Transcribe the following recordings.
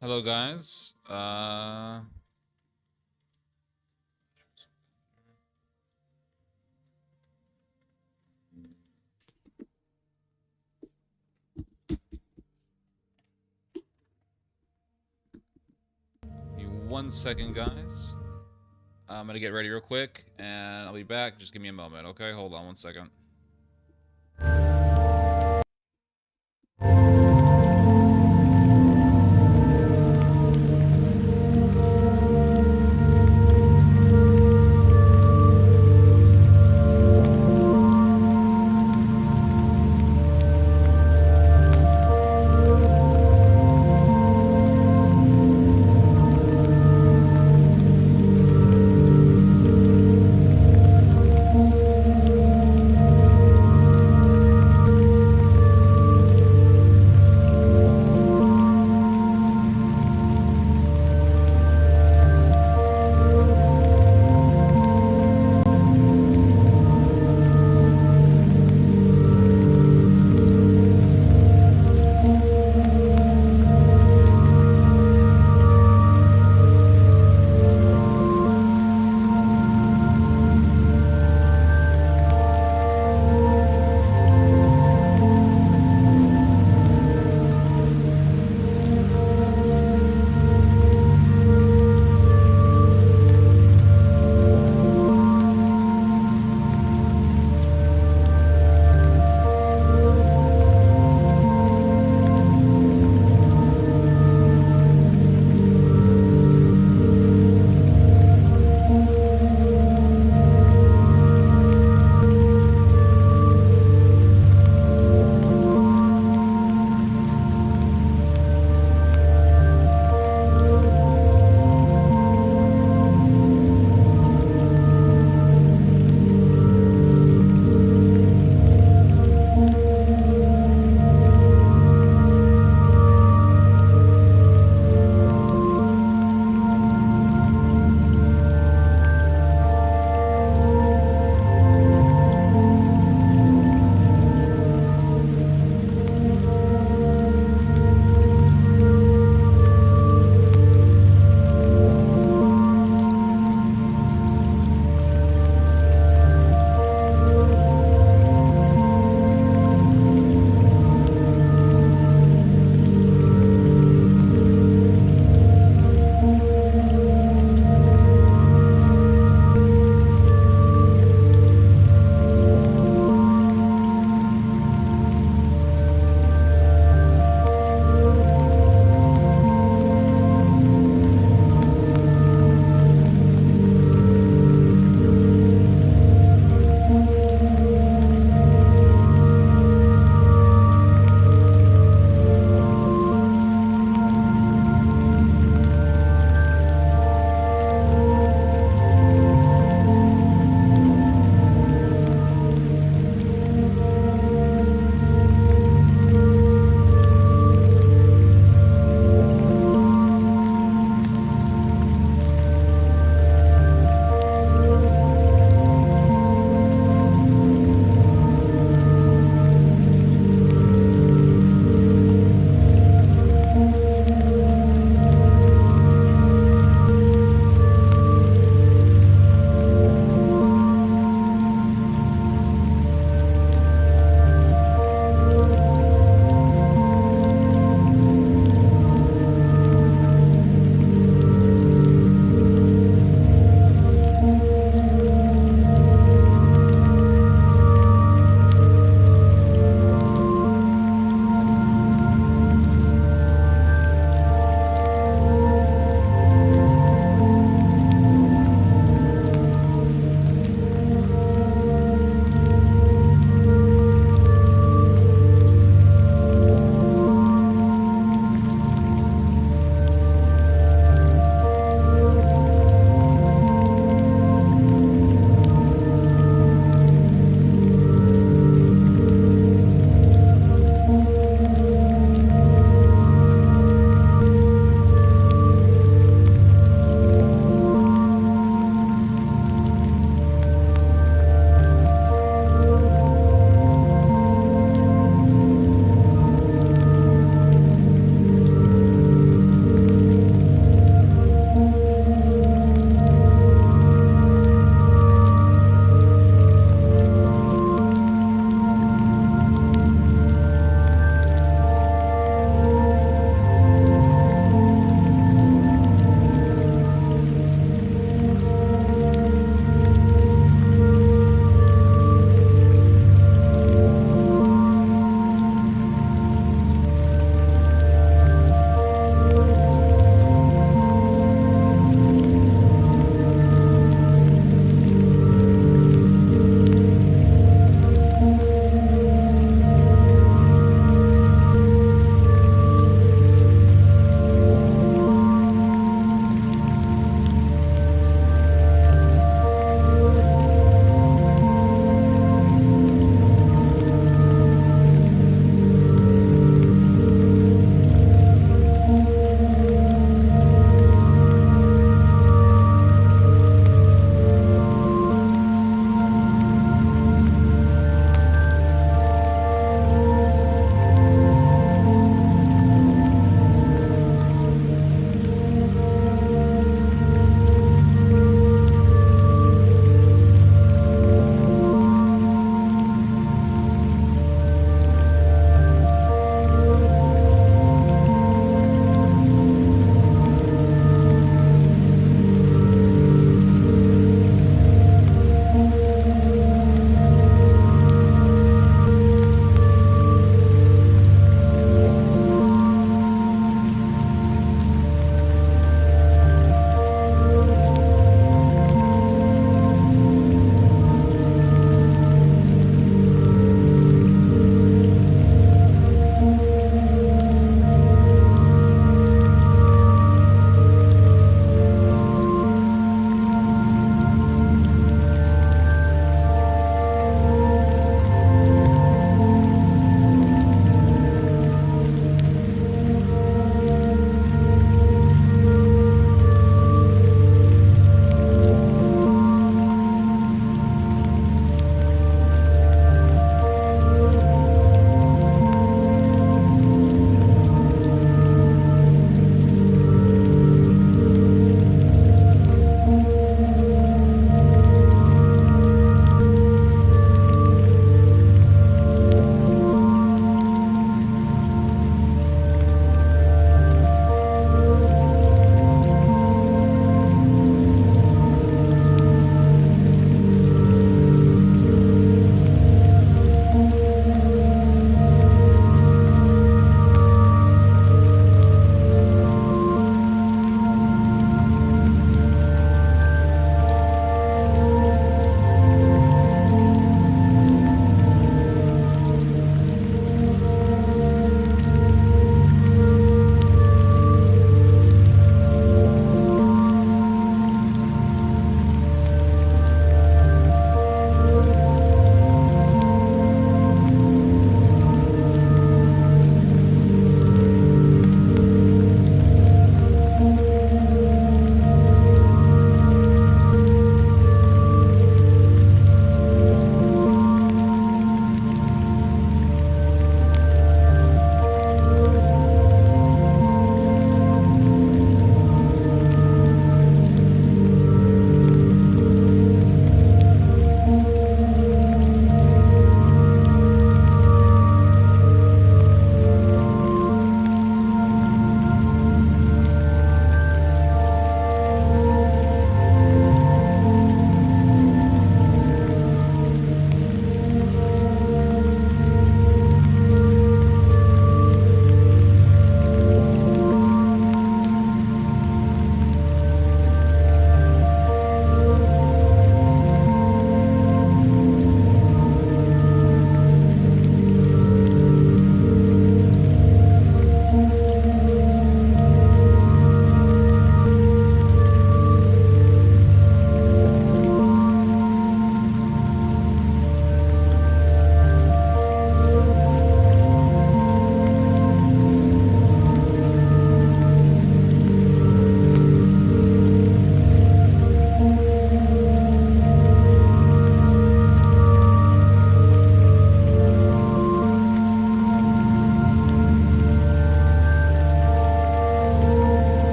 Hello, guys. Give me 1 second, guys. I'm gonna get ready real quick, and I'll be back. Just give me a moment, okay? Hold on 1 second.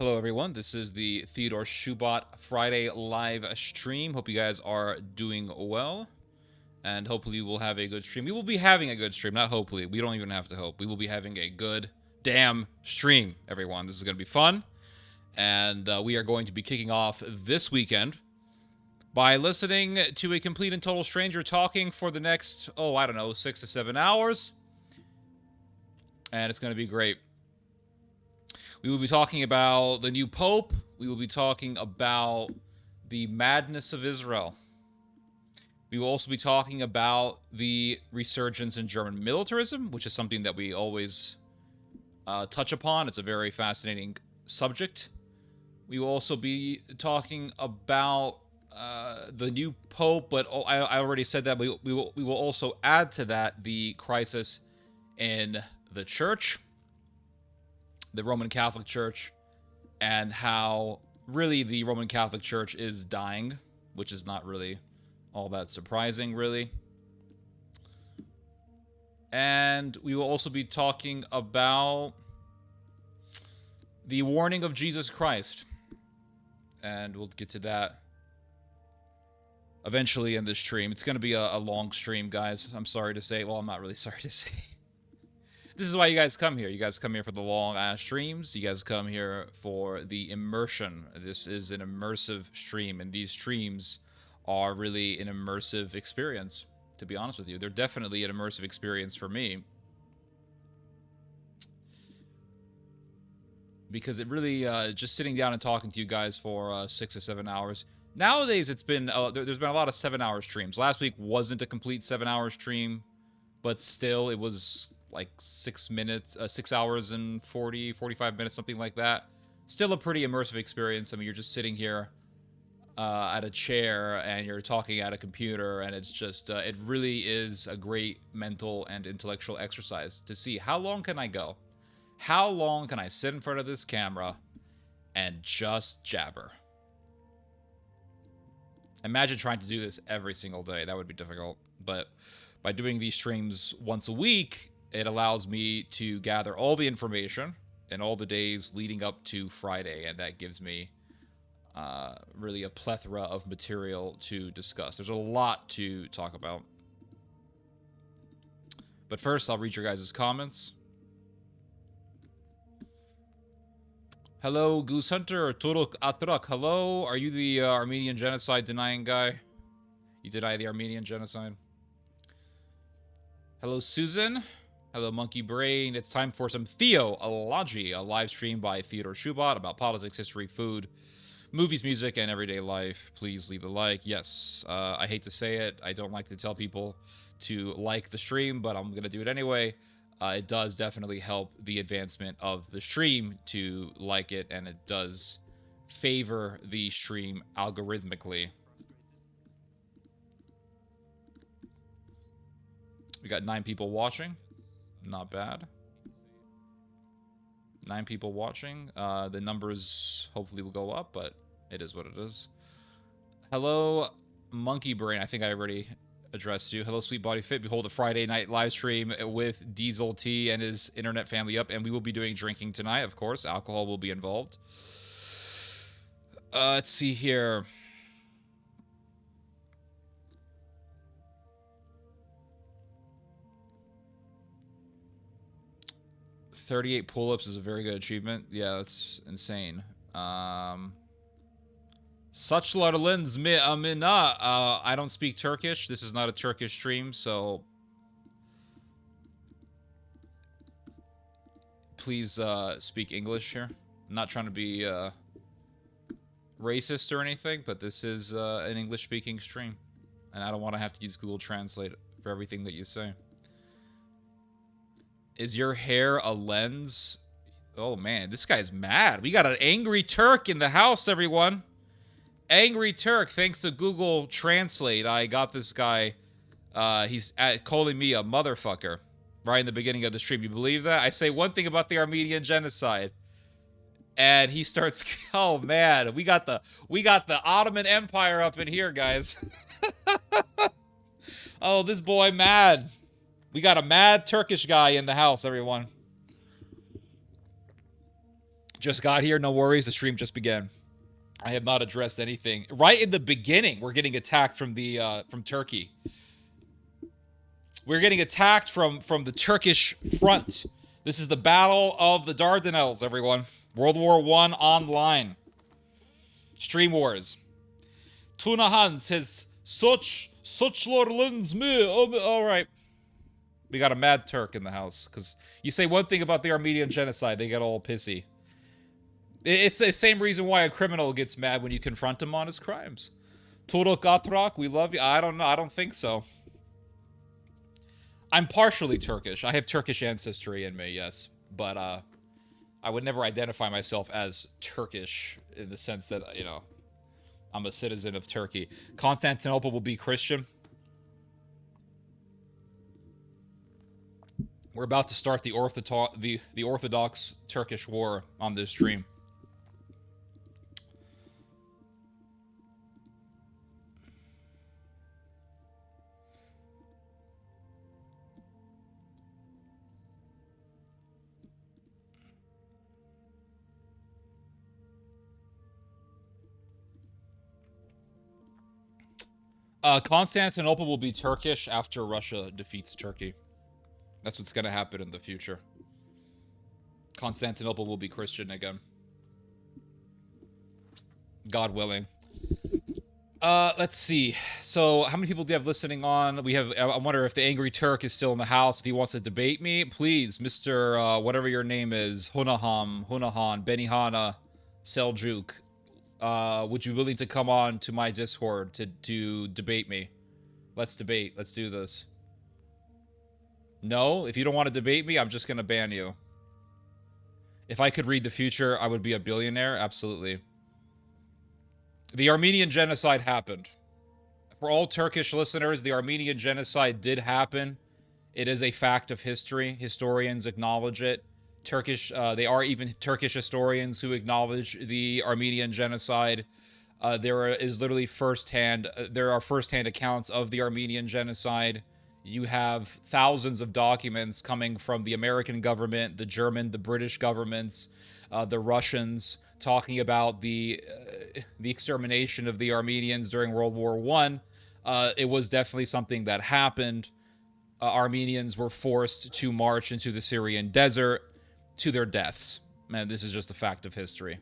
Hello, everyone. This is the Theodore Schubot Friday live stream. Hope you guys are doing well, and hopefully we'll have a good stream. We will be having a good stream, not hopefully. We don't even have to hope. We will be having a good damn stream, everyone. This is going to be fun, and we are going to be kicking off this weekend by listening to a complete and total stranger talking for the next, 6 to 7 hours, and it's going to be great. We will be talking about the new Pope. We will be talking about the madness of Israel. We will also be talking about the resurgence in German militarism, which is something that we always touch upon. It's a very fascinating subject. We will also be talking about the new Pope, but I already said that. We will also add to that the crisis in the Church, the Roman Catholic Church, and how really the Roman Catholic Church is dying, which is not really all that surprising, really. And we will also be talking about the warning of Jesus Christ, and we'll get to that eventually in this stream. It's going to be a long stream, guys. I'm sorry to say. Well, I'm not really sorry to say. This is why you guys come here. You guys come here for the long-ass streams. You guys come here for the immersion. This is an immersive stream, and these streams are really an immersive experience, to be honest with you. They're definitely an immersive experience for me, because it really, just sitting down and talking to you guys for 6 or 7 hours. Nowadays, it's been, there's been a lot of 7-hour streams. Last week wasn't a complete 7-hour stream, but still, it was like 6 hours and 45 minutes, something like that. Still a pretty immersive experience. I mean, you're just sitting here at a chair and you're talking at a computer, and it's just, it really is a great mental and intellectual exercise to see how long can I go? How long can I sit in front of this camera and just jabber? Imagine trying to do this every single day. That would be difficult. But by doing these streams once a week, it allows me to gather all the information in all the days leading up to Friday, and that gives me really a plethora of material to discuss. There's a lot to talk about. But first, I'll read your guys' comments. Hello, Goose Hunter, Turuk Atrak. Hello, are you the Armenian genocide denying guy? You deny the Armenian genocide? Hello, Susan. Hello, Monkey Brain. It's time for some Theology, a live stream by Theodore Schubot about politics, history, food, movies, music, and everyday life. Please leave a like. Yes, I hate to say it. I don't like to tell people to like the stream, but I'm going to do it anyway. It does definitely help the advancement of the stream to like it, and it does favor the stream algorithmically. We got 9 people watching. Not bad. 9 people watching. The numbers hopefully will go up, but it is what it is. Hello, Monkey Brain. I think I already addressed you. Hello, Sweet Body Fit. Behold a Friday night live stream with Diesel T and his internet family up, and we will be doing drinking tonight, of course. Alcohol will be involved. Let's see here. "38 pull-ups is a very good achievement." Yeah, that's insane. Suchlar lens mi amina. I don't speak Turkish. This is not a Turkish stream, so please speak English here. I'm not trying to be racist or anything, but this is an English-speaking stream, and I don't want to have to use Google Translate for everything that you say. Is your hair a lens? Oh, man, this guy's mad. We got an angry Turk in the house, everyone. Angry Turk, thanks to Google Translate, I got this guy, he's calling me a motherfucker right in the beginning of the stream. You believe that? I say one thing about the Armenian genocide, and he starts, oh man, we got the Ottoman Empire up in here, guys. Oh, this boy mad. We got a mad Turkish guy in the house, everyone. Just got here, no worries. The stream just began. I have not addressed anything. Right in the beginning, we're getting attacked from Turkey. We're getting attacked from the Turkish front. This is the Battle of the Dardanelles, everyone. World War I online. Stream Wars. Tunahan says, Suçlarınız mı? All right. We got a mad Turk in the house. Because you say one thing about the Armenian genocide, they get all pissy. It's the same reason why a criminal gets mad when you confront him on his crimes. Turok Atrak, we love you. I don't know. I don't think so. I'm partially Turkish. I have Turkish ancestry in me, yes. But I would never identify myself as Turkish in the sense that, you know, I'm a citizen of Turkey. Constantinople will be Christian. We're about to start the Orthodox Turkish war on this stream. Constantinople will be Turkish after Russia defeats Turkey. That's what's going to happen in the future. Constantinople will be Christian again. God willing. Let's see. So, how many people do you have listening on? We have. I wonder if the Angry Turk is still in the house. If he wants to debate me, please, Mr. Whatever your name is, Hunahan, Benihana, Seljuk. Would you be willing to come on to my Discord to debate me? Let's debate. Let's do this. No? If you don't want to debate me, I'm just going to ban you. If I could read the future, I would be a billionaire. Absolutely. The Armenian genocide happened. For all Turkish listeners, the Armenian genocide did happen. It is a fact of history. Historians acknowledge it. They are even Turkish historians who acknowledge the Armenian genocide. There are first-hand accounts of the Armenian genocide. You have thousands of documents coming from the American government, the German, the British governments, the Russians, talking about the extermination of the Armenians during World War I. It was definitely something that happened. Armenians were forced to march into the Syrian desert to their deaths. Man, this is just a fact of history.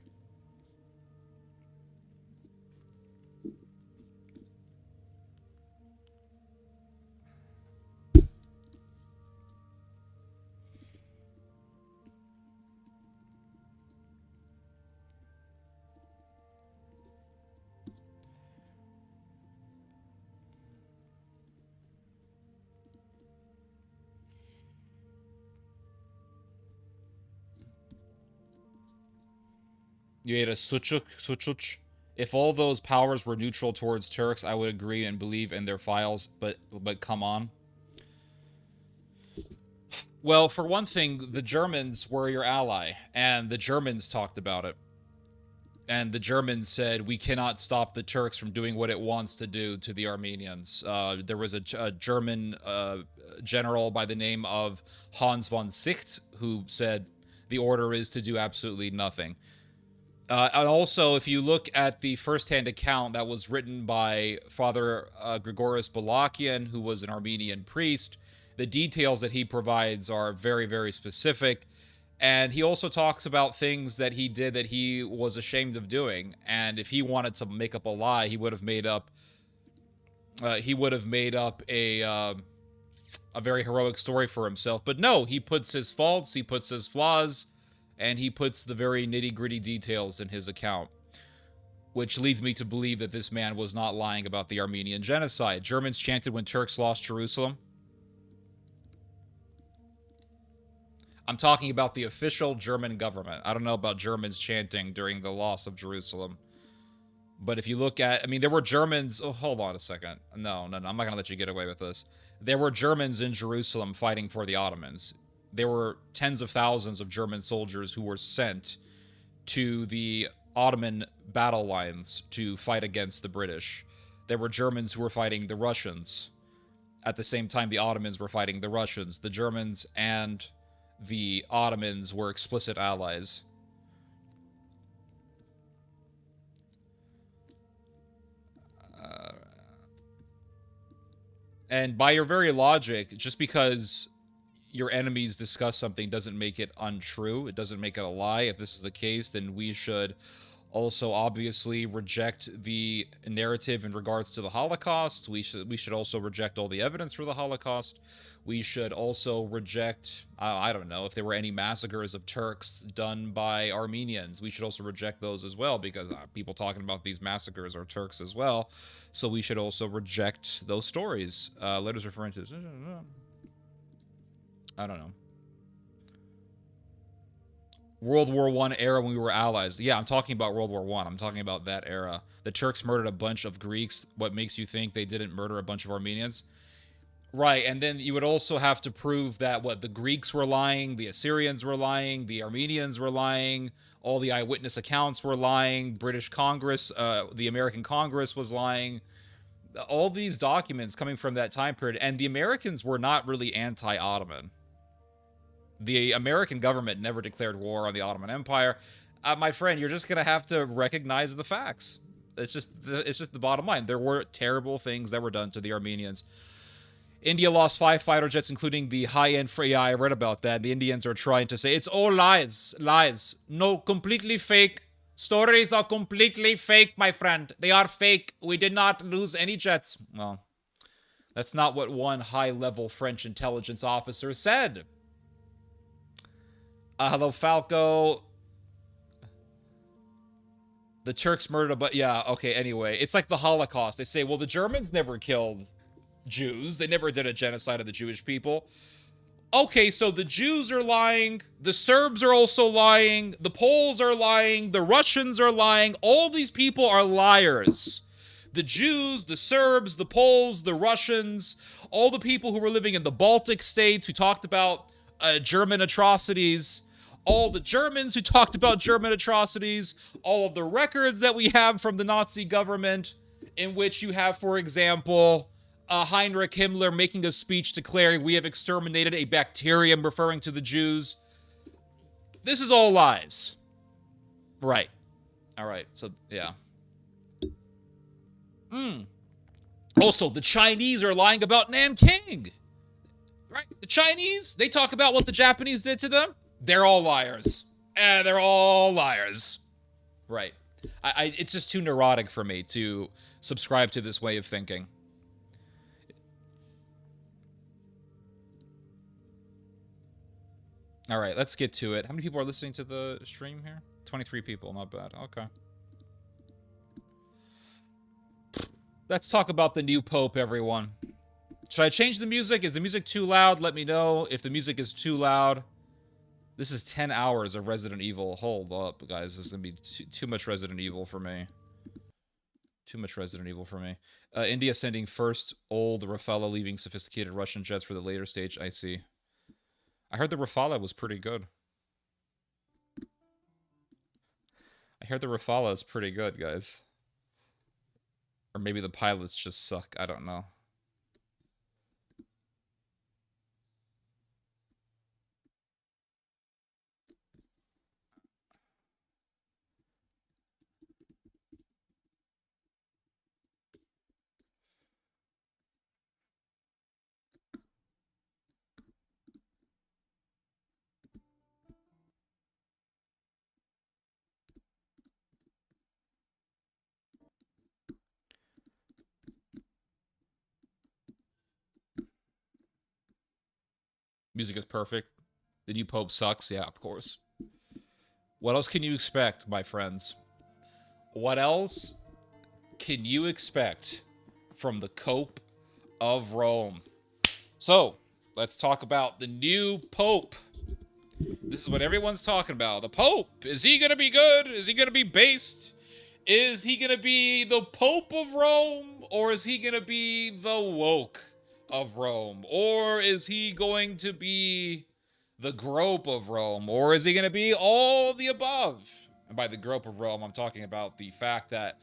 You ate a suçuk. If all those powers were neutral towards Turks, I would agree and believe in their files, but come on. Well, for one thing, the Germans were your ally, and the Germans talked about it. And the Germans said, we cannot stop the Turks from doing what it wants to do to the Armenians. There was a German general by the name of Hans von Sicht who said, the order is to do absolutely nothing. And also, if you look at the first-hand account that was written by Father Grigoris Balakian, who was an Armenian priest, the details that he provides are very, very specific. And he also talks about things that he did that he was ashamed of doing. And if he wanted to make up a lie, he would have made up a very heroic story for himself. But no, he puts his faults, he puts his flaws, and he puts the very nitty-gritty details in his account, which leads me to believe that this man was not lying about the Armenian genocide. Germans chanted when Turks lost Jerusalem. I'm talking about the official German government. I don't know about Germans chanting during the loss of Jerusalem. But if you look at, I mean, there were Germans, oh, hold on a second. No, I'm not going to let you get away with this. There were Germans in Jerusalem fighting for the Ottomans. There were tens of thousands of German soldiers who were sent to the Ottoman battle lines to fight against the British. There were Germans who were fighting the Russians. At the same time, the Ottomans were fighting the Russians. The Germans and the Ottomans were explicit allies. And by your very logic, just because your enemies discuss something doesn't make it untrue. It doesn't make it a lie. If this is the case, then we should also obviously reject the narrative in regards to the Holocaust. We should also reject all the evidence for the Holocaust. We should also reject, I don't know, if there were any massacres of Turks done by Armenians. We should also reject those as well, because people talking about these massacres are Turks as well. So we should also reject those stories. Letters referring to... I don't know. World War I era when we were allies. Yeah, I'm talking about World War I. I'm talking about that era. The Turks murdered a bunch of Greeks. What makes you think they didn't murder a bunch of Armenians? Right, and then you would also have to prove that, the Greeks were lying, the Assyrians were lying, the Armenians were lying, all the eyewitness accounts were lying, British Congress, the American Congress was lying. All these documents coming from that time period, and the Americans were not really anti-Ottoman. The American government never declared war on the Ottoman Empire. My friend, you're just gonna have to recognize the facts. It's just the bottom line. There were terrible things that were done to the Armenians. India lost 5 fighter jets, including the high-end Freya. I read about that. The Indians are trying to say it's all lies, lies. No, completely fake. Stories are completely fake, my friend. They are fake. We did not lose any jets. Well, that's not what one high-level French intelligence officer said. Hello, Falco. The Turks murdered but yeah, okay, anyway. It's like the Holocaust. They say, well, the Germans never killed Jews. They never did a genocide of the Jewish people. Okay, so the Jews are lying. The Serbs are also lying. The Poles are lying. The Russians are lying. All these people are liars. The Jews, the Serbs, the Poles, the Russians, all the people who were living in the Baltic states who talked about German atrocities, all the Germans who talked about German atrocities, all of the records that we have from the Nazi government, in which you have, for example, Heinrich Himmler making a speech declaring we have exterminated a bacterium referring to the Jews. This is all lies. Right. All right. So, yeah. Also, the Chinese are lying about Nanking. Right? The Chinese, they talk about what the Japanese did to them. They're all liars. They're all liars. Right. It's just too neurotic for me to subscribe to this way of thinking. All right, let's get to it. How many people are listening to the stream here? 23 people, not bad. Okay. Let's talk about the new Pope, everyone. Should I change the music? Is the music too loud? Let me know if the music is too loud. This is 10 hours of Resident Evil. Hold up, guys. This is going to be too much Resident Evil for me. Too much Resident Evil for me. India sending first old Rafale, leaving sophisticated Russian jets for the later stage. I see. I heard the Rafale was pretty good. I heard the Rafale is pretty good, guys. Or maybe the pilots just suck. I don't know. Music is perfect. The new Pope sucks. Yeah, of course. What else can you expect, my friends? What else can you expect from the Pope of Rome? So, let's talk about the new Pope. This is what everyone's talking about. The Pope. Is he going to be good? Is he going to be based? Is he going to be the Pope of Rome? Or is he going to be the woke of Rome? Or is he going to be the grope of Rome? Or is he going to be all the above? And by the grope of Rome, I'm talking about the fact that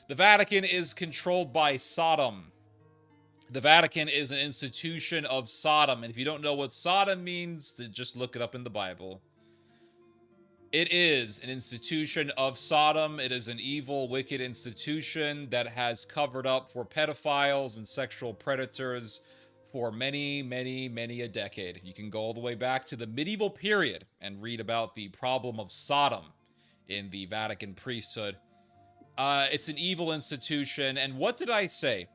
the Vatican is controlled by Sodom. The Vatican is an institution of Sodom. And if you don't know what Sodom means, then just look it up in the Bible. It is an institution of Sodom. It is an evil, wicked institution that has covered up for pedophiles and sexual predators for many, many, many a decade. You can go all the way back to the medieval period and read about the problem of Sodom in the Vatican priesthood. It's an evil institution. And what did I say?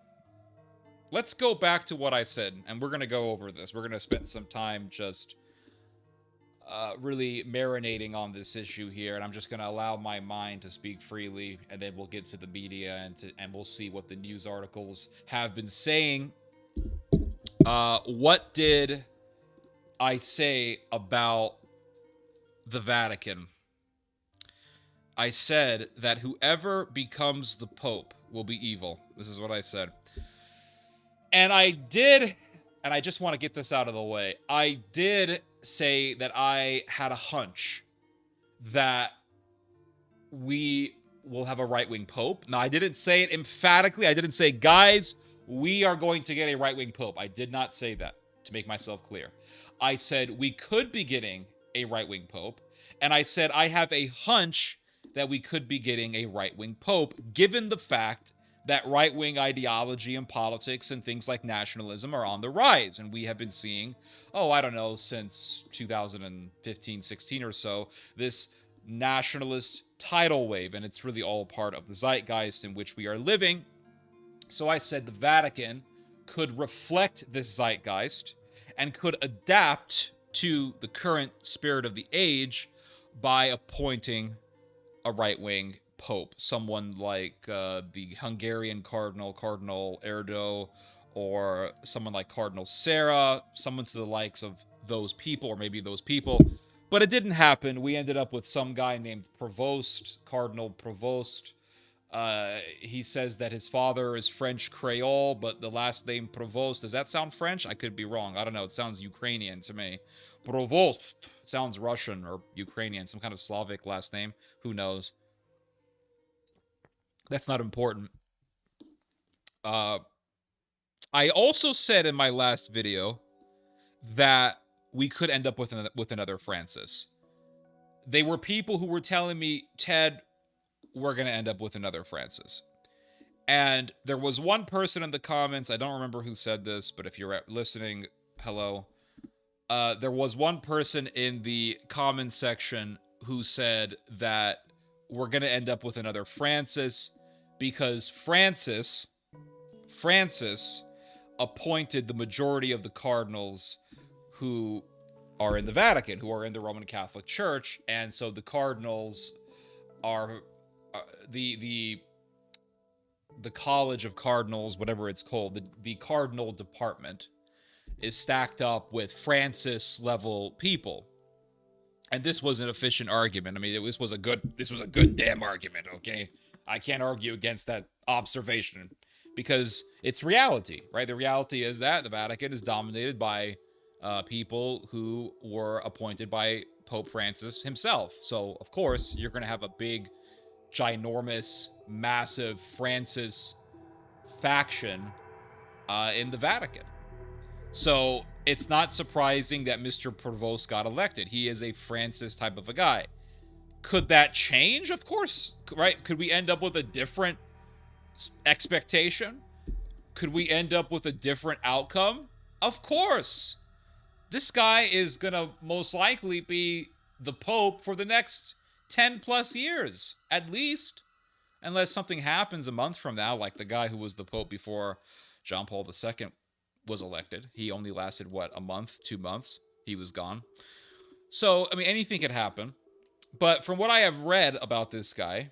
Let's go back to what I said, and we're going to go over this. We're going to spend some time just really marinating on this issue here, and I'm just going to allow my mind to speak freely, and then we'll get to the media, and we'll see what the news articles have been saying. What did I say about the Vatican? I said that whoever becomes the Pope will be evil. This is what I said. And I did, and I just want to get this out of the way, I did say that I had a hunch that we will have a right-wing Pope. Now, I didn't say it emphatically. I didn't say, guys, we are going to get a right-wing Pope. I did not say that, to make myself clear. I said we could be getting a right-wing Pope, and I said I have a hunch that we could be getting a right-wing Pope, given the fact that right-wing ideology and politics and things like nationalism are on the rise. And we have been seeing, since 2015, 16 or so, this nationalist tidal wave. And it's really all part of the zeitgeist in which we are living. So I said the Vatican could reflect this zeitgeist and could adapt to the current spirit of the age by appointing a right-wing Pope, someone like the Hungarian Cardinal Erdo, or someone like Cardinal Sarah, someone to the likes of those people, or maybe those people. But it didn't happen. We ended up with some guy named Provost, Cardinal Provost. He says that his father is French Creole, but the last name Provost, does that sound French? I could be wrong. I don't know. It sounds Ukrainian to me. Provost sounds Russian or Ukrainian, some kind of Slavic last name. Who knows? That's not important. I also said in my last video that we could end up with another Francis. They were people who were telling me, Ted, we're going to end up with another Francis. And there was one person in the comments, I don't remember who said this, but if you're listening, hello. There was one person in the comment section who said that we're going to end up with another Francis because Francis appointed the majority of the cardinals who are in the Vatican, who are in the Roman Catholic Church. And so the cardinals are the College of Cardinals, whatever it's called, the cardinal department is stacked up with Francis level people. And this was an efficient argument. I mean, this was a good damn argument, okay? I can't argue against that observation because it's reality, right? The reality is that the Vatican is dominated by people who were appointed by Pope Francis himself. So, of course, you're going to have a big, ginormous, massive Francis faction in the Vatican. So it's not surprising that Mr. Provost got elected. He is a Francis type of a guy. Could that change? Of course, right? Could we end up with a different expectation? Could we end up with a different outcome? Of course. This guy is going to most likely be the Pope for the next 10 plus years, at least. Unless something happens a month from now, like the guy who was the Pope before John Paul II was elected. He only lasted, a month, 2 months? He was gone. So, I mean, anything could happen. But from what I have read about this guy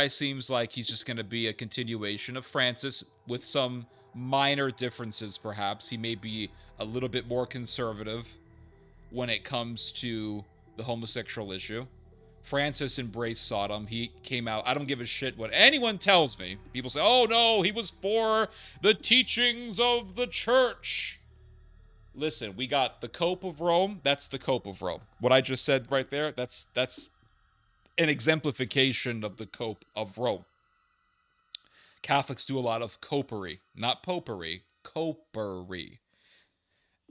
seems like he's just going to be a continuation of Francis with some minor differences, perhaps. He may be a little bit more conservative when it comes to the homosexual issue. Francis embraced Sodom. He came out. I don't give a shit what anyone tells me. People say, oh no, he was for the teachings of the church. Listen, we got the Pope of Rome. That's the Pope of Rome. What I just said right there, that's an exemplification of the Pope of Rome. Catholics do a lot of copery, not popery, copery.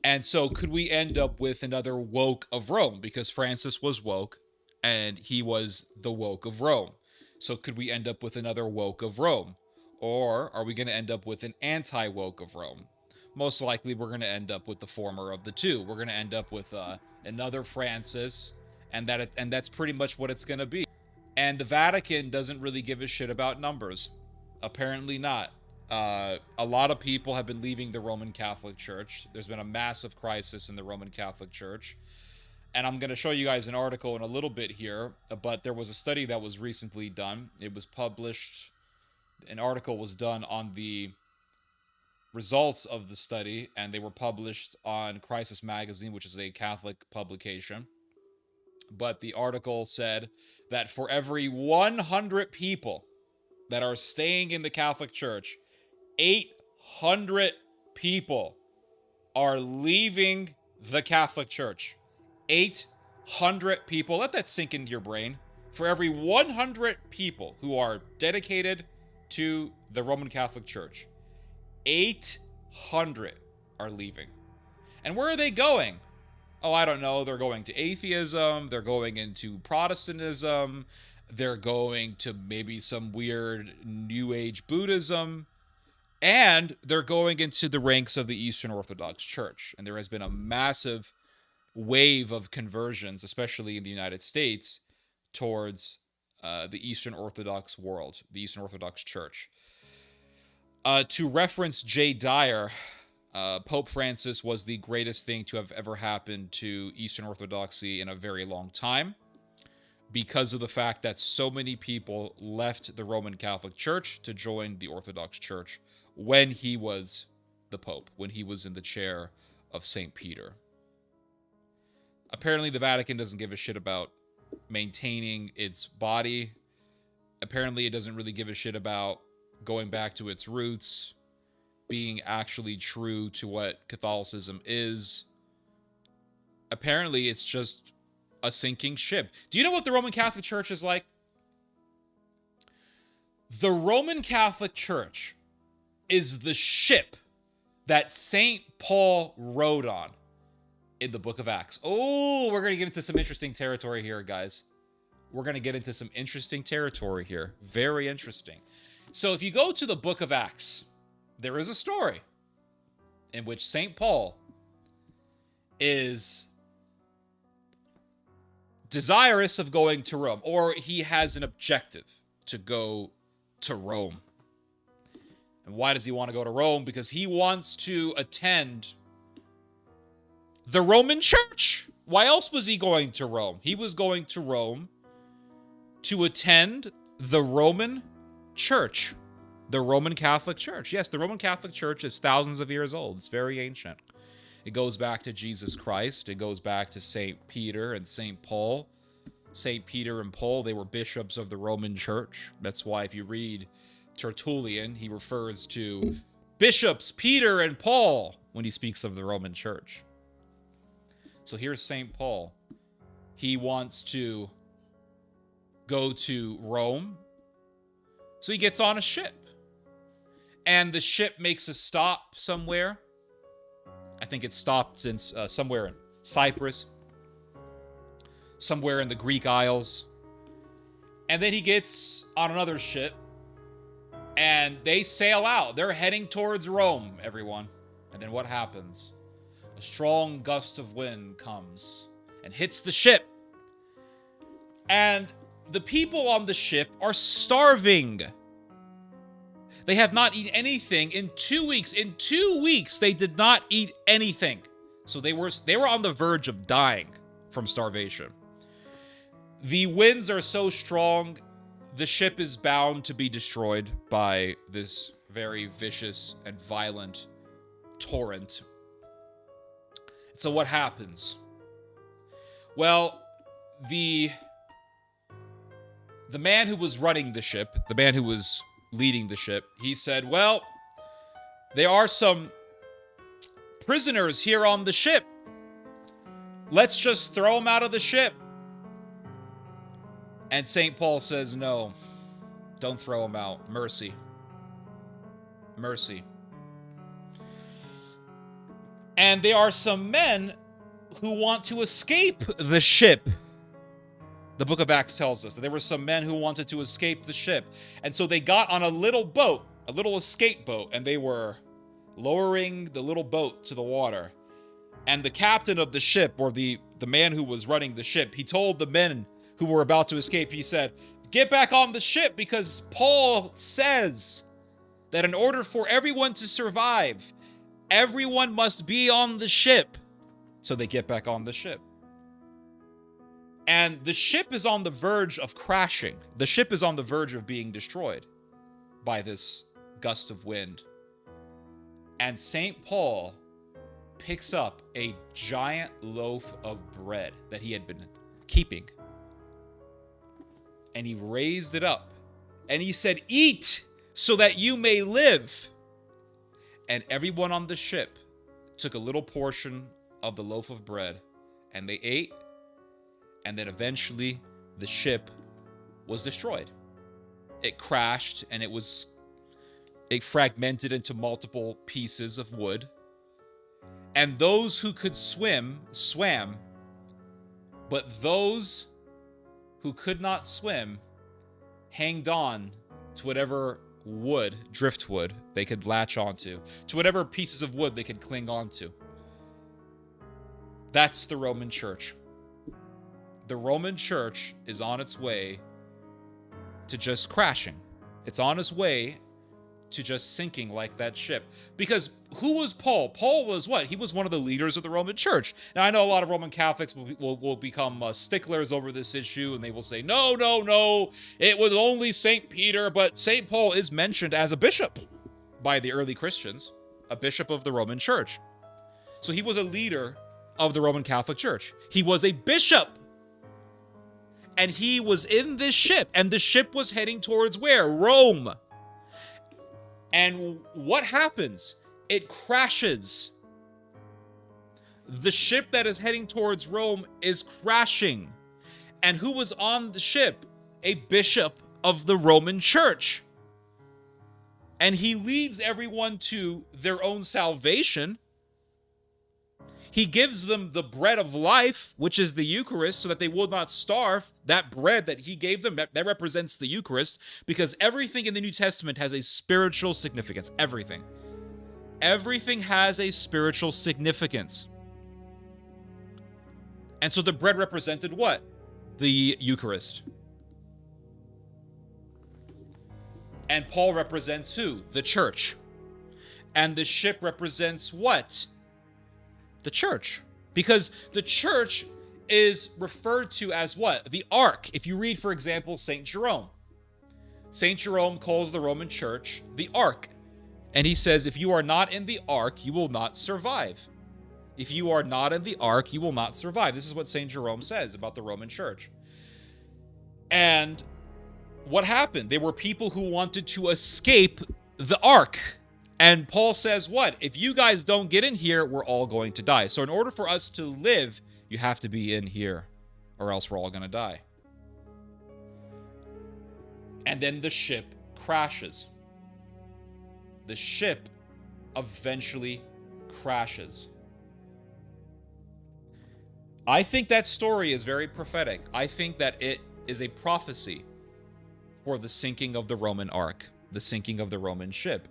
And so could we end up with another woke of Rome? Because Francis was woke and he was the woke of Rome. So could we end up with another woke of Rome? Or are we going to end up with an anti-woke of Rome? Most likely we're going to end up with the former of the two. We're going to end up with another Francis, and that's pretty much what it's going to be. And the Vatican doesn't really give a shit about numbers. Apparently not. A lot of people have been leaving the Roman Catholic Church. There's been a massive crisis in the Roman Catholic Church. And I'm going to show you guys an article in a little bit here, but there was a study that was recently done. It was published, an article was done on the results of the study, and they were published on Crisis Magazine, which is a Catholic publication. But the article said that for every 100 people that are staying in the Catholic Church, 800 people are leaving the Catholic Church. 800 people. Let that sink into your brain. For every 100 people who are dedicated to the Roman Catholic Church, 800 are leaving. And where are they going? Oh, I don't know. They're going to atheism. They're going into Protestantism. They're going to maybe some weird New Age Buddhism. And they're going into the ranks of the Eastern Orthodox Church. And there has been a massive wave of conversions, especially in the United States, towards the Eastern Orthodox world, the Eastern Orthodox Church. To reference J. Dyer, Pope Francis was the greatest thing to have ever happened to Eastern Orthodoxy in a very long time, because of the fact that so many people left the Roman Catholic Church to join the Orthodox Church when he was the Pope, when he was in the chair of St. Peter. Apparently, the Vatican doesn't give a shit about maintaining its body. Apparently, it doesn't really give a shit about going back to its roots, being actually true to what Catholicism is. Apparently, it's just a sinking ship. Do you know what the Roman Catholic Church is like? The Roman Catholic Church is the ship that St. Paul rode on in the book of Acts. Oh, we're going to get into some interesting territory here, guys. We're going to get into some interesting territory here. Very interesting. So if you go to the book of Acts, there is a story in which St. Paul is desirous of going to Rome, or he has an objective to go to Rome. And why does he want to go to Rome? Because he wants to attend the Roman Church. Why else was he going to Rome? He was going to Rome to attend the Roman Church, the Roman Catholic Church. Yes, the Roman Catholic Church is thousands of years old. It's very ancient. It goes back to Jesus Christ. It goes back to St. Peter and St. Paul. St. Peter and Paul, they were bishops of the Roman Church. That's why if you read Tertullian, he refers to bishops Peter and Paul when he speaks of the Roman Church. So here's St. Paul. He wants to go to Rome. So he gets on a ship. And the ship makes a stop somewhere. I think it stopped in somewhere in Cyprus. Somewhere in the Greek Isles. And then he gets on another ship. And they sail out. They're heading towards Rome, everyone. And then what happens? A strong gust of wind comes and hits the ship. And the people on the ship are starving. They have not eaten anything in 2 weeks. In 2 weeks, they did not eat anything. So they were on the verge of dying from starvation. The winds are so strong, the ship is bound to be destroyed by this very vicious and violent torrent. So what happens? Well, the man who was running the ship, the man who was leading the ship, he said, well, there are some prisoners here on the ship. Let's just throw them out of the ship. And St. Paul says, no, don't throw them out. Mercy. Mercy. And there are some men who want to escape the ship. The book of Acts tells us that there were some men who wanted to escape the ship. And so they got on a little boat a little escape boat, and they were lowering the little boat to the water. And the captain of the ship, or the man who was running the ship, he told the men who were about to escape, he said, "Get back on the ship, because Paul says that in order for everyone to survive, everyone must be on the ship." So they get back on the ship. And the ship is on the verge of crashing. The ship is on the verge of being destroyed by this gust of wind. And St. Paul picks up a giant loaf of bread that he had been keeping. And he raised it up. And he said, "Eat so that you may live." And everyone on the ship took a little portion of the loaf of bread, and they ate. And then eventually the ship was destroyed. It crashed, and it fragmented into multiple pieces of wood. And those who could swim, swam. But those who could not swim hanged on to whatever wood, driftwood, they could latch onto, to whatever pieces of wood they could cling onto. That's the Roman Church. The Roman Church is on its way to just crashing. It's on its way to just sinking like that ship. Because who was Paul? Paul was what? He was one of the leaders of the Roman Church. Now, I know a lot of Roman Catholics will become sticklers over this issue, and they will say, no, it was only St. Peter, but St. Paul is mentioned as a bishop by the early Christians, a bishop of the Roman Church. So he was a leader of the Roman Catholic Church. He was a bishop. And he was in this ship, and the ship was heading towards where? Rome. And what happens? It crashes. The ship that is heading towards Rome is crashing. And who was on the ship? A bishop of the Roman Church. And he leads everyone to their own salvation. He gives them the bread of life, which is the Eucharist, so that they will not starve. That bread that he gave them, that represents the Eucharist, because everything in the New Testament has a spiritual significance. Everything. Everything has a spiritual significance. And so the bread represented what? The Eucharist. And Paul represents who? The church. And the ship represents what? The church. Because the church is referred to as what? The ark. If you read, for example, St. Jerome. St. Jerome calls the Roman Church the ark. And he says, if you are not in the ark, you will not survive. If you are not in the ark, you will not survive. This is what St. Jerome says about the Roman Church. And what happened? There were people who wanted to escape the ark. And Paul says what? If you guys don't get in here, we're all going to die. So in order for us to live, you have to be in here, or else we're all going to die. And then the ship crashes. The ship eventually crashes. I think that story is very prophetic. I think that it is a prophecy for the sinking of the Roman ark, the sinking of the Roman ship.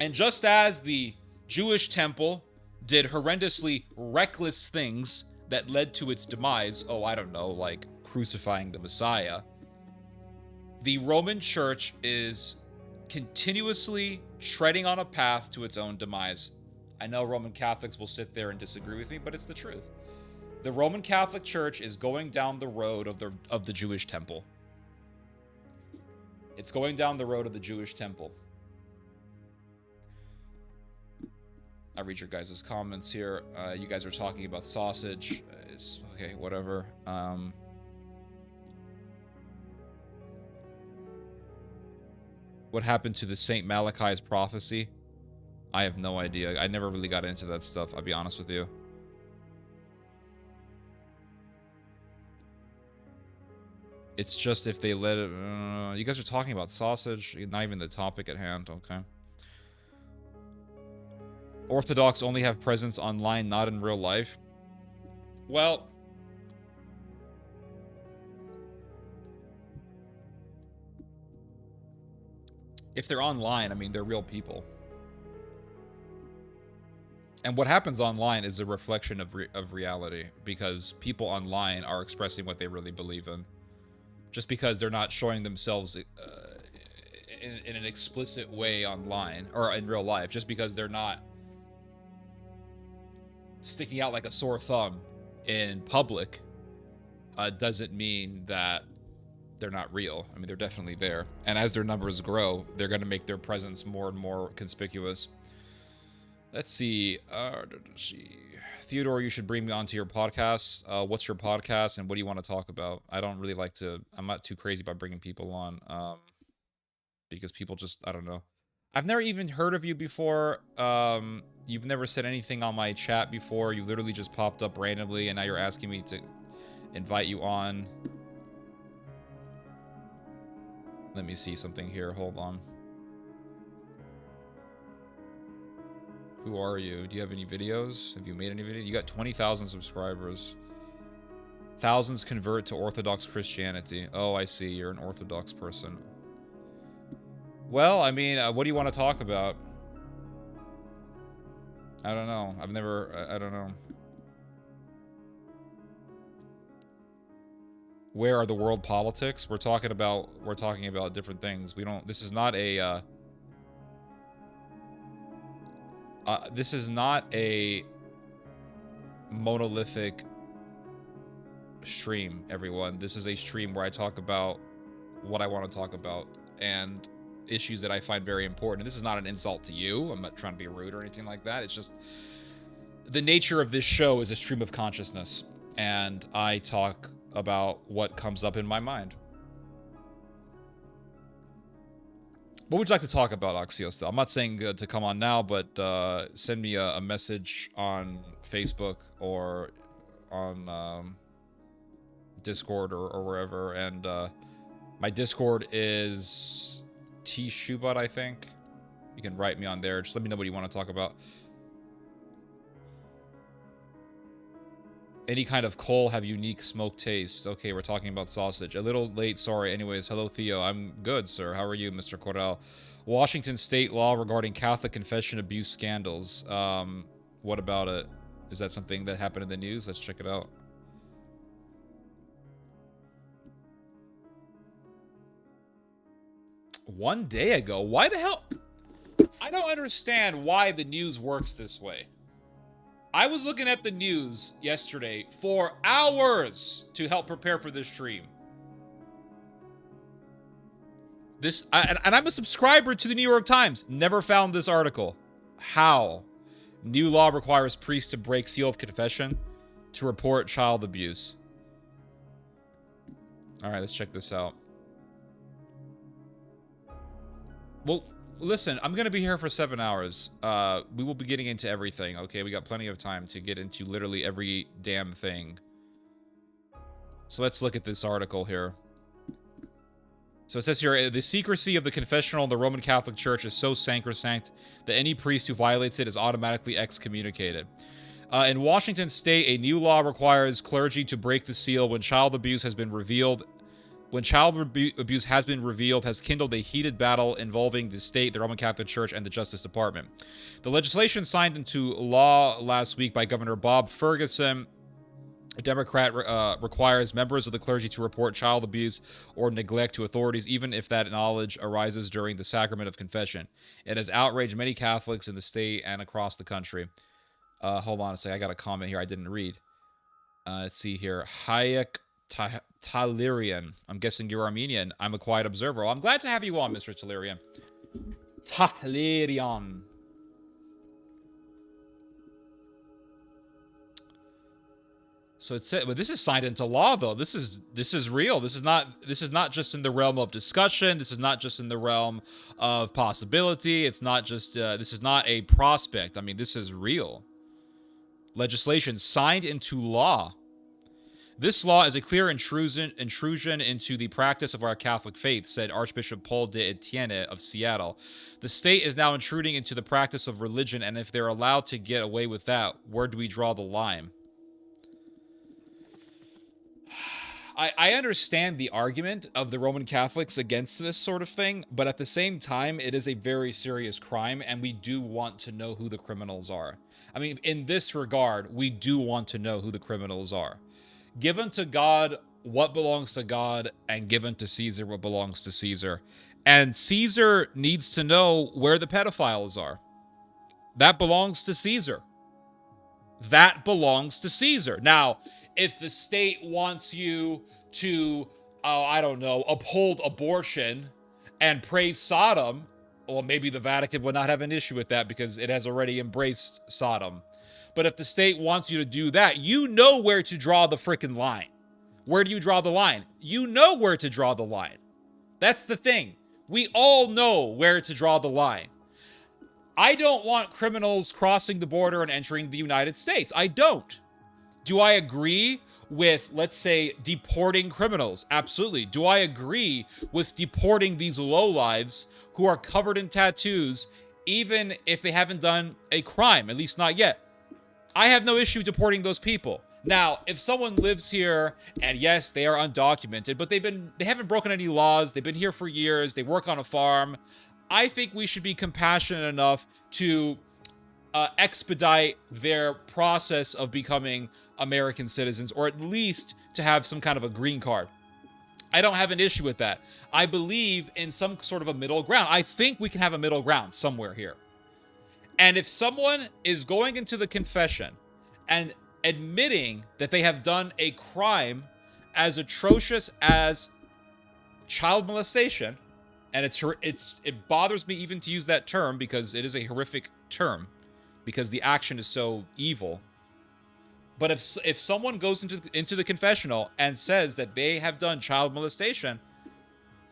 And just as the Jewish temple did horrendously reckless things that led to its demise, like crucifying the Messiah, the Roman Church is continuously treading on a path to its own demise. I know Roman Catholics will sit there and disagree with me, but it's the truth. The Roman Catholic Church is going down the road of the Jewish temple. It's going down the road of the Jewish temple. I'll read your guys' comments here. You guys are talking about sausage. It's okay, whatever. What happened to the Saint Malachi's prophecy? I have no idea. I never really got into that stuff, I'll be honest with you. It's just if they let it... you guys are talking about sausage, not even the topic at hand, okay. Orthodox only have presence online, not in real life. Well, If they're online, I mean, they're real people. And what happens online is a reflection of reality, because people online are expressing what they really believe in. Just because they're not showing themselves in an explicit way online or in real life, just because they're not sticking out like a sore thumb in public, doesn't mean that they're not real. I mean, they're definitely there. And as their numbers grow, they're going to make their presence more and more conspicuous. Let's see. Theodore, you should bring me onto your podcast. What's your podcast and what do you want to talk about? I don't really like to... I'm not too crazy about bringing people on. Because people just... I don't know. I've never even heard of you before. You've never said anything on my chat before. You literally just popped up randomly and now you're asking me to invite you on. Let me see something here. Hold on. Who are you? Do you have any videos? Have you made any videos? You got 20,000 subscribers. Thousands convert to Orthodox Christianity. Oh, I see. You're an Orthodox person. Well, I mean, what do you want to talk about? I don't know. I've never... I don't know. Where are the world politics? We're talking about different things. We don't... This is not a... this is not a monolithic stream, everyone. This is a stream where I talk about what I want to talk about and issues that I find very important. This is not an insult to you. I'm not trying to be rude or anything like that. It's just the nature of this show is a stream of consciousness, and I talk about what comes up in my mind. What would you like to talk about, Axios, though? I'm not saying to come on now, but send me a message on Facebook or on Discord or wherever. And my Discord is T-Shubat, I think. You can write me on there. Just let me know what you want to talk about. Any kind of coal have unique smoke taste. Okay, we're talking about sausage. A little late, sorry. Anyways, hello, Theo. I'm good, sir. How are you, Mr. Corral? Washington state law regarding Catholic confession abuse scandals. What about it? Is that something that happened in the news? Let's check it out. One day ago? Why the hell? I don't understand why the news works this way. I was looking at the news yesterday for hours to help prepare for this stream. And I'm a subscriber to the New York Times. Never found this article. How? New law requires priests to break seal of confession to report child abuse. All right, let's check this out. Well, listen, I'm going to be here for 7 hours. We will be getting into everything, okay? We got plenty of time to get into literally every damn thing. So let's look at this article here. So it says here, the secrecy of the confessional in the Roman Catholic Church is so sacrosanct that any priest who violates it is automatically excommunicated. In Washington state, a new law requires clergy to break the seal when child abuse has been revealed. When child abuse has been revealed, has kindled a heated battle involving the state, the Roman Catholic Church, and the Justice Department. The legislation signed into law last week by Governor Bob Ferguson, a Democrat, requires members of the clergy to report child abuse or neglect to authorities, even if that knowledge arises during the sacrament of confession. It has outraged many Catholics in the state and across the country. Hold on a second. I got a comment here I didn't read. Let's see here. Hayek Talirian. I'm guessing you're Armenian. I'm a quiet observer. Well, I'm glad to have you on, Mr. Talirian. Talirian. So it said, but this is signed into law, though. This is real. This is not just in the realm of discussion. This is not just in the realm of possibility. It's not just. This is not a prospect. I mean, this is real. Legislation signed into law. This law is a clear intrusion into the practice of our Catholic faith, said Archbishop Paul de Etienne of Seattle. The state is now intruding into the practice of religion, and if they're allowed to get away with that, where do we draw the line? I understand the argument of the Roman Catholics against this sort of thing, but at the same time, it is a very serious crime, and we do want to know who the criminals are. I mean, in this regard, we do want to know who the criminals are. Give unto God what belongs to God, and give unto Caesar what belongs to Caesar. And Caesar needs to know where the pedophiles are. That belongs to Caesar. That belongs to Caesar. Now, if the state wants you to, I don't know, uphold abortion and praise Sodom, well, maybe the Vatican would not have an issue with that because it has already embraced Sodom. But if the state wants you to do that, you know where to draw the frickin' line. Where do you draw the line? You know where to draw the line. That's the thing. We all know where to draw the line. I don't want criminals crossing the border and entering the United States. I don't. Do I agree with, let's say, deporting criminals? Absolutely. Do I agree with deporting these lowlives who are covered in tattoos, even if they haven't done a crime, at least not yet? I have no issue deporting those people. Now, if someone lives here, and yes, they are undocumented, but they haven't broken any laws, they've been here for years, they work on a farm, I think we should be compassionate enough to expedite their process of becoming American citizens, or at least to have some kind of a green card. I don't have an issue with that. I believe in some sort of a middle ground. I think we can have a middle ground somewhere here. And if someone is going into the confession and admitting that they have done a crime as atrocious as child molestation, and it bothers me even to use that term because it is a horrific term, because the action is so evil. But if someone goes into the confessional and says that they have done child molestation,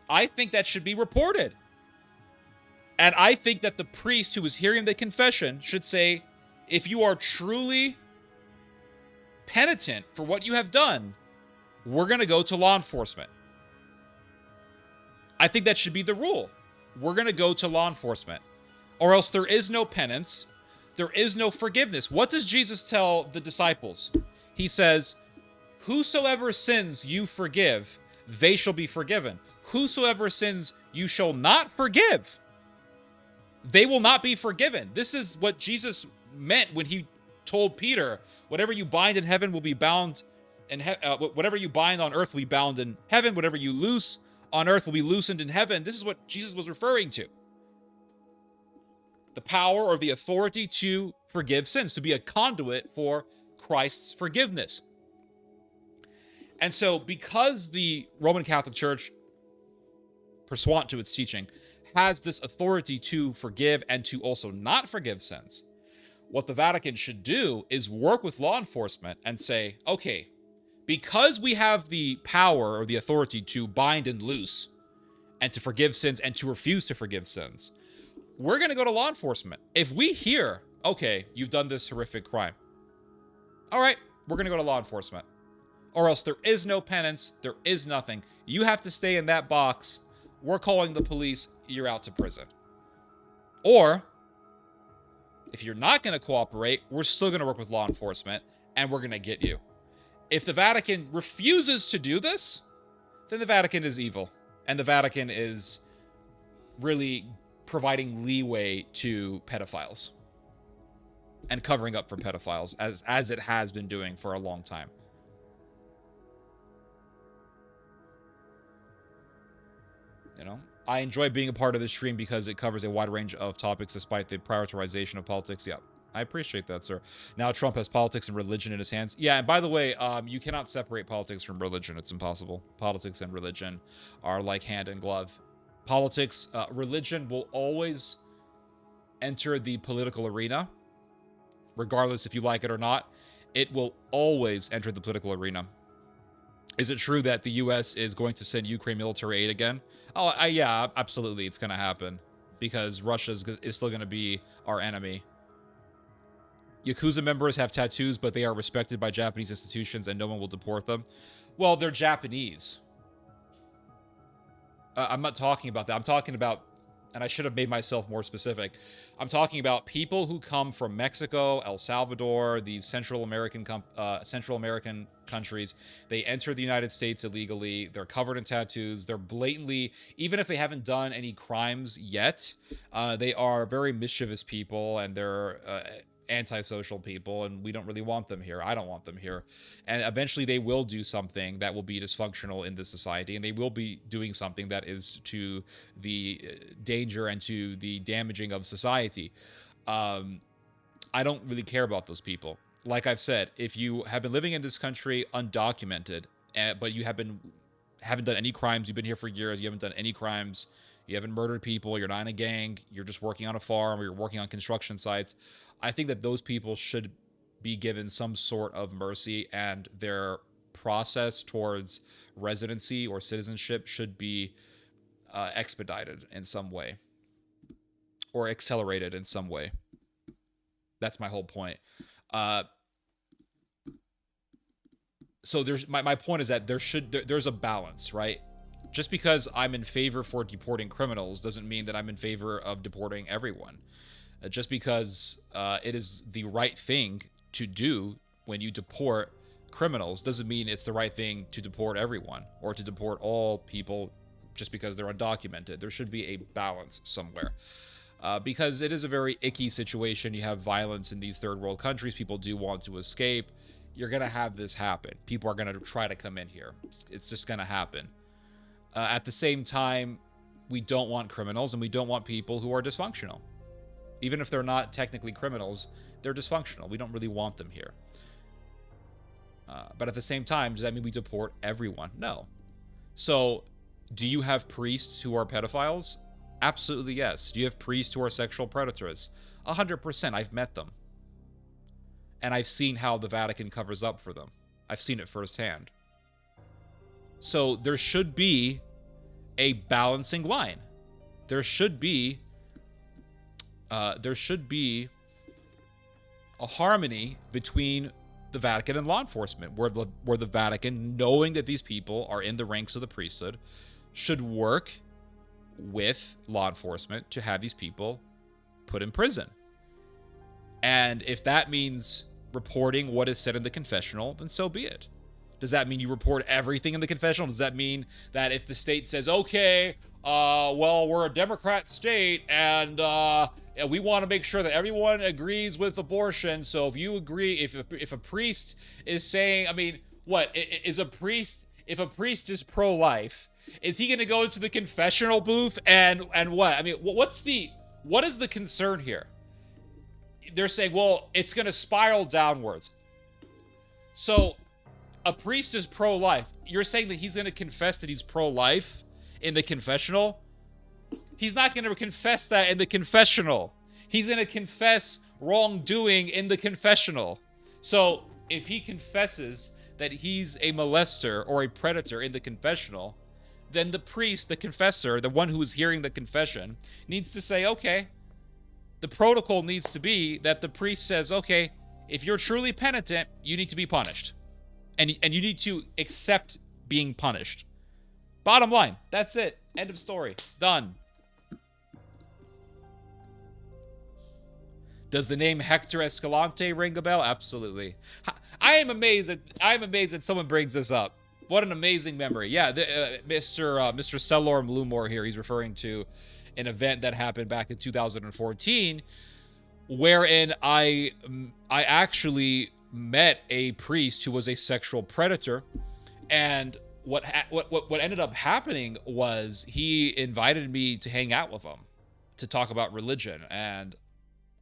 I think that should be reported. And I think that the priest who is hearing the confession should say, if you are truly penitent for what you have done, we're going to go to law enforcement. I think that should be the rule. We're going to go to law enforcement. Or else there is no penance. There is no forgiveness. What does Jesus tell the disciples? He says, whosoever sins you forgive, they shall be forgiven. Whosoever sins you shall not forgive, they will not be forgiven. This is what Jesus meant when he told Peter, whatever you bind in heaven will be bound, and whatever you bind on earth will be bound in heaven. Whatever you loose on earth will be loosened in heaven. This is what Jesus was referring to. The power or the authority to forgive sins, to be a conduit for Christ's forgiveness. And so because the Roman Catholic Church, pursuant to its teaching, has this authority to forgive and to also not forgive sins, what the Vatican should do is work with law enforcement and say, okay, because we have the power or the authority to bind and loose and to forgive sins and to refuse to forgive sins, we're going to go to law enforcement. If we hear, okay, you've done this horrific crime, all right, we're going to go to law enforcement. Or else there is no penance, there is nothing. You have to stay in that box. We're calling the police, you're out to prison. Or, if you're not going to cooperate, we're still going to work with law enforcement, and we're going to get you. If the Vatican refuses to do this, then the Vatican is evil. And the Vatican is really providing leeway to pedophiles and covering up for pedophiles, as it has been doing for a long time. You know, I enjoy being a part of this stream because it covers a wide range of topics despite the prioritization of politics. Yeah, I appreciate that, sir. Now Trump has politics and religion in his hands. Yeah, and by the way, you cannot separate politics from religion. It's impossible. Politics and religion are like hand and glove. Politics, religion will always enter the political arena, regardless if you like it or not. It will always enter the political arena. Is it true that the U.S. is going to send Ukraine military aid again? Oh, yeah, absolutely. It's going to happen because Russia is still going to be our enemy. Yakuza members have tattoos, but they are respected by Japanese institutions and no one will deport them. Well, they're Japanese. I'm not talking about that. I'm talking about and I should have made myself more specific. I'm talking about people who come from Mexico, El Salvador, these Central American countries. They enter the United States illegally. They're covered in tattoos. They're blatantly, even if they haven't done any crimes yet, they are very mischievous people, and they're antisocial people, and we don't really want them here. I don't want them here. And eventually they will do something that will be dysfunctional in this society, and they will be doing something that is to the danger and to the damaging of society. I don't really care about those people. Like I've said, if you have been living in this country undocumented, but you haven't done any crimes, you've been here for years, you haven't done any crimes, you haven't murdered people, you're not in a gang, you're just working on a farm, or you're working on construction sites, I think that those people should be given some sort of mercy, and their process towards residency or citizenship should be expedited in some way or accelerated in some way. That's my whole point. So there's my point is that there's a balance, right? Just because I'm in favor for deporting criminals doesn't mean that I'm in favor of deporting everyone. Just because it is the right thing to do when you deport criminals doesn't mean it's the right thing to deport everyone or to deport all people just because they're undocumented. There should be a balance somewhere. Because it is a very icky situation. You have violence in these third world countries. People do want to escape. You're going to have this happen. People are going to try to come in here. It's just going to happen. At the same time, we don't want criminals, and we don't want people who are dysfunctional. Even if they're not technically criminals, they're dysfunctional. We don't really want them here. But at the same time, does that mean we deport everyone? No. So, do you have priests who are pedophiles? Absolutely yes. Do you have priests who are sexual predators? 100%. I've met them. And I've seen how the Vatican covers up for them. I've seen it firsthand. So, there should be a balancing line. There should be a harmony between the Vatican and law enforcement, where the Vatican, knowing that these people are in the ranks of the priesthood, should work with law enforcement to have these people put in prison. And if that means reporting what is said in the confessional, then so be it. Does that mean you report everything in the confessional? Does that mean that if the state says, okay, well, we're a Democrat state, and we want to make sure that everyone agrees with abortion, so if you agree, if a priest is saying, I mean, what, if a priest is pro-life, is he going to go into the confessional booth and what? I mean, what is the concern here? They're saying, well, it's going to spiral downwards. So, a priest is pro-life. You're saying that he's going to confess that he's pro-life in the confessional? He's not going to confess that in the confessional. He's going to confess wrongdoing in the confessional. So, if he confesses that he's a molester or a predator in the confessional, then the priest, the confessor, the one who is hearing the confession, needs to say, okay, the protocol needs to be that the priest says, okay, if you're truly penitent, you need to be punished. And you need to accept being punished. Bottom line, that's it. End of story. Done. Does the name Hector Escalante ring a bell? Absolutely. I am amazed that someone brings this up. What an amazing memory. Yeah, Mr. Selorm Lumor here, he's referring to an event that happened back in 2014, wherein I actually met a priest who was a sexual predator, and what ended up happening was he invited me to hang out with him to talk about religion, and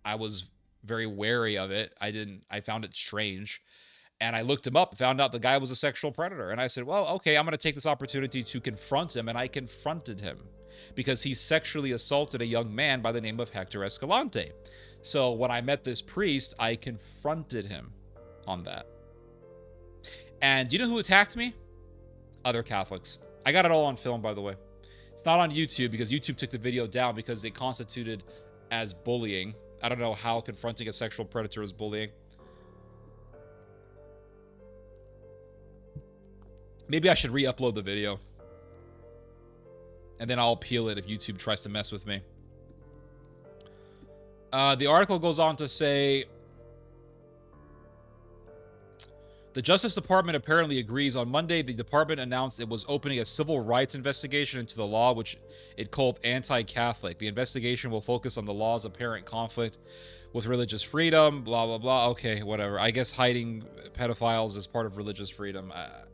I was very wary of it. I found it strange, and I looked him up, found out the guy was a sexual predator, and I said, well, okay, I'm going to take this opportunity to confront him, and I confronted him because he sexually assaulted a young man by the name of Hector Escalante. So when I met this priest, I confronted him on that. And do you know who attacked me? Other Catholics. I got it all on film, by the way. It's not on YouTube because YouTube took the video down because it constituted as bullying. I don't know how confronting a sexual predator is bullying. Maybe I should re-upload the video. And then I'll appeal it if YouTube tries to mess with me. The article goes on to say, the Justice Department apparently agrees. On Monday, the department announced it was opening a civil rights investigation into the law, which it called anti-Catholic. The investigation will focus on the law's apparent conflict with religious freedom, blah, blah, blah. Okay, whatever. I guess hiding pedophiles is part of religious freedom.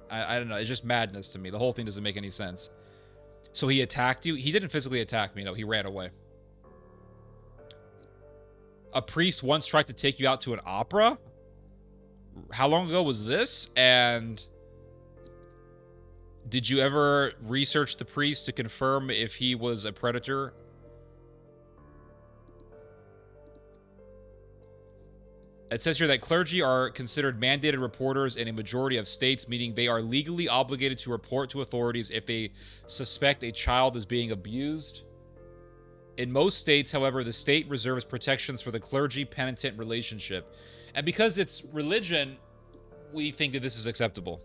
I don't know. It's just madness to me. The whole thing doesn't make any sense. So he attacked you? He didn't physically attack me. No, he ran away. A priest once tried to take you out to an opera? How long ago was this? And did you ever research the priest to confirm if he was a predator? It says here that clergy are considered mandated reporters in a majority of states, meaning they are legally obligated to report to authorities if they suspect a child is being abused. In most states, however, the state reserves protections for the clergy-penitent relationship. And because it's religion, we think that this is acceptable.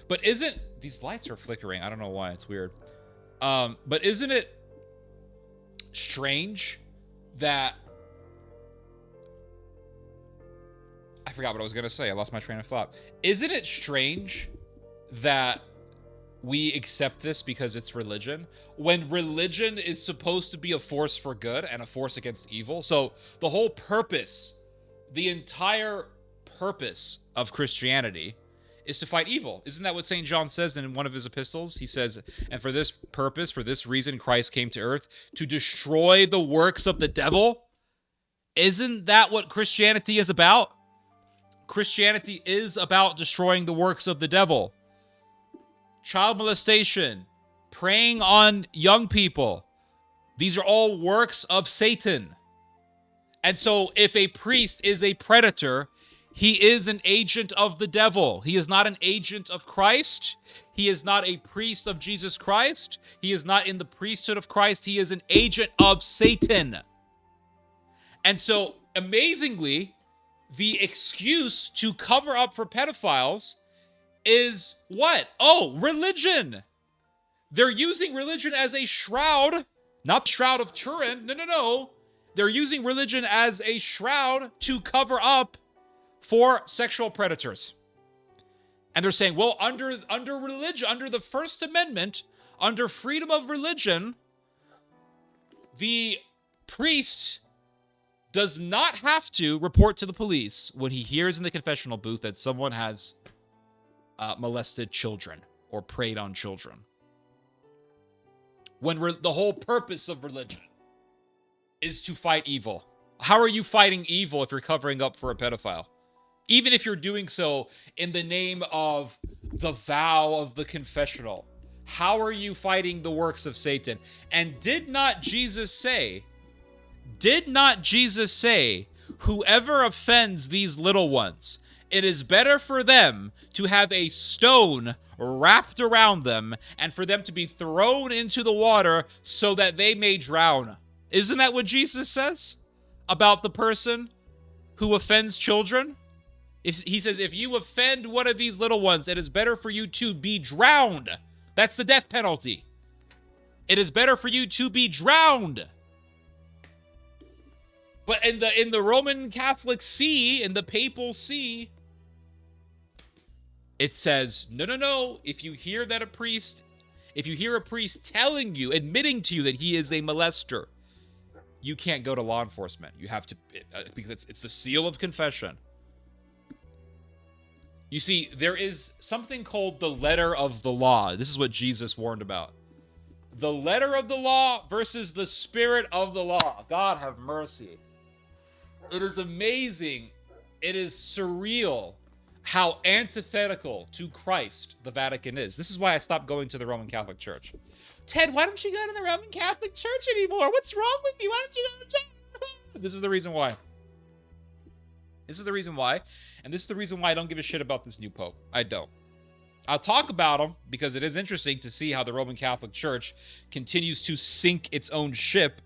But isn't... These lights are flickering. I don't know why. It's weird. But isn't it strange that... I forgot what I was going to say. I lost my train of thought. Isn't it strange that we accept this because it's religion, when religion is supposed to be a force for good and a force against evil? So the whole purpose, the entire purpose of Christianity is to fight evil. Isn't that what St. John says in one of his epistles? He says, and for this purpose, for this reason, Christ came to earth, to destroy the works of the devil. Isn't that what Christianity is about? Christianity is about destroying the works of the devil. Child molestation, preying on young people. These are all works of Satan. And so if a priest is a predator, he is an agent of the devil. He is not an agent of Christ. He is not a priest of Jesus Christ. He is not in the priesthood of Christ. He is an agent of Satan. And so, amazingly, the excuse to cover up for pedophiles is what? Oh, religion. They're using religion as a shroud, not the Shroud of Turin. No. They're using religion as a shroud to cover up for sexual predators. And they're saying, well, under religion, under the First Amendment, under freedom of religion, the priest does not have to report to the police when he hears in the confessional booth that someone has molested children or preyed on children. When the whole purpose of religion is to fight evil. How are you fighting evil if you're covering up for a pedophile? Even if you're doing so in the name of the vow of the confessional. How are you fighting the works of Satan? And did not Jesus say, whoever offends these little ones, it is better for them to have a stone wrapped around them and for them to be thrown into the water so that they may drown. Isn't that what Jesus says about the person who offends children? He says, if you offend one of these little ones, it is better for you to be drowned. That's the death penalty. It is better for you to be drowned. But in the Roman Catholic See, in the Papal See, it says, no. If you hear a priest telling you, admitting to you that he is a molester, you can't go to law enforcement. You have to, because it's the seal of confession. You see, there is something called the letter of the law. This is what Jesus warned about. The letter of the law versus the spirit of the law. God have mercy. It is amazing. It is surreal how antithetical to Christ the Vatican is. This is why I stopped going to the Roman Catholic Church. Ted, why don't you go to the Roman Catholic Church anymore? What's wrong with you? Why don't you go to the church? This is the reason why. This is the reason why. And this is the reason why I don't give a shit about this new pope. I don't. I'll talk about him because it is interesting to see how the Roman Catholic Church continues to sink its own ship.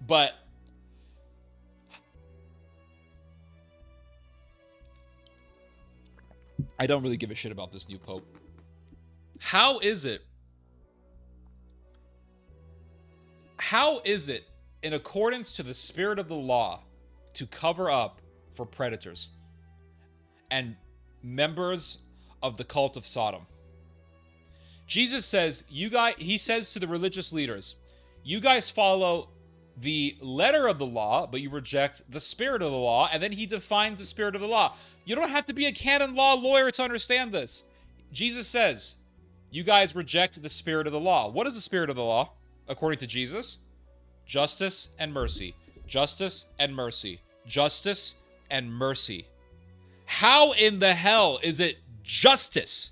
But I don't really give a shit about this new pope. How is it in accordance to the spirit of the law, to cover up for predators and members of the cult of Sodom. Jesus says, he says to the religious leaders, you guys follow the letter of the law, but you reject the spirit of the law. And then he defines the spirit of the law. You don't have to be a canon law lawyer to understand this. Jesus says, you guys reject the spirit of the law. What is the spirit of the law, according to Jesus? Justice and mercy. Justice and mercy. Justice and mercy. How in the hell is it justice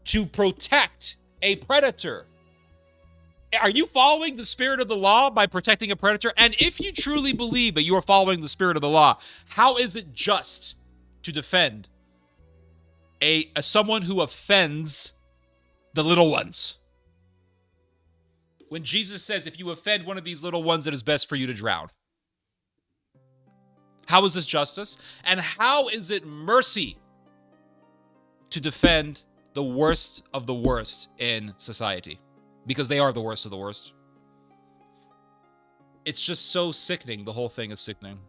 to protect a predator? Are you following the spirit of the law by protecting a predator? And if you truly believe that you are following the spirit of the law, how is it just to defend a someone who offends the little ones? When Jesus says, if you offend one of these little ones, it is best for you to drown. How is this justice? And how is it mercy to defend the worst of the worst in society? Because they are the worst of the worst. It's just so sickening. The whole thing is sickening.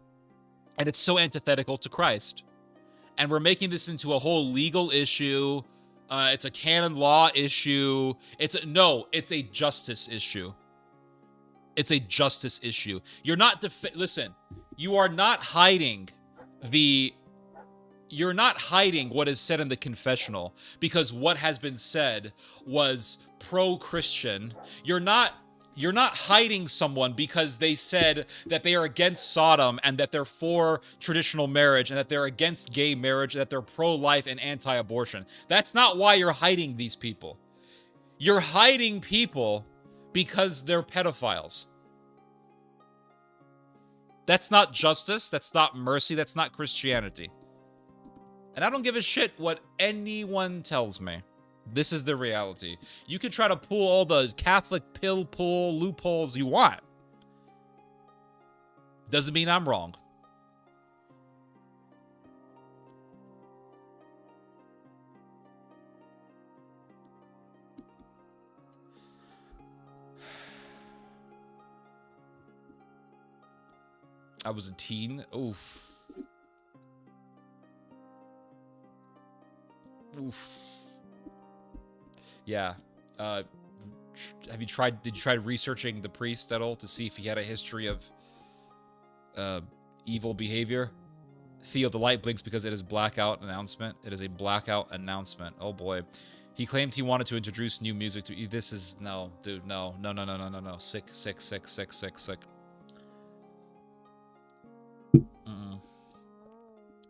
And it's so antithetical to Christ. And we're making this into a whole legal issue. It's a canon law issue. It's a justice issue. It's a justice issue. You're not, listen, you are not hiding you're not hiding what is said in the confessional because what has been said was pro-Christian. You're not hiding someone because they said that they are against Sodom and that they're for traditional marriage and that they're against gay marriage and that they're pro-life and anti-abortion. That's not why you're hiding these people. You're hiding people because they're pedophiles. That's not justice. That's not mercy. That's not Christianity. And I don't give a shit what anyone tells me. This is the reality. You can try to pull all the Catholic pill pull loopholes you want. Doesn't mean I'm wrong. I was a teen. Oof. Oof. Yeah. Did you try researching the priest at all to see if he had a history of evil behavior? Theo, the light blinks because it is blackout announcement. It is a blackout announcement. Oh boy. He claimed he wanted to introduce new music to you. This is no, dude, no. Sick.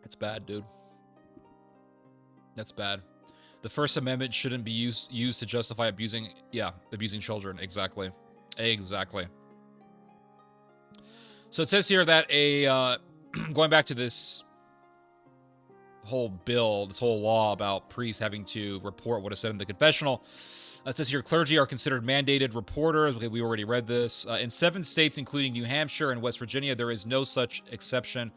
It's bad, dude. That's bad. The First Amendment shouldn't be used to justify abusing children. Exactly. So it says here that going back to this whole bill, this whole law about priests having to report what is said in the confessional, it says here clergy are considered mandated reporters. Okay, we already read this. In 7 states, including New Hampshire and West Virginia, there is no such exception.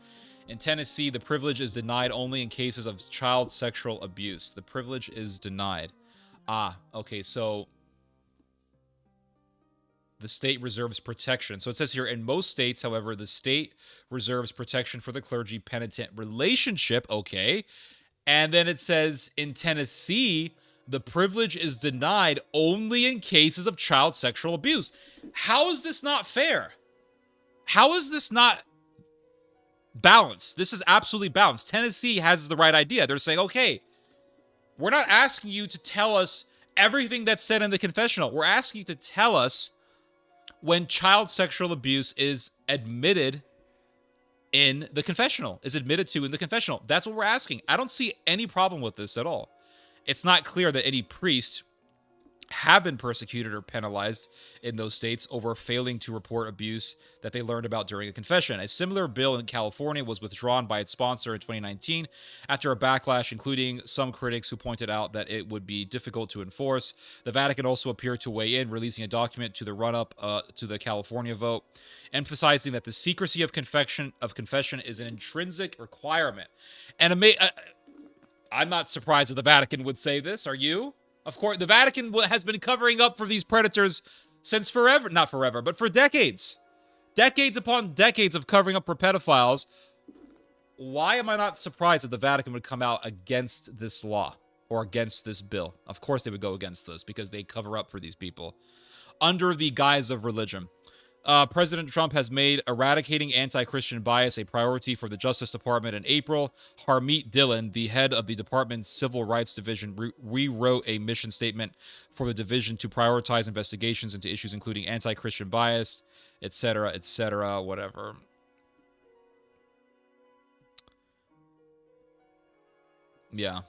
In Tennessee, the privilege is denied only in cases of child sexual abuse. The privilege is denied. Okay, so the state reserves protection. So it says here, in most states, however, the state reserves protection for the clergy-penitent relationship. Okay. And then it says, in Tennessee, the privilege is denied only in cases of child sexual abuse. How is this not fair? How is this not balanced? This is absolutely balanced. Tennessee has the right idea. They're saying, okay, we're not asking you to tell us everything that's said in the confessional. We're asking you to tell us when child sexual abuse is admitted in the confessional, is admitted to in the confessional. That's what we're asking. I don't see any problem with this at all. It's not clear that any priest have been persecuted or penalized in those states over failing to report abuse that they learned about during a confession. A similar bill in California was withdrawn by its sponsor in 2019 after a backlash, including some critics who pointed out that it would be difficult to enforce. The Vatican also appeared to weigh in, releasing a document to the run-up to the California vote, emphasizing that the secrecy of confession is an intrinsic requirement. And I'm not surprised that the Vatican would say this. Are you? Of course, the Vatican has been covering up for these predators since forever. Not forever, but for decades. decades upon decades of covering up for pedophiles. Why am I not surprised that the Vatican would come out against this law or against this bill? Of course they would go against this because they cover up for these people under the guise of religion. President Trump has made eradicating anti-Christian bias a priority for the Justice Department in April. Harmeet Dillon, the head of the department's Civil Rights Division, rewrote a mission statement for the division to prioritize investigations into issues including anti-Christian bias, etc., whatever. Yeah.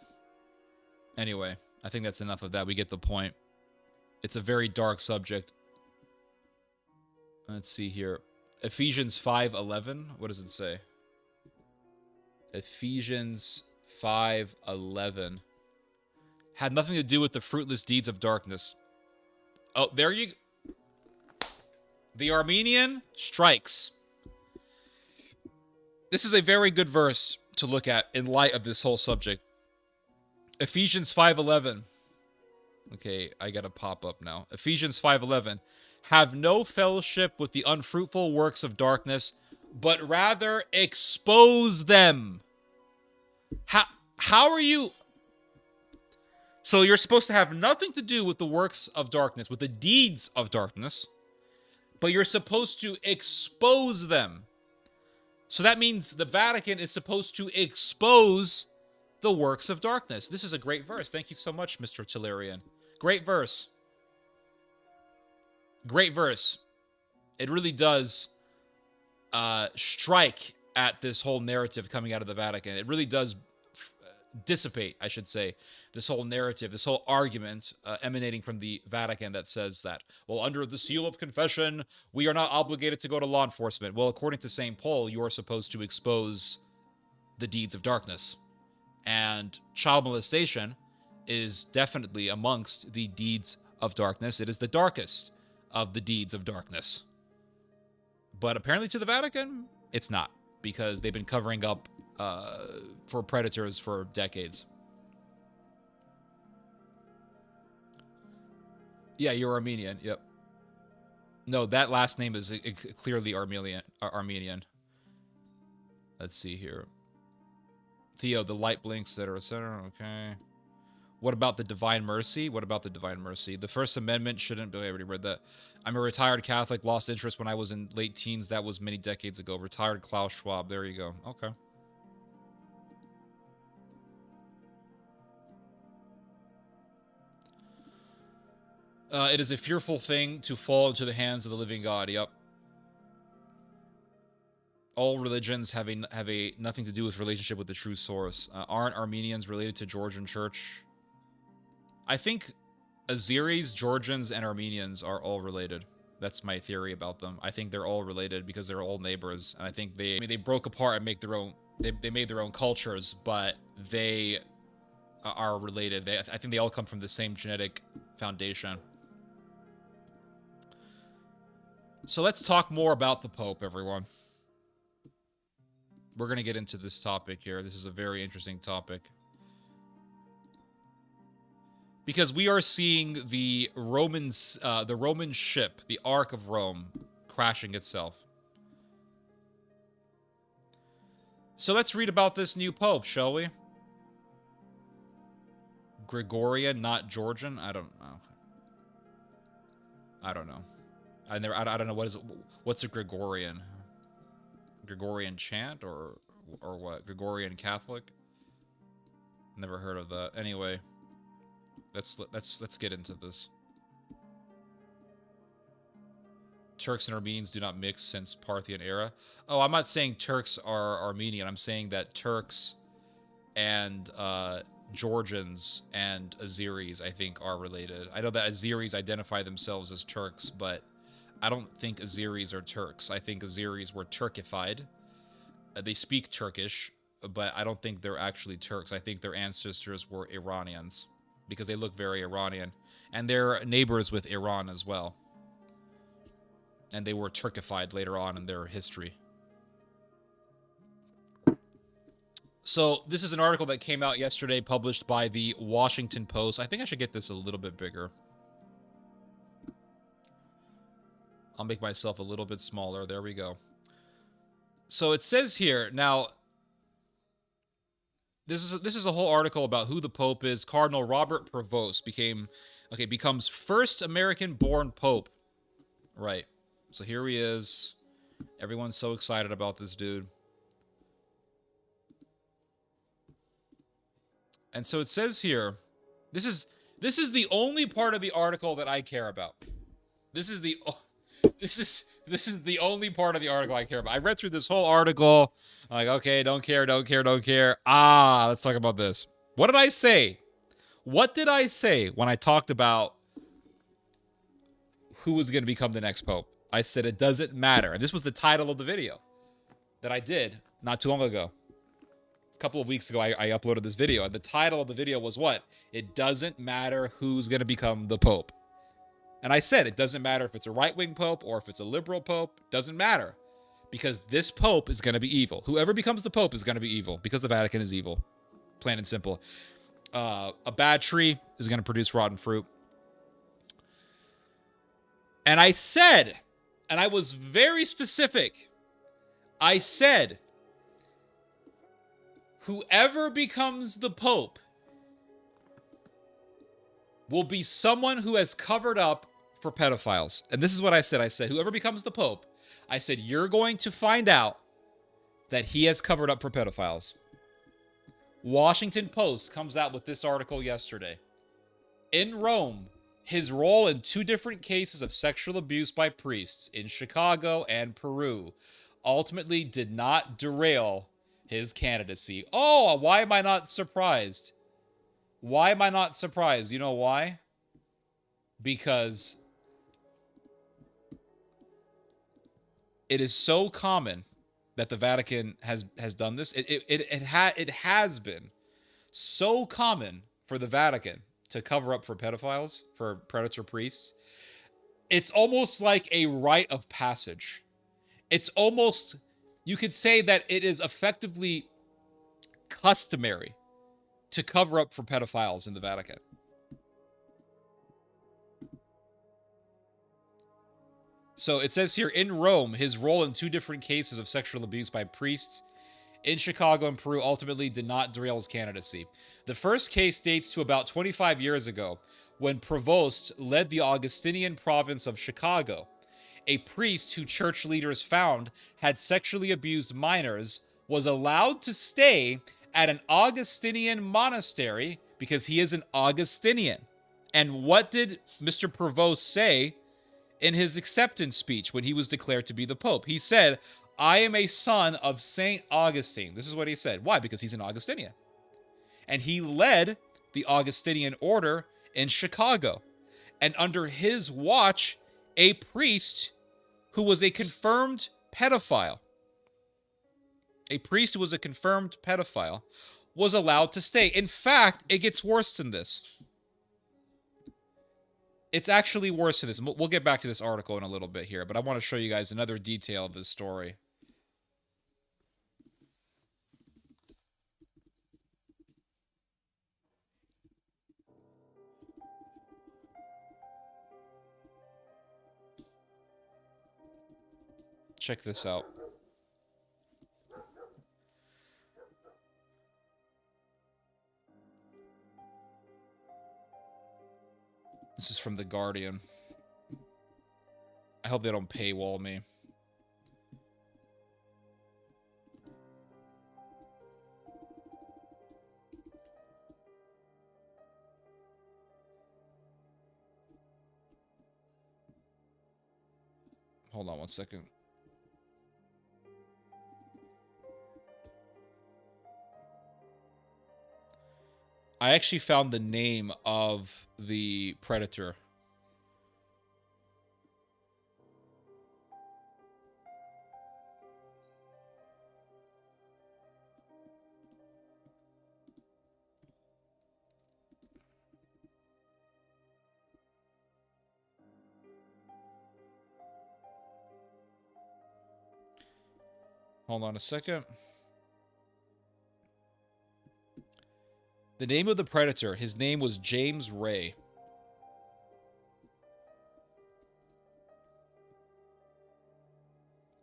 Anyway, I think that's enough of that. We get the point. It's a very dark subject. Let's see here. Ephesians 5:11. What does it say? Ephesians 5:11. Had nothing to do with the fruitless deeds of darkness. Oh, there you go. The Armenian strikes. This is a very good verse to look at in light of this whole subject. Ephesians 5:11. Okay, I gotta pop up now. Ephesians 5:11. Have no fellowship with the unfruitful works of darkness, but rather expose them. How are you? So you're supposed to have nothing to do with the works of darkness, with the deeds of darkness, but you're supposed to expose them. So that means the Vatican is supposed to expose the works of darkness. This is a great verse. Thank you so much, Mr. Tillerian. Great verse. Great verse. It really does strike at this whole narrative coming out of the Vatican. It really does dissipate, I should say, this whole narrative, this whole argument emanating from the Vatican that says that, well, under the seal of confession, we are not obligated to go to law enforcement. Well, according to St. Paul, you are supposed to expose the deeds of darkness. And child molestation is definitely amongst the deeds of darkness. It is the darkest of the deeds of darkness. But apparently to the Vatican, it's not, because they've been covering up for predators for decades. Yeah, you're Armenian. Yep. No, that last name is clearly Armenian. Let's see here. Theo, the light blinks that are center. Okay. What about the divine mercy? What about the divine mercy? The First Amendment shouldn't be. I already read that. I'm a retired Catholic. Lost interest when I was in late teens. That was many decades ago. Retired Klaus Schwab. There you go. Okay. It is a fearful thing to fall into the hands of the living God. Yep. All religions have a nothing to do with relationship with the true source. Aren't Armenians related to Georgian Church? I think Azeris, Georgians, and Armenians are all related. That's my theory about them. I think they're all related because they're all neighbors, and I think they broke apart and make their own. They made their own cultures, but they are related. I think they all come from the same genetic foundation. So let's talk more about the Pope, everyone. We're going to get into this topic here. This is a very interesting topic. Because we are seeing the Roman ship, the Ark of Rome, crashing itself. So let's read about this new Pope, shall we? Gregorian, not Georgian? I don't know. I don't know. I don't know what's a Gregorian? Gregorian chant or what? Gregorian Catholic? Never heard of that. Anyway, let's get into this. Turks and Armenians do not mix since Parthian era. Oh, I'm not saying Turks are Armenian. I'm saying that Turks and Georgians and Azeris, I think, are related. I know that Azeris identify themselves as Turks, but I don't think Azeris are Turks. I think Azeris were Turkified. They speak Turkish, but I don't think they're actually Turks. I think their ancestors were Iranians because they look very Iranian. And they're neighbors with Iran as well. And they were Turkified later on in their history. So this is an article that came out yesterday, published by the Washington Post. I think I should get this a little bit bigger. I'll make myself a little bit smaller. There we go. So it says here, now, this is a whole article about who the Pope is. Cardinal Robert Prevost becomes first American-born Pope. Right. So here he is. Everyone's so excited about this dude. And so it says here, this is the only part of the article that I care about. This is the only part of the article I care about. I read through this whole article. I'm like, okay, don't care. Let's talk about this. What did I say? What did I say when I talked about who was going to become the next pope? I said it doesn't matter. And this was the title of the video that I did not too long ago. A couple of weeks ago, I uploaded this video. And the title of the video was what? It doesn't matter who's going to become the pope. And I said it doesn't matter if it's a right-wing pope or if it's a liberal pope. Doesn't matter. Because this pope is going to be evil. Whoever becomes the pope is going to be evil. Because the Vatican is evil. Plain and simple. A bad tree is going to produce rotten fruit. And I said, and I was very specific, I said, whoever becomes the pope will be someone who has covered up for pedophiles. And this is what I said. I said, whoever becomes the pope, I said, you're going to find out that he has covered up for pedophiles. Washington Post comes out with this article yesterday. In Rome, his role in 2 different cases of sexual abuse by priests in Chicago and Peru ultimately did not derail his candidacy. Oh, why am I not surprised? Why am I not surprised? You know why? Because it is so common that the Vatican has done this. It has been so common for the Vatican to cover up for pedophiles, for predator priests. It's almost like a rite of passage. It's almost, you could say that it is effectively customary to cover up for pedophiles in the Vatican. So it says here, in Rome, his role in 2 different cases of sexual abuse by priests in Chicago and Peru ultimately did not derail his candidacy. The first case dates to about 25 years ago, when Prevost led the Augustinian province of Chicago. A priest who church leaders found had sexually abused minors was allowed to stay at an Augustinian monastery because he is an Augustinian. And what did Mr. Prevost say in his acceptance speech when he was declared to be the Pope? He said, I am a son of St. Augustine. This is what he said. Why? Because he's an Augustinian. And he led the Augustinian order in Chicago. And under his watch, a priest who was a confirmed pedophile, was allowed to stay. In fact, it gets worse than this. It's actually worse than this. We'll get back to this article in a little bit here, but I want to show you guys another detail of this story. Check this out. This is from The Guardian. I hope they don't paywall me. Hold on one second. I actually found the name of the predator. Hold on a second. The name of the predator, his name was James Ray.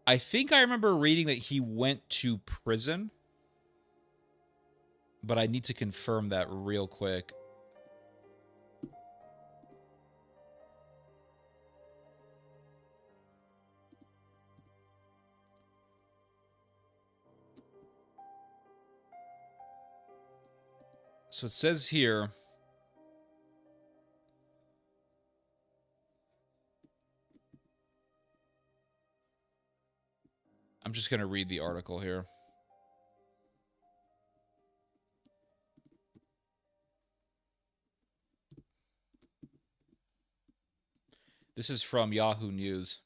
I think I remember reading that he went to prison, but I need to confirm that real quick. So it says here, I'm just going to read the article here. This is from Yahoo News.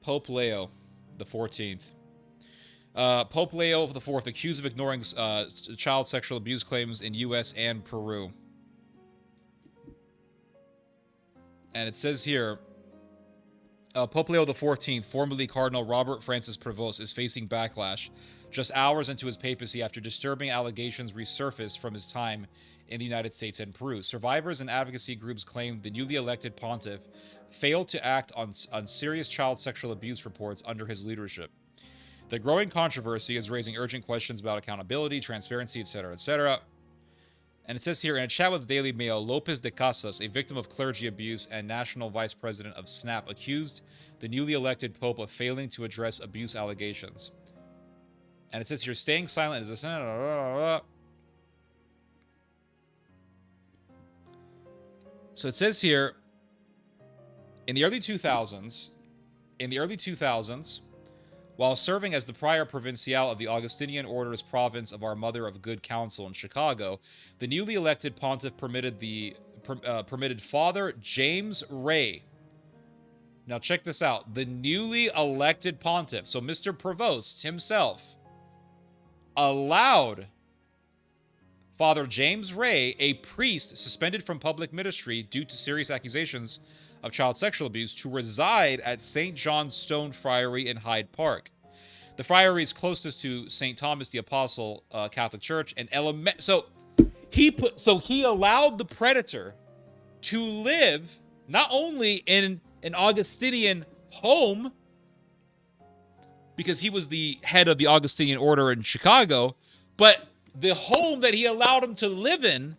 Pope Leo the 14th. Pope Leo the 4th accused of ignoring child sexual abuse claims in U.S. and Peru. And it says here, Pope Leo the 14th, formerly Cardinal Robert Francis Prevost, is facing backlash just hours into his papacy after disturbing allegations resurfaced from his time in the United States and Peru. Survivors and advocacy groups claim the newly elected pontiff failed to act on serious child sexual abuse reports under his leadership. The growing controversy is raising urgent questions about accountability, transparency, etc., etc. And it says here, in a chat with Daily Mail, Lopez de Casas, a victim of clergy abuse and national vice president of SNAP, accused the newly elected pope of failing to address abuse allegations. And it says here, staying silent is a... So it says here, in the early 2000s, while serving as the prior provincial of the Augustinian Order's province of Our Mother of Good Counsel in Chicago, the newly elected pontiff permitted Father James Ray. Now check this out. The newly elected pontiff, so Mr. Prevost himself, allowed Father James Ray, a priest suspended from public ministry due to serious accusations of child sexual abuse, to reside at St. John's Stone Friary in Hyde Park. The friary is closest to St. Thomas the Apostle Catholic Church and So he allowed the predator to live not only in an Augustinian home, because he was the head of the Augustinian order in Chicago, but the home that he allowed him to live in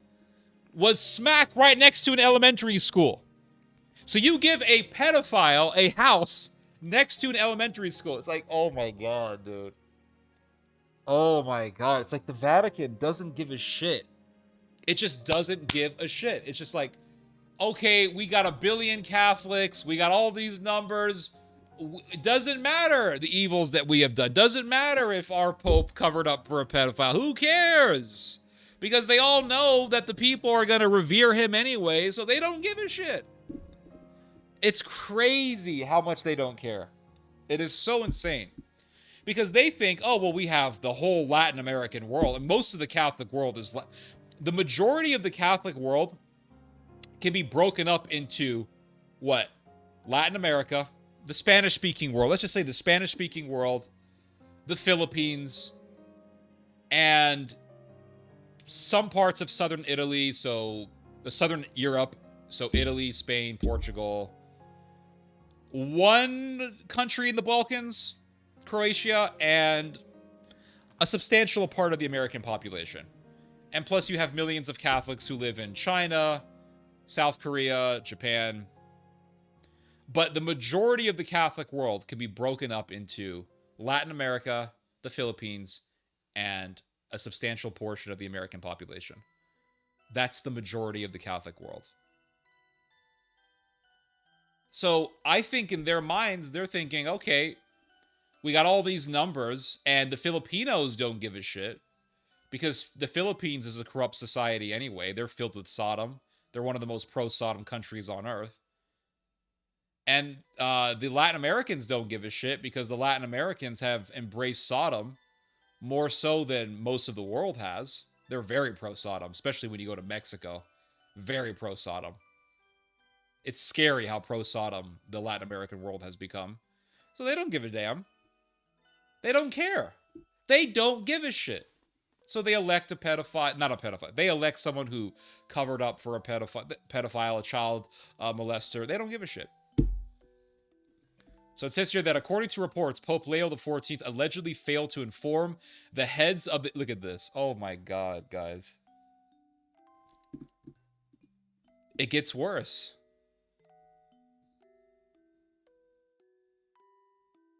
was smack right next to an elementary school. So you give a pedophile a house next to an elementary school. It's like, oh my God, dude. Oh my God. It's like the Vatican doesn't give a shit. It just doesn't give a shit. It's just like, okay, we got 1 billion Catholics. We got all these numbers. It doesn't matter the evils that we have done. Doesn't matter if our Pope covered up for a pedophile. Who cares? Because they all know that the people are going to revere him anyway, so they don't give a shit. It's crazy how much they don't care. It is so insane. Because they think, oh, well, we have the whole Latin American world, and most of the Catholic world is... The majority of the Catholic world can be broken up into, what? Latin America, the Spanish-speaking world. Let's just say the Spanish-speaking world, the Philippines, and some parts of southern Italy, so southern Europe, so Italy, Spain, Portugal. One country in the Balkans, Croatia, and a substantial part of the American population. And plus you have millions of Catholics who live in China, South Korea, Japan. But the majority of the Catholic world can be broken up into Latin America, the Philippines, and a substantial portion of the American population. That's the majority of the Catholic world. So I think in their minds, they're thinking, okay, we got all these numbers, and the Filipinos don't give a shit, because the Philippines is a corrupt society anyway. They're filled with Sodom. They're one of the most pro-Sodom countries on earth. And the Latin Americans don't give a shit, because the Latin Americans have embraced Sodom more so than most of the world has. They're very pro-Sodom, especially when you go to Mexico. Very pro-Sodom. It's scary how pro-Sodom the Latin American world has become. So they don't give a damn. They don't care. They don't give a shit. So they elect a pedophile, not a pedophile. They elect someone who covered up for a pedophile, a child molester. They don't give a shit. So it says here that according to reports, Pope Leo XIV allegedly failed to inform the heads of the... Look at this. Oh my God, guys. It gets worse.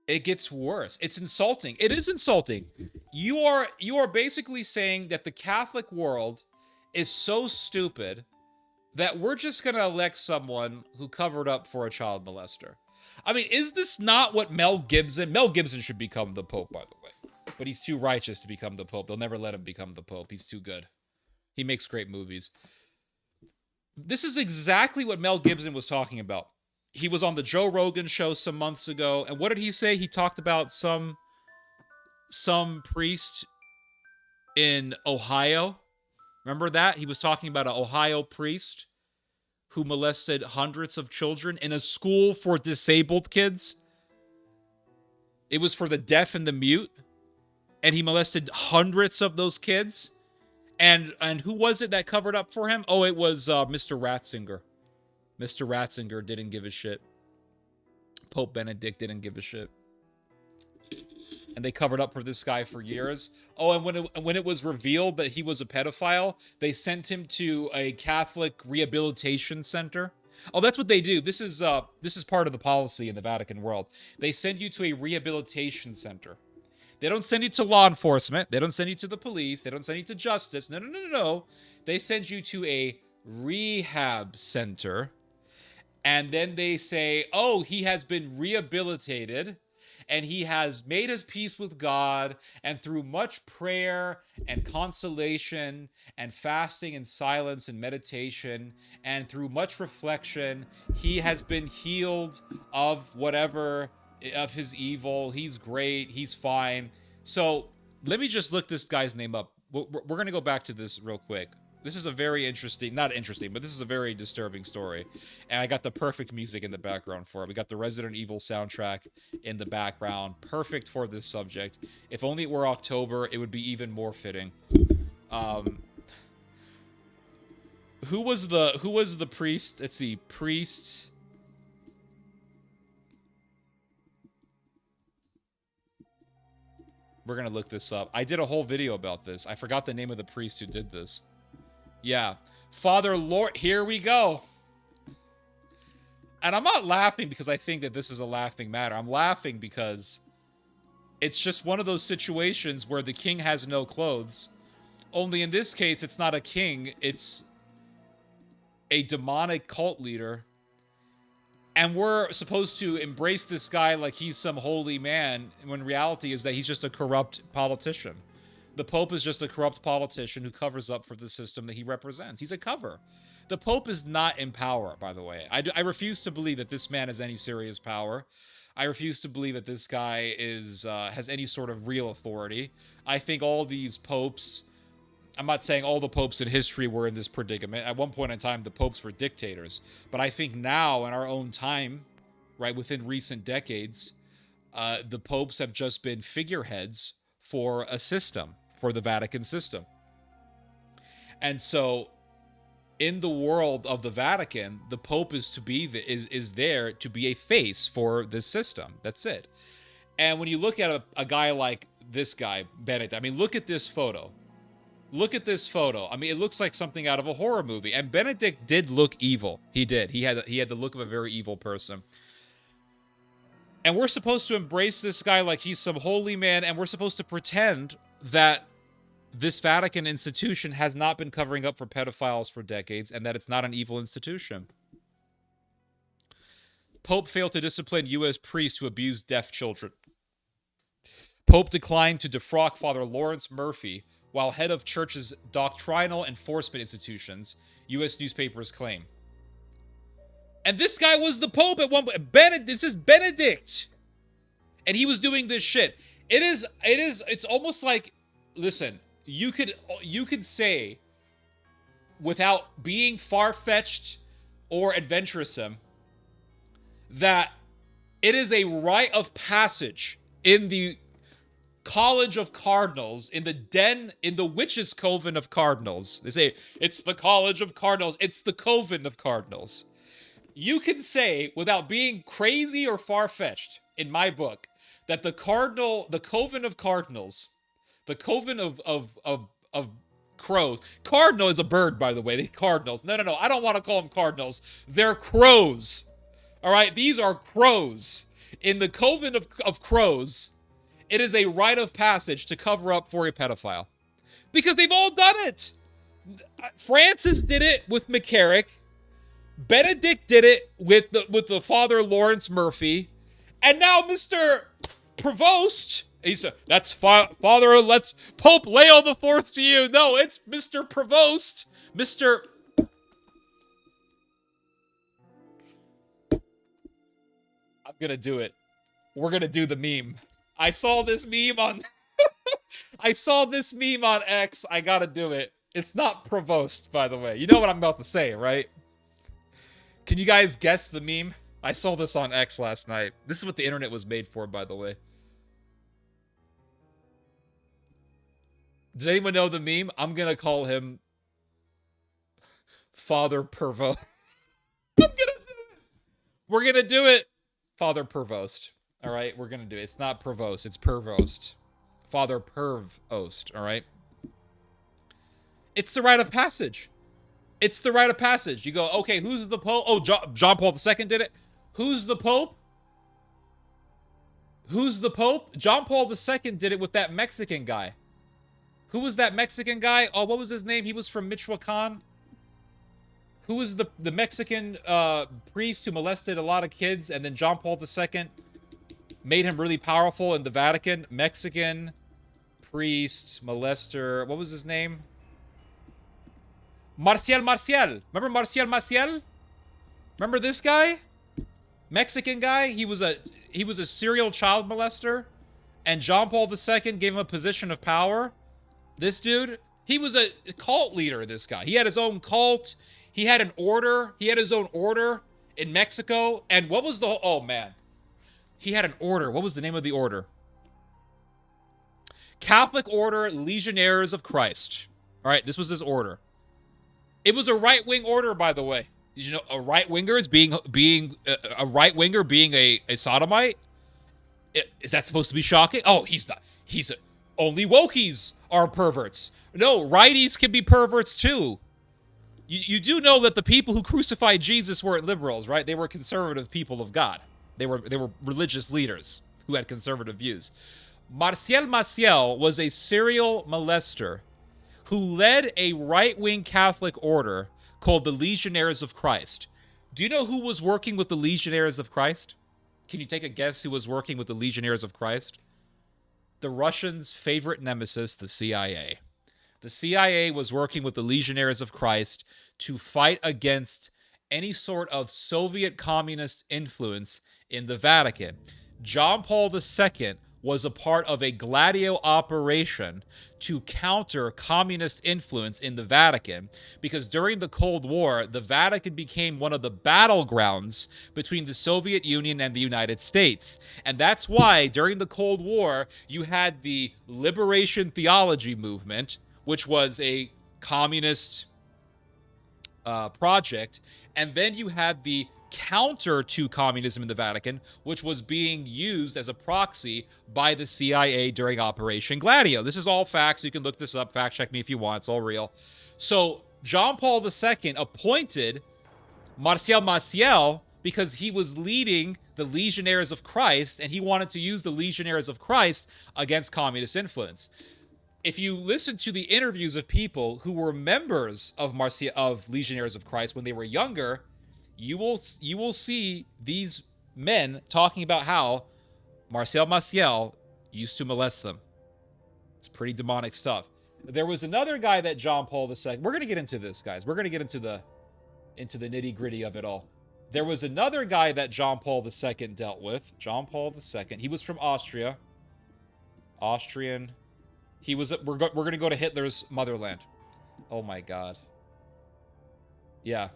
It gets worse. It's insulting. It is insulting. You are basically saying that the Catholic world is so stupid that we're just going to elect someone who covered up for a child molester. I mean, is this not what Mel Gibson should become the Pope, by the way. But he's too righteous to become the Pope. They'll never let him become the Pope. He's too good. He makes great movies. This is exactly what Mel Gibson was talking about. He was on the Joe Rogan show some months ago, and what did he say? He talked about some priest in Ohio. Remember that? He was talking about an Ohio priest who molested hundreds of children in a school for disabled kids. It was for the deaf and the mute, and he molested hundreds of those kids. And who was it that covered up for him? Oh, it was Mr. Ratzinger. Mr. Ratzinger didn't give a shit. Pope Benedict didn't give a shit. And they covered up for this guy for years. Oh, and when it was revealed that he was a pedophile, they sent him to a Catholic rehabilitation center. Oh, that's what they do. This is part of the policy in the Vatican world. They send you to a rehabilitation center. They don't send you to law enforcement. They don't send you to the police. They don't send you to justice. No. They send you to a rehab center. And then they say, oh, he has been rehabilitated and he has made his peace with God, and through much prayer and consolation and fasting and silence and meditation and through much reflection, he has been healed of whatever, of his evil. He's great. He's fine. So let me just look this guy's name up. We're going to go back to this real quick. This is a very not interesting, but this is a very disturbing story. And I got the perfect music in the background for it. We got the Resident Evil soundtrack in the background. Perfect for this subject. If only it were October, it would be even more fitting. Who was the priest? Let's see. Priest. We're going to look this up. I did a whole video about this. I forgot the name of the priest who did this. Yeah. Father Lord, here we go. And I'm not laughing because I think that this is a laughing matter. I'm laughing because it's just one of those situations where the king has no clothes. Only in this case, it's not a king. It's a demonic cult leader. And we're supposed to embrace this guy like he's some holy man, when reality is that he's just a corrupt politician. The Pope is just a corrupt politician who covers up for the system that he represents. He's a cover. The Pope is not in power, by the way. I refuse to believe that this man has any serious power. I refuse to believe that this guy has any sort of real authority. I think all these popes... I'm not saying all the popes in history were in this predicament. At one point in time, the popes were dictators. But I think now, in our own time, right, within recent decades, the popes have just been figureheads for a system, for the Vatican system. And so, in the world of the Vatican, the Pope is there to be a face for this system. That's it. And when you look at a guy like this guy, Benedict, I mean, look at this photo. Look at this photo. I mean, it looks like something out of a horror movie. And Benedict did look evil. He did. He had the look of a very evil person. And we're supposed to embrace this guy like he's some holy man, and we're supposed to pretend that this Vatican institution has not been covering up for pedophiles for decades, and that it's not an evil institution. Pope failed to discipline U.S. priest who abused deaf children. Pope declined to defrock Father Lawrence Murphy while head of church's doctrinal enforcement institutions, U.S. newspapers claim. And this guy was the Pope at one point. This is Benedict. And he was doing this shit. It's almost like, listen, you could say, without being far-fetched or adventuresome, that it is a rite of passage in the college of cardinals, in the witches' coven of cardinals. They say, it's the college of cardinals. It's the coven of cardinals. You can say, without being crazy or far-fetched, in my book, that the coven of cardinals, the coven of crows. Cardinal is a bird, by the way. They cardinals. No. I don't want to call them cardinals. They're crows. All right? These are crows. In the coven of crows, it is a rite of passage to cover up for a pedophile. Because they've all done it. Francis did it with McCarrick. Benedict did it with the Father Lawrence Murphy. And now Mr. Provost, that's Father, let's Pope Leo the Fourth to you. No, it's Mr. Provost. I'm gonna do it. We're gonna do the meme. I saw this meme on X. I gotta do it. It's not Provost, by the way. You know what I'm about to say, right? Can you guys guess the meme? I saw this on X last night. This is what the internet was made for, by the way. Did anyone know the meme? I'm gonna call him Father Provost. I'm gonna do it. We're gonna do it. Father Provost. All right, we're gonna do it. It's not Provost. It's Pervost. Father Pervost. All right. It's the rite of passage. It's the rite of passage. You go, okay, who's the Pope? Oh, John Paul II did it. Who's the Pope? Who's the Pope? John Paul II did it with that Mexican guy. Who was that Mexican guy? Oh, what was his name? He was from Michoacan. Who was the Mexican priest who molested a lot of kids, and then John Paul II made him really powerful in the Vatican? Mexican priest, molester. What was his name? Marcial. Remember Marcial Maciel? Remember this guy? Mexican guy? He was a serial child molester, and John Paul II gave him a position of power. This dude, he was a cult leader, this guy. He had his own cult. He had an order. He had his own order in Mexico. And what was the... Oh, man. He had an order. What was the name of the order? Catholic Order Legionnaires of Christ. All right, this was his order. It was a right-wing order, by the way. Did you know a right-winger is being a right-winger being a sodomite? Is that supposed to be shocking? Oh, he's not. Only wokies are perverts. No, righties can be perverts too. You do know that the people who crucified Jesus weren't liberals, right? They were conservative people of God. They were religious leaders who had conservative views. Marcial Maciel was a serial molester who led a right-wing Catholic order called the Legionnaires of Christ. Do you know who was working with the Legionnaires of Christ? Can you take a guess who was working with the Legionnaires of Christ? The Russians' favorite nemesis, the CIA. The CIA was working with the Legionnaires of Christ to fight against any sort of Soviet communist influence in the Vatican. John Paul II was a part of a Gladio operation to counter communist influence in the Vatican, because during the Cold War, the Vatican became one of the battlegrounds between the Soviet Union and the United States. And that's why during the Cold War, you had the Liberation Theology movement, which was a communist project, and then you had the counter to communism in the Vatican, which was being used as a proxy by the CIA during Operation Gladio. This is all facts. You can look this up. Fact check me if you want. It's all real. So John Paul II appointed Marcial Maciel because he was leading the Legionnaires of Christ, and he wanted to use the Legionnaires of Christ against communist influence. If you listen to the interviews of people who were members of Legionnaires of Christ when they were younger, you will see these men talking about how Marcial Maciel used to molest them. It's pretty demonic stuff. There was another guy that John Paul II... We're going to get into this, guys. We're going to get into the nitty-gritty of it all. There was another guy that John Paul II dealt with. John Paul II. He was from Austria. Austrian. He was... We're going to go to Hitler's motherland. Oh, my God. Yeah.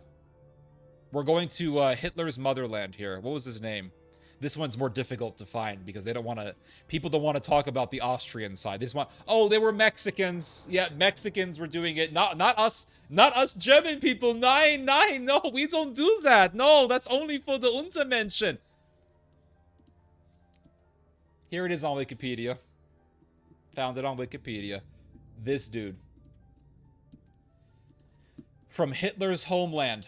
We're going to Hitler's motherland here. What was his name? This one's more difficult to find because they don't want to. People don't want to talk about the Austrian side. They just want. Oh, they were Mexicans. Yeah, Mexicans were doing it. Not us. Not us German people. Nine. No, we don't do that. No, that's only for the Untermenschen. Here it is on Wikipedia. Found it on Wikipedia. This dude. From Hitler's homeland.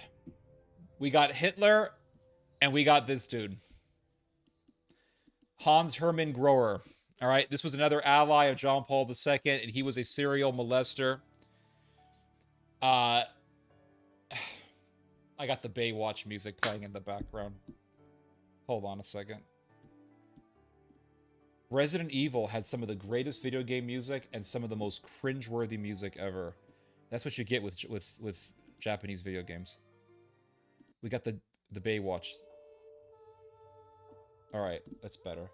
We got Hitler, and we got this dude. Hans Hermann Groher. All right, this was another ally of John Paul II, and he was a serial molester. I got the Baywatch music playing in the background. Hold on a second. Resident Evil had some of the greatest video game music and some of the most cringeworthy music ever. That's what you get with Japanese video games. We got the Baywatch. Alright, that's better.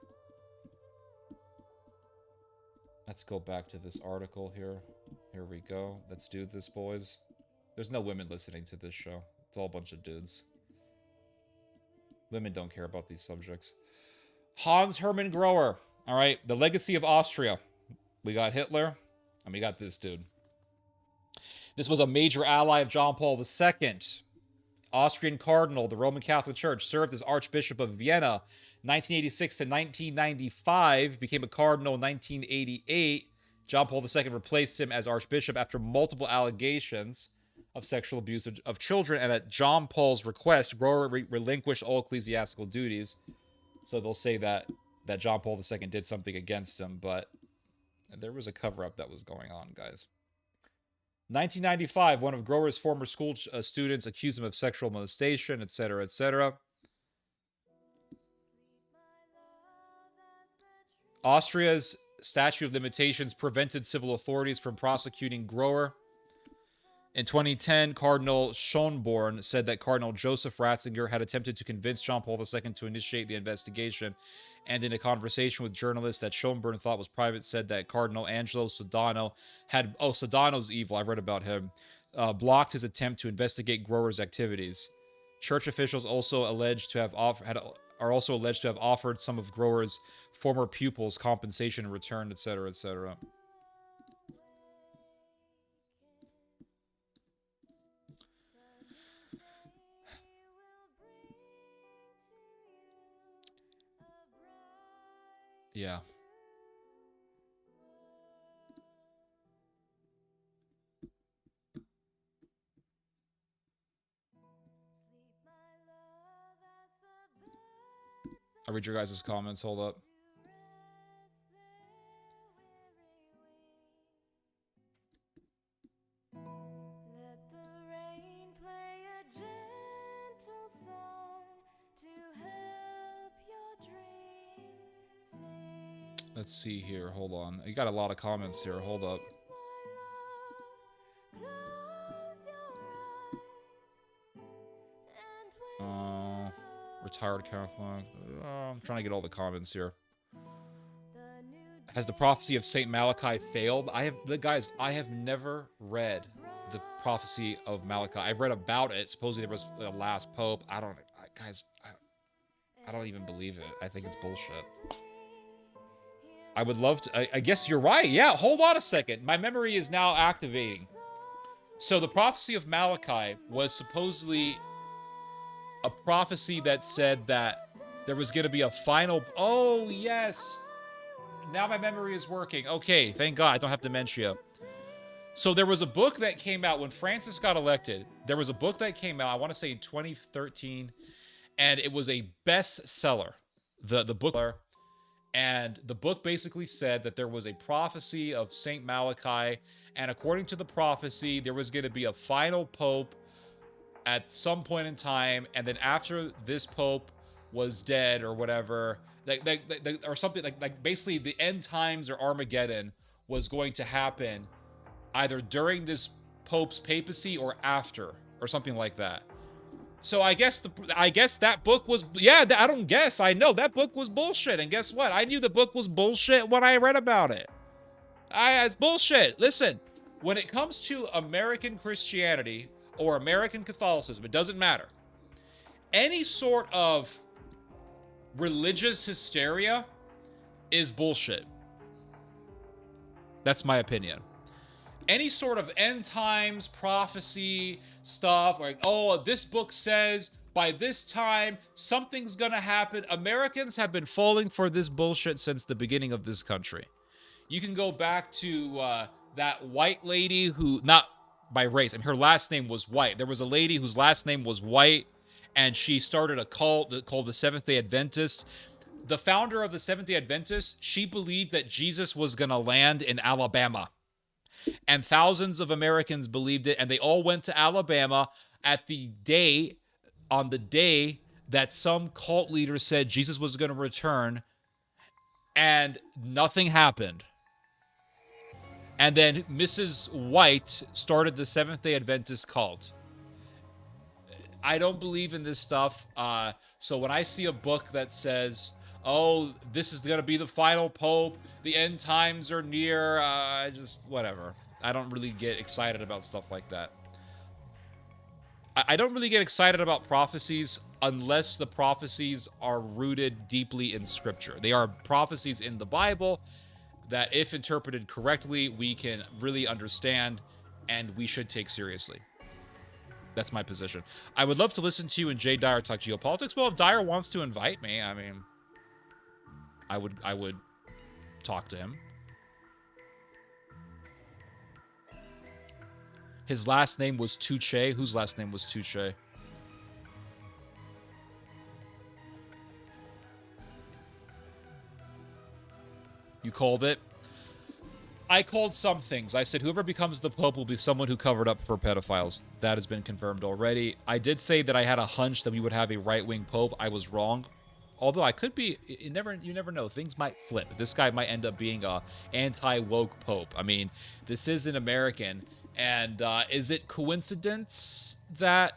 Let's go back to this article here. Here we go. Let's do this, boys. There's no women listening to this show. It's all a bunch of dudes. Women don't care about these subjects. Hans Hermann Groher. Alright, the legacy of Austria. We got Hitler, and we got this dude. This was a major ally of John Paul II. Austrian cardinal, the Roman Catholic Church, served as Archbishop of Vienna 1986 to 1995, became a cardinal in 1988. John Paul II replaced him as Archbishop after multiple allegations of sexual abuse of children, and at John Paul's request, Groher relinquished all ecclesiastical duties. So they'll say that John Paul II did something against him, but there was a cover-up that was going on, guys. 1995, one of Groher's former school students accused him of sexual molestation, etc., etc. Austria's statute of limitations prevented civil authorities from prosecuting Groher. In 2010, Cardinal Schönborn said that Cardinal Joseph Ratzinger had attempted to convince John Paul II to initiate the investigation, and in a conversation with journalists that Schönborn thought was private, said that Cardinal Angelo Sodano had... Oh, Sodano's evil. I read about him. Blocked his attempt to investigate Groher's activities. Church officials also alleged to have offered some of Groher's former pupils compensation in return, etc., etc. Yeah. I'll read your guys' comments. Hold up. Let's see here. Hold on. You got a lot of comments here. Hold up. Retired Catholic. I'm trying to get all the comments here. Has the prophecy of Saint Malachi failed? I have never read the prophecy of Malachi. I've read about it. Supposedly there was a last pope. I don't even believe it. I think it's bullshit. I would love to... I guess you're right. Yeah, hold on a second. My memory is now activating. So the prophecy of Malachi was supposedly a prophecy that said that there was going to be a final... Oh, yes. Now my memory is working. Okay, thank God. I don't have dementia. So there was a book that came out when Francis got elected. There was a book that came out, I want to say in 2013, and it was a bestseller. The book... And the book basically said that there was a prophecy of Saint Malachi, and according to the prophecy, there was going to be a final pope at some point in time, and then after this pope was dead or whatever, or something like basically the end times or Armageddon was going to happen either during this pope's papacy or after, or something like that. So I guess that book was, yeah, I don't guess, I know that book was bullshit. And guess what? I knew the book was bullshit when I read about it. It's bullshit. Listen, when it comes to American Christianity or American Catholicism, it doesn't matter. Any sort of religious hysteria is bullshit. That's my opinion. Any sort of end times prophecy stuff, like, oh, this book says by this time something's gonna happen. Americans have been falling for this bullshit since the beginning of this country. You can go back to that white lady who, not by race, I mean, her last name was White. There was a lady whose last name was White, and she started a cult called the Seventh-day Adventists. The founder of the Seventh-day Adventists, she believed that Jesus was going to land in Alabama. And thousands of Americans believed it, and they all went to Alabama on the day that some cult leader said Jesus was going to return, and nothing happened. And then Mrs. White started the Seventh-day Adventist cult. I don't believe in this stuff. So when I see a book that says, oh, this is going to be the final pope, the end times are near, just whatever. I don't really get excited about stuff like that. I don't really get excited about prophecies unless the prophecies are rooted deeply in Scripture. They are prophecies in the Bible that, if interpreted correctly, we can really understand and we should take seriously. That's my position. I would love to listen to you and Jay Dyer talk geopolitics. Well, if Dyer wants to invite me, I mean, I would talk to him. His last name was Tuche. Whose last name was Tuche? You called it? I called some things. I said whoever becomes the Pope will be someone who covered up for pedophiles. That has been confirmed already. I did say that I had a hunch that we would have a right-wing Pope. I was wrong. Although I could be, you never know. Things might flip. This guy might end up being a anti-woke Pope. I mean, this is an American. And is it coincidence that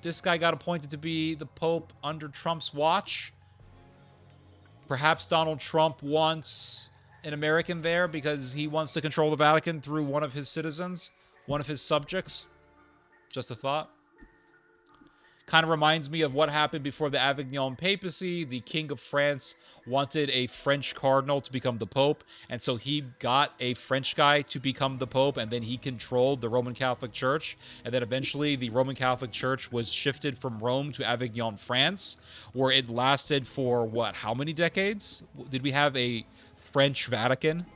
this guy got appointed to be the Pope under Trump's watch? Perhaps Donald Trump wants an American there because he wants to control the Vatican through one of his citizens, one of his subjects. Just a thought. Kind of reminds me of what happened before the Avignon papacy. The King of France wanted a French cardinal to become the Pope, and so he got a French guy to become the Pope, and then he controlled the Roman Catholic Church. And then eventually the Roman Catholic Church was shifted from Rome to Avignon, France, where it lasted for, what, how many decades? Did we have a French Vatican?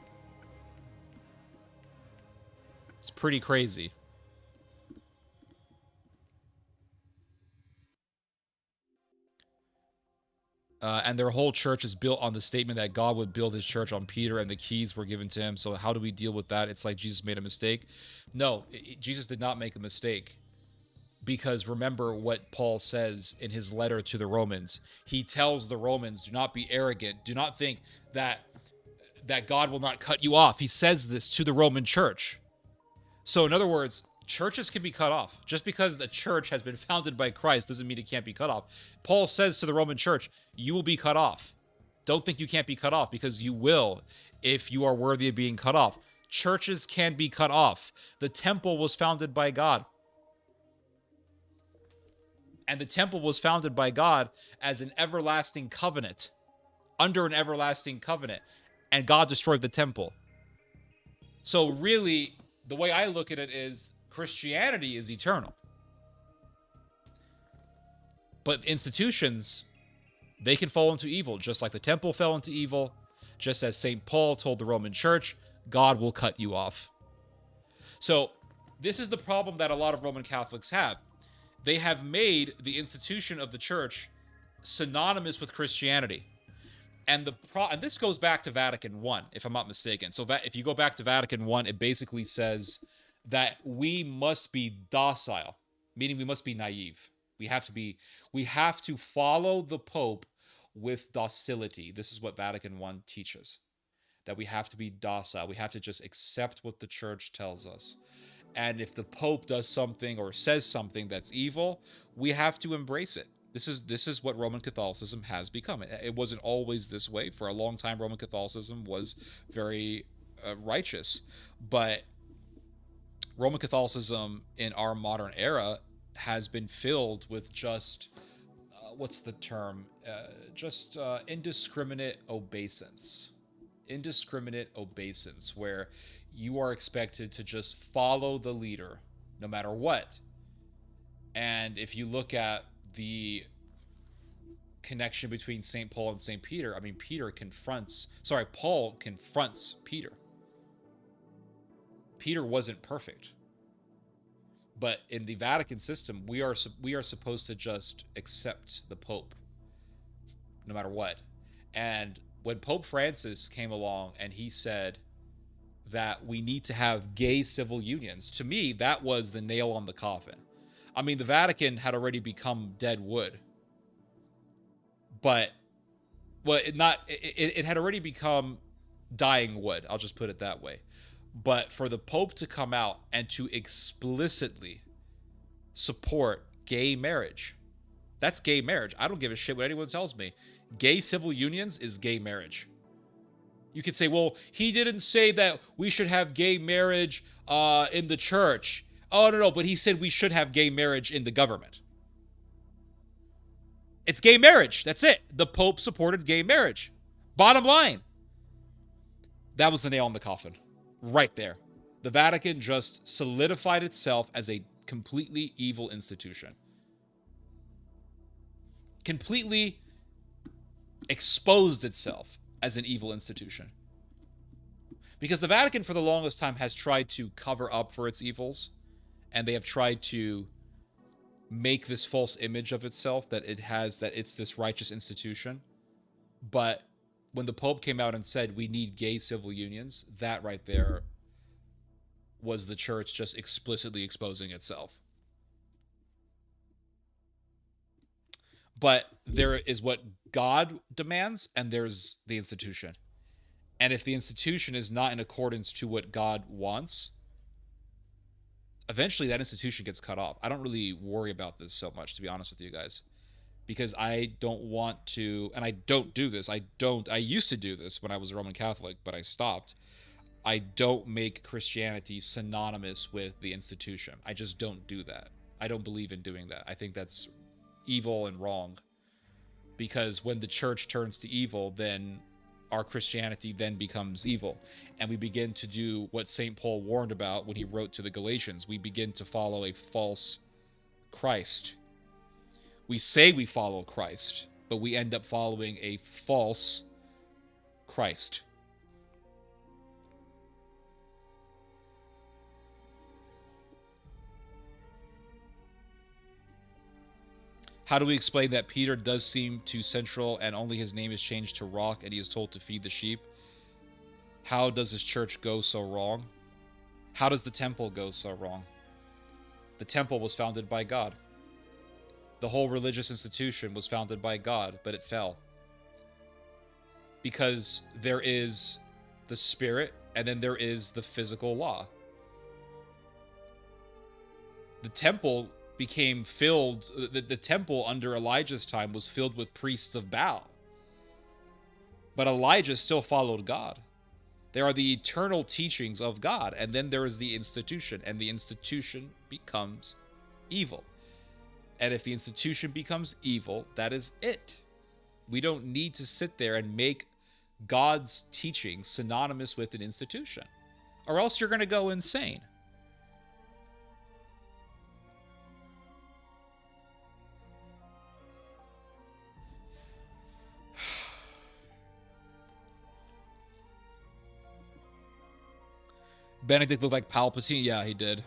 It's pretty crazy. And their whole church is built on the statement that God would build his church on Peter and the keys were given to him. So how do we deal with that? It's like Jesus made a mistake. No, Jesus did not make a mistake. Because remember what Paul says in his letter to the Romans. He tells the Romans, do not be arrogant. Do not think that God will not cut you off. He says this to the Roman church. So in other words, churches can be cut off. Just because the church has been founded by Christ doesn't mean it can't be cut off. Paul says to the Roman church, you will be cut off. Don't think you can't be cut off, because you will if you are worthy of being cut off. Churches can be cut off. The temple was founded by God. And the temple was founded by God as an everlasting covenant, under an everlasting covenant. And God destroyed the temple. So really, the way I look at it is Christianity is eternal. But institutions, they can fall into evil, just like the temple fell into evil, just as St. Paul told the Roman church, God will cut you off. So this is the problem that a lot of Roman Catholics have. They have made the institution of the church synonymous with Christianity. And this goes back to Vatican I, if I'm not mistaken. So if you go back to Vatican I, it basically says that we must be docile, meaning we must be naive. We have to follow the Pope with docility. This is what Vatican I teaches, that we have to be docile. We have to just accept what the church tells us. And if the Pope does something or says something that's evil, we have to embrace it. This is what Roman Catholicism has become. It wasn't always this way. For a long time, Roman Catholicism was very righteous. But Roman Catholicism in our modern era has been filled with just what's the term? Just indiscriminate obeisance. Indiscriminate obeisance, where you are expected to just follow the leader no matter what. And if you look at the connection between St. Paul and St. Peter, I mean, Paul confronts Peter. Peter wasn't perfect. But in the Vatican system, we are supposed to just accept the Pope no matter what. And when Pope Francis came along and he said that we need to have gay civil unions, to me, that was the nail on the coffin. I mean, the Vatican had already become dead wood. But, well, it had already become dying wood. I'll just put it that way. But for the Pope to come out and to explicitly support gay marriage, that's gay marriage. I don't give a shit what anyone tells me. Gay civil unions is gay marriage. You could say, well, he didn't say that we should have gay marriage in the church. Oh, no, but he said we should have gay marriage in the government. It's gay marriage. That's it. The Pope supported gay marriage. Bottom line. That was the nail in the coffin. Right there. The Vatican just solidified itself as a completely evil institution. Completely exposed itself as an evil institution. Because the Vatican for the longest time has tried to cover up for its evils, and they have tried to make this false image of itself that it's this righteous institution. But when the Pope came out and said we need gay civil unions, that right there was the church just explicitly exposing itself. But there is what God demands, and there's the institution. And if the institution is not in accordance to what God wants, eventually that institution gets cut off. I don't really worry about this so much, to be honest with you guys. Because I don't want to, and I don't do this. I used to do this when I was a Roman Catholic, but I stopped. I don't make Christianity synonymous with the institution. I just don't do that. I don't believe in doing that. I think that's evil and wrong. Because when the church turns to evil, then our Christianity then becomes evil. And we begin to do what St. Paul warned about when he wrote to the Galatians. We begin to follow a false Christ. We say we follow Christ, but we end up following a false Christ. How do we explain that Peter does seem too central and only his name is changed to Rock and he is told to feed the sheep? How does his church go so wrong? How does the temple go so wrong? The temple was founded by God. The whole religious institution was founded by God, but it fell. Because there is the spirit, and then there is the physical law. The temple became filled, the temple under Elijah's time was filled with priests of Baal. But Elijah still followed God. There are the eternal teachings of God, and then there is the institution, and the institution becomes evil. And if the institution becomes evil, that is it. We don't need to sit there and make God's teaching synonymous with an institution, or else you're going to go insane. Benedict looked like Palpatine. Yeah, he did.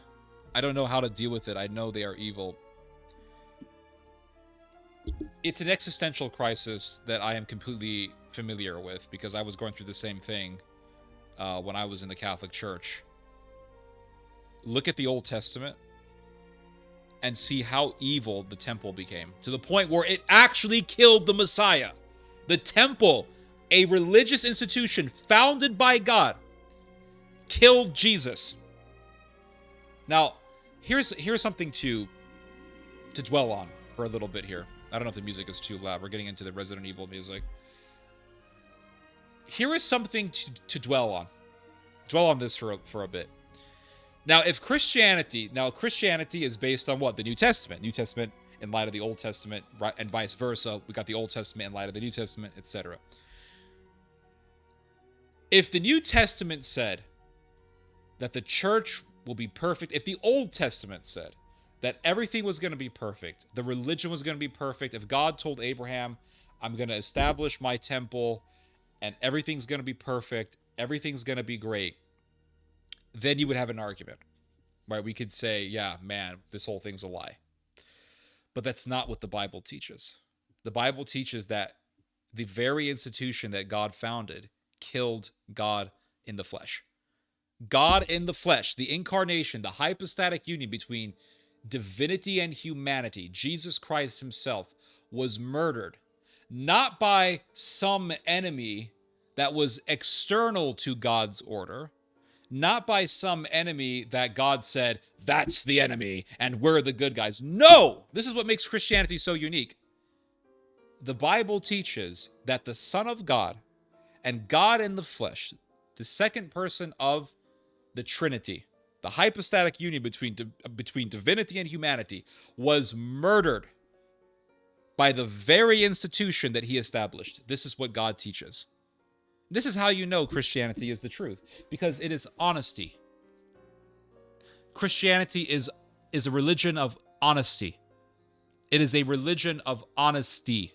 I don't know how to deal with it. I know they are evil. It's an existential crisis that I am completely familiar with because I was going through the same thing when I was in the Catholic Church. Look at the Old Testament and see how evil the temple became, to the point where it actually killed the Messiah. The temple, a religious institution founded by God, killed Jesus. Now, here's something to dwell on for a little bit here. I don't know if the music is too loud. We're getting into the Resident Evil music. Here is something to dwell on. Dwell on this for a bit. Now, Christianity is based on what? The New Testament. New Testament in light of the Old Testament, and vice versa. We got the Old Testament in light of the New Testament, etc. If the New Testament said that the church will be perfect, if the Old Testament said that everything was going to be perfect, the religion was going to be perfect, if God told Abraham, I'm going to establish my temple and everything's going to be perfect, everything's going to be great, then you would have an argument, right? We could say, yeah, man, this whole thing's a lie. But that's not what the Bible teaches. The Bible teaches that the very institution that God founded killed God in the flesh. God in the flesh, the incarnation, the hypostatic union between divinity and humanity, Jesus Christ himself, was murdered, not by some enemy that was external to God's order, not by some enemy that God said, that's the enemy and we're the good guys. No! This is what makes Christianity so unique. The Bible teaches that the Son of God and God in the flesh, the second person of the Trinity, the hypostatic union between divinity and humanity, was murdered by the very institution that he established. This is what God teaches. This is how you know Christianity is the truth, because it is honesty. Christianity is a religion of honesty. It is a religion of honesty.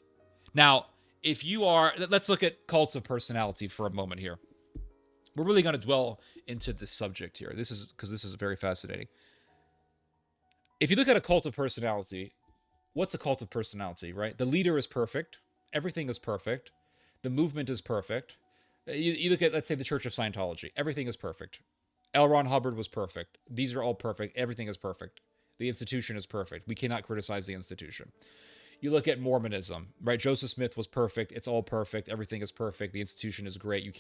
Now, if you are, let's look at cults of personality for a moment here. We're really going to dwell into this subject here. This is very fascinating. If you look at a cult of personality, what's a cult of personality, right? The leader is perfect. Everything is perfect. The movement is perfect. You look at, let's say, the Church of Scientology. Everything is perfect. L. Ron Hubbard was perfect. These are all perfect. Everything is perfect. The institution is perfect. We cannot criticize the institution. You look at Mormonism, right? Joseph Smith was perfect. It's all perfect. Everything is perfect. The institution is great. You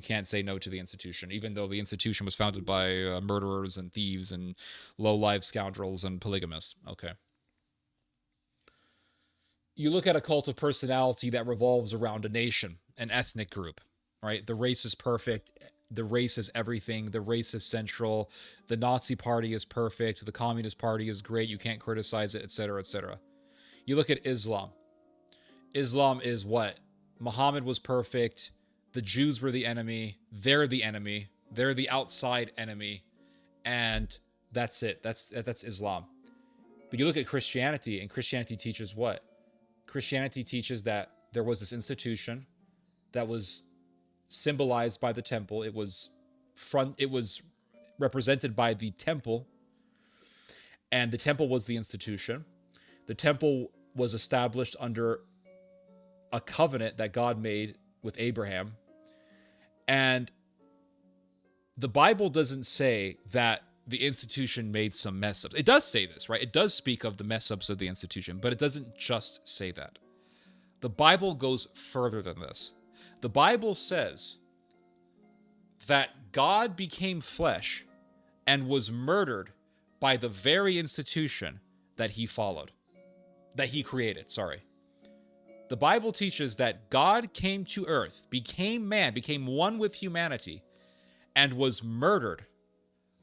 can't say no to the institution, even though the institution was founded by murderers and thieves and low-life scoundrels and polygamists. Okay. You look at a cult of personality that revolves around a nation, an ethnic group, right? The race is perfect. The race is everything. The race is central. The Nazi party is perfect. The Communist party is great. You can't criticize it, etc., etc. You look at Islam. Islam is what? Muhammad was perfect. The Jews were the enemy. They're the enemy. They're the outside enemy. And that's it. That's Islam. But you look at Christianity, and Christianity teaches what? Christianity teaches that there was this institution that was symbolized by the temple. It was represented by the temple, and the temple was the institution. The temple was established under a covenant that God made with Abraham. And the Bible doesn't say that the institution made some mess ups. It does say this, right? It does speak of the mess ups of the institution, but it doesn't just say that. The Bible goes further than this. The Bible says that God became flesh and was murdered by the very institution that he created. The Bible teaches that God came to earth, became man, became one with humanity, and was murdered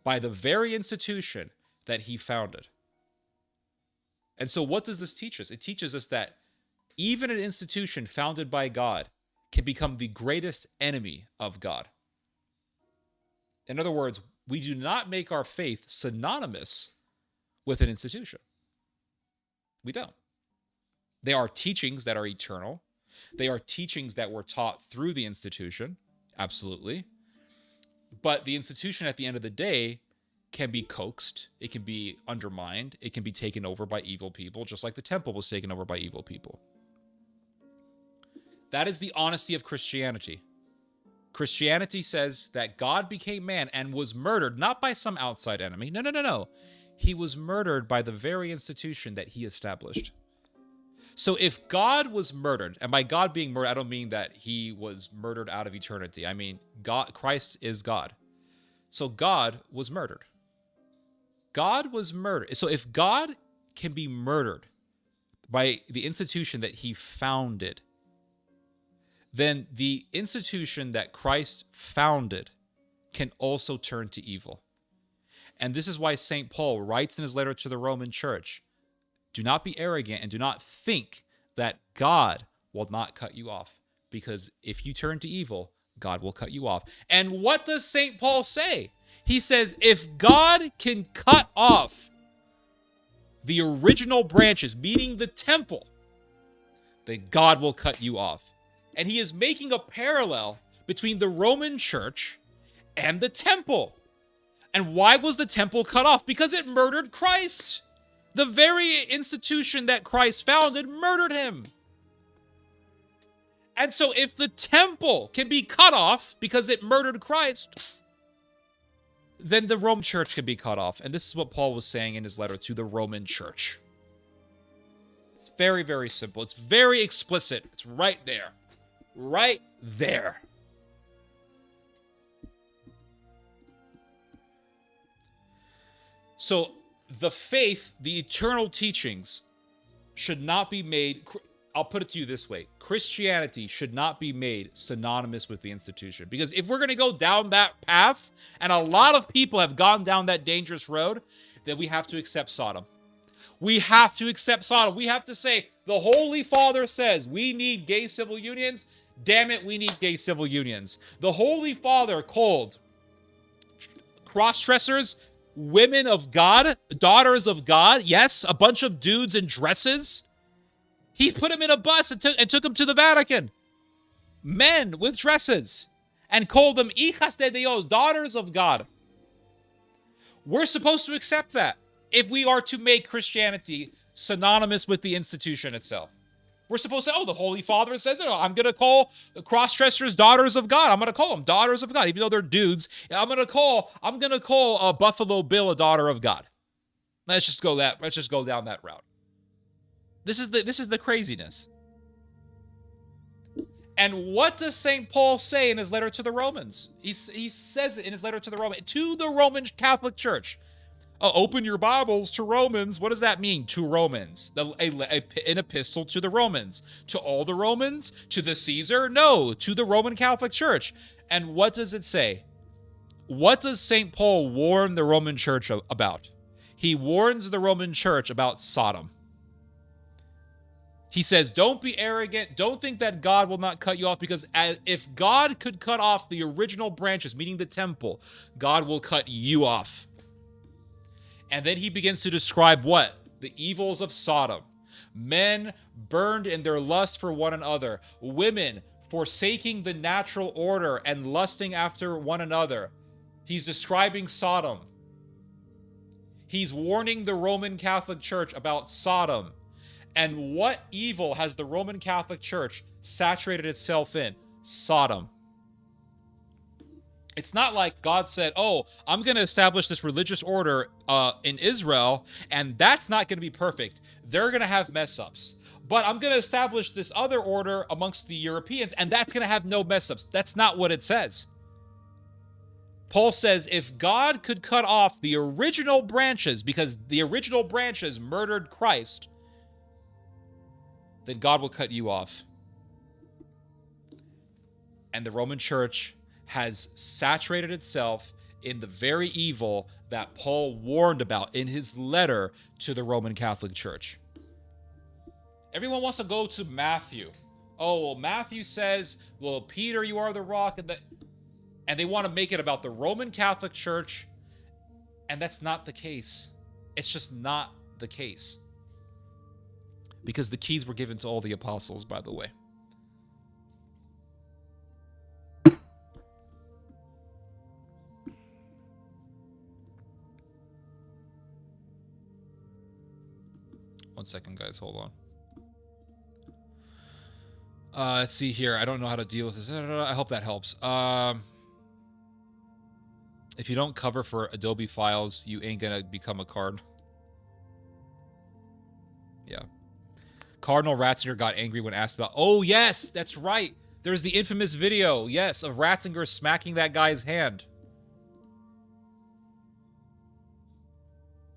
by the very institution that he founded. And so what does this teach us? It teaches us that even an institution founded by God can become the greatest enemy of God. In other words, we do not make our faith synonymous with an institution. We don't. They are teachings that are eternal. They are teachings that were taught through the institution. Absolutely. But the institution at the end of the day can be coaxed. It can be undermined. It can be taken over by evil people, just like the temple was taken over by evil people. That is the honesty of Christianity. Christianity says that God became man and was murdered, not by some outside enemy. No. He was murdered by the very institution that he established. So if God was murdered, and by God being murdered, I don't mean that he was murdered out of eternity. I mean, Christ is God. So God was murdered. God was murdered. So if God can be murdered by the institution that he founded, then the institution that Christ founded can also turn to evil. And this is why St. Paul writes in his letter to the Roman church do not be arrogant and do not think that God will not cut you off. Because if you turn to evil, God will cut you off. And what does St. Paul say? He says, if God can cut off the original branches, meaning the temple, then God will cut you off. And he is making a parallel between the Roman church and the temple. And why was the temple cut off? Because it murdered Christ. The very institution that Christ founded murdered him. And so if the temple can be cut off because it murdered Christ, then the Roman church can be cut off. And this is what Paul was saying in his letter to the Roman church. It's very, very simple. It's very explicit. It's right there. Right there. So the faith, the eternal teachings should not be made, I'll put it to you this way. Christianity should not be made synonymous with the institution. Because if we're going to go down that path, and a lot of people have gone down that dangerous road, then we have to accept Sodom. We have to accept Sodom. We have to say, the Holy Father says we need gay civil unions. Damn it, we need gay civil unions. The Holy Father called cross-dressers women of God, daughters of God. Yes, a bunch of dudes in dresses. He put them in a bus and took them to the Vatican. Men with dresses. And called them hijas de Dios, daughters of God. We're supposed to accept that if we are to make Christianity synonymous with the institution itself. We're supposed to say, oh, the Holy Father says it. I'm going to call the cross-dressers daughters of God. I'm going to call them daughters of God, even though they're dudes. I'm going to call Buffalo Bill a daughter of God. Let's just go down that route. This is the craziness. And what does St. Paul say in his letter to the Romans? He says it in his letter to the Roman Catholic Church. Open your Bibles to Romans. What does that mean? To Romans. An epistle to the Romans. To all the Romans? To the Caesar? No, to the Roman Catholic Church. And what does it say? What does St. Paul warn the Roman Church about? He warns the Roman Church about Sodom. He says, don't be arrogant. Don't think that God will not cut you off, because if God could cut off the original branches, meaning the temple, God will cut you off. And then he begins to describe what? The evils of Sodom. Men burned in their lust for one another. Women forsaking the natural order and lusting after one another. He's describing Sodom. He's warning the Roman Catholic Church about Sodom. And what evil has the Roman Catholic Church saturated itself in? Sodom. It's not like God said, oh, I'm going to establish this religious order in Israel, and that's not going to be perfect. They're going to have mess-ups. But I'm going to establish this other order amongst the Europeans, and that's going to have no mess-ups. That's not what it says. Paul says, if God could cut off the original branches, because the original branches murdered Christ, then God will cut you off. And the Roman Church has saturated itself in the very evil that Paul warned about in his letter to the Roman Catholic Church. Everyone wants to go to Matthew. Oh, well, Matthew says, well, Peter, you are the rock. And they want to make it about the Roman Catholic Church. And that's not the case. It's just not the case. Because the keys were given to all the apostles, by the way. One second, guys. Hold on. Let's see here. I don't know how to deal with this. I hope that helps. If you don't cover for Adobe files, you ain't gonna become a card. Yeah. Cardinal Ratzinger got angry when asked about... Oh, yes, that's right. There's the infamous video, yes, of Ratzinger smacking that guy's hand.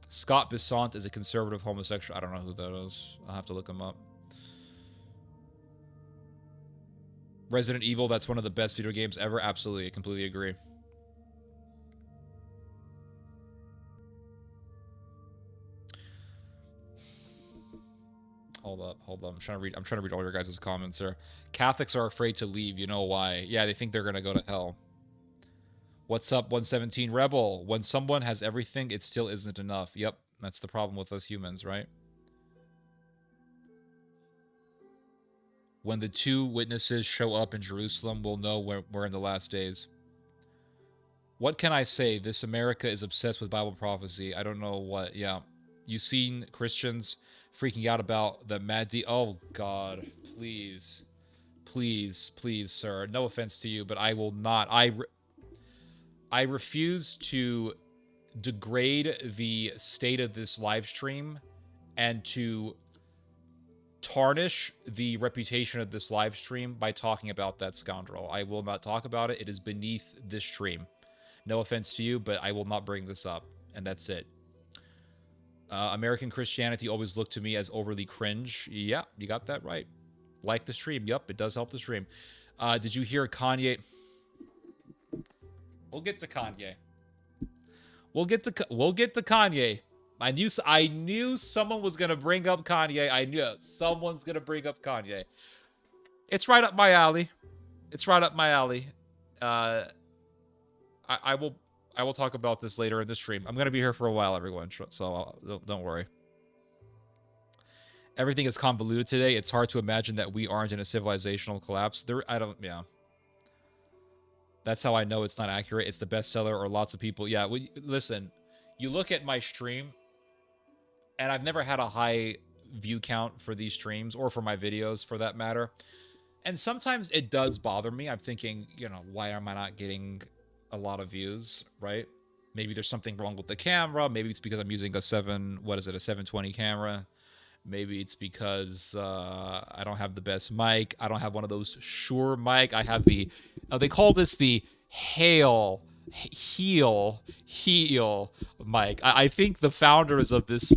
Scott Bissant is a conservative homosexual. I don't know who that is. I'll have to look him up. Resident Evil, that's one of the best video games ever. Absolutely, I completely agree. hold up, hold up. I'm trying to read all your guys' comments here. Catholics are afraid to leave. You know why? Yeah, they think they're gonna go to hell. What's up, 117 Rebel? When someone has everything, it still isn't enough. Yep, that's the problem with us humans, right? When the two witnesses show up in Jerusalem, we'll know we're in the last days. What can I say? This America is obsessed with Bible prophecy. I don't know what. Yeah. You've seen Christians freaking out about the Mahdi. Oh, God. Please. Please, please, sir. No offense to you, but I will not. I refuse to degrade the state of this live stream and to tarnish the reputation of this live stream by talking about that scoundrel. I will not talk about it. It is beneath this stream. No offense to you, but I will not bring this up, and that's it. American Christianity always looked to me as overly cringe. Yeah, you got that right. Like the stream. Yep, it does help the stream. Did you hear Kanye? We'll get to Kanye. We'll get to Kanye. I knew someone was gonna bring up Kanye. I knew someone's gonna bring up Kanye. It's right up my alley. It's right up my alley. I will talk about this later in the stream. I'm gonna be here for a while, everyone. So don't worry. Everything is convoluted today. It's hard to imagine that we aren't in a civilizational collapse. Yeah. That's how I know it's not accurate. It's the bestseller, or lots of people. Yeah, listen, you look at my stream, and I've never had a high view count for these streams, or for my videos for that matter. And sometimes it does bother me. I'm thinking, why am I not getting a lot of views, right? Maybe there's something wrong with the camera. Maybe it's because I'm using a 720 camera. Maybe it's because I don't have the best mic. I don't have one of those Shure mic. I have the, they call this the heel mic. I think the founders of this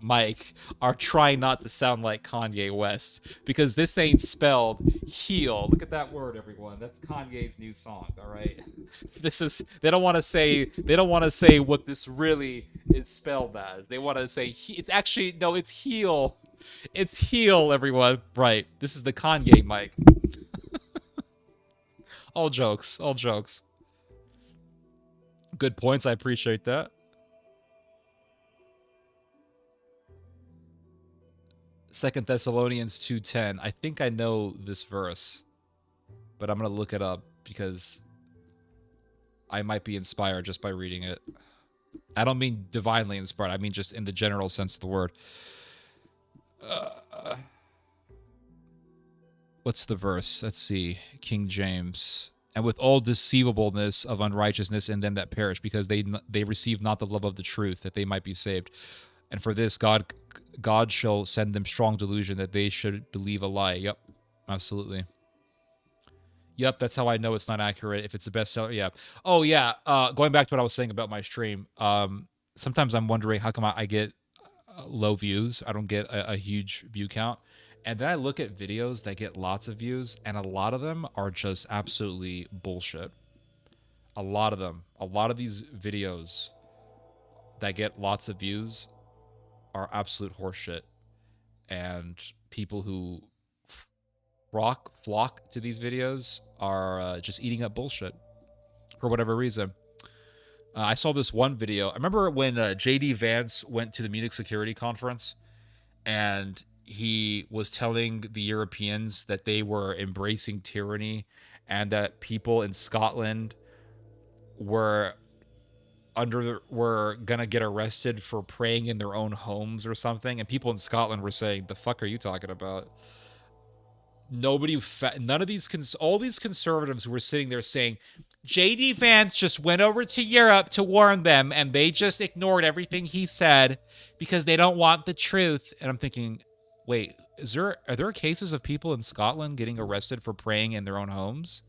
mic are trying not to sound like Kanye West, because this ain't spelled heel. Look at that word, everyone. That's Kanye's new song. All right. They don't want to say what this really is spelled as. They want to say it's actually, no, it's heel. It's heel, everyone. Right. This is the Kanye mic. All jokes. Good points. I appreciate that. 2 Thessalonians 2:10. I think I know this verse, but I'm going to look it up because I might be inspired just by reading it. I don't mean divinely inspired. I mean just in the general sense of the word. What's the verse? Let's see. King James. And with all deceivableness of unrighteousness in them that perish, because they receive not the love of the truth, that they might be saved. And for this, God shall send them strong delusion, that they should believe a lie. Yep, absolutely. Yep, that's how I know it's not accurate. If it's a bestseller, yeah. Oh, yeah, going back to what I was saying about my stream, sometimes I'm wondering how come I get low views. I don't get a huge view count. And then I look at videos that get lots of views, and a lot of them are just absolutely bullshit. A lot of them. A lot of these videos that get lots of views are absolute horseshit. And people who flock to these videos are just eating up bullshit for whatever reason. I saw this one video. I remember when J.D. Vance went to the Munich Security Conference, and he was telling the Europeans that they were embracing tyranny and that people in Scotland were gonna get arrested for praying in their own homes or something. And people in Scotland were saying, "The fuck are you talking about?" None of these, all these conservatives who were sitting there saying, J.D. Vance just went over to Europe to warn them, and they just ignored everything he said because they don't want the truth. And I'm thinking, wait, are there cases of people in Scotland getting arrested for praying in their own homes?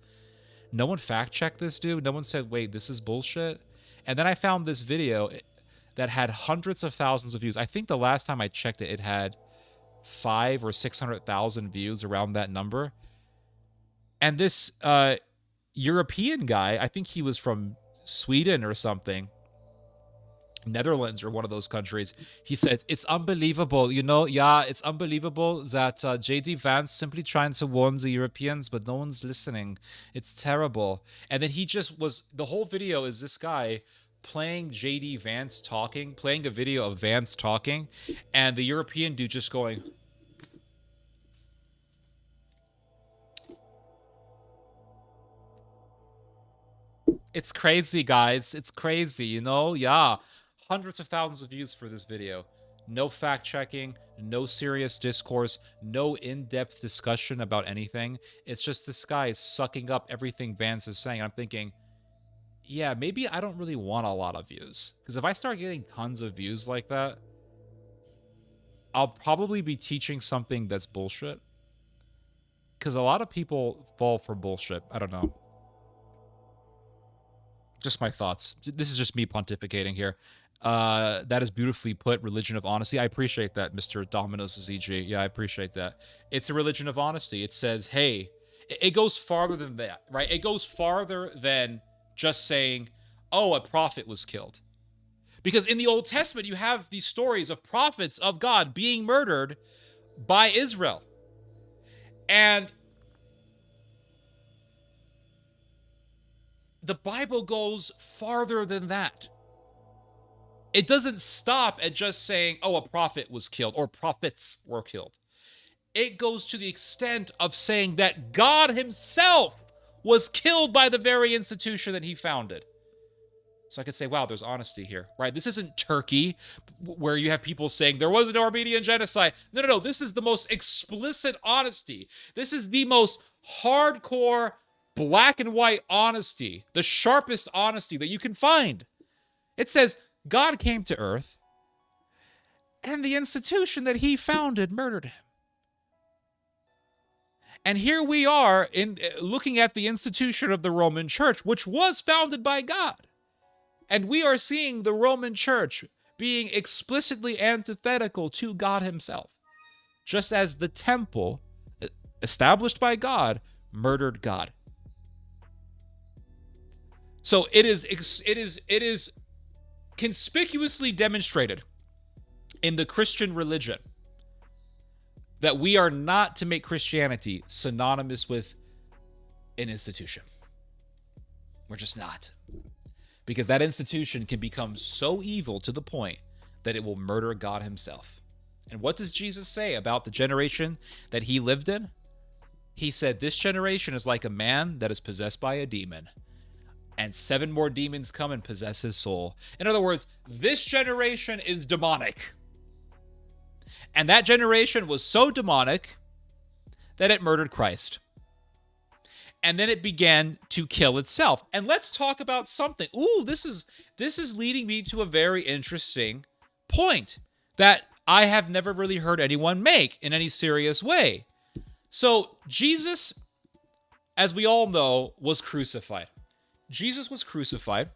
No one fact-checked this dude. No one said, wait, this is bullshit. And then I found this video that had hundreds of thousands of views. I think the last time I checked it, it had 500,000 or 600,000 views, around that number. And this European guy, I think he was from Sweden or something, Netherlands or one of those countries. He said, it's unbelievable, you know, yeah, it's unbelievable that JD Vance simply trying to warn the Europeans, but no one's listening. It's terrible. And then he just was, the whole video is this guy playing JD Vance talking, playing a video of Vance talking, and the European dude just going, it's crazy, guys. It's crazy, you know? Yeah. Hundreds of thousands of views for this video. No fact checking, no serious discourse, no in depth discussion about anything. It's just this guy sucking up everything Vance is saying. I'm thinking, yeah, maybe I don't really want a lot of views. Because if I start getting tons of views like that, I'll probably be teaching something that's bullshit. Because a lot of people fall for bullshit. I don't know. Just my thoughts. This is just me pontificating here. That is beautifully put. Religion of honesty. I appreciate that, Mr. Domino's ZG. Yeah, I appreciate that. It's a religion of honesty. It says, hey, it goes farther than that, right? It goes farther than just saying, oh, a prophet was killed. Because in the Old Testament, you have these stories of prophets of God being murdered by Israel. And the Bible goes farther than that. It doesn't stop at just saying, oh, a prophet was killed or prophets were killed. It goes to the extent of saying that God himself was killed by the very institution that he founded. So I could say, wow, there's honesty here, right? This isn't Turkey, where you have people saying there was an Armenian genocide. No. This is the most explicit honesty. This is the most hardcore, black and white honesty, the sharpest honesty that you can find. It says, God came to earth, and the institution that he founded murdered him. And here we are in looking at the institution of the Roman Church, which was founded by God. And we are seeing the Roman Church being explicitly antithetical to God himself, just as the temple established by God murdered God. So it is conspicuously demonstrated in the Christian religion that we are not to make Christianity synonymous with an institution. We're just not. Because that institution can become so evil to the point that it will murder God himself. And what does Jesus say about the generation that he lived in? He said, this generation is like a man that is possessed by a demon, and 7 more demons come and possess his soul. In other words, this generation is demonic. And that generation was so demonic that it murdered Christ. And then it began to kill itself. And let's talk about something. Ooh, this is leading me to a very interesting point that I have never really heard anyone make in any serious way. So Jesus, as we all know, was crucified. Jesus was crucified.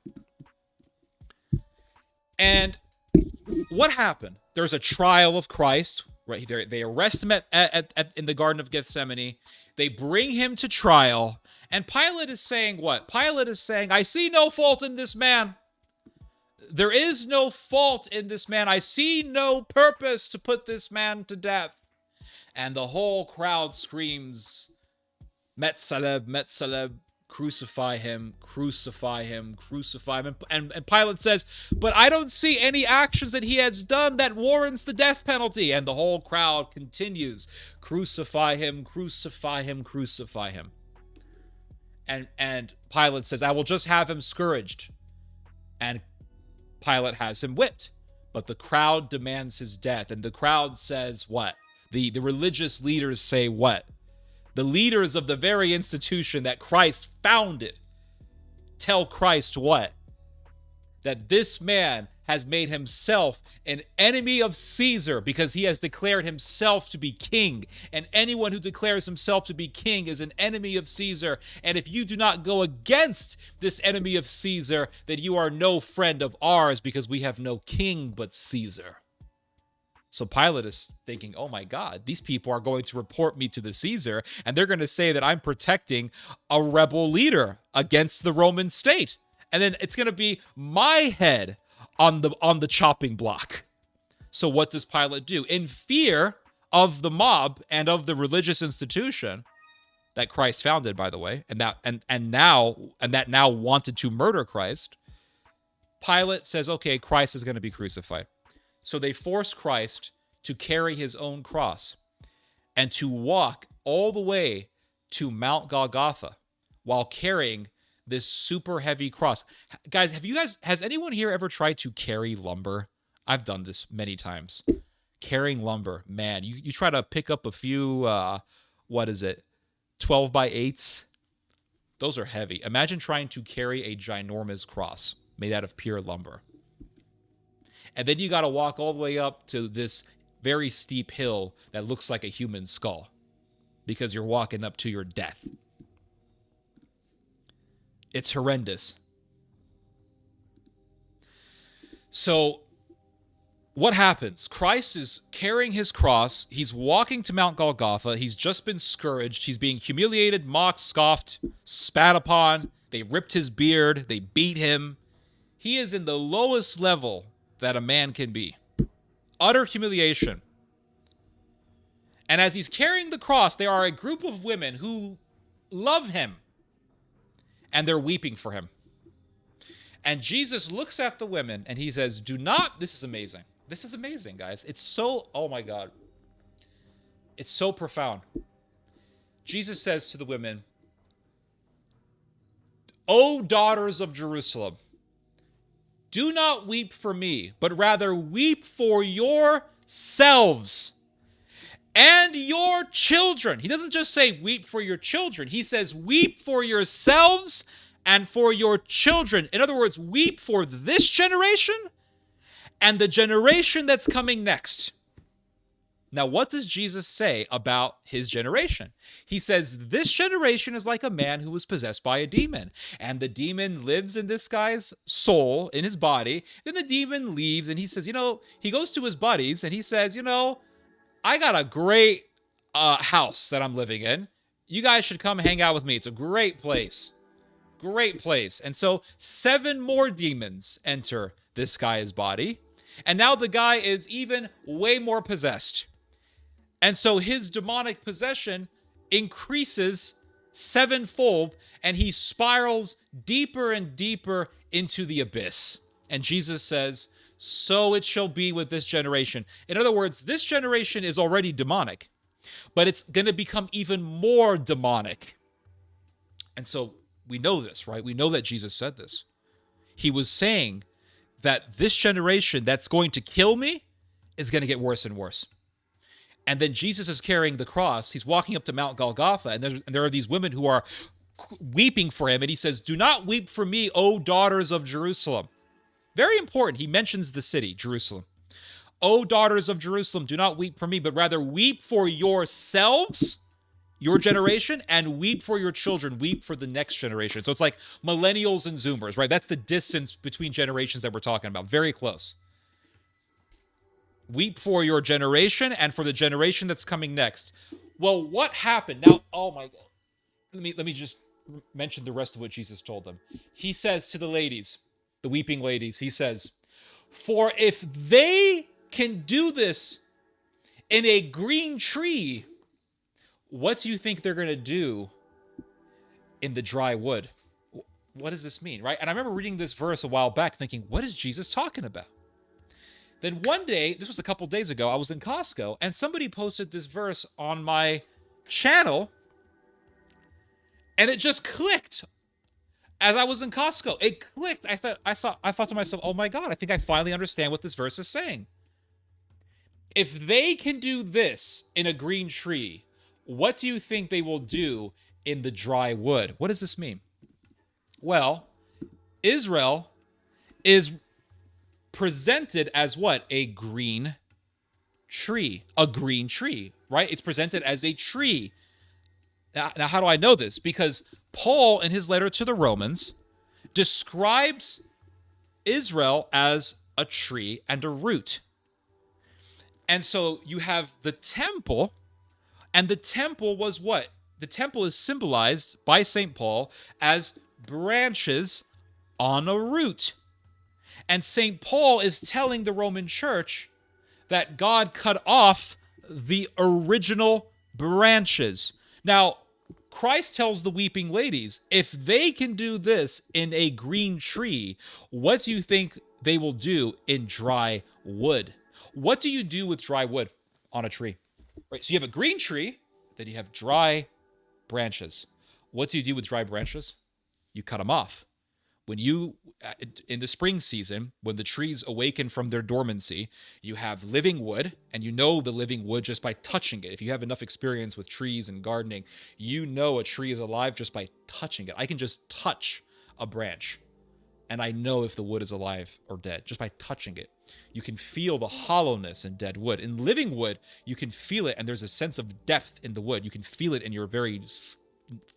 And what happened? There's a trial of Christ, right? They arrest him in the Garden of Gethsemane. They bring him to trial. And Pilate is saying what? Pilate is saying, I see no fault in this man. There is no fault in this man. I see no purpose to put this man to death. And the whole crowd screams, Metzeleb, Metzeleb, crucify him, crucify him, crucify him. And Pilate says, but I don't see any actions that he has done that warrants the death penalty. And the whole crowd continues, crucify him, crucify him, crucify him. And Pilate says, I will just have him scourged. And Pilate has him whipped. But the crowd demands his death. And the crowd says what? The religious leaders say what? The leaders of the very institution that Christ founded tell Christ what? That this man has made himself an enemy of Caesar because he has declared himself to be king. And anyone who declares himself to be king is an enemy of Caesar. And if you do not go against this enemy of Caesar, then you are no friend of ours because we have no king but Caesar. So Pilate is thinking, oh my God, these people are going to report me to the Caesar, and they're going to say that I'm protecting a rebel leader against the Roman state. And then it's going to be my head on the chopping block. So what does Pilate do? In fear of the mob and of the religious institution that Christ founded, by the way, and that now wanted to murder Christ, Pilate says, okay, Christ is going to be crucified. So they force Christ to carry his own cross and to walk all the way to Mount Golgotha while carrying this super heavy cross. Guys, has anyone here ever tried to carry lumber? I've done this many times. Carrying lumber, man, you try to pick up a few, 12 by 8s? Those are heavy. Imagine trying to carry a ginormous cross made out of pure lumber. And then you got to walk all the way up to this very steep hill that looks like a human skull because you're walking up to your death. It's horrendous. So what happens? Christ is carrying his cross. He's walking to Mount Golgotha. He's just been scourged. He's being humiliated, mocked, scoffed, spat upon. They ripped his beard. They beat him. He is in the lowest level that a man can be. Utter humiliation. And as he's carrying the cross, there are a group of women who love him. And they're weeping for him. And Jesus looks at the women and he says, do not, this is amazing. This is amazing, guys. It's so, oh my God. It's so profound. Jesus says to the women, O daughters of Jerusalem, do not weep for me, but rather weep for yourselves and your children. He doesn't just say weep for your children. He says weep for yourselves and for your children. In other words, weep for this generation and the generation that's coming next. Now, what does Jesus say about his generation? He says this generation is like a man who was possessed by a demon. And the demon lives in this guy's soul, in his body. Then the demon leaves and he says, he goes to his buddies and he says, I got a great house that I'm living in. You guys should come hang out with me. It's a great place. Great place. And so 7 more demons enter this guy's body. And now the guy is even way more possessed. And so his demonic possession increases 7-fold, and he spirals deeper and deeper into the abyss. And Jesus says, so it shall be with this generation. In other words, this generation is already demonic, but it's going to become even more demonic. And so we know this, right? We know that Jesus said this. He was saying that this generation that's going to kill me is going to get worse and worse. And then Jesus is carrying the cross. He's walking up to Mount Golgotha, and there are these women who are weeping for him. And he says, do not weep for me, O daughters of Jerusalem. Very important. He mentions the city, Jerusalem. O daughters of Jerusalem, do not weep for me, but rather weep for yourselves, your generation, and weep for your children. Weep for the next generation. So it's like millennials and Zoomers, right? That's the distance between generations that we're talking about. Very close. Weep for your generation and for the generation that's coming next. Well, what happened? Now, oh my God. Let me just mention the rest of what Jesus told them. He says to the ladies, the weeping ladies, he says, for if they can do this in a green tree, what do you think they're going to do in the dry wood? What does this mean, right? And I remember reading this verse a while back thinking, what is Jesus talking about? Then one day, this was a couple days ago, I was in Costco, and somebody posted this verse on my channel, and it just clicked as I was in Costco. It clicked. I thought to myself, oh my God, I think I finally understand what this verse is saying. If they can do this in a green tree, what do you think they will do in the dry wood? What does this mean? Well, Israel is presented as what? A green tree. A green tree, right? It's presented as a tree. Now, how do I know this? Because Paul, in his letter to the Romans, describes Israel as a tree and a root. And so you have the temple, and the temple was what? The temple is symbolized by St. Paul as branches on a root. And St. Paul is telling the Roman church that God cut off the original branches. Now, Christ tells the weeping ladies, if they can do this in a green tree, what do you think they will do in dry wood? What do you do with dry wood on a tree? Right, so you have a green tree, then you have dry branches. What do you do with dry branches? You cut them off. When you, in the spring season, when the trees awaken from their dormancy, you have living wood, and you know the living wood just by touching it. If you have enough experience with trees and gardening, you know a tree is alive just by touching it. I can just touch a branch, and I know if the wood is alive or dead just by touching it. You can feel the hollowness in dead wood. In living wood, you can feel it, and there's a sense of depth in the wood. You can feel it in your very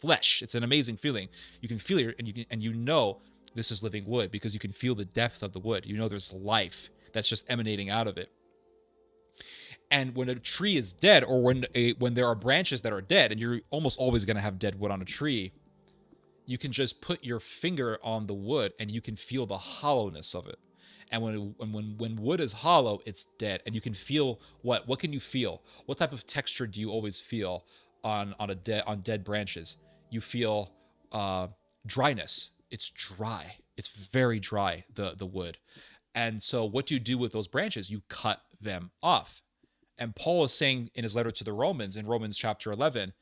flesh. It's an amazing feeling. You can feel it, and you know this is living wood because you can feel the depth of the wood. You know there's life that's just emanating out of it. And when a tree is dead, or when there are branches that are dead, and you're almost always going to have dead wood on a tree, you can just put your finger on the wood and you can feel the hollowness of it. And when wood is hollow, it's dead. And you can feel what? What can you feel? What type of texture do you always feel on dead branches? You feel dryness. It's dry. It's very dry, the wood. And so what do you do with those branches? You cut them off. And Paul is saying in his letter to the Romans, in Romans chapter 11,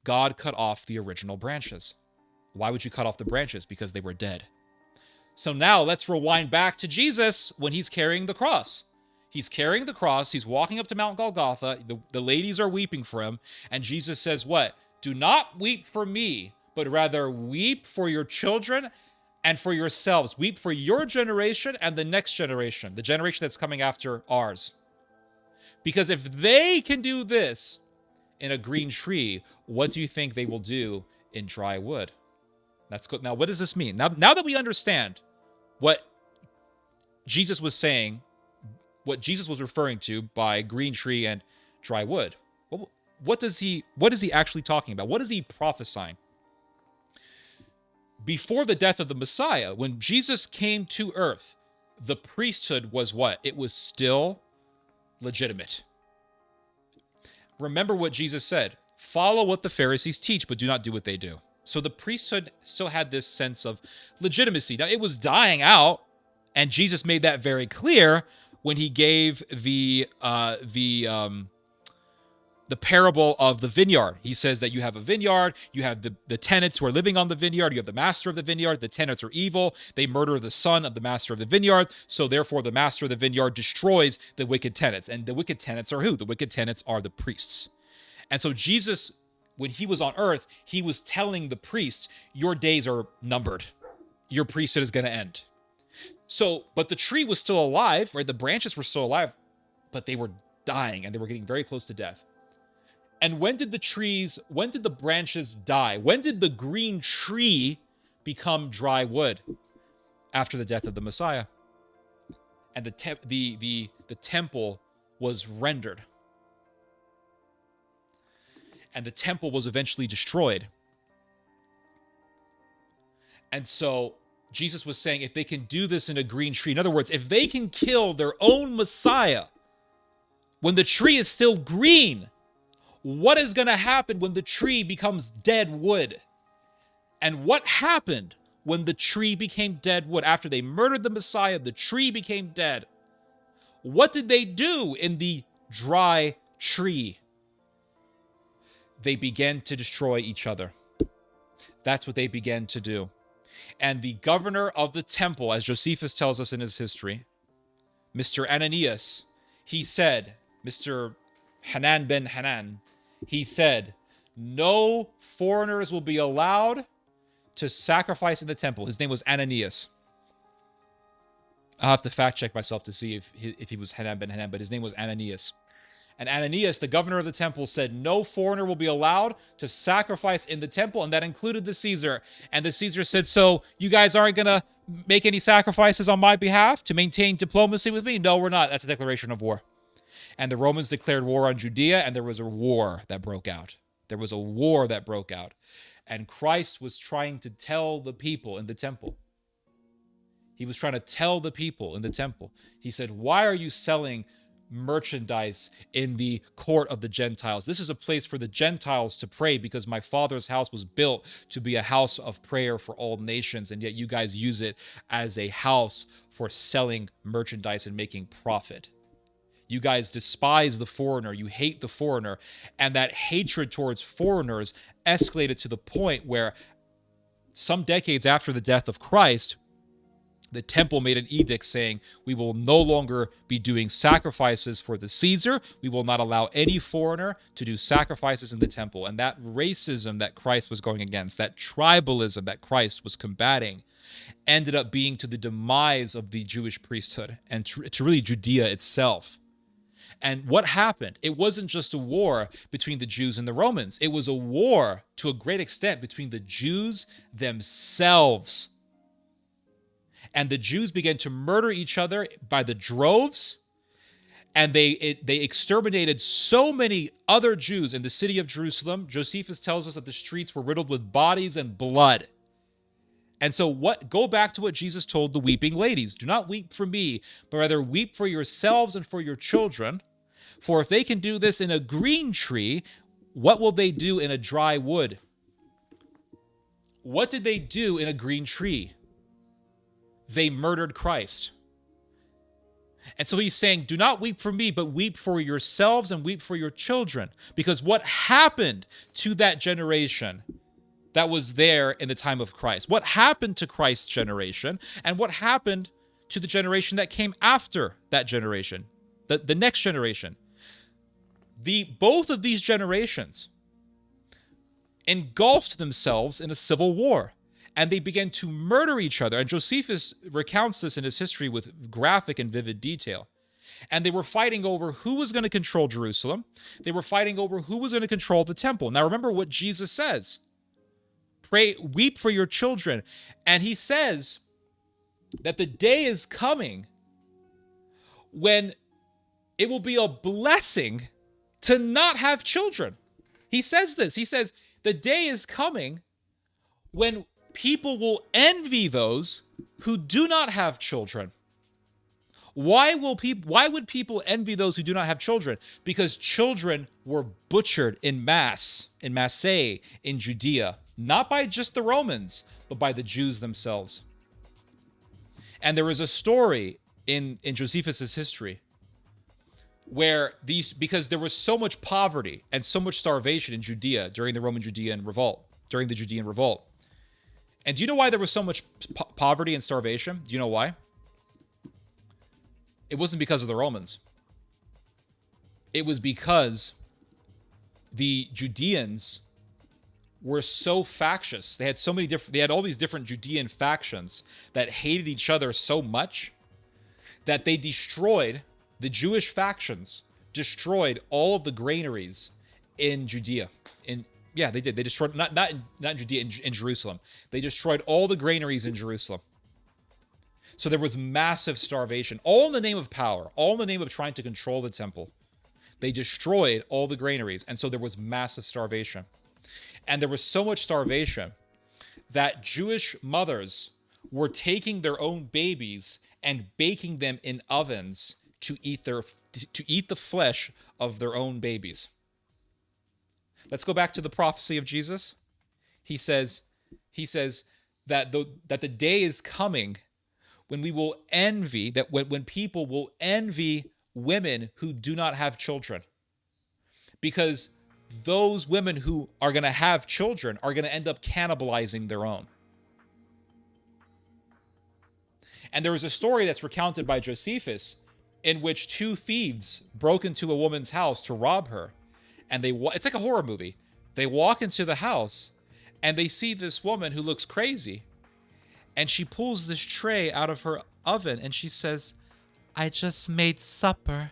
God cut off the original branches. Why would you cut off the branches? Because they were dead. So now let's rewind back to Jesus when he's carrying the cross. He's carrying the cross. He's walking up to Mount Golgotha. The ladies are weeping for him. And Jesus says what? Do not weep for me, but rather weep for your children and for yourselves. Weep for your generation and the next generation, the generation that's coming after ours. Because if they can do this in a green tree, what do you think they will do in dry wood? That's good. Now, what does this mean? Now that we understand what Jesus was saying, what Jesus was referring to by green tree and dry wood, what is he actually talking about? What is he prophesying? Before the death of the Messiah, when Jesus came to earth, the priesthood was what? It was still legitimate. Remember what Jesus said, follow what the Pharisees teach, but do not do what they do. So the priesthood still had this sense of legitimacy. Now, it was dying out, and Jesus made that very clear when he gave the parable of the vineyard. He says that you have a vineyard, you have the tenants who are living on the vineyard, you have the master of the vineyard, the tenants are evil, they murder the son of the master of the vineyard, so therefore the master of the vineyard destroys the wicked tenants. And the wicked tenants are who? The wicked tenants are the priests. And so Jesus, when he was on earth, he was telling the priests, your days are numbered. Your priesthood is going to end. So, but the tree was still alive, right? The branches were still alive, but they were dying and they were getting very close to death. And when did the branches die? When did the green tree become dry wood? After the death of the Messiah. And the temple was rendered. And the temple was eventually destroyed. And so Jesus was saying, if they can do this in a green tree, in other words, if they can kill their own Messiah when the tree is still green, what is going to happen when the tree becomes dead wood? And what happened when the tree became dead wood? After they murdered the Messiah, the tree became dead. What did they do in the dry tree? They began to destroy each other. That's what they began to do. And the governor of the temple, as Josephus tells us in his history, Mr. Ananias, he said, Mr. Hanan ben Hanan, he said, no foreigners will be allowed to sacrifice in the temple. His name was Ananias. I'll have to fact check myself to see if he was Hanan ben Hanan, but his name was Ananias. And Ananias, the governor of the temple, said, no foreigner will be allowed to sacrifice in the temple, and that included the Caesar. And the Caesar said, so you guys aren't going to make any sacrifices on my behalf to maintain diplomacy with me? No, we're not. That's a declaration of war. And the Romans declared war on Judea, and there was a war that broke out. There was a war that broke out. And Christ was trying to tell the people in the temple, He was trying to tell the people in the temple. He said, why are you selling merchandise in the court of the Gentiles? This is a place for the Gentiles to pray, because my Father's house was built to be a house of prayer for all nations, and yet you guys use it as a house for selling merchandise and making profit. You guys despise the foreigner. You hate the foreigner. And that hatred towards foreigners escalated to the point where some decades after the death of Christ, the temple made an edict saying, we will no longer be doing sacrifices for the Caesar. We will not allow any foreigner to do sacrifices in the temple. And that racism that Christ was going against, that tribalism that Christ was combating, ended up being to the demise of the Jewish priesthood and to really Judea itself. And what happened? It wasn't just a war between the Jews and the Romans. It was a war, to a great extent, between the Jews themselves. And the Jews began to murder each other by the droves, and they exterminated so many other Jews in the city of Jerusalem. Josephus tells us that the streets were riddled with bodies and blood. And so go back to what Jesus told the weeping ladies. Do not weep for me, but rather weep for yourselves and for your children. For if they can do this in a green tree, what will they do in a dry wood? What did they do in a green tree? They murdered Christ. And so he's saying, do not weep for me, but weep for yourselves and weep for your children. Because what happened to that generation that was there in the time of Christ? What happened to Christ's generation? And what happened to the generation that came after that generation? The next generation. Both of these generations engulfed themselves in a civil war. And they began to murder each other. And Josephus recounts this in his history with graphic and vivid detail. And they were fighting over who was going to control Jerusalem. They were fighting over who was going to control the temple. Now remember what Jesus says. Pray, weep for your children. And he says that the day is coming when it will be a blessing to not have children. He says this. He says, the day is coming when people will envy those who do not have children. Why would people envy those who do not have children? Because children were butchered in mass, in Judea, not by just the Romans, but by the Jews themselves. And there is a story in Josephus' history where because there was so much poverty and so much starvation in Judea during the Judean revolt. And do you know why there was so much poverty and starvation? Do you know why? It wasn't because of the Romans. It was because the Judeans were so factious. They had all these different Judean factions that hated each other so much that they destroyed, the Jewish factions destroyed all of the granaries in Judea. Yeah, they did. They destroyed, not in Judea, in Jerusalem. They destroyed all the granaries in Jerusalem. So there was massive starvation, all in the name of power, all in the name of trying to control the temple. They destroyed all the granaries, and so there was massive starvation. And there was so much starvation that Jewish mothers were taking their own babies and baking them in ovens to eat the flesh of their own babies. Let's go back to the prophecy of Jesus. He says that the day is coming when we will envy, that when people will envy women who do not have children. Because those women who are going to have children are going to end up cannibalizing their own. And there is a story that's recounted by Josephus in which two thieves broke into a woman's house to rob her. And it's like a horror movie. They walk into the house and they see this woman who looks crazy. And she pulls this tray out of her oven and she says, I just made supper.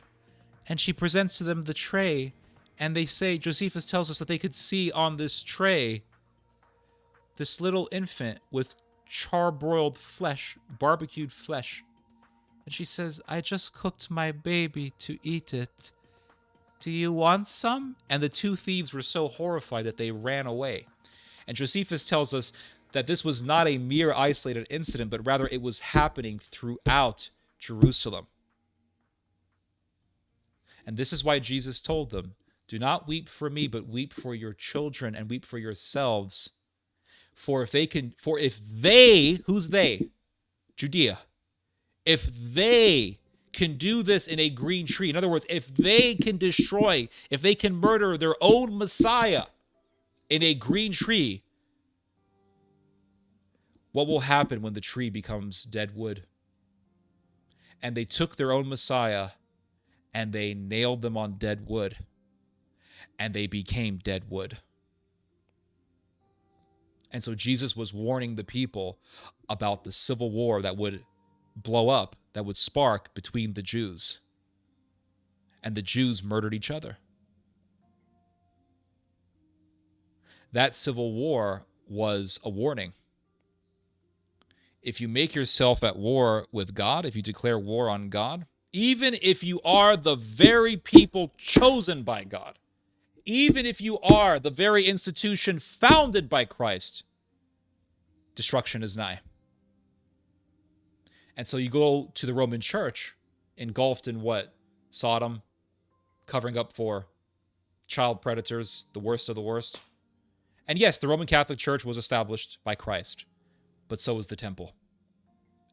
And she presents to them the tray. And they say, Josephus tells us that they could see on this tray this little infant with charbroiled flesh, barbecued flesh. And she says, I just cooked my baby to eat it. Do you want some? And the two thieves were so horrified that they ran away. And Josephus tells us that this was not a mere isolated incident, but rather it was happening throughout Jerusalem. And this is why Jesus told them, do not weep for me, but weep for your children and weep for yourselves. For if they, who's they? Judea. If they can do this in a green tree, in other words, if they can destroy, if they can murder their own Messiah in a green tree, what will happen when the tree becomes dead wood? And they took their own Messiah and they nailed them on dead wood, and they became dead wood. And so Jesus was warning the people about the civil war that would blow up, that would spark between the Jews. And the Jews murdered each other. That civil war was a warning. If you make yourself at war with God, if you declare war on God, even if you are the very people chosen by God, even if you are the very institution founded by Christ, destruction is nigh. And so you go to the Roman Church, engulfed in what? Sodom, covering up for child predators, the worst of the worst. And yes, the Roman Catholic Church was established by Christ, but so was the temple.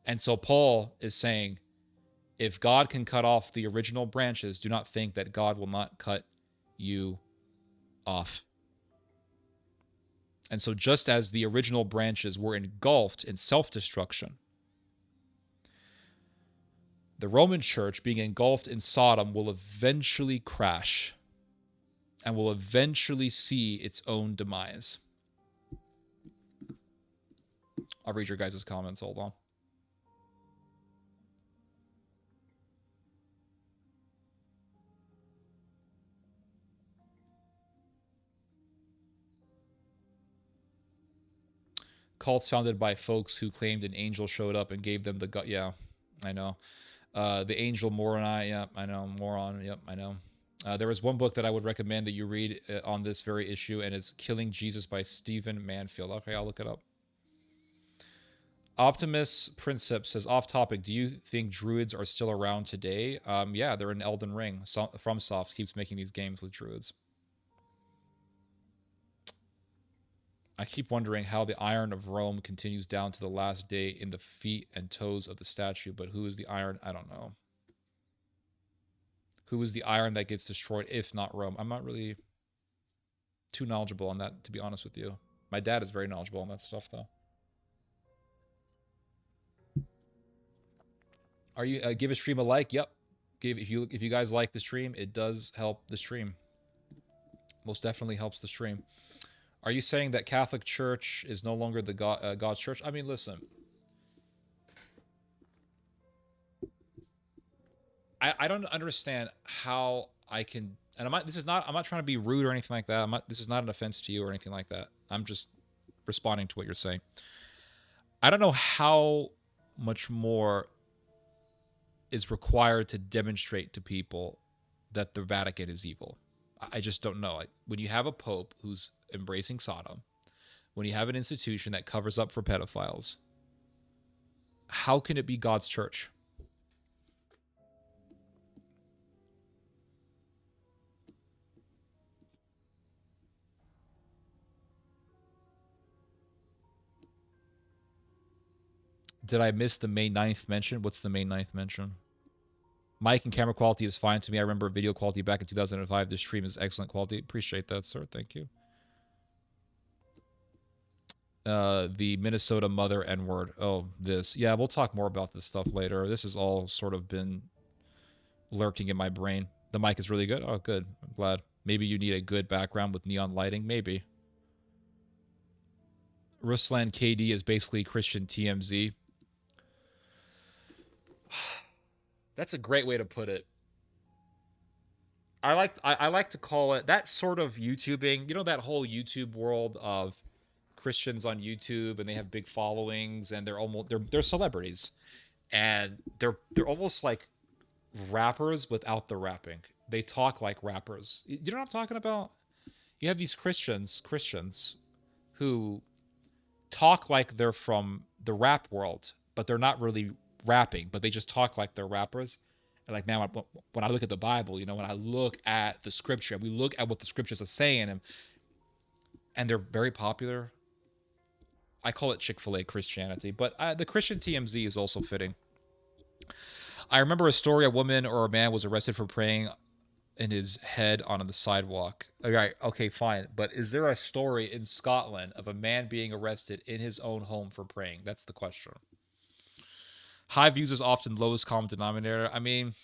And so Paul is saying, if God can cut off the original branches, do not think that God will not cut you off. And so just as the original branches were engulfed in self-destruction, the Roman Church, being engulfed in Sodom, will eventually crash and will eventually see its own demise. I'll read your guys' comments. Hold on. Cults founded by folks who claimed an angel showed up and gave them the gut. Yeah, I know. The angel Moroni. Yeah, I know. Moron. Yep, I know. There was one book that I would recommend that you read on this very issue, and it's Killing Jesus by Stephen Manfield. Okay, I'll look it up. Optimus Princeps says, off topic, do you think druids are still around today? Yeah, they're in Elden Ring. FromSoft keeps making these games with druids. I keep wondering how the iron of Rome continues down to the last day in the feet and toes of the statue, but who is the iron? I don't know. Who is the iron that gets destroyed if not Rome? I'm not really too knowledgeable on that, to be honest with you. My dad is very knowledgeable on that stuff, though. Are you give a stream a like? Yep. If you guys like the stream, it does help the stream. Most definitely helps the stream. Are you saying that Catholic Church is no longer the God's church? I mean, listen. I don't understand how I can, and I'm not trying to be rude or anything like that. This is not an offense to you or anything like that. I'm just responding to what you're saying. I don't know how much more is required to demonstrate to people that the Vatican is evil. I just don't know. Like, when you have a pope who's embracing Sodom, when you have an institution that covers up for pedophiles, how can it be God's church? Did I miss the May 9th mention? What's the May 9th mention? Mic and camera quality is fine to me. I remember video quality back in 2005. This stream is excellent quality. Appreciate that, sir. Thank you. The Minnesota mother N-word. Oh, this. Yeah, we'll talk more about this stuff later. This has all sort of been lurking in my brain. The mic is really good. Oh, good. I'm glad. Maybe you need a good background with neon lighting. Maybe. Ruslan KD is basically Christian TMZ. That's a great way to put it. I like to call it that sort of YouTubing. You know, that whole YouTube world of Christians on YouTube, and they have big followings, and they're celebrities, and they're almost like rappers without the rapping. They talk like rappers. You know what I'm talking about? You have these Christians who talk like they're from the rap world, but they're not really rapping, but they just talk like they're rappers. And like, man, when I look at the Bible, you know, when I look at the scripture, we look at what the scriptures are saying, and they're very popular. I call it Chick-fil-A Christianity, but the Christian TMZ is also fitting. I remember a story: a woman or a man was arrested for praying in his head on the sidewalk. All right, okay, fine. But is there a story in Scotland of a man being arrested in his own home for praying? That's the question. High views is often lowest common denominator. I mean,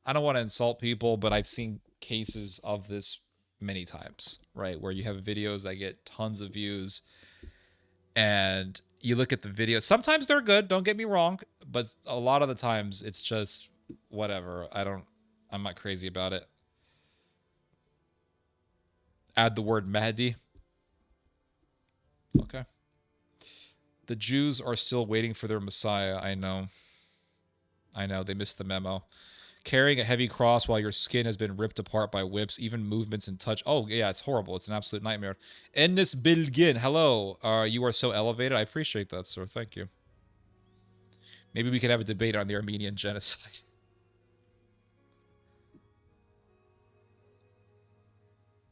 I don't want to insult people, but I've seen cases of this many times, right? Where you have videos that get tons of views, and you look at the video. Sometimes they're good, don't get me wrong, but a lot of the times it's just whatever. I'm not crazy about it. Add the word Mahdi. Okay. The Jews are still waiting for their Messiah. I know. They missed the memo. Carrying a heavy cross while your skin has been ripped apart by whips, even movements and touch. Oh, yeah, it's horrible. It's an absolute nightmare. Ennis Bilgin, hello. You are so elevated. I appreciate that, sir. Thank you. Maybe we could have a debate on the Armenian genocide.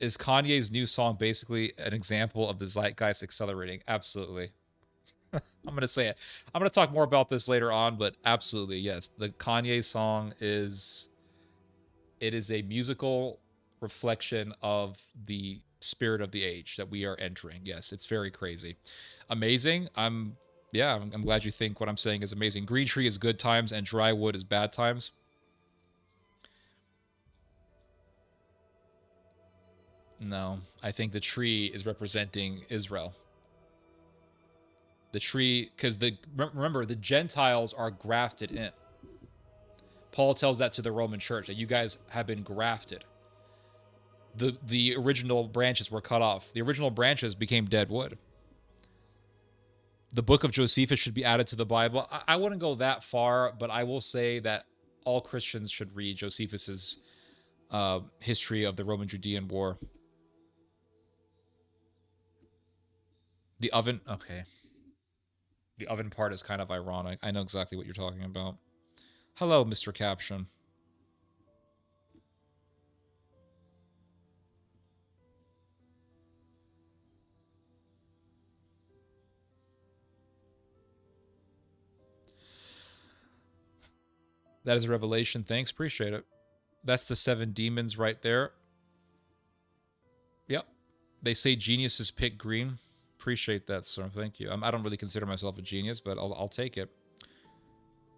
Is Kanye's new song basically an example of the zeitgeist accelerating? Absolutely. I'm going to say it. I'm going to talk more about this later on, but absolutely, yes. The Kanye song is a musical reflection of the spirit of the age that we are entering. Yes, it's very crazy. Amazing. I'm glad you think what I'm saying is amazing. Green tree is good times and dry wood is bad times. No, I think the tree is representing Israel. The tree, because remember, the Gentiles are grafted in. Paul tells that to the Roman church, that you guys have been grafted. The original branches were cut off. The original branches became dead wood. The book of Josephus should be added to the Bible. I wouldn't go that far, but I will say that all Christians should read Josephus's history of the Roman-Judean War. The oven, okay. The oven part is kind of ironic. I know exactly what you're talking about. Hello, Mr. Caption. That is a revelation. Thanks. Appreciate it. That's the 7 demons right there. Yep. They say geniuses pick green. Appreciate that, sir. Thank you. I don't really consider myself a genius, but I'll take it.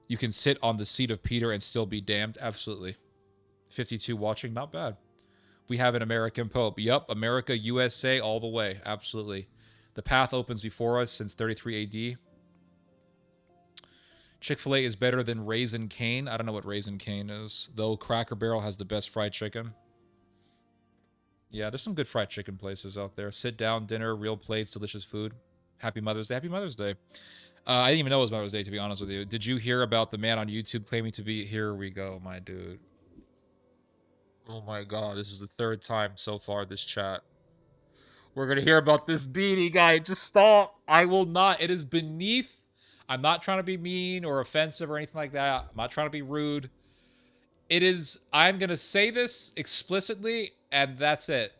You can sit on the seat of Peter and still be damned. Absolutely. 52 watching. Not bad. We have an American Pope. Yup. America, USA, all the way. Absolutely. The path opens before us since 33 AD. Chick-fil-A is better than Raisin Cane. I don't know what Raisin Cane is, though Cracker Barrel has the best fried chicken. Yeah, there's some good fried chicken places out there. Sit down, dinner, real plates, delicious food. Happy Mother's Day. Happy Mother's Day. I didn't even know it was Mother's Day, to be honest with you. Did you hear about the man on YouTube claiming to be... Here we go, my dude. Oh my god, this is the 3rd time so far this chat. We're going to hear about this beanie guy. Just stop. I will not. It is beneath... I'm not trying to be mean or offensive or anything like that. I'm not trying to be rude. It is... I'm going to say this explicitly, and that's it.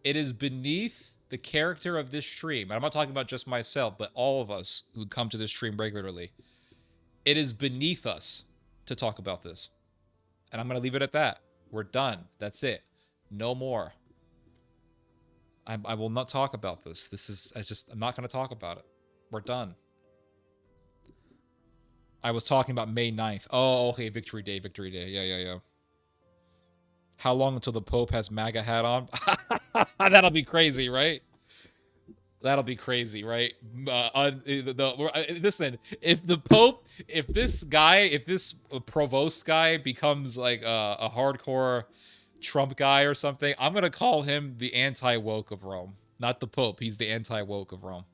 It is beneath the character of this stream. I'm not talking about just myself, but all of us who come to this stream regularly. It is beneath us to talk about this. And I'm going to leave it at that. We're done. That's it. No more. I will not talk about this. I'm not going to talk about it. We're done. I was talking about May 9th. Oh, okay. Victory Day. Victory Day. Yeah. How long until the Pope has MAGA hat on? That'll be crazy, right? That'll be crazy, right? Listen, if this provost guy becomes like a hardcore Trump guy or something, I'm going to call him the anti-woke of Rome. Not the Pope. He's the anti-woke of Rome.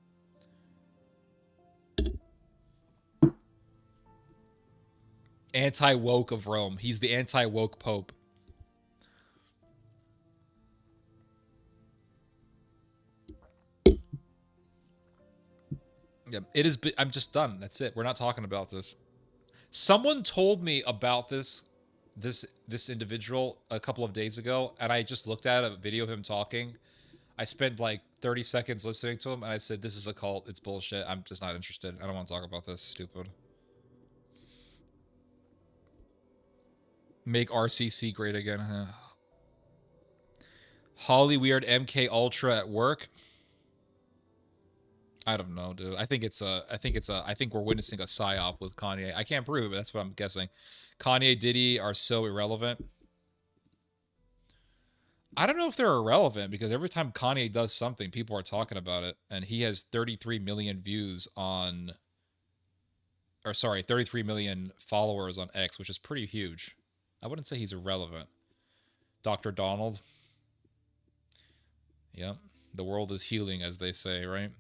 Anti-woke of Rome. He's the anti-woke Pope. Yeah, it is. I'm just done. That's it. We're not talking about this. Someone told me about this individual a couple of days ago, and I just looked at a video of him talking. I spent like 30 seconds listening to him, and I said, "This is a cult. It's bullshit. I'm just not interested. I don't want to talk about this. Stupid." Make RCC great again. Holly Weird MK Ultra at work. I don't know, dude. I think we're witnessing a psyop with Kanye. I can't prove it, but that's what I'm guessing. Kanye, Diddy are so irrelevant. I don't know if they're irrelevant because every time Kanye does something, people are talking about it, and he has 33 million views on, 33 million followers on X, which is pretty huge. I wouldn't say he's irrelevant. Dr. Donald. Yep. The world is healing, as they say, right?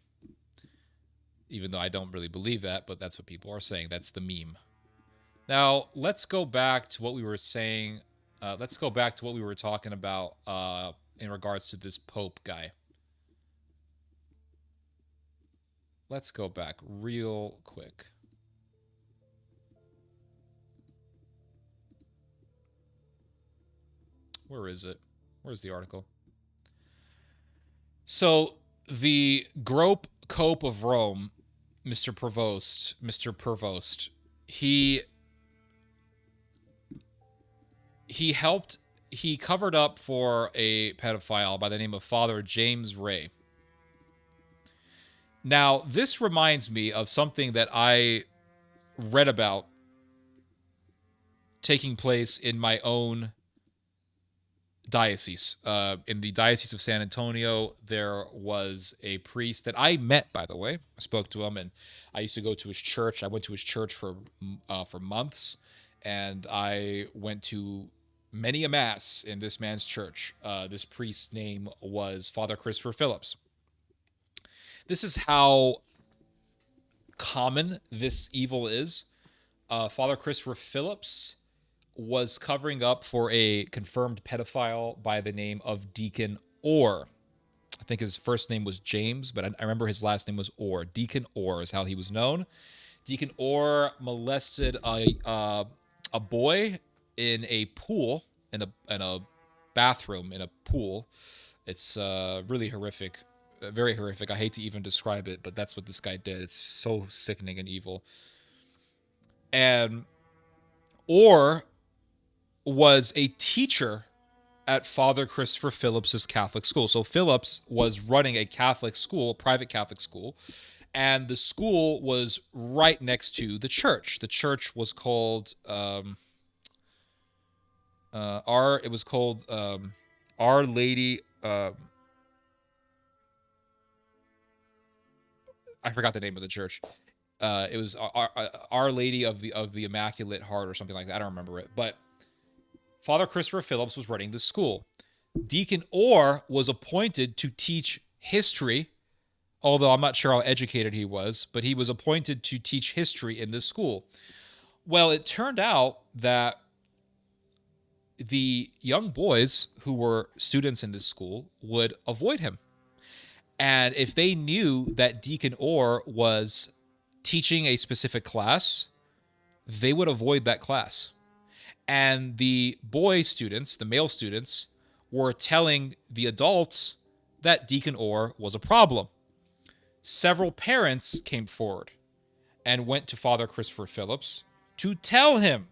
Even though I don't really believe that, but that's what people are saying. That's the meme. Now, let's go back to what we were saying. Let's go back to what we were talking about in regards to this Pope guy. Let's go back real quick. Where is it? Where's the article? So, the Grope Cope of Rome, Mr. Provost, he covered up for a pedophile by the name of Father James Ray. Now, this reminds me of something that I read about taking place in my own diocese. In the Diocese of San Antonio, there was a priest that I met, by the way. I spoke to him, and I used to go to his church. I went to his church for months, and I went to many a mass in this man's church. This priest's name was Father Christopher Phillips. This is how common this evil is. Father Christopher Phillips was covering up for a confirmed pedophile by the name of Deacon Orr. I think his first name was James, but I remember his last name was Orr. Deacon Orr is how he was known. Deacon Orr molested a boy in a pool, in a bathroom in a pool. It's really horrific, very horrific. I hate to even describe it, but that's what this guy did. It's so sickening and evil. And Orr was a teacher at Father Christopher Phillips's Catholic school. So Phillips was running a Catholic school, a private Catholic school, and the school was right next to the church. The church was called Our Lady. I forgot the name of the church. It was Our Lady of the Immaculate Heart or something like that. I don't remember it, but Father Christopher Phillips was running the school. Deacon Orr was appointed to teach history, although I'm not sure how educated he was, but he was appointed to teach history in this school. Well, it turned out that the young boys who were students in this school would avoid him. And if they knew that Deacon Orr was teaching a specific class, they would avoid that class. And the boy students, the male students, were telling the adults that Deacon Orr was a problem. Several parents came forward and went to Father Christopher Phillips to tell him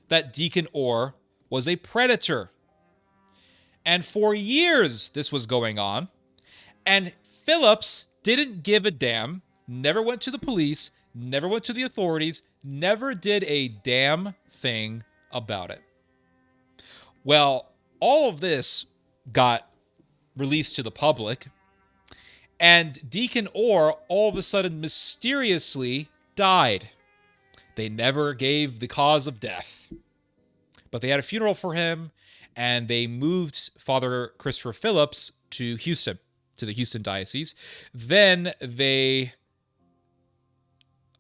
that Deacon Orr was a predator. And for years, this was going on. And Phillips didn't give a damn, never went to the police, never went to the authorities, never did a damn thing about it. Well, all of this got released to the public, and Deacon Orr all of a sudden mysteriously died. They never gave the cause of death, but they had a funeral for him, and they moved Father Christopher Phillips to Houston, to the Houston diocese. Then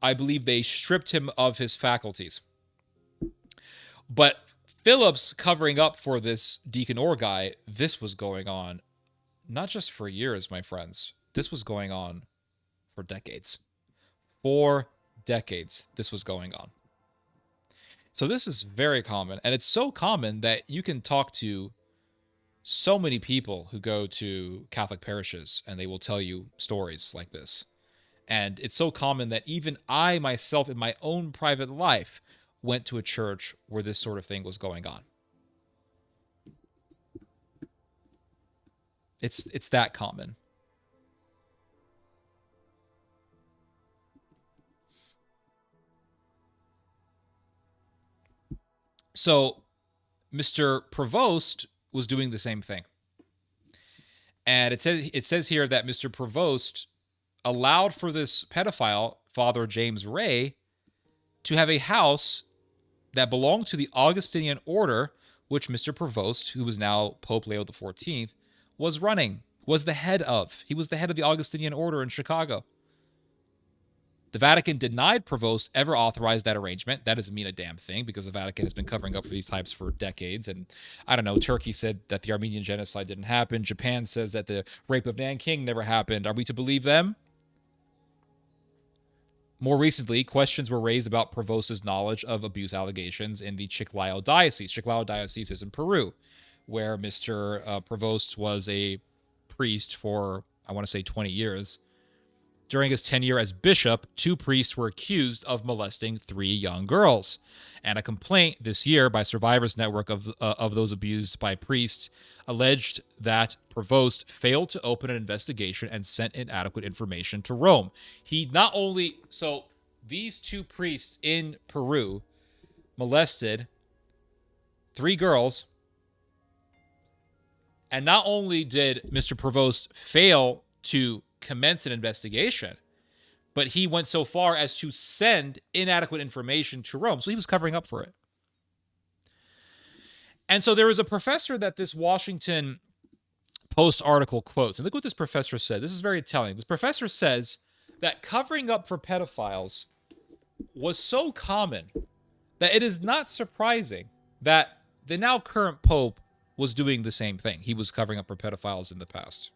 I believe they stripped him of his faculties. But Phillips covering up for this Deacon Orr guy, this was going on not just for years, my friends. This was going on for decades. 4 decades this was going on. So this is very common, and it's so common that you can talk to so many people who go to Catholic parishes and they will tell you stories like this. And it's so common that even I myself in my own private life went to a church where this sort of thing was going on. It's that common. So Mr. Provost was doing the same thing. And it says here that Mr. Provost allowed for this pedophile, Father James Ray, to have a house that belonged to the Augustinian order, which Mr. Provost, who was now Pope Leo XIV, was running, was the head of. He was the head of the Augustinian order in Chicago. The Vatican denied Provost ever authorized that arrangement. That doesn't mean a damn thing because the Vatican has been covering up for these types for decades. And I don't know, Turkey said that the Armenian genocide didn't happen. Japan says that the rape of Nanking never happened. Are we to believe them? More recently, questions were raised about Provost's knowledge of abuse allegations in the Chiclayo Diocese. Chiclayo Diocese is in Peru, where Mr. Provost was a priest for, I want to say, 20 years. During his tenure as bishop, 2 priests were accused of molesting 3 young girls. And a complaint this year by Survivors Network of those abused by priests alleged that Provost failed to open an investigation and sent inadequate information to Rome. He not only... So these 2 priests in Peru molested 3 girls. And not only did Mr. Provost fail to commence an investigation, but he went so far as to send inadequate information to Rome. So he was covering up for it. And so there was a professor that this Washington Post article quotes. And look what this professor said. This is very telling. This professor says that covering up for pedophiles was so common that it is not surprising that the now current Pope was doing the same thing. He was covering up for pedophiles in the past.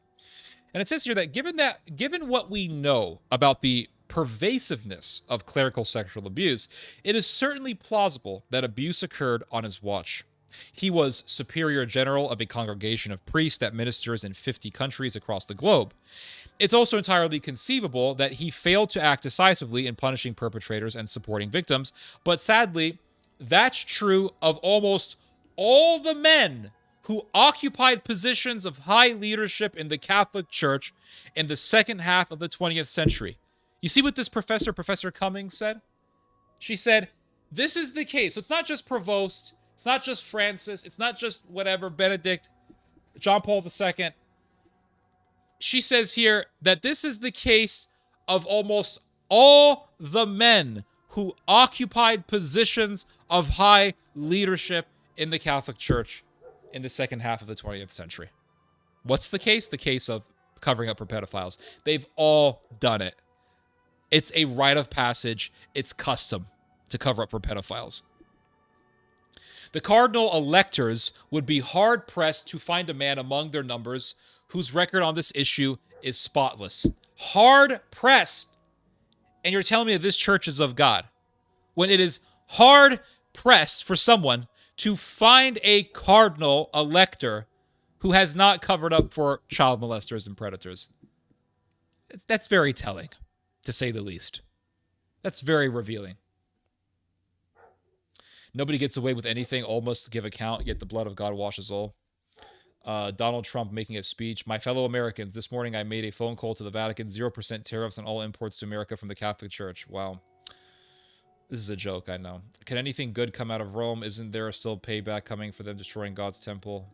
And it says here that given what we know about the pervasiveness of clerical sexual abuse, it is certainly plausible that abuse occurred on his watch. He was superior general of a congregation of priests that ministers in 50 countries across the globe. It's also entirely conceivable that he failed to act decisively in punishing perpetrators and supporting victims, but sadly, that's true of almost all the men who occupied positions of high leadership in the Catholic Church in the second half of the 20th century. You see what this Professor Cummings said? She said, this is the case. So it's not just Provost, it's not just Francis, it's not just whatever, Benedict, John Paul II. She says here that this is the case of almost all the men who occupied positions of high leadership in the Catholic Church in the second half of the 20th century. What's the case? The case of covering up for pedophiles. They've all done it. It's a rite of passage. It's custom to cover up for pedophiles. The cardinal electors would be hard-pressed to find a man among their numbers whose record on this issue is spotless. Hard-pressed. And you're telling me that this church is of God, when it is hard-pressed for someone to find a cardinal elector who has not covered up for child molesters and predators. That's very telling, to say the least. That's very revealing. Nobody gets away with anything. All must give account, yet the blood of God washes all. Donald Trump making a speech. My fellow Americans, this morning I made a phone call to the Vatican. 0% tariffs on all imports to America from the Catholic Church. Wow. This is a joke, I know. Can anything good come out of Rome? Isn't there still payback coming for them destroying God's temple?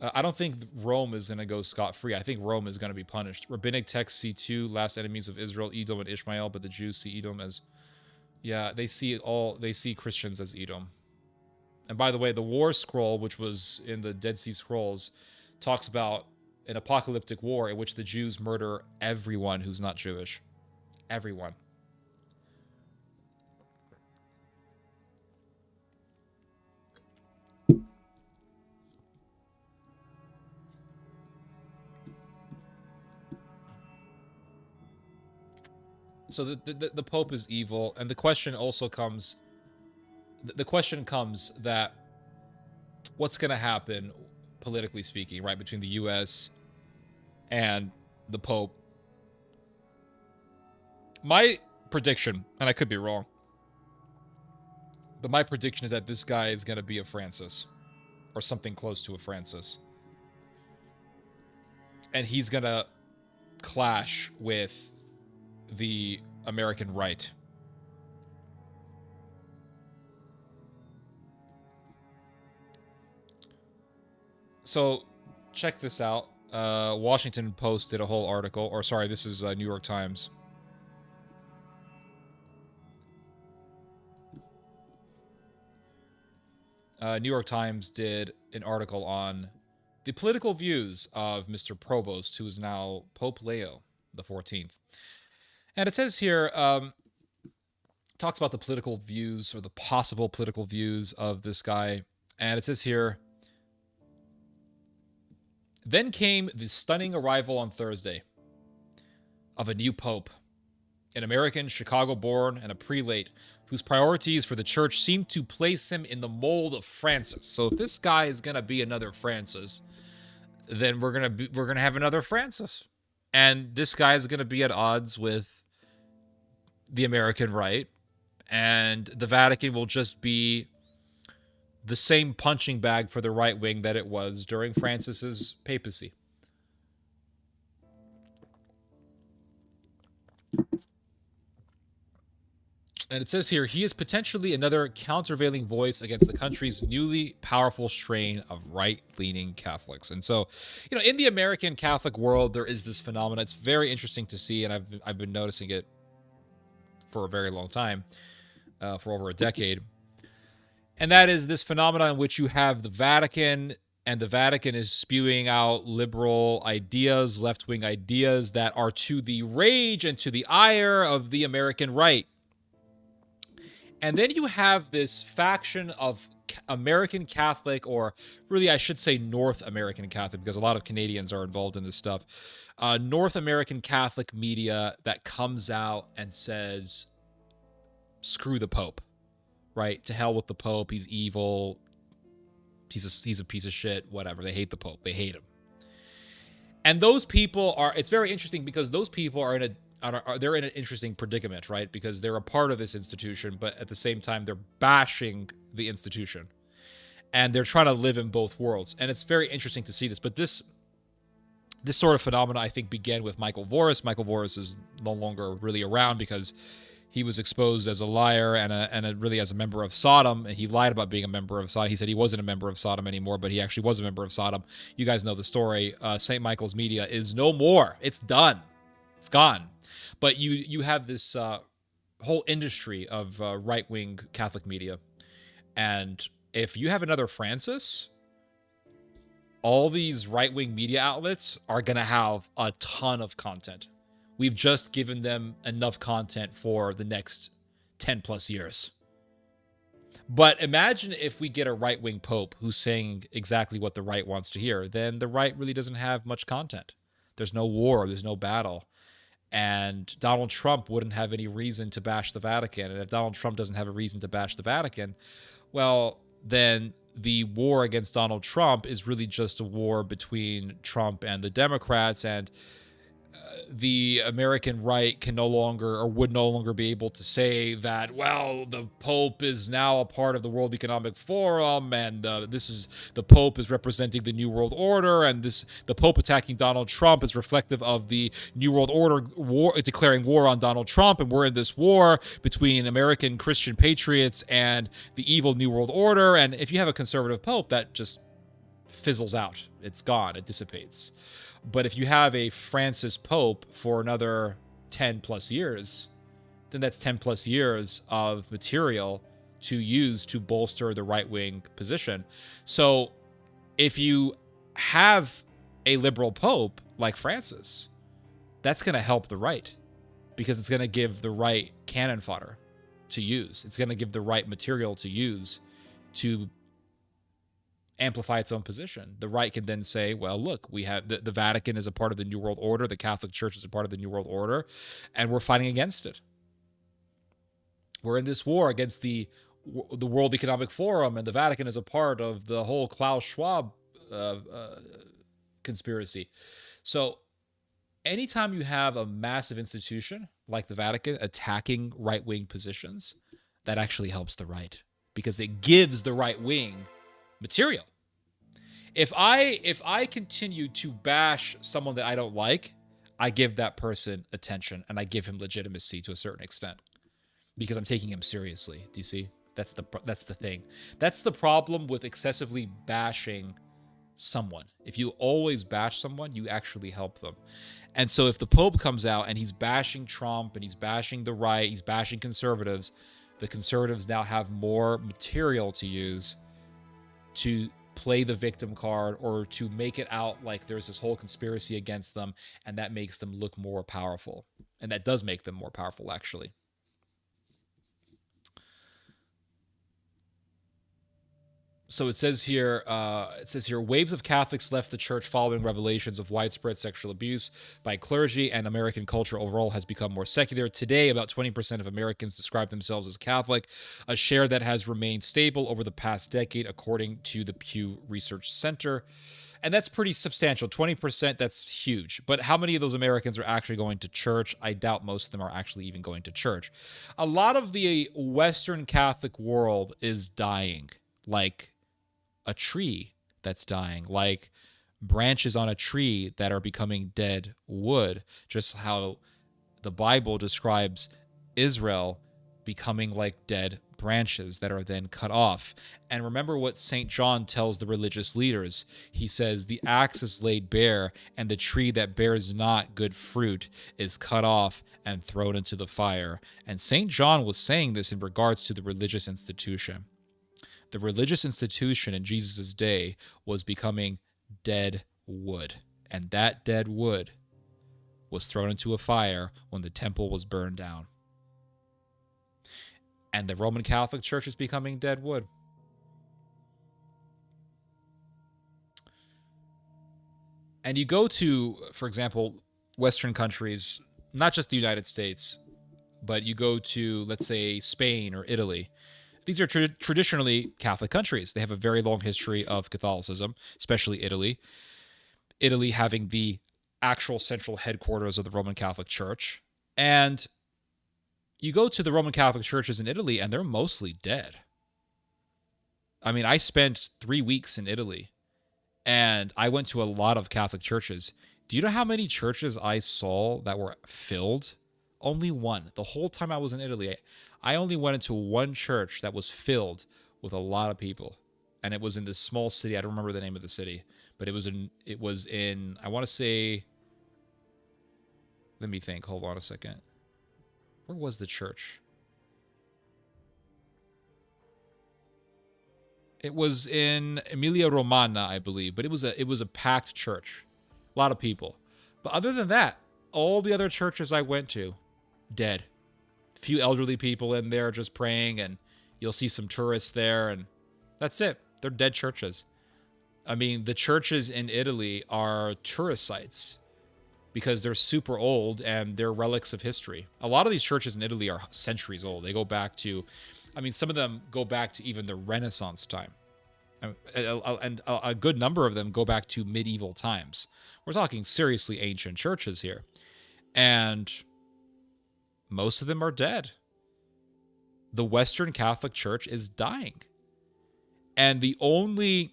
I don't think Rome is going to go scot-free. I think Rome is going to be punished. Rabbinic texts see 2 last enemies of Israel, Edom and Ishmael, but the Jews see Edom as... Yeah, they see Christians as Edom. And by the way, the War Scroll, which was in the Dead Sea Scrolls, talks about an apocalyptic war in which the Jews murder everyone who's not Jewish. Everyone. So the Pope is evil, and the question also comes. The question comes that what's going to happen, politically speaking, right, between the U.S. and the Pope. My prediction, and I could be wrong, but my prediction is that this guy is going to be a Francis, or something close to a Francis. And he's going to clash with the American right. So, check this out. Washington Post did a whole article, or sorry, this is New York Times. New York Times did an article on the political views of Mr. Provost, who is now Pope Leo the 14th. And it says here, talks about the political views or the possible political views of this guy. And it says here, then came the stunning arrival on Thursday of a new pope, an American, Chicago-born, and a prelate whose priorities for the church seem to place him in the mold of Francis. So if this guy is going to be another Francis, then we're going to have another Francis. And this guy is going to be at odds with the American right, and the Vatican will just be the same punching bag for the right wing that it was during Francis's papacy. And it says here, he is potentially another countervailing voice against the country's newly powerful strain of right-leaning Catholics. And so, you know, in the American Catholic world, there is this phenomenon. It's very interesting to see, and I've been noticing it for a very long time, for over a decade. And that is this phenomenon in which you have the Vatican, and the Vatican is spewing out liberal ideas, left-wing ideas that are to the rage and to the ire of the American right. And then you have this faction of American Catholic, or really I should say North American Catholic, because a lot of Canadians are involved in this stuff. North American Catholic media that comes out and says, screw the Pope, right? To hell with the Pope. He's evil. He's a piece of shit, whatever. They hate the Pope. They hate him. And those people are, it's very interesting because those people are they're in an interesting predicament, right? Because they're a part of this institution, but at the same time, they're bashing the institution. And they're trying to live in both worlds. And it's very interesting to see this. But this sort of phenomena, I think, began with Michael Voris. Michael Voris is no longer really around because he was exposed as a liar and really as a member of Sodom. And he lied about being a member of Sodom. He said he wasn't a member of Sodom anymore, but he actually was a member of Sodom. You guys know the story. St. Michael's Media is no more. It's done. It's gone. But you have this whole industry of right-wing Catholic media. And if you have another Francis, all these right-wing media outlets are going to have a ton of content. We've just given them enough content for the next 10 plus years. But imagine if we get a right-wing pope who's saying exactly what the right wants to hear, then the right really doesn't have much content. There's no war, there's no battle. And Donald Trump wouldn't have any reason to bash the Vatican. And if Donald Trump doesn't have a reason to bash the Vatican, well, then the war against Donald Trump is really just a war between Trump and the Democrats, and the American right can no longer, or would no longer be able to say that, well, the Pope is now a part of the World Economic Forum, and the Pope is representing the New World Order, and the Pope attacking Donald Trump is reflective of the New World Order declaring war on Donald Trump, and we're in this war between American Christian patriots and the evil New World Order. And if you have a conservative Pope, that just fizzles out. It's gone. It dissipates. But if you have a Francis Pope for another 10 plus years, then that's 10 plus years of material to use to bolster the right-wing position. So if you have a liberal Pope like Francis, that's going to help the right, because it's going to give the right cannon fodder to use. It's going to give the right material to use to amplify its own position. The right can then say, well, look, we have the Vatican is a part of the New World Order. The Catholic Church is a part of the New World Order, and we're fighting against it. We're in this war against the World Economic Forum, and the Vatican is a part of the whole Klaus Schwab conspiracy. So anytime you have a massive institution like the Vatican attacking right-wing positions, that actually helps the right, because it gives the right wing material. If I continue to bash someone that I don't like, I give that person attention and I give him legitimacy to a certain extent, because I'm taking him seriously. Do you see? That's the thing. That's the problem with excessively bashing someone. If you always bash someone, you actually help them. And so if the Pope comes out and he's bashing Trump and he's bashing the right, he's bashing conservatives, the conservatives now have more material to use to play the victim card or to make it out like there's this whole conspiracy against them, and that makes them look more powerful. And that does make them more powerful, actually. So it says here, waves of Catholics left the church following revelations of widespread sexual abuse by clergy, and American culture overall has become more secular. Today, about 20% of Americans describe themselves as Catholic, a share that has remained stable over the past decade, according to the Pew Research Center. And that's pretty substantial. 20%, that's huge. But how many of those Americans are actually going to church? I doubt most of them are actually even going to church. A lot of the Western Catholic world is dying, like a tree that's dying, like branches on a tree that are becoming dead wood, just how the Bible describes Israel becoming like dead branches that are then cut off. And remember what St. John tells the religious leaders. He says, the axe is laid bare, and the tree that bears not good fruit is cut off and thrown into the fire. And St. John was saying this in regards to the religious institution. The religious institution in Jesus' day was becoming dead wood. And that dead wood was thrown into a fire when the temple was burned down. And the Roman Catholic Church is becoming dead wood. And you go to, for example, Western countries, not just the United States, but you go to, let's say, Spain or Italy. These are traditionally Catholic countries. They have a very long history of Catholicism, especially Italy. Italy having the actual central headquarters of the Roman Catholic Church. And you go to the Roman Catholic churches in Italy, and they're mostly dead. I mean, I spent 3 weeks in Italy, and I went to a lot of Catholic churches. Do you know how many churches I saw that were filled? Only one. The whole time I was in Italy, I only went into one church that was filled with a lot of people, and it was in this small city. I don't remember the name of the city, but it was in I want to say, let me think. Hold on a second. Where was the church? It was in Emilia Romagna, I believe, but it was a packed church. A lot of people. But other than that, all the other churches I went to, dead. Few elderly people in there just praying, and you'll see some tourists there, and that's it. They're dead churches. I mean, the churches in Italy are tourist sites because they're super old and they're relics of history. A lot of these churches in Italy are centuries old. They go back to, I mean, some of them go back to even the Renaissance time. And a good number of them go back to medieval times. We're talking seriously ancient churches here. And most of them are dead. The Western Catholic Church is dying. And the only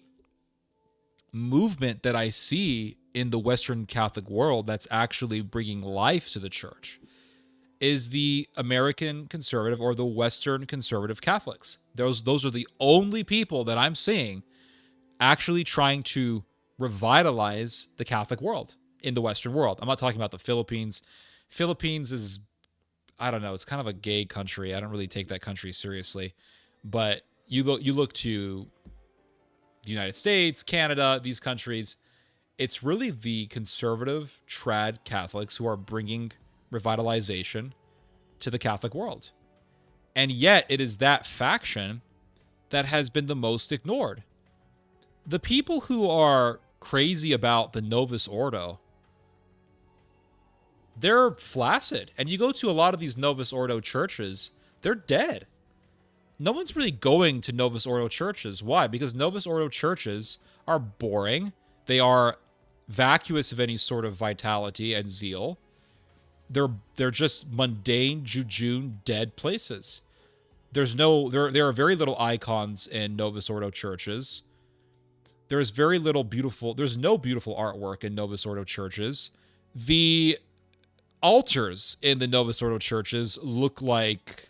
movement that I see in the Western Catholic world that's actually bringing life to the church is the American conservative or the Western conservative Catholics. Those are the only people that I'm seeing actually trying to revitalize the Catholic world in the Western world. I'm not talking about the Philippines. Philippines is, I don't know, it's kind of a gay country. I don't really take that country seriously. But you look to the United States, Canada, these countries, it's really the conservative trad Catholics who are bringing revitalization to the Catholic world. And yet it is that faction that has been the most ignored. the people who are crazy about the Novus Ordo, they're flaccid. And you go to a lot of these Novus Ordo churches, they're dead. No one's really going to Novus Ordo churches. Why? Because Novus Ordo churches are boring. They are vacuous of any sort of vitality and zeal. They're just mundane, jejune, dead places. There are very little icons in Novus Ordo churches. There's no beautiful artwork in Novus Ordo churches. The altars in the Novus Ordo churches look like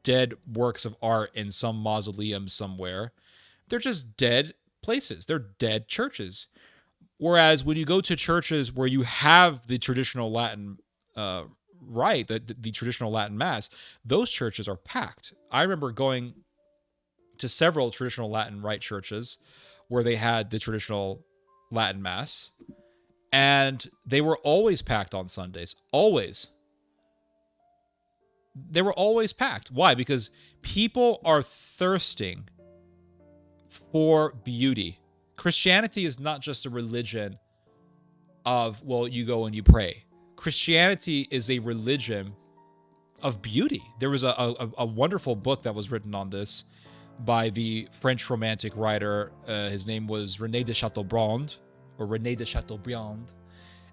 dead works of art in some mausoleum somewhere. They're just dead places. They're dead churches. Whereas when you go to churches where you have the traditional Latin rite, the traditional Latin Mass, those churches are packed. I remember going to several traditional Latin rite churches where they had the traditional Latin Mass, and they were always packed on Sundays. Always. They were always packed. Why? Because people are thirsting for beauty. Christianity is not just a religion of, well, you go and you pray. Christianity is a religion of beauty. There was a wonderful book that was written on this by the French Romantic writer. His name was René de Chateaubriand,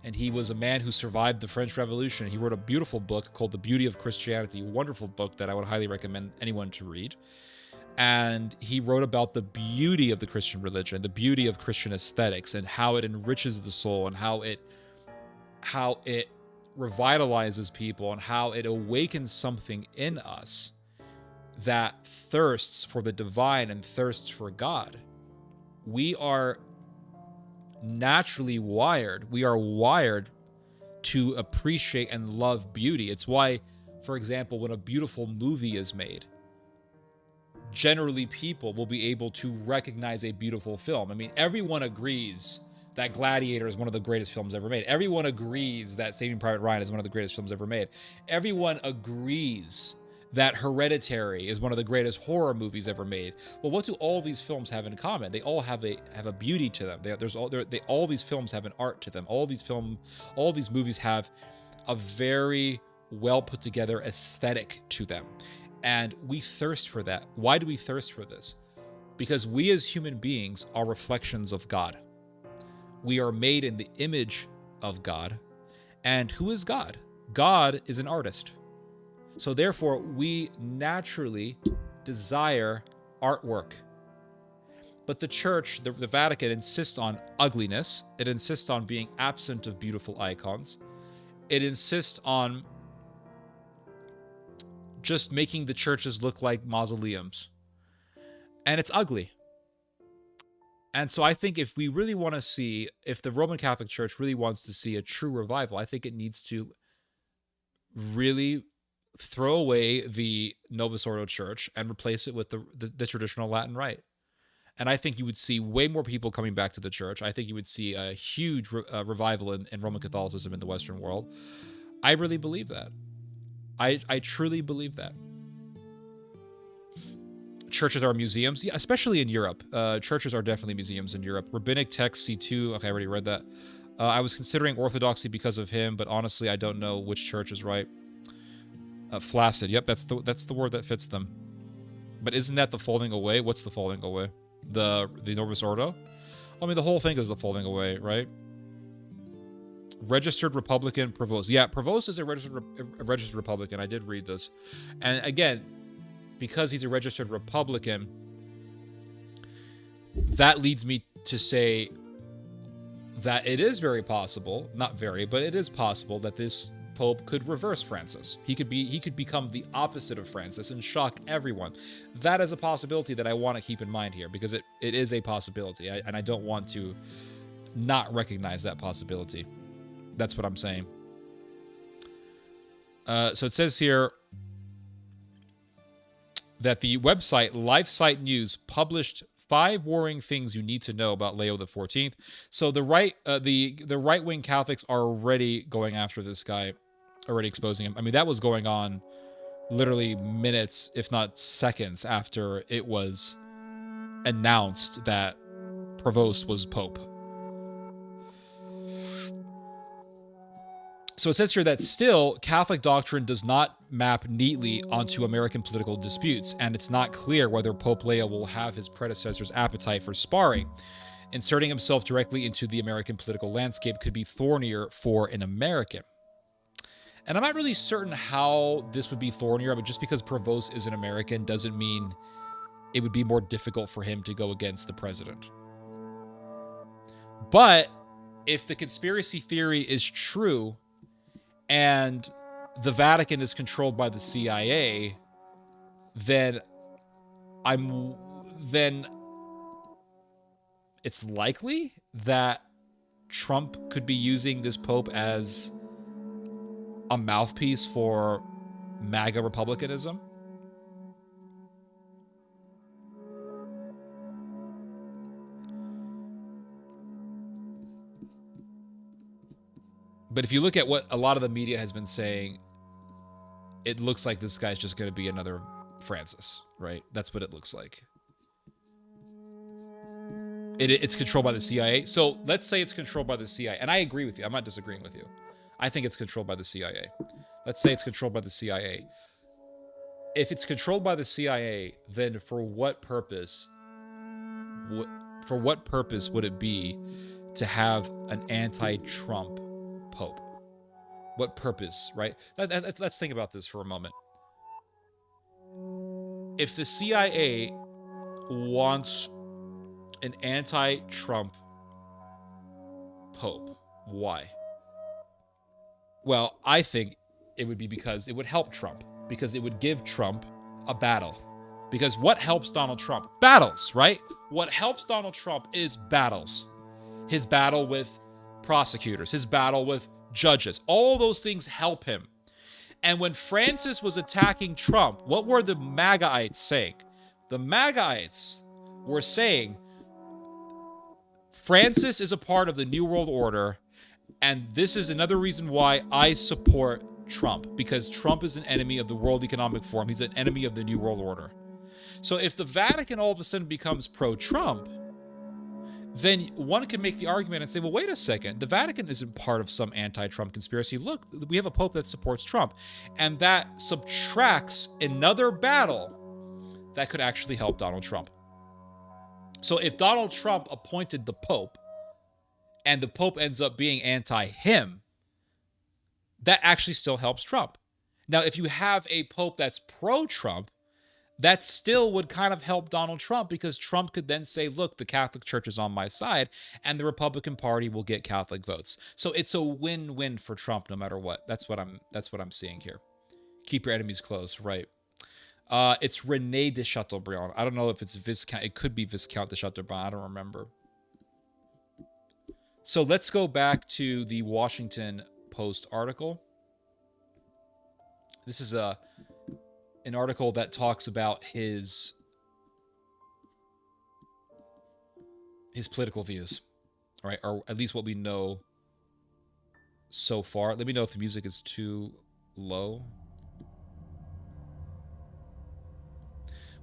and he was a man who survived the French Revolution. He wrote a beautiful book called The Beauty of Christianity, a wonderful book that I would highly recommend anyone to read. And he wrote about the beauty of the Christian religion, the beauty of Christian aesthetics, and how it enriches the soul, and how it revitalizes people, and how it awakens something in us that thirsts for the divine and thirsts for God. We are naturally wired. We are wired to appreciate and love beauty. It's why, for example, when a beautiful movie is made, generally people will be able to recognize a beautiful film. I mean, everyone agrees that Gladiator is one of the greatest films ever made. Everyone agrees that Saving Private Ryan is one of the greatest films ever made. Everyone agrees that Hereditary is one of the greatest horror movies ever made. Well, what do all these films have in common? They all have a beauty to them. All these films have an art to them. All these movies have a very well put together aesthetic to them. And we thirst for that. Why do we thirst for this? Because we as human beings are reflections of God. We are made in the image of God. And who is God? God is an artist. So therefore, we naturally desire artwork. But the church, the Vatican, insists on ugliness. It insists on being absent of beautiful icons. It insists on just making the churches look like mausoleums. And it's ugly. And so I think if the Roman Catholic Church really wants to see a true revival, I think it needs to really throw away the Novus Ordo Church and replace it with the traditional Latin Rite. And I think you would see way more people coming back to the church. I think you would see a huge revival in Roman Catholicism in the Western world. I really believe that. I truly believe that. Churches are museums, yeah, especially in Europe. Churches are definitely museums in Europe. Rabbinic text C2, okay, I already read that. I was considering Orthodoxy because of him, but honestly, I don't know which church is right. Flaccid, yep, that's the word that fits them. But isn't that the folding away? What's the folding away? The Novus Ordo? I mean, the whole thing is the folding away, right? Registered Republican Prevost. Yeah, Prevost is a registered Republican. I did read this. And again, because he's a registered Republican, that leads me to say that it is very possible, not very, but it is possible that this Pope could reverse Francis. He could become the opposite of Francis and shock everyone. That is a possibility that I want to keep in mind here, because it is a possibility, and I don't want to not recognize that possibility. That's what I'm saying. So it says here that the website LifeSite News published 5 worrying things you need to know about Leo XIV. So the right-wing Catholics are already going after this guy, already exposing him. I mean, that was going on literally minutes, if not seconds, after it was announced that Prevost was Pope. So it says here that still, Catholic doctrine does not map neatly onto American political disputes, and it's not clear whether Pope Leo will have his predecessor's appetite for sparring. Inserting himself directly into the American political landscape could be thornier for an American. And I'm not really certain how this would be thornier, but just because Prevost is an American doesn't mean it would be more difficult for him to go against the president. But if the conspiracy theory is true, and the Vatican is controlled by the CIA, then it's likely that Trump could be using this Pope as a mouthpiece for MAGA republicanism. But if you look at what a lot of the media has been saying, it looks like this guy's just going to be another Francis, right? That's what it looks like. It's controlled by the CIA. So let's say it's controlled by the CIA. And I agree with you. I'm not disagreeing with you. I think it's controlled by the CIA. Let's say it's controlled by the CIA. If it's controlled by the CIA, then for what purpose would it be to have an anti-Trump Pope? What purpose, right? Let's think about this for a moment. If the CIA wants an anti-Trump Pope, why? Well, I think it would be because it would help Trump, because it would give Trump a battle. Because what helps Donald Trump? Battles, right? What helps Donald Trump is battles. His battle with prosecutors, his battle with judges, all those things help him. And when Francis was attacking Trump, what were the MAGAites saying? The MAGAites were saying, Francis is a part of the New World Order, and this is another reason why I support Trump, because Trump is an enemy of the World Economic Forum. He's an enemy of the New World Order. So if the Vatican all of a sudden becomes pro-Trump, then one can make the argument and say, well, wait a second, the Vatican isn't part of some anti-Trump conspiracy. Look, we have a pope that supports Trump. And that subtracts another battle that could actually help Donald Trump. So if Donald Trump appointed the pope and the pope ends up being anti-him, that actually still helps Trump. Now, if you have a pope that's pro-Trump, that still would kind of help Donald Trump, because Trump could then say, look, the Catholic Church is on my side, and the Republican Party will get Catholic votes. So it's a win-win for Trump no matter what. That's what I'm seeing here. Keep your enemies close, right? It's René de Chateaubriand. I don't know if it's Viscount. It could be Viscount de Chateaubriand. I don't remember. So let's go back to the Washington Post article. This is an article that talks about his political views, right? Or at least what we know so far. Let me know if the music is too low.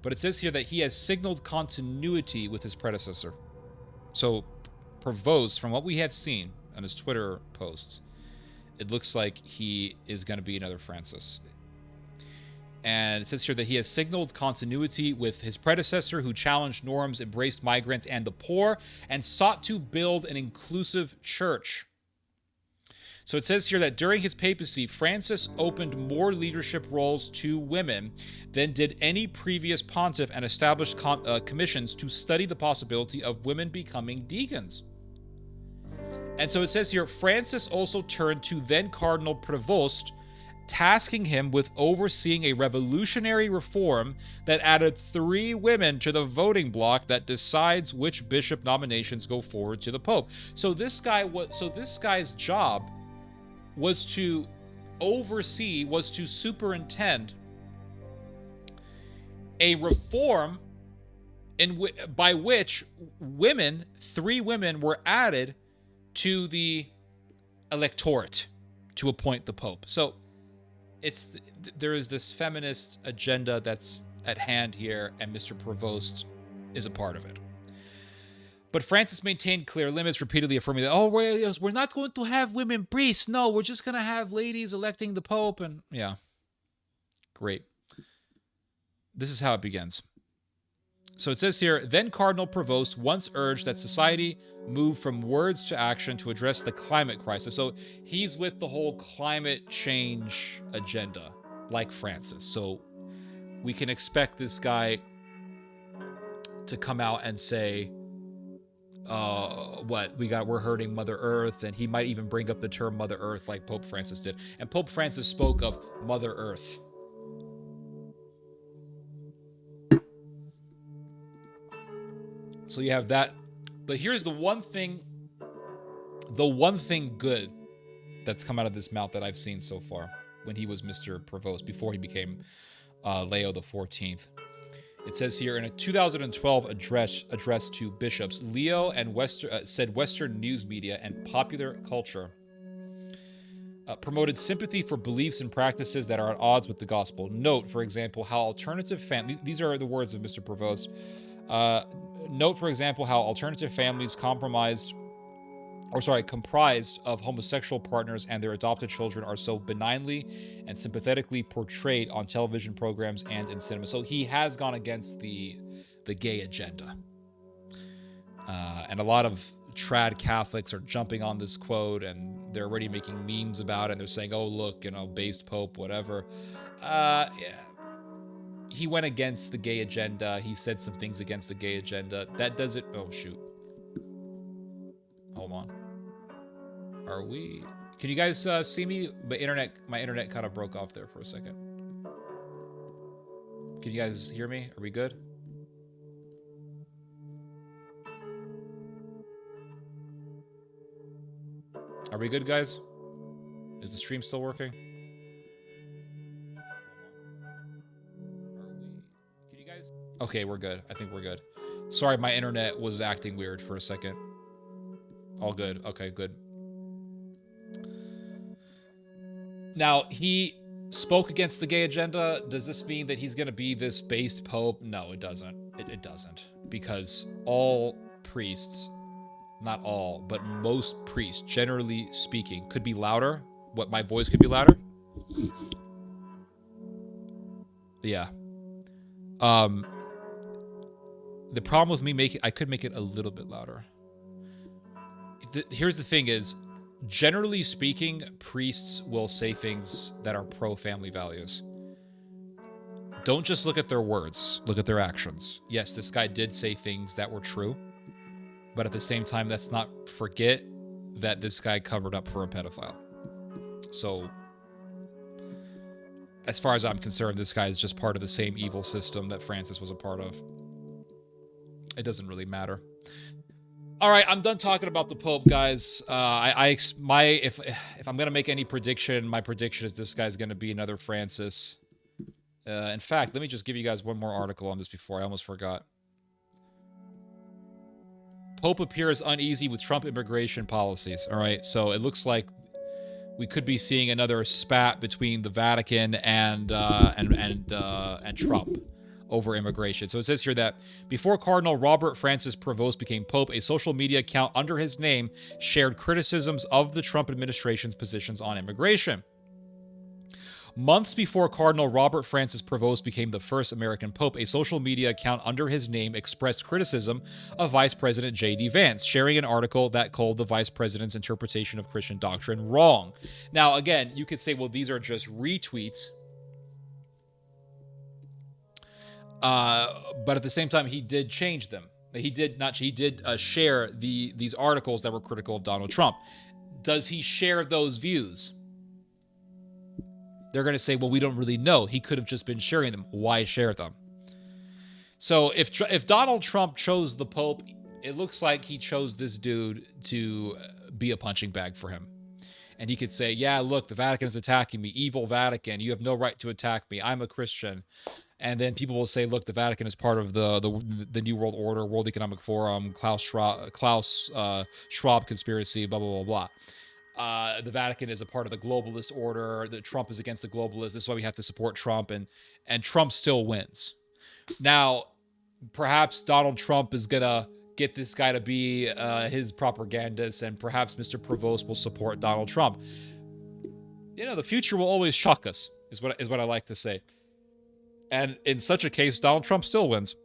But it says here that he has signaled continuity with his predecessor. So Prevost, from what we have seen on his Twitter posts, it looks like he is going to be another Francis. And it says here that he has signaled continuity with his predecessor, who challenged norms, embraced migrants and the poor, and sought to build an inclusive church. So it says here that during his papacy, Francis opened more leadership roles to women than did any previous pontiff, and established commissions to study the possibility of women becoming deacons. And so it says here, Francis also turned to then Cardinal Prevost, tasking him with overseeing a revolutionary reform that added 3 women to the voting bloc that decides which bishop nominations go forward to the Pope. So this guy's job was to oversee, was to superintend a reform by which 3 women were added to the electorate to appoint the Pope. So there is this feminist agenda that's at hand here, and Mr. Prevost is a part of it. But Francis maintained clear limits, repeatedly affirming that, oh, we're not going to have women priests. No, we're just going to have ladies electing the Pope. And yeah, great. This is how it begins. So it says here, then Cardinal Prevost once urged that society move from words to action to address the climate crisis. So he's with the whole climate change agenda, like Francis. So we can expect this guy to come out and say, we're hurting Mother Earth, and he might even bring up the term Mother Earth like Pope Francis did. And Pope Francis spoke of Mother Earth. So you have that. But here's the one thing good that's come out of this mouth that I've seen so far when he was Mr. Prevost, before he became Leo the 14th. It says here, in a 2012 address to bishops, Leo and said Western news media and popular culture promoted sympathy for beliefs and practices that are at odds with the gospel. Note, for example, how alternative families, these are the words of Mr. Prevost, note, for example, how alternative families comprised of homosexual partners and their adopted children are so benignly and sympathetically portrayed on television programs and in cinema. So he has gone against the gay agenda. And a lot of trad Catholics are jumping on this quote, and they're already making memes about it, and they're saying, oh, look, based Pope, whatever. Yeah. He went against the gay agenda. He said some things against the gay agenda. That does it. Oh, shoot. Hold on. Are we? Can you guys see me? My internet kind of broke off there for a second. Can you guys hear me? Are we good? Are we good, guys? Is the stream still working? Can you guys? Okay, we're good. I think we're good. Sorry, my internet was acting weird for a second. All good. Okay, good. Now, he spoke against the gay agenda. Does this mean that he's going to be this based pope? No, it doesn't. It doesn't. Because all priests, not all, but most priests, generally speaking, could be louder. What, my voice could be louder? Yeah. The problem with me I could make it a little bit louder. Here's the thing is, generally speaking, priests will say things that are pro-family values. Don't just look at their words, look at their actions. Yes, this guy did say things that were true, but at the same time, let's not forget that this guy covered up for a pedophile. So, as far as I'm concerned, this guy is just part of the same evil system that Francis was a part of. It doesn't really matter. All right, I'm done talking about the Pope, guys. If I'm gonna make any prediction, my prediction is this guy's gonna be another Francis. In fact, let me just give you guys one more article on this before I almost forgot. Pope appears uneasy with Trump immigration policies. All right, so it looks like we could be seeing another spat between the Vatican and Trump over immigration. So it says here that before Cardinal Robert Francis Prevost became Pope, a social media account under his name shared criticisms of the Trump administration's positions on immigration. Months before Cardinal Robert Francis Prevost became the first American Pope, a social media account under his name expressed criticism of Vice President J.D. Vance, sharing an article that called the Vice President's interpretation of Christian doctrine wrong. Now, again, you could say, well, these are just retweets. But at the same time, he did change them. He did share these articles that were critical of Donald Trump. Does he share those views? They're going to say, well, we don't really know. He could have just been sharing them. Why share them? So if Donald Trump chose the Pope, it looks like he chose this dude to be a punching bag for him. And he could say, yeah, look, the Vatican is attacking me. Evil Vatican. You have no right to attack me. I'm a Christian. And then people will say, look, the Vatican is part of the New World Order, World Economic Forum, Klaus Schwab conspiracy, blah, blah, blah, blah. The Vatican is a part of the globalist order. That Trump is against the globalists. This is why we have to support Trump. And Trump still wins. Now, perhaps Donald Trump is going to get this guy to be his propagandist, and perhaps Mr. Provost will support Donald Trump. You know, the future will always shock us, is what I like to say. And in such a case, Donald Trump still wins.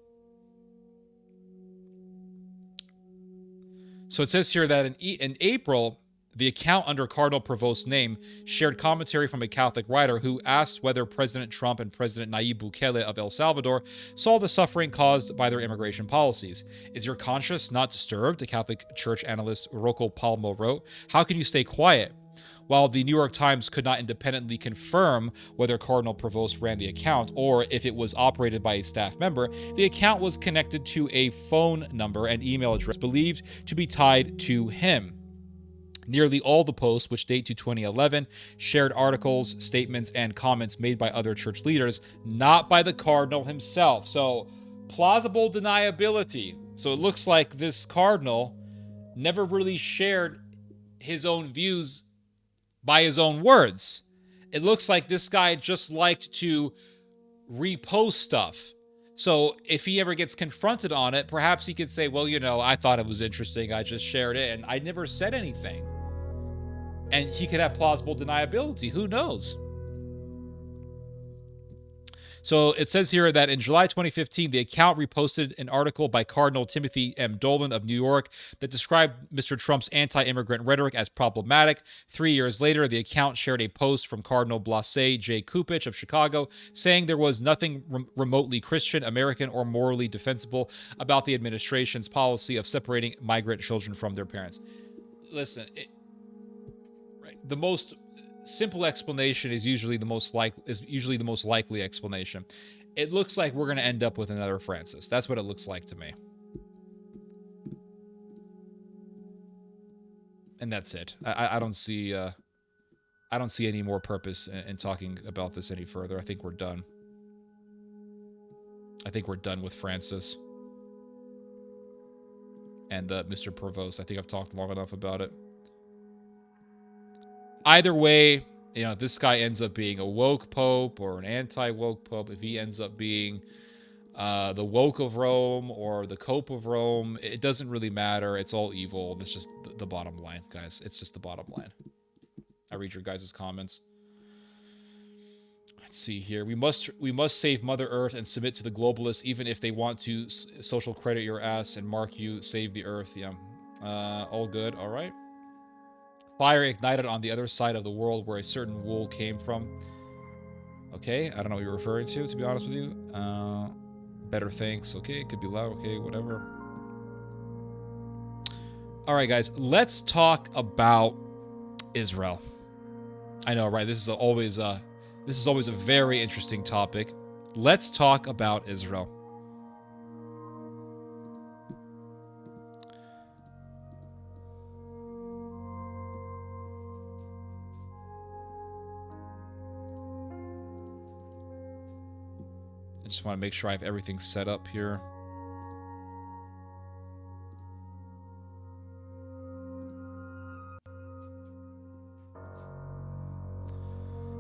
So it says here that in April, the account under Cardinal Provost's name shared commentary from a Catholic writer who asked whether President Trump and President Nayib Bukele of El Salvador saw the suffering caused by their immigration policies. Is your conscience not disturbed? The Catholic Church analyst Rocco Palmo wrote. How can you stay quiet? While the New York Times could not independently confirm whether Cardinal Provost ran the account or if it was operated by a staff member, the account was connected to a phone number and email address believed to be tied to him. Nearly all the posts, which date to 2011, shared articles, statements, and comments made by other church leaders, not by the cardinal himself. So, plausible deniability. So it looks like this cardinal never really shared his own views by his own words. It looks like this guy just liked to repost stuff. So if he ever gets confronted on it, perhaps he could say, well, you know, I thought it was interesting. I just shared it and I never said anything. And he could have plausible deniability. Who knows? So it says here that in July 2015, the account reposted an article by Cardinal Timothy M. Dolan of New York that described Mr. Trump's anti-immigrant rhetoric as problematic. 3 years later, the account shared a post from Cardinal Blase J. Kupich of Chicago saying there was nothing remotely Christian, American, or morally defensible about the administration's policy of separating migrant children from their parents. Listen, the most simple explanation is usually the most likely explanation. It looks like we're going to end up with another Francis. That's what it looks like to me. And that's it. I don't see any more purpose in talking about this any further. I think we're done. I think we're done with Francis and Mr. Provost. I think I've talked long enough about it. Either way, you know, this guy ends up being a woke pope or an anti-woke pope. If he ends up being the woke of Rome or the cope of Rome, it doesn't really matter. It's all evil. It's just the bottom line, guys. It's just the bottom line. I read your guys' comments. Let's see here. We must save Mother Earth and submit to the globalists, even if they want to social credit your ass and mark you save the Earth. Yeah, all good. All right. Fire ignited on the other side of the world where a certain wool came from. Okay, I don't know what you're referring to be honest with you. Better thanks. Okay, it could be loud. Okay, whatever. All right, guys, let's talk about Israel. I know, right? This is always a very interesting topic. Let's talk about Israel. Just want to make sure I have everything set up here.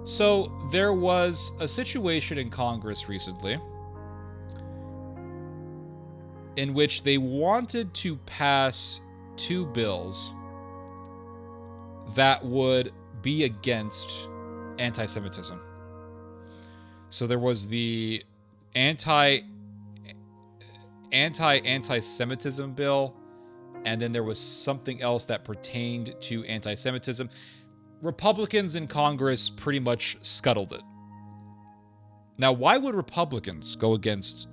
So there was a situation in Congress recently in which they wanted to pass two bills that would be against anti-Semitism. So there was the anti-Semitism bill, and then there was something else that pertained to anti-Semitism. Republicans in Congress pretty much scuttled it. Now, why would Republicans go against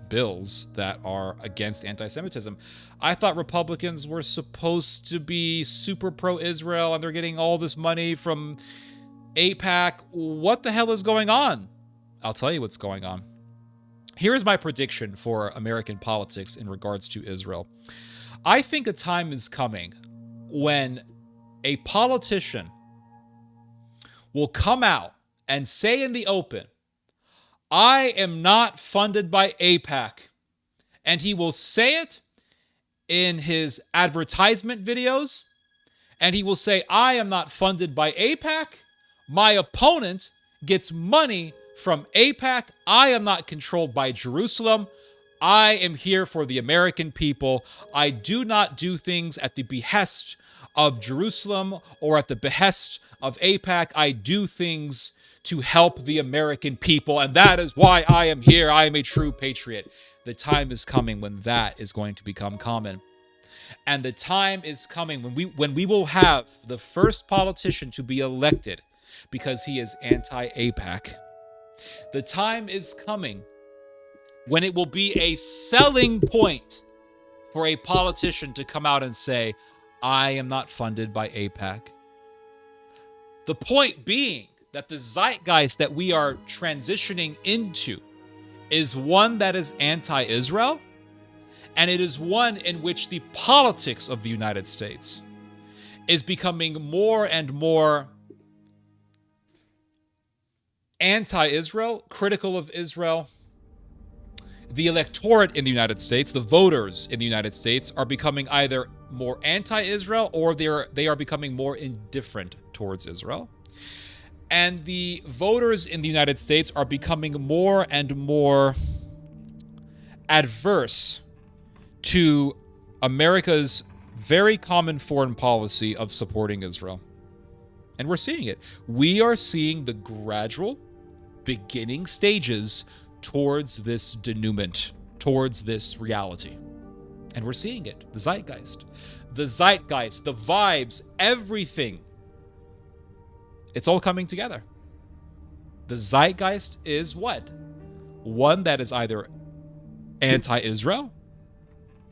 bills that are against anti-Semitism? I thought Republicans were supposed to be super pro-Israel, and they're getting all this money from AIPAC. What the hell is going on? I'll tell you what's going on. Here is my prediction for American politics in regards to Israel. I think a time is coming when a politician will come out and say in the open, I am not funded by AIPAC. And he will say it in his advertisement videos. And he will say, I am not funded by AIPAC. My opponent gets money from AIPAC. I am not controlled by Jerusalem. I am here for the American people. I do not do things at the behest of Jerusalem or at the behest of AIPAC. I do things to help the American people, and that is why I am here. I am a true patriot. The time is coming when that is going to become common. And the time is coming when we will have the first politician to be elected because he is anti-AIPAC. The time is coming when it will be a selling point for a politician to come out and say, I am not funded by AIPAC. The point being that the zeitgeist that we are transitioning into is one that is anti-Israel, and it is one in which the politics of the United States is becoming more and more anti-Israel, critical of Israel. The electorate in the United States, the voters in the United States, are becoming either more anti-Israel or they are becoming more indifferent towards Israel. And the voters in the United States are becoming more and more adverse to America's very common foreign policy of supporting Israel. And we're seeing it. We are seeing the gradual beginning stages towards this denouement, towards this reality. And we're seeing it. The zeitgeist, the vibes, everything. It's all coming together. The zeitgeist is what? One that is either anti-Israel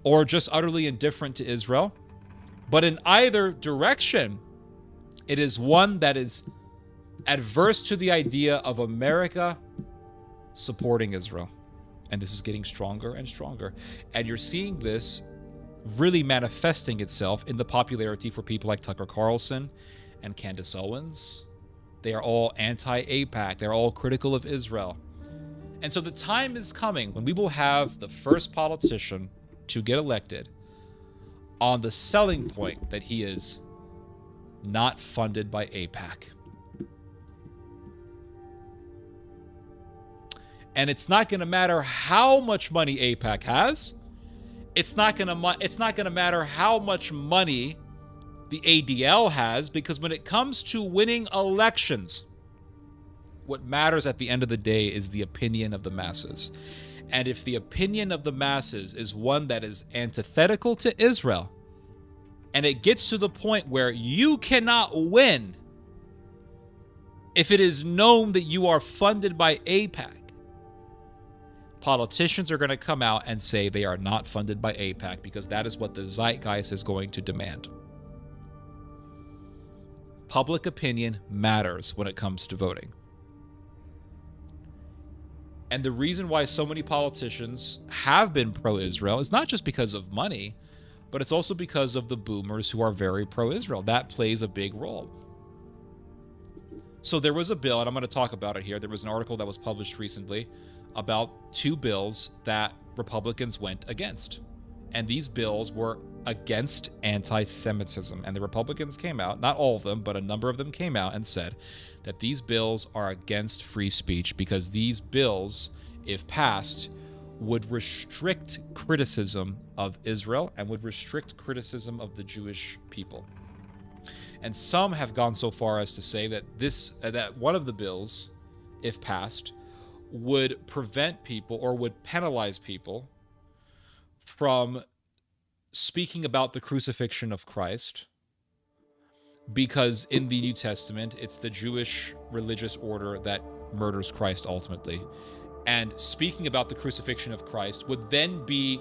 or just utterly indifferent to Israel. But in either direction, it is one that is adverse to the idea of America supporting Israel. And this is getting stronger and stronger. And you're seeing this really manifesting itself in the popularity for people like Tucker Carlson and Candace Owens. They are all anti-AIPAC. They're all critical of Israel. And so the time is coming when we will have the first politician to get elected on the selling point that he is not funded by AIPAC. And it's not going to matter how much money AIPAC has. It's not going to matter how much money the ADL has, because when it comes to winning elections, what matters at the end of the day is the opinion of the masses. And if the opinion of the masses is one that is antithetical to Israel, and it gets to the point where you cannot win if it is known that you are funded by AIPAC, politicians are going to come out and say they are not funded by AIPAC, because that is what the zeitgeist is going to demand. Public opinion matters when it comes to voting. And the reason why so many politicians have been pro-Israel is not just because of money, but it's also because of the boomers who are very pro-Israel. That plays a big role. So there was a bill, and I'm going to talk about it here. There was an article that was published recently about 2 bills that Republicans went against. And these bills were against anti-Semitism. And the Republicans came out, not all of them, but a number of them came out and said that these bills are against free speech, because these bills, if passed, would restrict criticism of Israel and would restrict criticism of the Jewish people. And some have gone so far as to say that that one of the bills, if passed, would prevent people or would penalize people from speaking about the crucifixion of Christ, because in the New Testament, it's the Jewish religious order that murders Christ ultimately. And speaking about the crucifixion of Christ would then be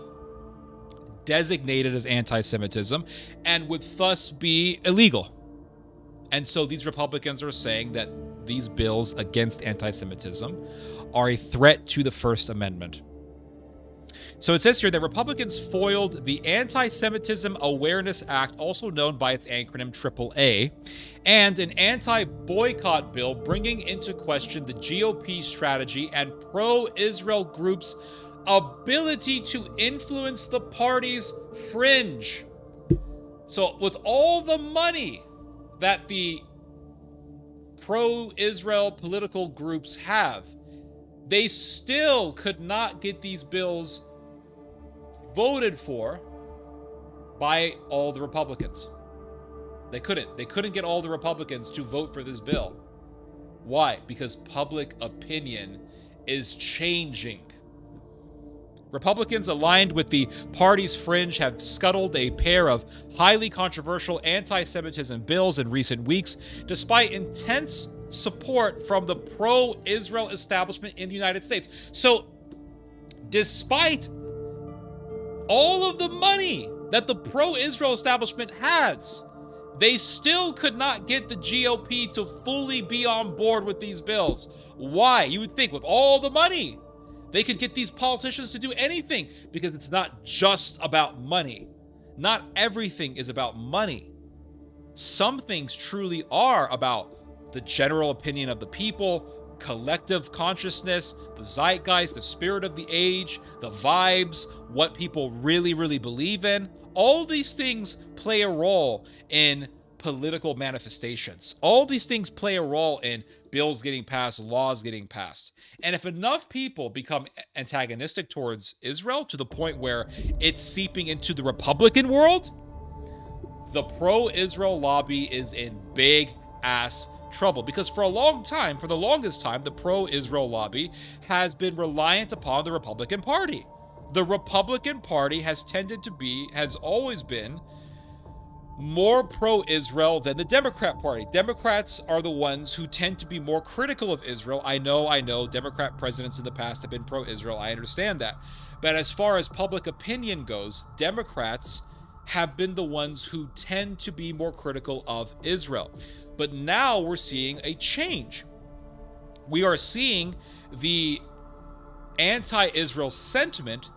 designated as anti-Semitism and would thus be illegal. And so these Republicans are saying that these bills against anti-Semitism are a threat to the First Amendment. So it says here that Republicans foiled the Anti-Semitism Awareness Act, also known by its acronym AAA, and an anti-boycott bill bringing into question the GOP strategy and pro-Israel groups' ability to influence the party's fringe. So with all the money that the pro-Israel political groups have, they still could not get these bills voted for by all the Republicans. They couldn't. They couldn't get all the Republicans to vote for this bill. Why? Because public opinion is changing. Republicans aligned with the party's fringe have scuttled a pair of highly controversial anti-Semitism bills in recent weeks, despite intense support from the pro-Israel establishment in the United States. So, despite all of the money that the pro-Israel establishment has, they still could not get the GOP to fully be on board with these bills. Why? You would think with all the money, they could get these politicians to do anything, because it's not just about money. Not everything is about money. Some things truly are about the general opinion of the people, collective consciousness, the zeitgeist, the spirit of the age, the vibes, what people really, really believe in. All these things play a role in political manifestations. All these things play a role in bills getting passed, laws getting passed. And if enough people become antagonistic towards Israel to the point where it's seeping into the Republican world, the pro-Israel lobby is in big ass trouble. Because for a long time, for the longest time, the pro-Israel lobby has been reliant upon the Republican Party. The Republican Party has always been more pro-Israel than the Democrat Party. Democrats are the ones who tend to be more critical of Israel. I know, Democrat presidents in the past have been pro-Israel. I understand that. But as far as public opinion goes, Democrats have been the ones who tend to be more critical of Israel. But now we're seeing a change. We are seeing the anti-Israel sentiment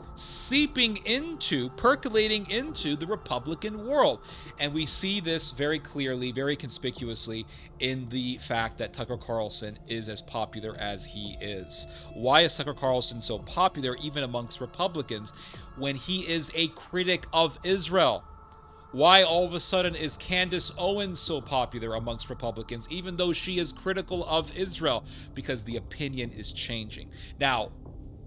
percolating into the Republican world. And we see this very clearly, very conspicuously in the fact that Tucker Carlson is as popular as he is. Why is Tucker Carlson so popular even amongst Republicans when he is a critic of Israel? Why all of a sudden is Candace Owens so popular amongst Republicans even though she is critical of Israel? Because the opinion is changing. Now,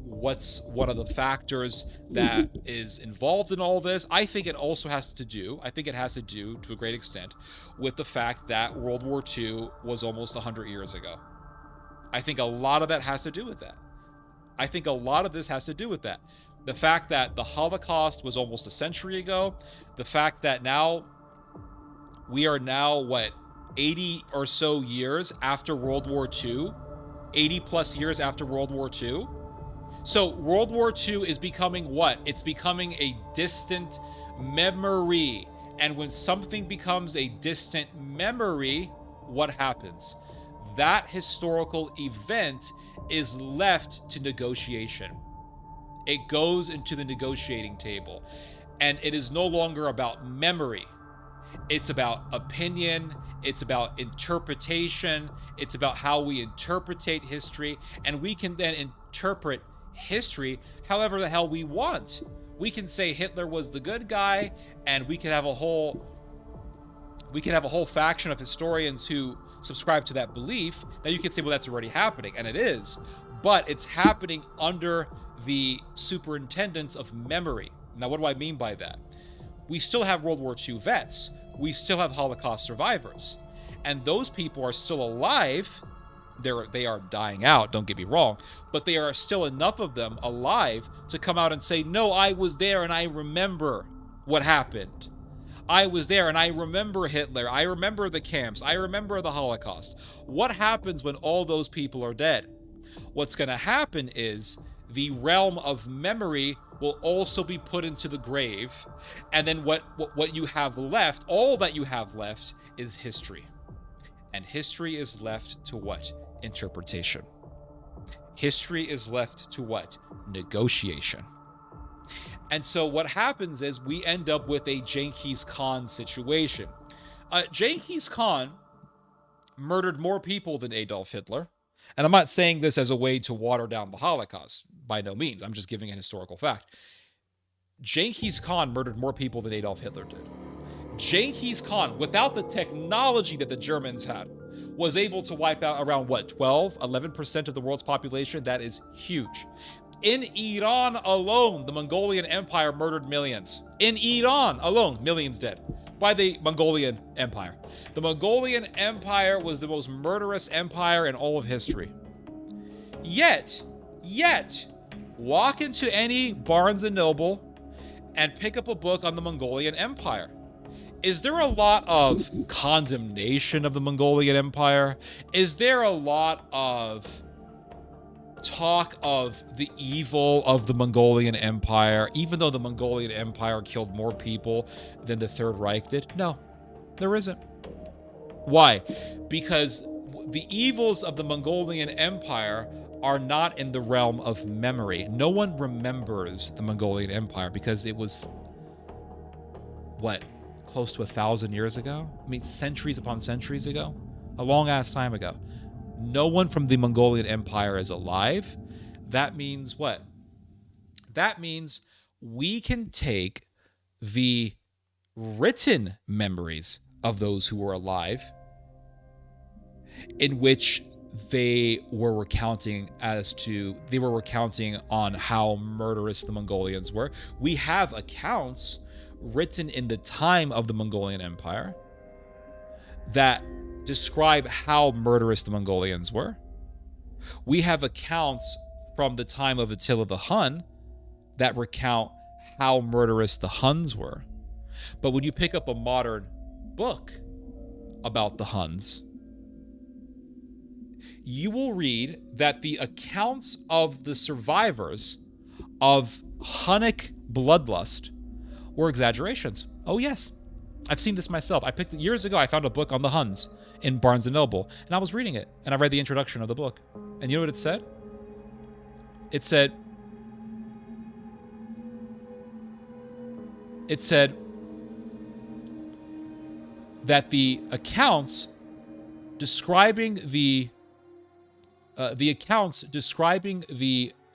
what's one of the factors that is involved in all this? I think it has to do to a great extent with the fact that World War II was almost 100 years ago. I think a lot of that has to do with that. I think a lot of this has to do with that. The fact that the Holocaust was almost a century ago, the fact that we are now 80 or so years after World War II, 80 plus years after World War II. So World War II is becoming what? It's becoming a distant memory. And when something becomes a distant memory, what happens? That historical event is left to negotiation. It goes into the negotiating table. And it is no longer about memory. It's about opinion. It's about interpretation. It's about how we interpretate history. And we can then interpret history however the hell we want. We can say Hitler was the good guy, and we could have a whole faction of historians who subscribe to that belief. Now you could say, well, that's already happening, and it is, but it's happening under the superintendence of memory. Now, what do I mean by that? We still have World War II vets. We still have Holocaust survivors, and those people are still alive. They are dying out, don't get me wrong, but there are still enough of them alive to come out and say, no, I was there and I remember what happened. I was there and I remember Hitler. I remember the camps. I remember the Holocaust. What happens when all those people are dead? What's going to happen is the realm of memory will also be put into the grave. And then what you have left, all that you have left, is history. And history is left to what? Interpretation. History is left to what? Negotiation. And so what happens is we end up with a Genghis Khan situation. Genghis Khan murdered more people than Adolf Hitler. And I'm not saying this as a way to water down the Holocaust. By no means. I'm just giving a historical fact. Genghis Khan murdered more people than Adolf Hitler did. Genghis Khan, without the technology that the Germans had, was able to wipe out around 11% of the world's population. That is huge. In Iran alone, the Mongolian Empire murdered millions. In Iran alone, millions dead by the Mongolian Empire. The Mongolian Empire was the most murderous empire in all of history. Yet, walk into any Barnes & Noble and pick up a book on the Mongolian Empire. Is there a lot of condemnation of the Mongolian Empire? Is there a lot of talk of the evil of the Mongolian Empire, even though the Mongolian Empire killed more people than the Third Reich did? No, there isn't. Why? Because the evils of the Mongolian Empire are not in the realm of memory. No one remembers the Mongolian Empire because it was, close to 1,000 years ago? I mean, centuries upon centuries ago? A long-ass time ago. No one from the Mongolian Empire is alive. That means what? That means we can take the written memories of those who were alive, in which they were recounting on how murderous the Mongolians were. We have accounts written in the time of the Mongolian Empire that describe how murderous the Mongolians were. We have accounts from the time of Attila the Hun that recount how murderous the Huns were. But when you pick up a modern book about the Huns, you will read that the accounts of the survivors of Hunnic bloodlust were exaggerations. Oh yes, I've seen this myself. Years ago, I found a book on the Huns in Barnes & Noble, and I was reading it, and I read the introduction of the book. And you know what it said? It said that the accounts describing the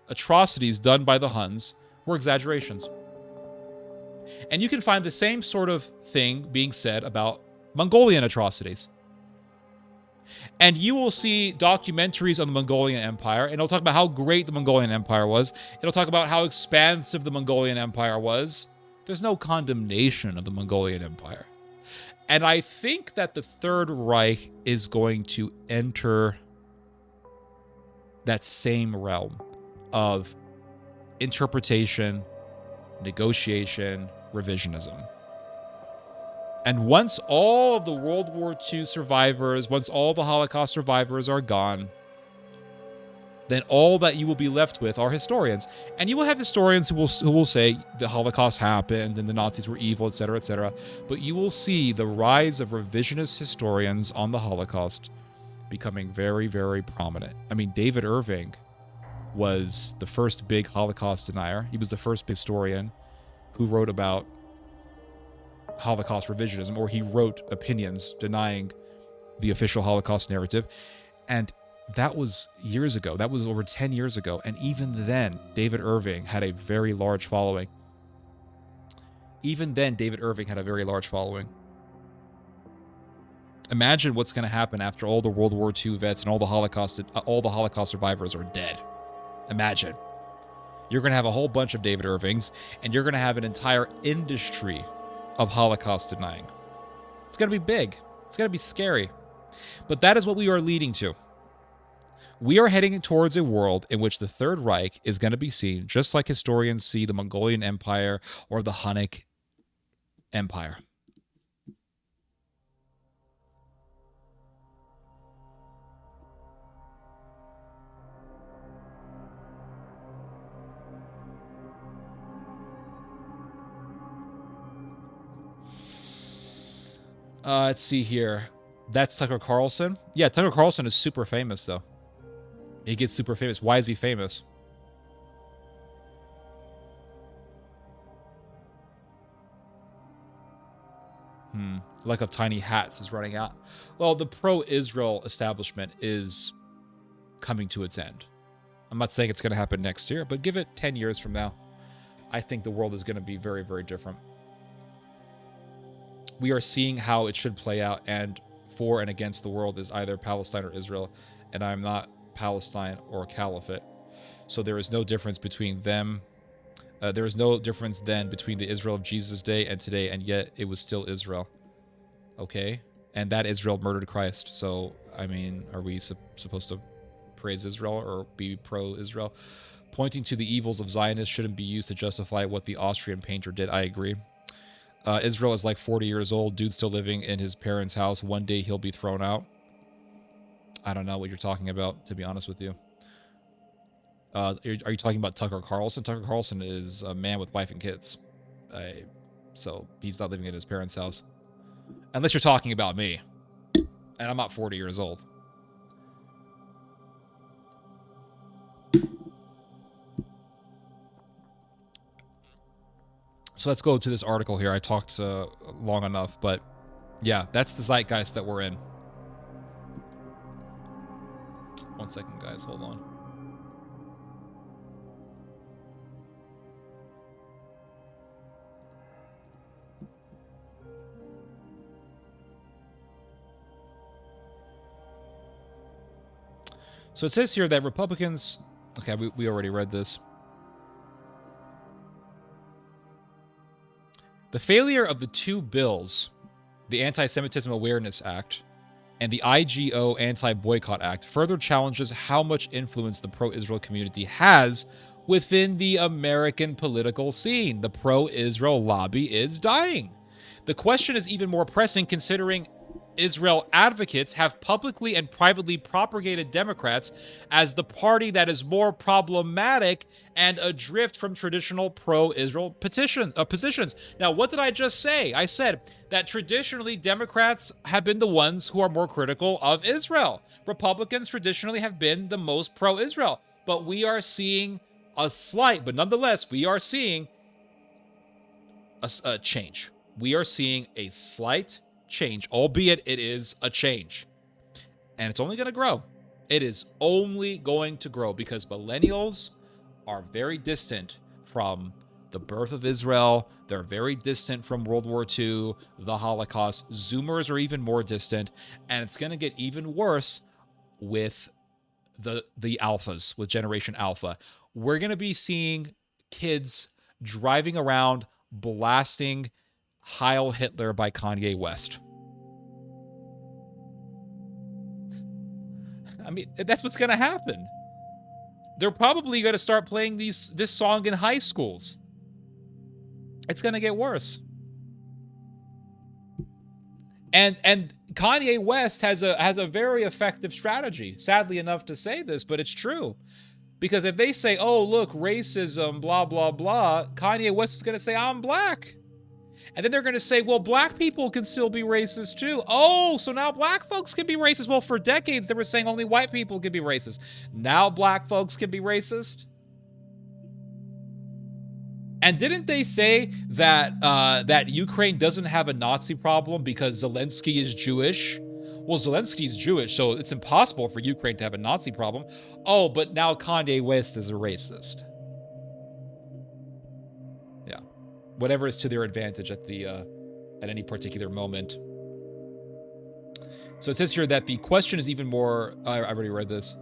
atrocities done by the Huns were exaggerations. And you can find the same sort of thing being said about Mongolian atrocities. And you will see documentaries on the Mongolian Empire, and it'll talk about how great the Mongolian Empire was. It'll talk about how expansive the Mongolian Empire was. There's no condemnation of the Mongolian Empire. And I think that the Third Reich is going to enter that same realm of interpretation, negotiation, revisionism. And once all of the World War II survivors, once all the Holocaust survivors are gone, then all that you will be left with are historians. And you will have historians who will say the Holocaust happened and the Nazis were evil, etc., etc. But you will see the rise of revisionist historians on the Holocaust becoming very, very prominent. I mean, David Irving was the first big Holocaust denier. He was the first historian who wrote about Holocaust revisionism, or he wrote opinions denying the official Holocaust narrative. And that was years ago. That was over 10 years ago. And even then, David Irving had a very large following. Imagine what's going to happen after all the World War II vets and all the Holocaust survivors are dead. Imagine. You're going to have a whole bunch of David Irvings, and you're going to have an entire industry of Holocaust denying. It's going to be big. It's going to be scary. But that is what we are leading to. We are heading towards a world in which the Third Reich is going to be seen just like historians see the Mongolian Empire or the Hunnic Empire. Let's see here. That's Tucker Carlson. Yeah, Tucker Carlson is super famous, though. He gets super famous. Why is he famous? Luck of Tiny Hats is running out. Well, the pro-Israel establishment is coming to its end. I'm not saying it's going to happen next year, but give it 10 years from now. I think the world is going to be very, very different. We are seeing how it should play out, and for and against the world is either Palestine or Israel, and I'm not Palestine or Caliphate. So there is no difference between them. There is no difference then between the Israel of Jesus' day and today, and yet it was still Israel. Okay? And that Israel murdered Christ. So, I mean, are we supposed to praise Israel or be pro-Israel? Pointing to the evils of Zionists shouldn't be used to justify what the Austrian painter did. I agree. Israel is like 40 years old. Dude's still living in his parents' house. One day he'll be thrown out. I don't know what you're talking about, to be honest with you. Are you talking about Tucker Carlson? Tucker Carlson is a man with wife and kids. So he's not living in his parents' house. Unless you're talking about me. And I'm not 40 years old. So let's go to this article here. I talked long enough, but yeah, that's the zeitgeist that we're in. 1 second, guys. Hold on. So it says here that Republicans... Okay, we already read this. The failure of the two bills, the Anti-Semitism Awareness Act and the IGO Anti-Boycott Act, further challenges how much influence the pro-Israel community has within the American political scene. The pro-Israel lobby is dying. The question is even more pressing considering Israel advocates have publicly and privately propagated Democrats as the party that is more problematic and adrift from traditional pro-Israel positions. Now, what did I just say? I said that traditionally Democrats have been the ones who are more critical of Israel. Republicans traditionally have been the most pro-Israel. But we are seeing a slight, but nonetheless, we are seeing a change. We are seeing a slight change, albeit it is a change. And it's only going to grow. It is only going to grow because millennials are very distant from the birth of Israel. They're very distant from World War II, the Holocaust. Zoomers are even more distant. And it's going to get even worse with the alphas, with Generation Alpha. We're going to be seeing kids driving around blasting Heil Hitler by Kanye West. I mean, that's what's going to happen. They're probably going to start playing this song in high schools. It's going to get worse. And Kanye West has a very effective strategy. Sadly enough to say this, but it's true. Because if they say, oh, look, racism, blah, blah, blah, Kanye West is going to say, I'm black. And then they're going to say, well, black people can still be racist too. Oh, so now black folks can be racist. Well, for decades, they were saying only white people can be racist. Now black folks can be racist. And didn't they say that that Ukraine doesn't have a Nazi problem because Zelensky is Jewish? Well, Zelensky's Jewish, so it's impossible for Ukraine to have a Nazi problem. Oh, but now Kanye West is a racist. Yeah. Whatever is to their advantage at any particular moment. So it says here that the question is even more... I already read this.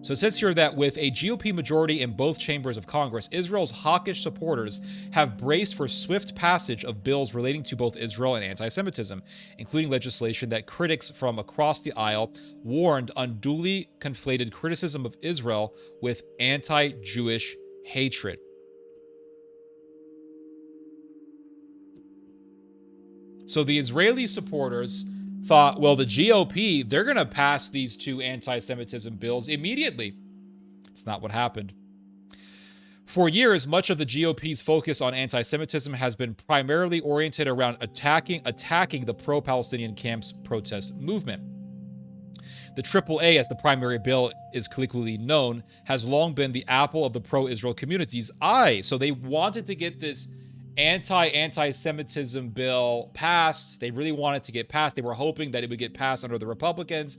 So it says here that with a GOP majority in both chambers of Congress, Israel's hawkish supporters have braced for swift passage of bills relating to both Israel and anti-Semitism, including legislation that critics from across the aisle warned unduly conflated criticism of Israel with anti-Jewish hatred. So the Israeli supporters thought, well, the GOP, they're going to pass these two anti-Semitism bills immediately. It's not what happened. For years, much of the GOP's focus on anti-Semitism has been primarily oriented around attacking the pro-Palestinian camps protest movement. The AAA, as the primary bill is colloquially known, has long been the apple of the pro-Israel community's eye. So they wanted to get this anti-Semitism bill passed. They really wanted to get passed. They were hoping that it would get passed under the Republicans,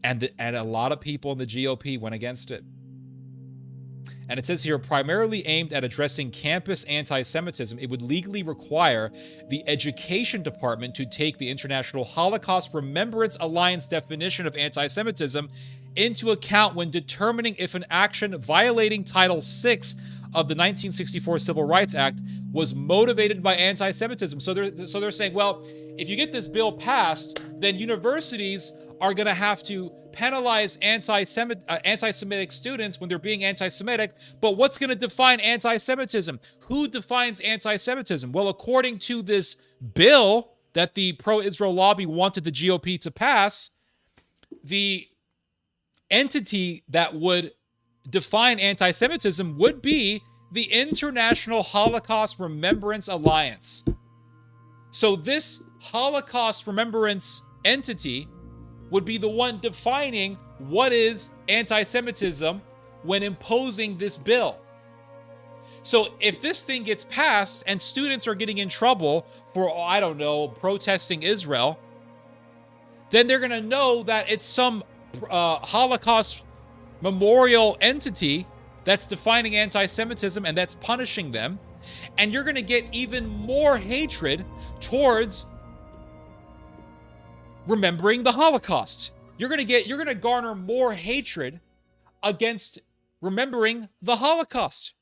and a lot of people in the GOP went against it. And it says here, primarily aimed at addressing campus anti-Semitism, it would legally require the Education Department to take the International Holocaust Remembrance Alliance definition of anti-Semitism into account when determining if an action violating Title VI of the 1964 Civil Rights Act was motivated by anti-Semitism. So they're saying, well, if you get this bill passed, then universities are going to have to penalize anti-Semitic students when they're being anti-Semitic. But what's going to define anti-Semitism? Who defines anti-Semitism? Well, according to this bill that the pro-Israel lobby wanted the GOP to pass, the entity that would define anti-Semitism would be the International Holocaust Remembrance Alliance. So this Holocaust Remembrance entity would be the one defining what is anti-Semitism when imposing this bill. So if this thing gets passed and students are getting in trouble for, I don't know, protesting Israel, then they're going to know that it's some Holocaust memorial entity that's defining anti-Semitism and that's punishing them. And you're going to get even more hatred towards remembering the Holocaust. You're going to garner more hatred against remembering the Holocaust.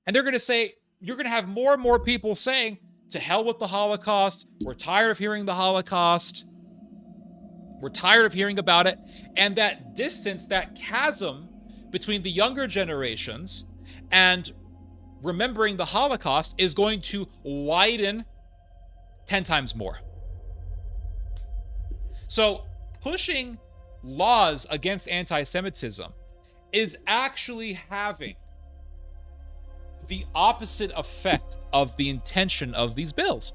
And they're going to say, you're going to have more and more people saying, to hell with the Holocaust. We're tired of hearing the Holocaust. We're tired of hearing about it. And that distance, that chasm between the younger generations and remembering the Holocaust is going to widen 10 times more. So pushing laws against anti-Semitism is actually having the opposite effect of the intention of these bills.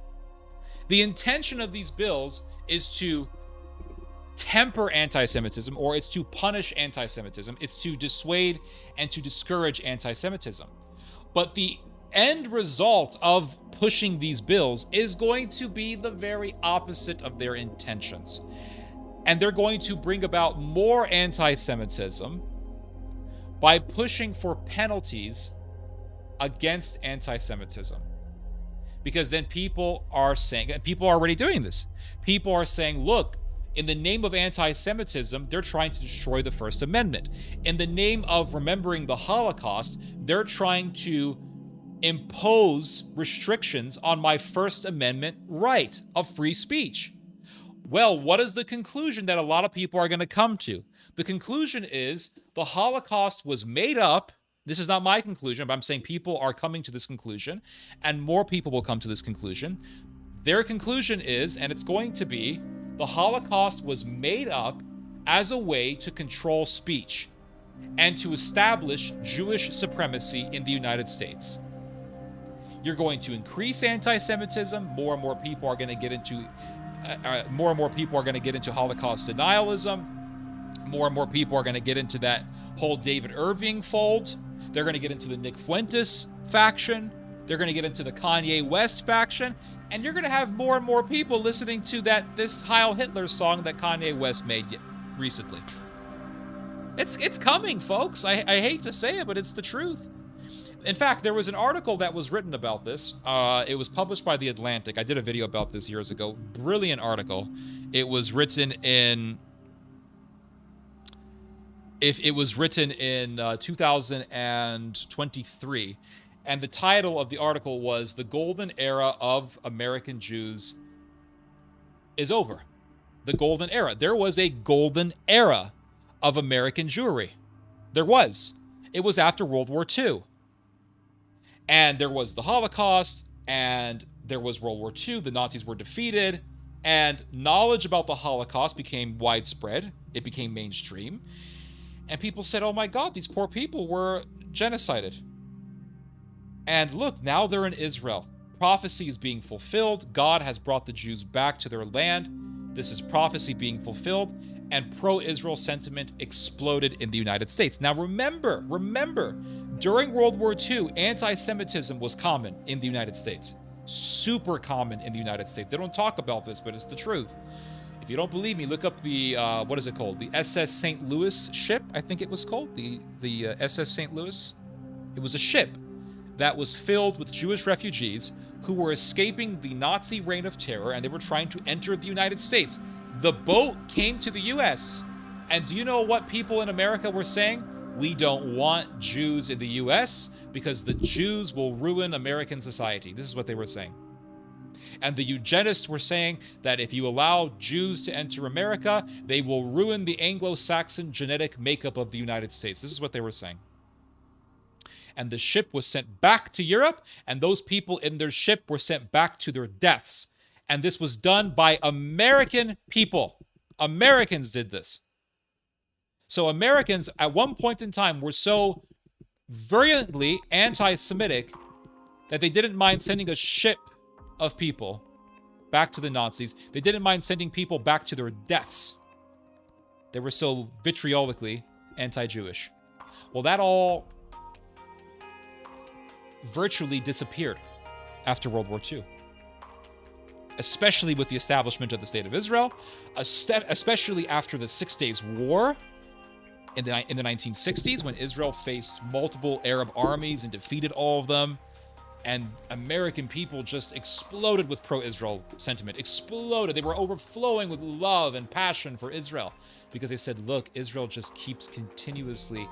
The intention of these bills is to temper anti-Semitism, or it's to punish anti-Semitism. It's to dissuade and to discourage anti-Semitism. But the end result of pushing these bills is going to be the very opposite of their intentions. And they're going to bring about more anti-Semitism by pushing for penalties against anti-Semitism. Because then people are saying, and people are already doing this, people are saying, look, in the name of anti-Semitism, they're trying to destroy the First Amendment. In the name of remembering the Holocaust, they're trying to impose restrictions on my First Amendment right of free speech. Well, what is the conclusion that a lot of people are going to come to? The conclusion is the Holocaust was made up. This is not my conclusion, but I'm saying people are coming to this conclusion, and more people will come to this conclusion. Their conclusion is, and it's going to be, the Holocaust was made up as a way to control speech and to establish Jewish supremacy in the United States. You're going to increase anti-Semitism. More and more people are going to get into Holocaust denialism. More and more people are going to get into that whole David Irving fold. They're going to get into the Nick Fuentes faction. They're going to get into the Kanye West faction. And you're going to have more and more people listening to this Heil Hitler song that Kanye West made recently. It's coming, folks. I hate to say it, but it's the truth. In fact, there was an article that was written about this. It was published by The Atlantic. I did a video about this years ago. Brilliant article. It was written in 2023. And the title of the article was "The Golden Era of American Jews is Over." The golden era. There was a golden era of American Jewry. There was. It was after World War II. And there was the Holocaust, and there was World War II. The Nazis were defeated, and knowledge about the Holocaust became widespread. It became mainstream. And people said, oh my God, these poor people were genocided. And look, now they're in Israel. Prophecy is being fulfilled. God has brought the Jews back to their land. This is prophecy being fulfilled. And pro-Israel sentiment exploded in the United States. Now remember, during World War II, anti-Semitism was common in the United States. Super common in the United States. They don't talk about this, but it's the truth. If you don't believe me, look up the, what is it called? The SS St. Louis ship, I think it was called. The SS St. Louis. It was a ship that was filled with Jewish refugees who were escaping the Nazi reign of terror, and they were trying to enter the United States. The boat came to the U.S., And do you know what people in America were saying? We don't want Jews in the US because the Jews will ruin American society. This is what they were saying. And the eugenists were saying that if you allow Jews to enter America, they will ruin the Anglo-Saxon genetic makeup of the United States. This is what they were saying. And the ship was sent back to Europe, and those people in their ship were sent back to their deaths. And this was done by American people. Americans did this. So Americans, at one point in time, were so virulently anti-Semitic that they didn't mind sending a ship of people back to the Nazis. They didn't mind sending people back to their deaths. They were so vitriolically anti-Jewish. Well, that all virtually disappeared after World War II. Especially with the establishment of the State of Israel, especially after the 6 Days War in the 1960s, when Israel faced multiple Arab armies and defeated all of them, and American people just exploded with pro-Israel sentiment. Exploded. They were overflowing with love and passion for Israel because they said, look, Israel just keeps continuously,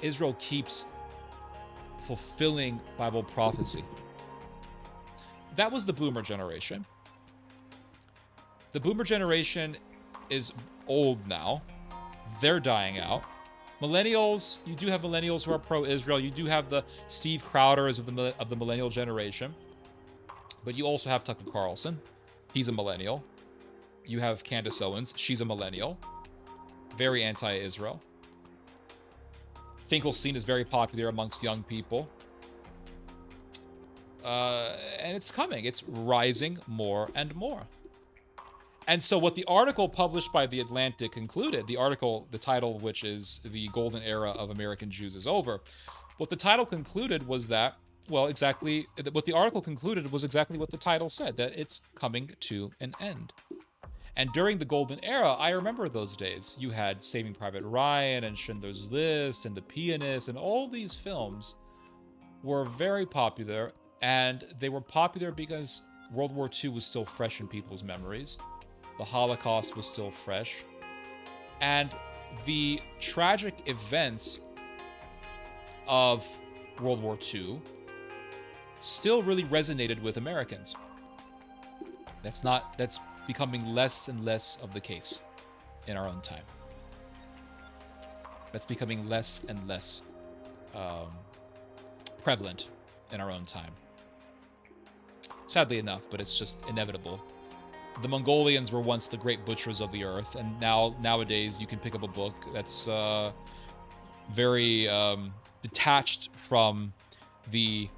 Israel keeps fulfilling Bible prophecy. That was the boomer generation. The boomer generation is old now. They're dying out. Millennials, you do have millennials who are pro-Israel. You do have the Steve Crowders of the millennial generation. But you also have Tucker Carlson. He's a millennial. You have Candace Owens. She's a millennial. Very anti-Israel. Finkelstein is very popular amongst young people. And it's coming. It's rising more and more. And so what the article published by The Atlantic concluded, the article, the title of which is The Golden Era of American Jews is Over, what the title concluded was that, well, exactly, what the article concluded was exactly what the title said, that it's coming to an end. And during the Golden Era, I remember those days. You had Saving Private Ryan and Schindler's List and The Pianist, and all these films were very popular, and they were popular because World War II was still fresh in people's memories. The Holocaust was still fresh. And the tragic events of World War II still really resonated with Americans. That's becoming less and less of the case in our own time. That's becoming less and less prevalent in our own time. Sadly enough, but it's just inevitable. The Mongolians were once the great butchers of the earth, and nowadays you can pick up a book that's very detached from the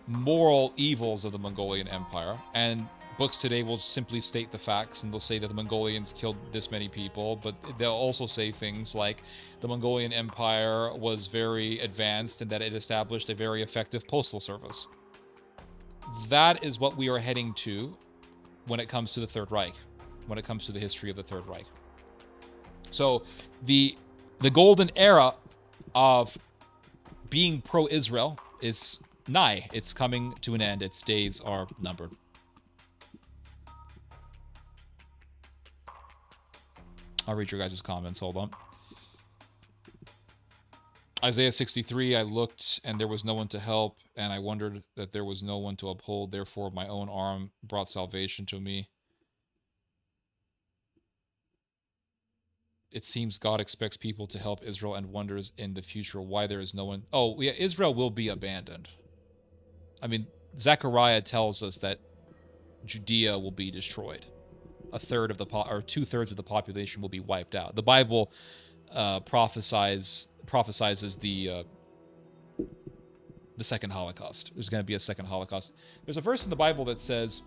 moral evils of the Mongolian Empire. And books today will simply state the facts, and they'll say that the Mongolians killed this many people, but they'll also say things like the Mongolian Empire was very advanced and that it established a very effective postal service. That is what we are heading to when it comes to the Third Reich, when it comes to the history of the Third Reich. So the golden era of being pro-Israel is nigh. It's coming to an end. Its days are numbered. I'll read your guys' comments. Hold on. Isaiah 63, I looked and there was no one to help, and I wondered that there was no one to uphold. Therefore, my own arm brought salvation to me. It seems God expects people to help Israel and wonders in the future why there is no one. Oh, yeah, Israel will be abandoned. I mean, Zechariah tells us that Judea will be destroyed. A third of the or 2/3 of the population will be wiped out. The Bible prophesies the second Holocaust. There's going to be a second Holocaust. There's a verse in the Bible that says,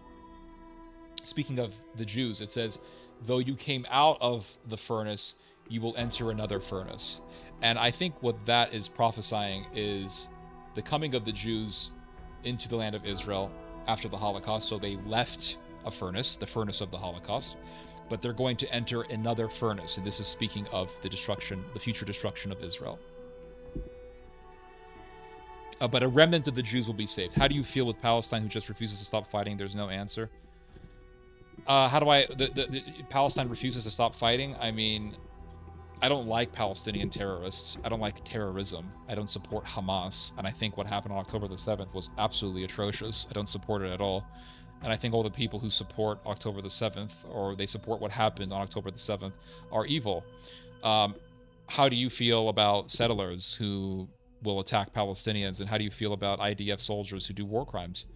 speaking of the Jews, it says, though you came out of the furnace, you will enter another furnace. And I think what that is prophesying is the coming of the Jews into the land of Israel after the Holocaust. So they left a furnace, the furnace of the Holocaust, but they're going to enter another furnace. And this is speaking of the destruction, the future destruction of Israel. But a remnant of the Jews will be saved. How do you feel with Palestine, who just refuses to stop fighting? There's no answer. How do I? Palestine refuses to stop fighting. I mean, I don't like Palestinian terrorists. I don't like terrorism. I don't support Hamas. And I think what happened on October the 7th was absolutely atrocious. I don't support it at all. And I think all the people who support October the 7th, or they support what happened on October the 7th, are evil. How do you feel about settlers who will attack Palestinians? And how do you feel about IDF soldiers who do war crimes?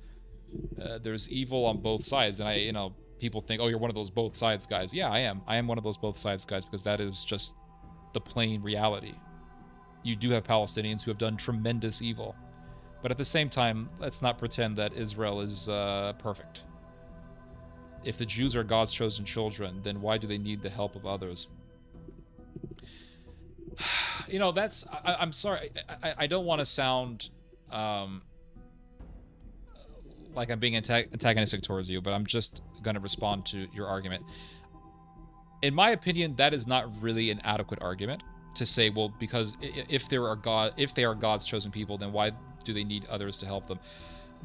There's evil on both sides. And people think, oh, you're one of those both sides guys. Yeah, I am. I am one of those both sides guys, because that is just the plain reality. You do have Palestinians who have done tremendous evil. But at the same time, let's not pretend that Israel is perfect. If the Jews are God's chosen children, then why do they need the help of others? I'm sorry. I don't want to sound like I'm being antagonistic towards you, but I'm just going to respond to your argument. In my opinion, that is not really an adequate argument to say, well, because if they are God's chosen people, then why do they need others to help them?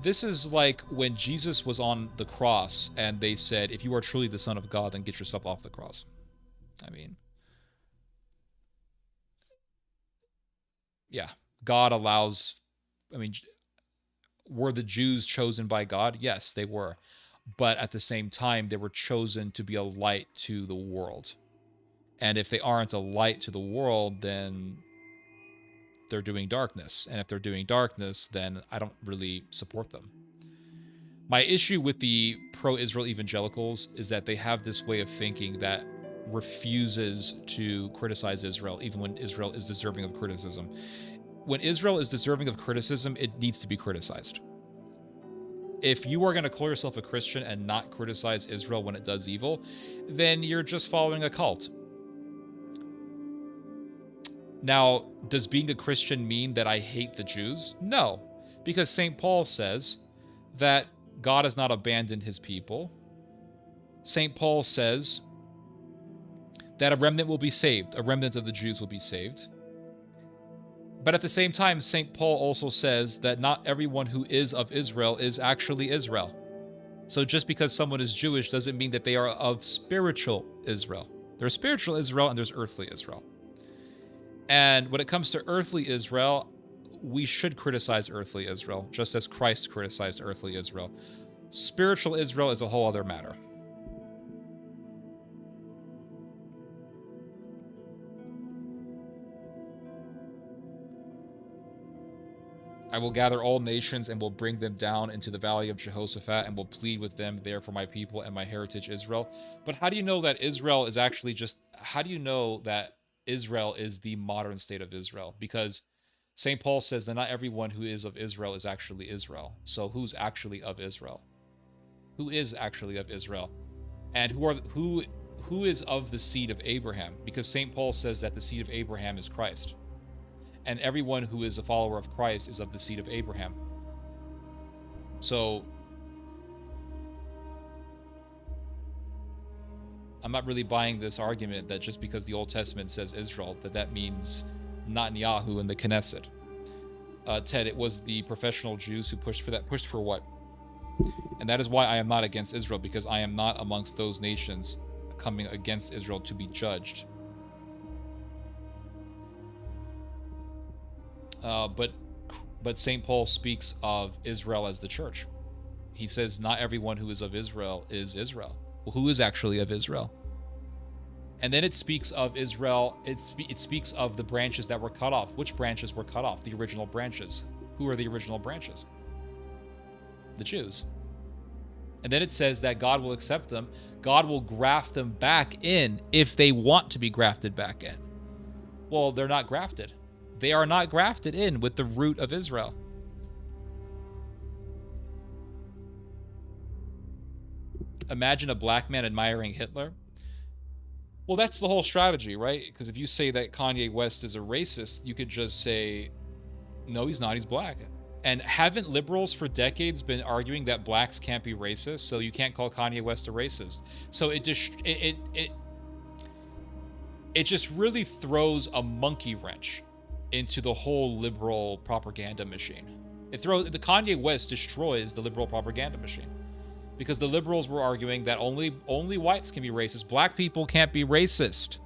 This is like when Jesus was on the cross and they said, if you are truly the Son of God, then get yourself off the cross. I mean, yeah, God allows, were the Jews chosen by God? Yes, they were. But at the same time, they were chosen to be a light to the world. And if they aren't a light to the world, then they're doing darkness. And if they're doing darkness, then I don't really support them. My issue with the pro-Israel evangelicals is that they have this way of thinking that refuses to criticize Israel, even when Israel is deserving of criticism. When Israel is deserving of criticism, it needs to be criticized. If you are going to call yourself a Christian and not criticize Israel when it does evil, then you're just following a cult. Now, does being a Christian mean that I hate the Jews? No, because St. Paul says that God has not abandoned his people. St. Paul says that a remnant will be saved. A remnant of the Jews will be saved. But at the same time, St. Paul also says that not everyone who is of Israel is actually Israel. So just because someone is Jewish doesn't mean that they are of spiritual Israel. There's spiritual Israel and there's earthly Israel. And when it comes to earthly Israel, we should criticize earthly Israel, just as Christ criticized earthly Israel. Spiritual Israel is a whole other matter. I will gather all nations and will bring them down into the valley of Jehoshaphat and will plead with them there for my people and my heritage Israel. But how do you know that Israel is actually how do you know that Israel is the modern state of Israel? Because St. Paul says that not everyone who is of Israel is actually Israel. So who's actually of Israel? Who is actually of Israel? And who is of the seed of Abraham? Because St. Paul says that the seed of Abraham is Christ. And everyone who is a follower of Christ is of the seed of Abraham. So I'm not really buying this argument that just because the Old Testament says Israel, that means Netanyahu and the Knesset. Ted, it was the professional Jews who pushed for that. Pushed for what? And that is why I am not against Israel, because I am not amongst those nations coming against Israel to be judged. But St. Paul speaks of Israel as the church. He says not everyone who is of Israel is Israel. Well, who is actually of Israel? And then it speaks of Israel, it speaks of the branches that were cut off. Which branches were cut off? The original branches. Who are the original branches? The Jews. And then it says that God will accept them. God will graft them back in if they want to be grafted back in. Well, they're not grafted. They are not grafted in with the root of Israel. Imagine a black man admiring Hitler. Well, that's the whole strategy, right? Because if you say that Kanye West is a racist, you could just say, no, he's not, he's black. And haven't liberals for decades been arguing that blacks can't be racist, so you can't call Kanye West a racist? So it just really throws a monkey wrench into the whole liberal propaganda machine. The Kanye West destroys the liberal propaganda machine. because the liberals were arguing that only whites can be racist. Black people can't be racist.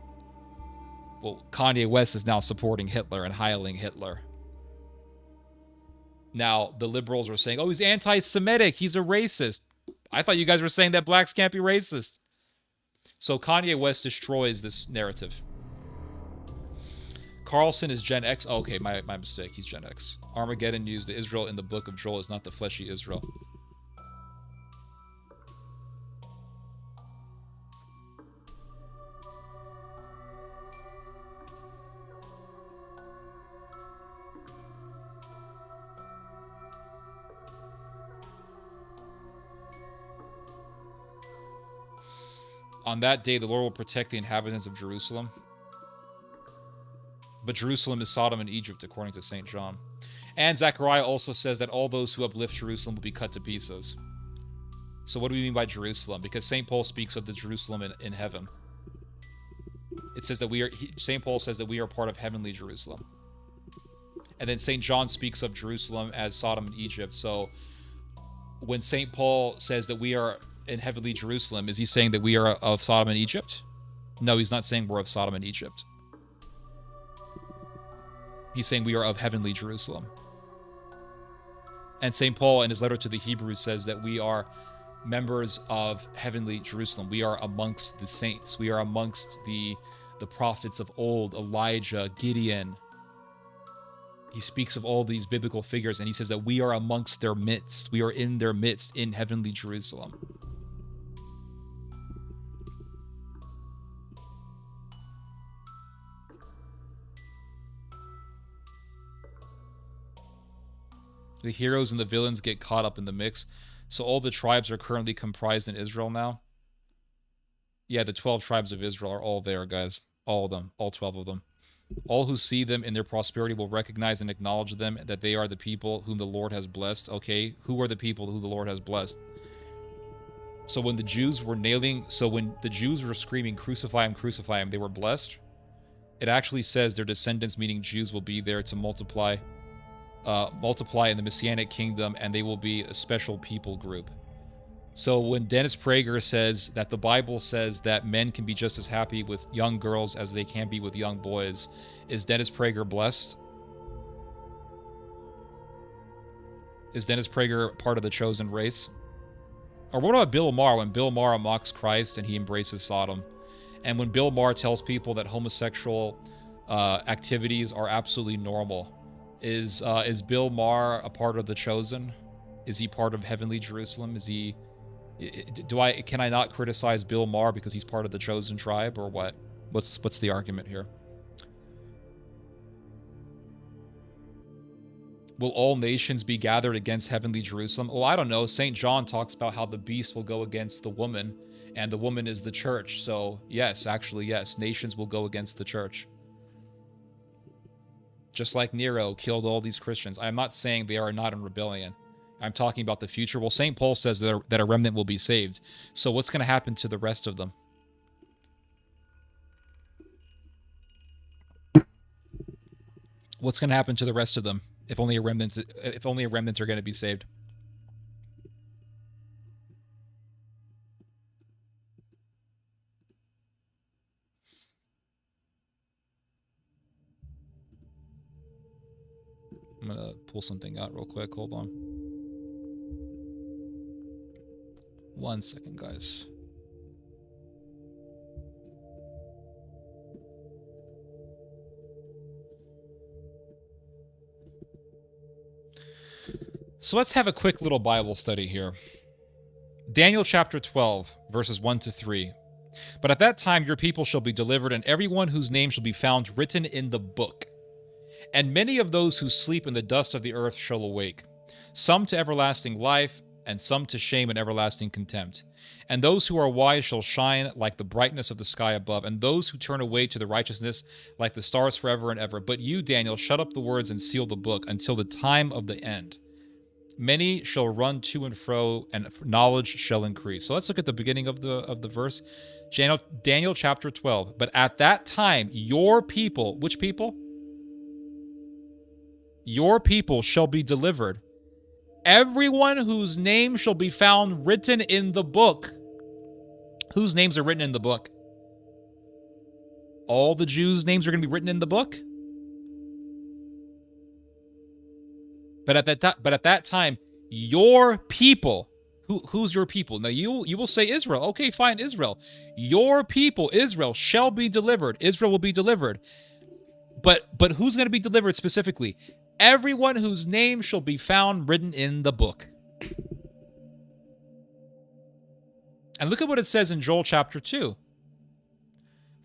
Well, Kanye West is now supporting Hitler and hailing Hitler. Now, the liberals are saying, oh, he's anti-Semitic. He's a racist. I thought you guys were saying that blacks can't be racist. So Kanye West destroys this narrative. Carlson is Gen X. Oh, okay, my mistake. He's Gen X. Armageddon used the Israel in the book of Joel is not the fleshy Israel. On that day, the Lord will protect the inhabitants of Jerusalem. But Jerusalem is Sodom and Egypt, according to St. John. And Zechariah also says that all those who uplift Jerusalem will be cut to pieces. So what do we mean by Jerusalem? Because St. Paul speaks of the Jerusalem in heaven. It says that St. Paul says that we are part of heavenly Jerusalem. And then St. John speaks of Jerusalem as Sodom and Egypt. So when St. Paul says that we are in heavenly Jerusalem, is he saying that we are of Sodom and Egypt? No, he's not saying we're of Sodom and Egypt. He's saying we are of heavenly Jerusalem. And St. Paul in his letter to the Hebrews says that we are members of heavenly Jerusalem. We are amongst the saints. We are amongst the prophets of old, Elijah, Gideon. He speaks of all these biblical figures, and he says that we are amongst their midst. We are in their midst in heavenly Jerusalem. The heroes and the villains get caught up in the mix. So all the tribes are currently comprised in Israel now. Yeah, the 12 tribes of Israel are all there, guys. All of them. All 12 of them. All who see them in their prosperity will recognize and acknowledge them, that they are the people whom the Lord has blessed. Okay, who are the people who the Lord has blessed? So when the Jews were screaming, crucify him, they were blessed. It actually says their descendants, meaning Jews, will be there to multiply in the Messianic kingdom, and they will be a special people group. So when Dennis Prager says that the Bible says that men can be just as happy with young girls as they can be with young boys, is Dennis Prager blessed? Is Dennis Prager part of the chosen race? Or what about Bill Maher, when Bill Maher mocks Christ and he embraces Sodom? And when Bill Maher tells people that homosexual activities are absolutely normal, is Bill Maher a part of the chosen? Is he part of heavenly Jerusalem? Can I not criticize Bill Maher because he's part of the chosen tribe, or what? What's the argument here? Will all nations be gathered against heavenly Jerusalem? Well, I don't know. St. John talks about how the beast will go against the woman, and the woman is the church. So yes, actually yes, nations will go against the church. Just like Nero killed all these Christians. I'm not saying they are not in rebellion. I'm talking about the future. Well, St. Paul says that a remnant will be saved. So what's going to happen to the rest of them? What's going to happen to the rest of them if only a remnant are going to be saved? I'm going to pull something out real quick. Hold on. 1 second, guys. So let's have a quick little Bible study here. Daniel chapter 12, verses 1 to 3. But at that time your people shall be delivered, and everyone whose name shall be found written in the book. And many of those who sleep in the dust of the earth shall awake, some to everlasting life, and some to shame and everlasting contempt. And those who are wise shall shine like the brightness of the sky above, and those who turn away to the righteousness like the stars forever and ever. But you, Daniel, shut up the words and seal the book until the time of the end. Many shall run to and fro, and knowledge shall increase. So let's look at the beginning of the verse. Daniel chapter 12. But at that time, your people, which people? Your people shall be delivered, everyone whose name shall be found written in the book. Whose names are written in the book? All the Jews' names are going to be written in the book? But at that time, your people, who's your people? Now you will say Israel. Okay, fine, Israel. Your people, Israel, shall be delivered. Israel will be delivered. But who's going to be delivered specifically? Everyone whose name shall be found written in the book. And look at what it says in Joel chapter 2.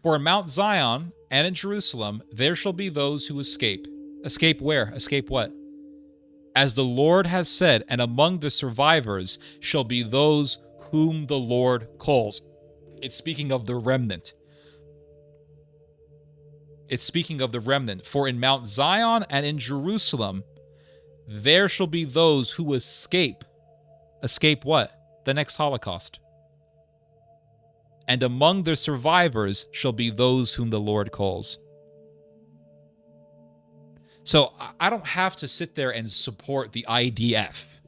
For in Mount Zion and in Jerusalem there shall be those who escape. Escape where? Escape what? As the Lord has said, and among the survivors shall be those whom the Lord calls. It's speaking of the remnant. It's speaking of the remnant. For in Mount Zion and in Jerusalem, there shall be those who escape. Escape what? The next Holocaust. And among the survivors shall be those whom the Lord calls. So I don't have to sit there and support the IDF.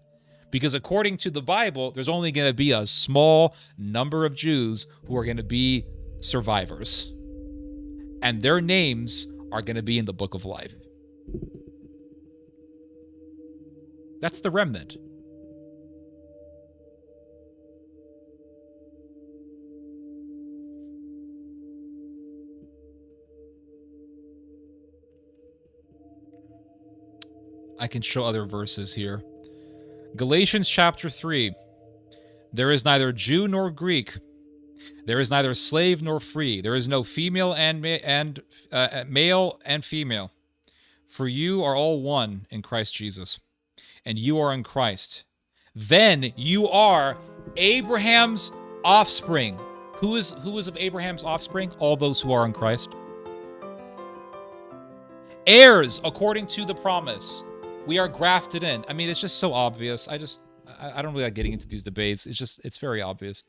Because according to the Bible, there's only going to be a small number of Jews who are going to be survivors. And their names are going to be in the book of life. That's the remnant. I can show other verses here. Galatians chapter 3. There is neither Jew nor Greek. There is neither slave nor free. There is no female and male and female. For you are all one in Christ Jesus. And you are in Christ. Then you are Abraham's offspring. Who is of Abraham's offspring? All those who are in Christ. Heirs according to the promise. We are grafted in. I mean, it's just so obvious. I don't really like getting into these debates. It's very obvious.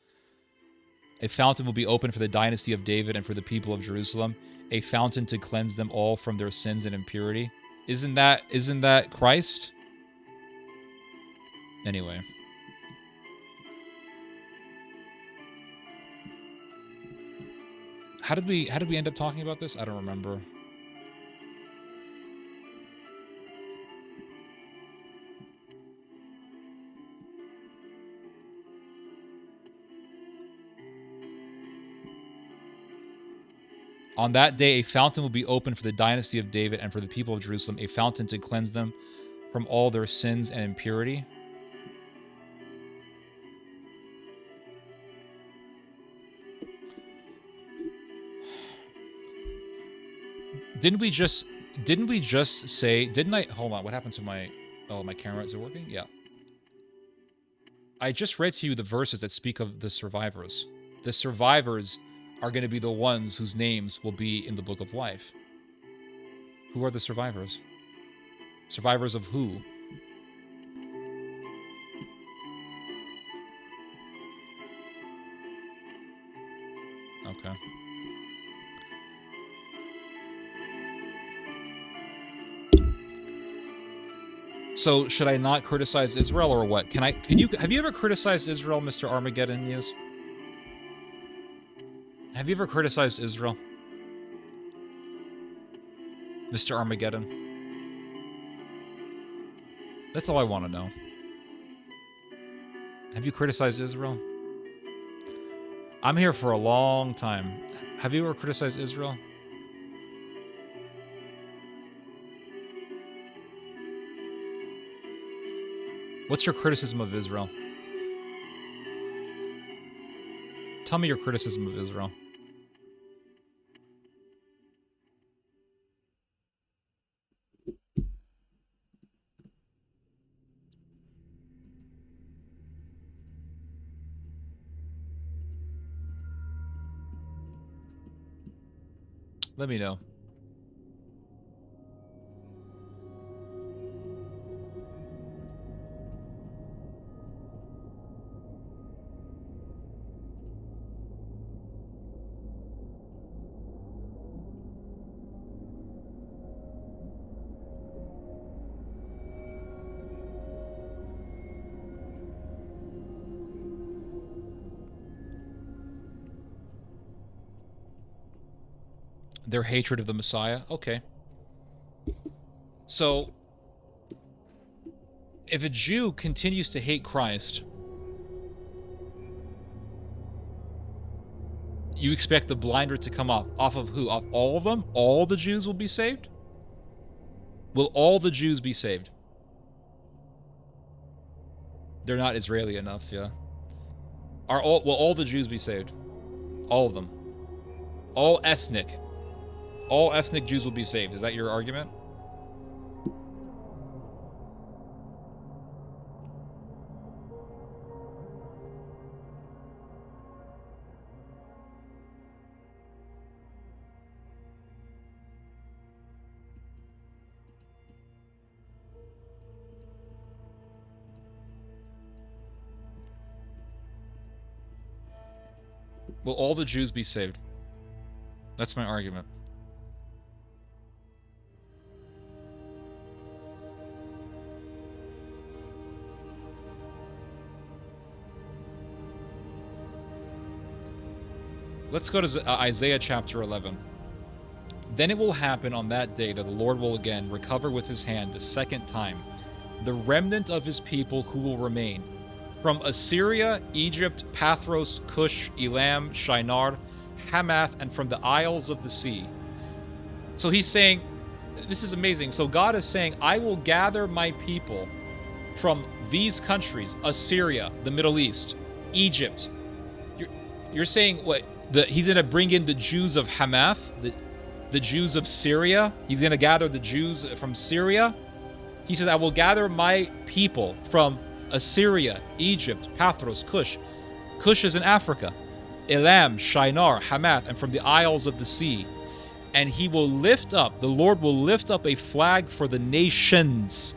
A fountain will be opened for the dynasty of David and for the people of Jerusalem. A fountain to cleanse them all from their sins and impurity. Isn't that Christ? Anyway. How did we end up talking about this? I don't remember. On that day, a fountain will be opened for the dynasty of David and for the people of Jerusalem, a fountain to cleanse them from all their sins and impurity. Didn't we just say, hold on, what happened to my camera, is it working? Yeah. I just read to you the verses that speak of the survivors. The survivors are going to be the ones whose names will be in the book of life. Who are the survivors? Survivors of who? Okay. So should I not criticize Israel or what? Have you ever criticized Israel, Mr. Armageddon News? Have you ever criticized Israel? Mr. Armageddon? That's all I want to know. Have you criticized Israel? I'm here for a long time. Have you ever criticized Israel? What's your criticism of Israel? Tell me your criticism of Israel. Let me know. Their hatred of the Messiah. Okay. So, if a Jew continues to hate Christ, you expect the blinder to come off. Off of who? Off all of them? All the Jews will be saved? Will all the Jews be saved? They're not Israeli enough, yeah. Will all the Jews be saved? All of them. All ethnic. All ethnic Jews will be saved. Is that your argument? Will all the Jews be saved? That's my argument. Let's go to Isaiah chapter 11. Then it will happen on that day that the Lord will again recover with his hand the second time the remnant of his people who will remain from Assyria, Egypt, Pathros, Cush, Elam, Shinar, Hamath, and from the isles of the sea. So he's saying, this is amazing. So God is saying, I will gather my people from these countries, Assyria, the Middle East, Egypt. You're saying what? He's going to bring in the Jews of Hamath, the Jews of Syria. He's going to gather the Jews from Syria. He says, I will gather my people from Assyria, Egypt, Pathros, Cush. Cush is in Africa. Elam, Shinar, Hamath, and from the isles of the sea. And he will lift up, the Lord will lift up a flag for the nations.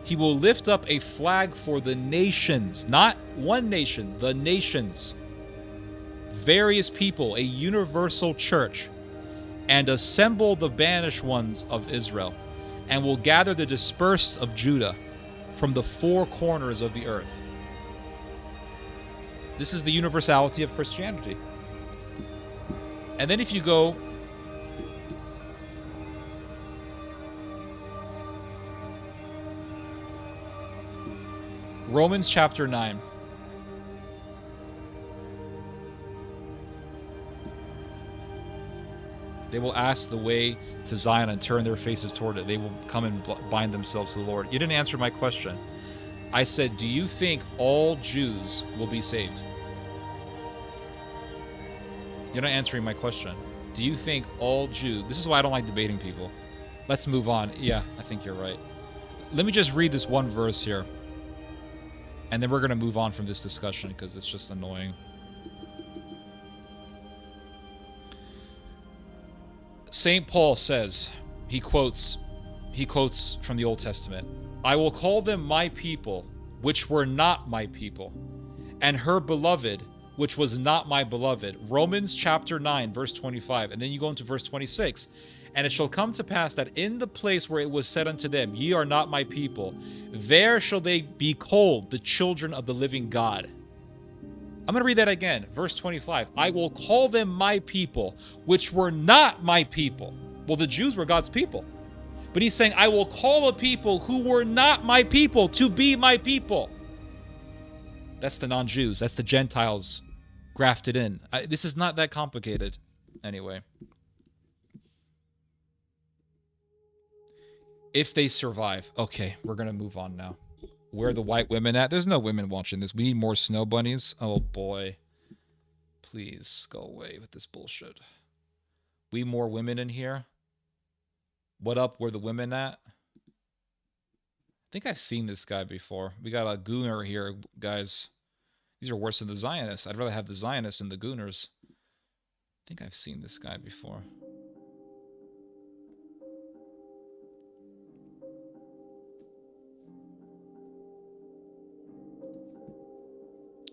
He will lift up a flag for the nations. Not one nation, the nations. Various people, a universal church. And assemble the banished ones of Israel. And will gather the dispersed of Judah from the four corners of the earth. This is the universality of Christianity. And then if you go Romans chapter 9. They will ask the way to Zion and turn their faces toward it. They will come and bind themselves to the Lord. You didn't answer my question. I said, do you think all Jews will be saved? You're not answering my question. Do you think all Jews... This is why I don't like debating people. Let's move on. Yeah, I think you're right. Let me just read this one verse here. And then we're going to move on from this discussion because it's just annoying. St. Paul says, he quotes from the Old Testament, I will call them my people, which were not my people, and her beloved, which was not my beloved. Romans chapter 9, verse 25. And then you go into verse 26. And it shall come to pass that in the place where it was said unto them, ye are not my people, there shall they be called the children of the living God. I'm going to read that again. Verse 25. I will call them my people, which were not my people. Well, the Jews were God's people. But he's saying, I will call a people who were not my people to be my people. That's the non-Jews. That's the Gentiles grafted in. This is not that complicated. Anyway. If they survive. Okay, we're going to move on now. Where are the white women at? There's no women watching this. We need more snow bunnies. Oh, boy. Please go away with this bullshit. We more women in here? What up? Where the women at? I think I've seen this guy before. We got a gooner here, guys. These are worse than the Zionists. I'd rather have the Zionists than the gooners. I think I've seen this guy before.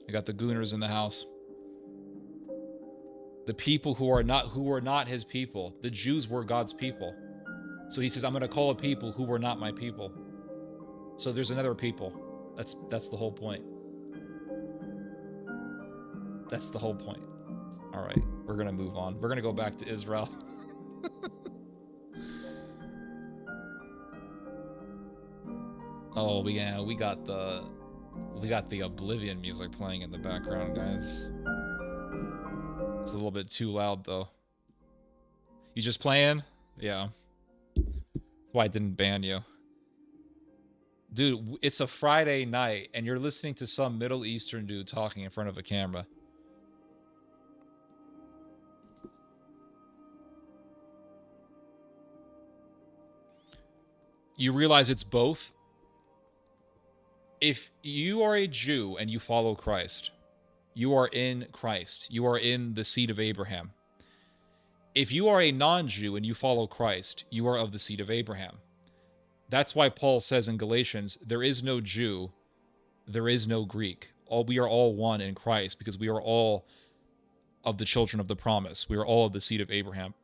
I got the gooners in the house. The people who are not his people. The Jews were God's people. So he says, I'm going to call a people who were not my people. So there's another people. That's the whole point. That's the whole point. All right. We're gonna move on. We're gonna go back to Israel. Oh, we got the Oblivion music playing in the background, guys. It's a little bit too loud, though. You just playing? Yeah. That's why I didn't ban you. Dude, it's a Friday night, and you're listening to some Middle Eastern dude talking in front of a camera. You realize it's both? If you are a Jew and you follow Christ, you are in Christ. You are in the seed of Abraham. If you are a non-Jew and you follow Christ, you are of the seed of Abraham. That's why Paul says in Galatians, there is no Jew, there is no Greek. We are all one in Christ because we are all of the children of the promise. We are all of the seed of Abraham.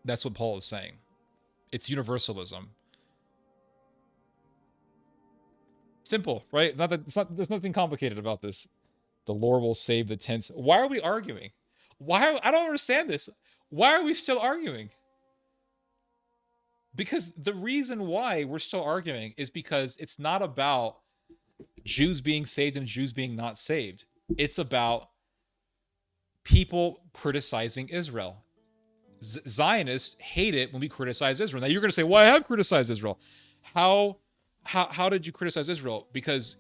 That's what Paul is saying. It's universalism. Simple, right? There's nothing complicated about this. The Lord will save the tents. Why are we arguing? I don't understand this. Why are we still arguing? Because the reason why we're still arguing is because it's not about Jews being saved and Jews being not saved. It's about people criticizing Israel. Zionists hate it when we criticize Israel. Now you're going to say, well, I have criticized Israel. How did you criticize Israel? Because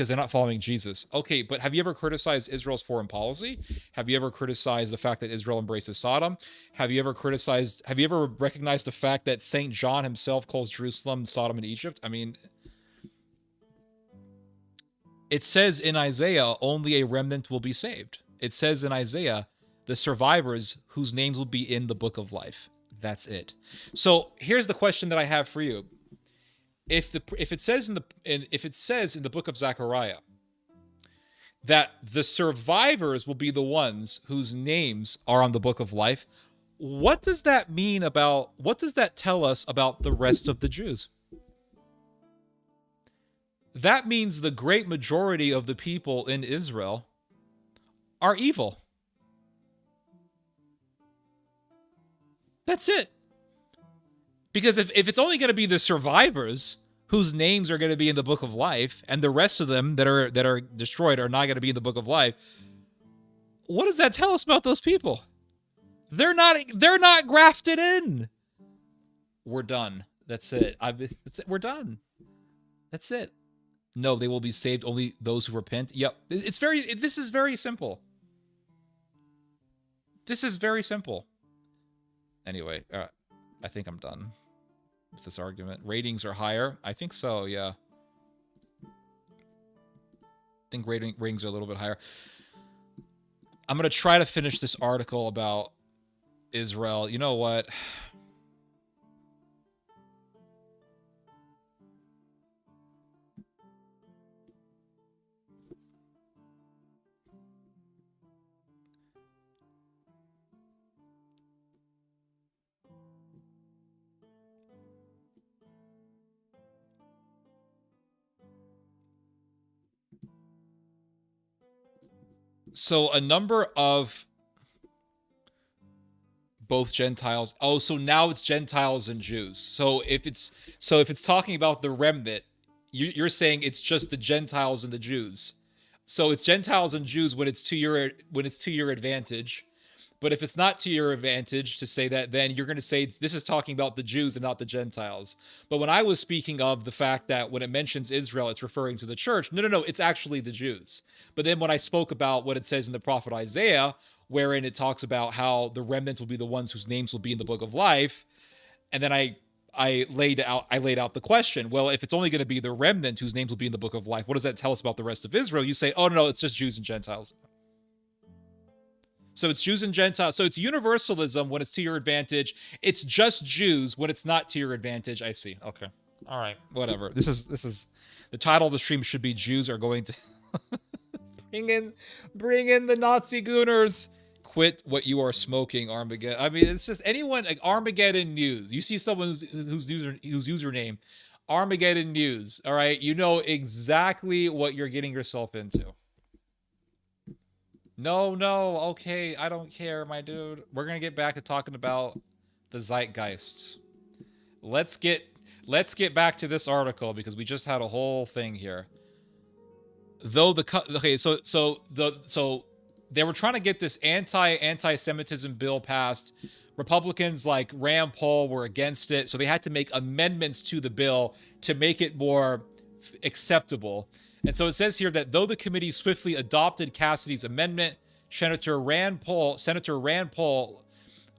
they're not following Jesus. Okay, but have you ever criticized Israel's foreign policy? Have you ever criticized the fact that Israel embraces Sodom? Have you ever recognized the fact that St. John himself calls Jerusalem Sodom and Egypt? I mean, it says in Isaiah, only a remnant will be saved. It says in Isaiah, the survivors whose names will be in the book of life. That's it. So here's the question that I have for you. If it says in the book of Zechariah that the survivors will be the ones whose names are on the book of life, what does that tell us about the rest of the Jews? That means the great majority of the people in Israel are evil. That's it. Because if it's only going to be the survivors whose names are going to be in the book of life, and the rest of them that are destroyed are not going to be in the book of life, what does that tell us about those people? They're not grafted in. We're done. That's it. We're done. That's it. No, they will be saved, only those who repent. Yep. This is very simple. This is very simple. Anyway, I think I'm done with this argument. Ratings are higher. I think so, yeah. I think ratings are a little bit higher. I'm going to try to finish this article about Israel. You know what? So a number of both Gentiles. Oh, so now it's Gentiles and Jews. So if it's talking about the remnant, you're saying it's just the Gentiles and the Jews. So it's Gentiles and Jews when it's to your advantage. But if it's not to your advantage to say that, then you're going to say this is talking about the Jews and not the Gentiles. But when I was speaking of the fact that when it mentions Israel, it's referring to the church. No, it's actually the Jews. But then when I spoke about what it says in the prophet Isaiah, wherein it talks about how the remnant will be the ones whose names will be in the book of life, and then I laid out the question. Well, if it's only going to be the remnant whose names will be in the book of life, what does that tell us about the rest of Israel? You say, oh no, it's just Jews and Gentiles. So it's Jews and Gentiles. So it's universalism when it's to your advantage. It's just Jews when it's not to your advantage. I see. Okay. All right. Whatever. This is the title of the stream should be Jews are going to bring in the Nazi gooners. Quit what you are smoking, Armageddon. I mean, it's just anyone like Armageddon News. You see someone whose username Armageddon News. All right. You know exactly what you're getting yourself into. No, no, okay, I don't care, my dude. We're gonna get back to talking about the zeitgeist. Let's get back to this article because we just had a whole thing here. Though so they were trying to get this anti-Semitism bill passed. Republicans like Rand Paul were against it, so they had to make amendments to the bill to make it more acceptable. And so it says here that though the committee swiftly adopted Cassidy's amendment, Senator Rand Paul,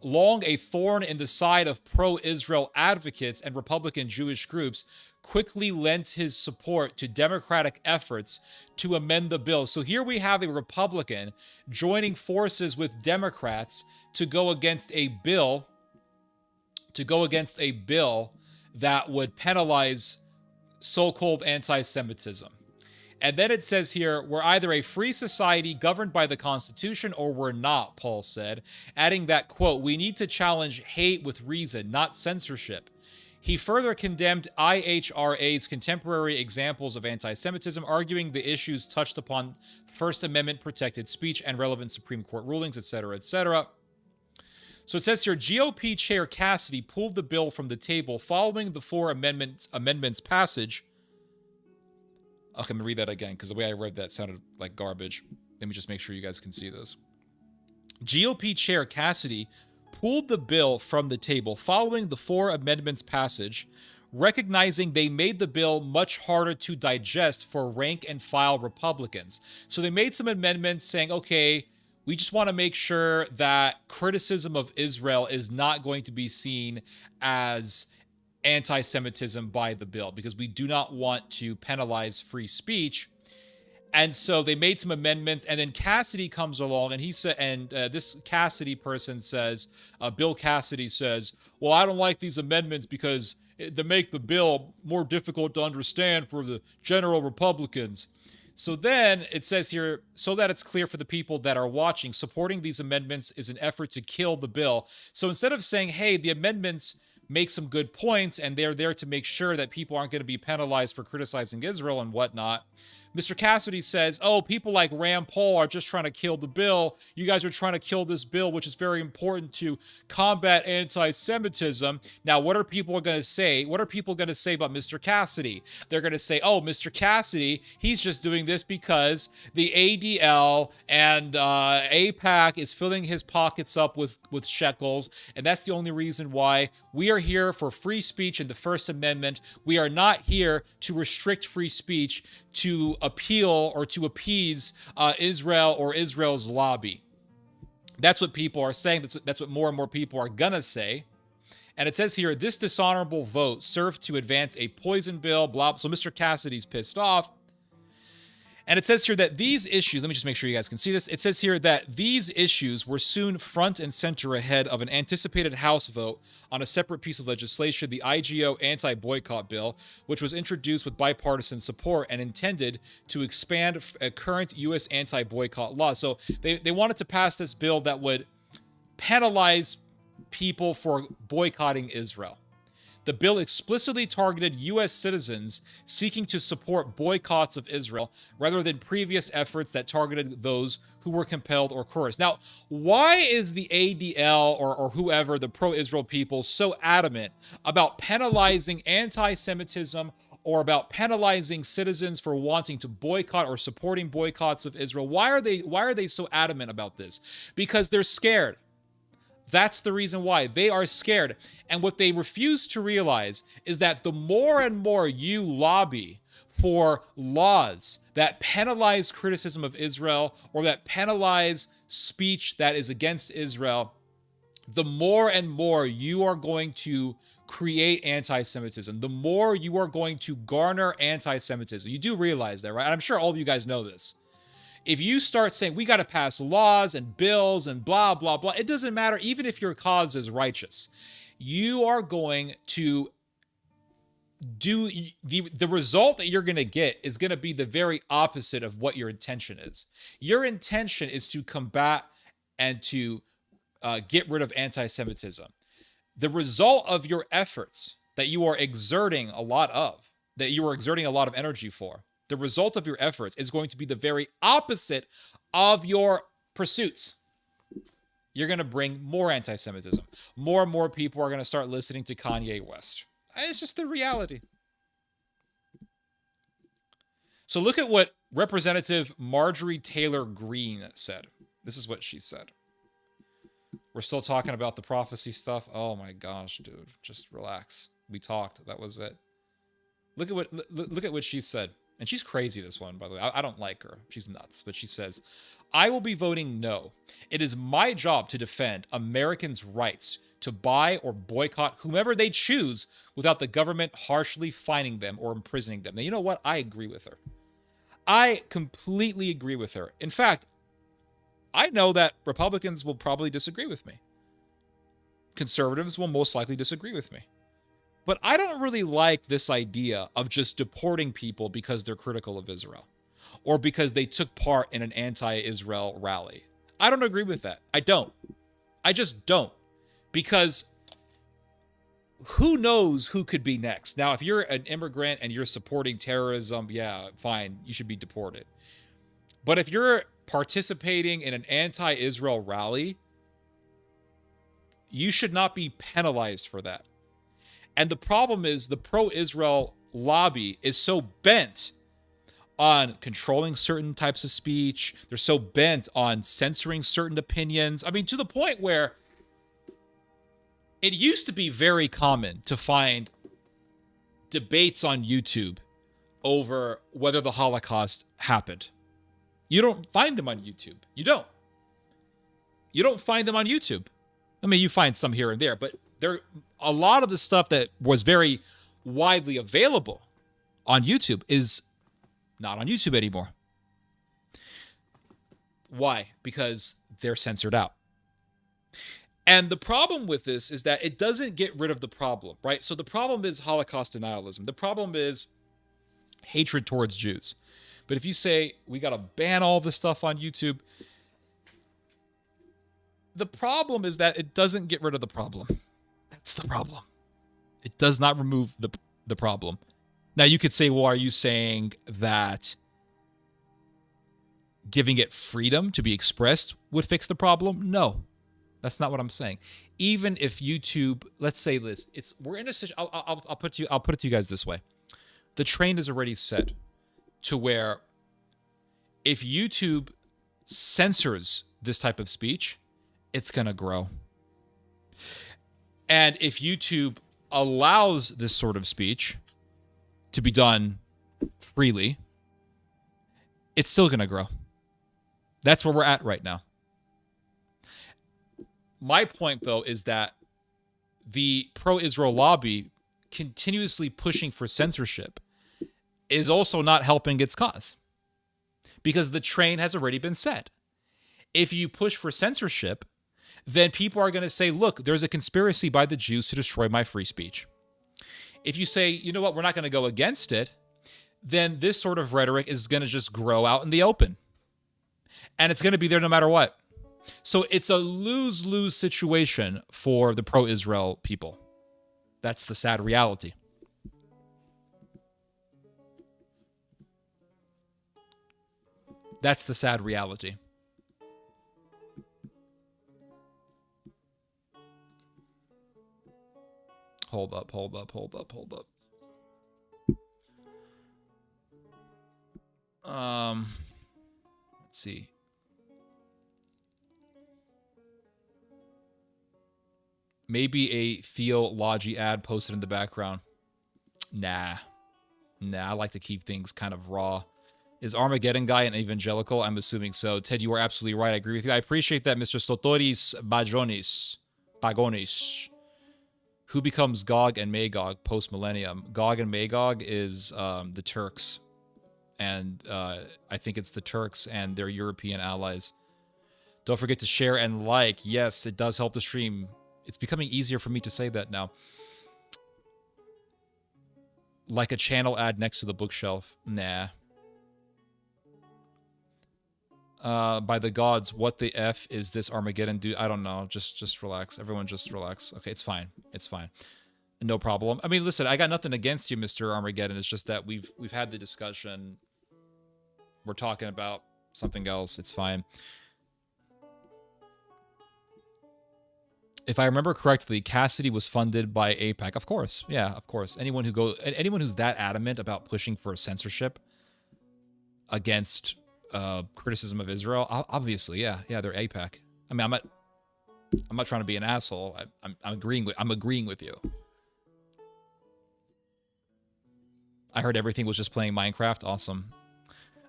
long a thorn in the side of pro-Israel advocates and Republican Jewish groups, quickly lent his support to Democratic efforts to amend the bill. So here we have a Republican joining forces with Democrats to go against a bill that would penalize so-called anti-Semitism. And then it says here, we're either a free society governed by the Constitution or we're not, Paul said, adding that, quote, we need to challenge hate with reason, not censorship. He further condemned IHRA's contemporary examples of anti-Semitism, arguing the issues touched upon First Amendment protected speech and relevant Supreme Court rulings, etc., etc. So it says here, GOP Chair Cassidy pulled the bill from the table following the four amendments passage. Okay, I'm going to read that again because the way I read that sounded like garbage. Let me just make sure you guys can see this. GOP Chair Cassidy pulled the bill from the table following the four amendments passage, recognizing they made the bill much harder to digest for rank and file Republicans. So they made some amendments saying, okay, we just want to make sure that criticism of Israel is not going to be seen as anti-Semitism by the bill because we do not want to penalize free speech. And so they made some amendments, and then Cassidy comes along, and he said, and this Cassidy person says, Bill Cassidy says, well, I don't like these amendments because they make the bill more difficult to understand for the general Republicans. So then it says here, so that it's clear for the people that are watching, supporting these amendments is an effort to kill the bill. So instead of saying, hey, the amendments make some good points and they're there to make sure that people aren't going to be penalized for criticizing Israel and whatnot, Mr. Cassidy says, oh, people like Rand Paul are just trying to kill the bill. You guys are trying to kill this bill, which is very important to combat anti-Semitism. Now, what are people going to say? What are people going to say about Mr. Cassidy? They're going to say, oh, Mr. Cassidy, he's just doing this because the ADL and AIPAC is filling his pockets up with shekels, and that's the only reason why we are here for free speech in the First Amendment. We are not here to restrict free speech to appeal or to appease Israel or Israel's lobby. That's what people are saying. That's what more and more people are gonna say. And it says here, this dishonorable vote served to advance a poison bill, blah. So Mr. Cassidy's pissed off. And it says here that these issues, let me just make sure you guys can see this. It says here that these issues were soon front and center ahead of an anticipated House vote on a separate piece of legislation, the IGO anti-boycott bill, which was introduced with bipartisan support and intended to expand current U.S. anti-boycott law. So they wanted to pass this bill that would penalize people for boycotting Israel. The bill explicitly targeted U.S. citizens seeking to support boycotts of Israel rather than previous efforts that targeted those who were compelled or coerced. Now, why is the ADL or whoever, the pro-Israel people, so adamant about penalizing anti-Semitism or about penalizing citizens for wanting to boycott or supporting boycotts of Israel? Why are they so adamant about this? Because they're scared. That's the reason why. They are scared. And what they refuse to realize is that the more and more you lobby for laws that penalize criticism of Israel or that penalize speech that is against Israel, the more and more you are going to create anti-Semitism, the more you are going to garner anti-Semitism. You do realize that, right? And I'm sure all of you guys know this. If you start saying we got to pass laws and bills and blah, blah, blah, it doesn't matter. Even if your cause is righteous, you are going to do the result that you're going to get is going to be the very opposite of what your intention is. Your intention is to combat and to get rid of anti-Semitism. The result of your efforts that you are exerting a lot of energy for, the result of your efforts is going to be the very opposite of your pursuits, you're going to bring more anti-Semitism. More and more people are going to start listening to Kanye West. It's just the reality. So look at what Representative Marjorie Taylor Greene said. This is what she said. We're still talking about the prophecy stuff. Oh my gosh, dude. Just relax. We talked. That was it. Look at what she said. And she's crazy, this one, by the way. I don't like her. She's nuts. But she says, I will be voting no. It is my job to defend Americans' rights to buy or boycott whomever they choose without the government harshly fining them or imprisoning them. Now, you know what? I agree with her. I completely agree with her. In fact, I know that Republicans will probably disagree with me. Conservatives will most likely disagree with me. But I don't really like this idea of just deporting people because they're critical of Israel or because they took part in an anti-Israel rally. I don't agree with that. I don't. I just don't. Because who knows who could be next? Now, if you're an immigrant and you're supporting terrorism, yeah, fine, you should be deported. But if you're participating in an anti-Israel rally, you should not be penalized for that. And the problem is the pro-Israel lobby is so bent on controlling certain types of speech. They're so bent on censoring certain opinions. I mean, to the point where it used to be very common to find debates on YouTube over whether the Holocaust happened. You don't find them on YouTube. You don't. You don't find them on YouTube. I mean, you find some here and there, but a lot of the stuff that was very widely available on YouTube is not on YouTube anymore. Why? Because they're censored out. And the problem with this is that it doesn't get rid of the problem, right? So the problem is Holocaust denialism. The problem is hatred towards Jews. But if you say, we got to ban all this stuff on YouTube, the problem is that it doesn't get rid of the problem. That's the problem. It does not remove the problem. Now, you could say, well, are you saying that giving it freedom to be expressed would fix the problem? No, that's not what I'm saying. Even if YouTube, let's say this, we're in a situation. I'll put it to you guys this way: the train is already set to where if YouTube censors this type of speech, it's gonna grow. And if YouTube allows this sort of speech to be done freely, it's still going to grow. That's where we're at right now. My point, though, is that the pro-Israel lobby continuously pushing for censorship is also not helping its cause, because the train has already been set. If you push for censorship, then people are going to say, look, there's a conspiracy by the Jews to destroy my free speech. If you say, you know what, we're not going to go against it, then this sort of rhetoric is going to just grow out in the open. And it's going to be there no matter what. So it's a lose-lose situation for the pro-Israel people. That's the sad reality. That's the sad reality. Hold up. Let's see. Maybe a Theology ad posted in the background. Nah, I like to keep things kind of raw. Is Armageddon guy an evangelical? I'm assuming so. Ted, you are absolutely right. I agree with you. I appreciate that, Mr. Sotoris Pagonis. Who becomes Gog and Magog post-millennium? Gog and Magog is the Turks. And I think it's the Turks and their European allies. Don't forget to share and like. Yes, it does help the stream. It's becoming easier for me to say that now. Like a channel ad next to the bookshelf. Nah. By the gods, what the F is this Armageddon dude? I don't know. Just relax. Everyone just relax. Okay, it's fine. It's fine. No problem. I mean, listen, I got nothing against you, Mr. Armageddon. It's just that we've had the discussion. We're talking about something else. It's fine. If I remember correctly, Cassidy was funded by AIPAC. Of course. Yeah, of course. Anyone who's that adamant about pushing for censorship against criticism of Israel, obviously, yeah, they're AIPAC. I mean, I'm not trying to be an asshole. I'm agreeing with you. I heard everything was just playing Minecraft. Awesome.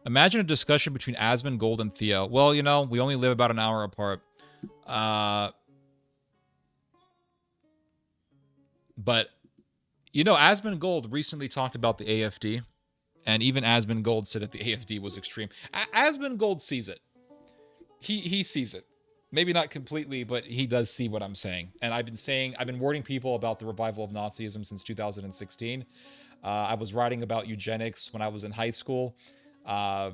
Imagine a discussion between Asmund, Gold, and Theo. Well, we only live about an hour apart. But, Asmund Gold recently talked about the AFD. And even Asmund Gold said that the AFD was extreme. Asmund Gold sees it. He sees it. Maybe not completely, but he does see what I'm saying. And I've been warning people about the revival of Nazism since 2016. I was writing about eugenics when I was in high school. And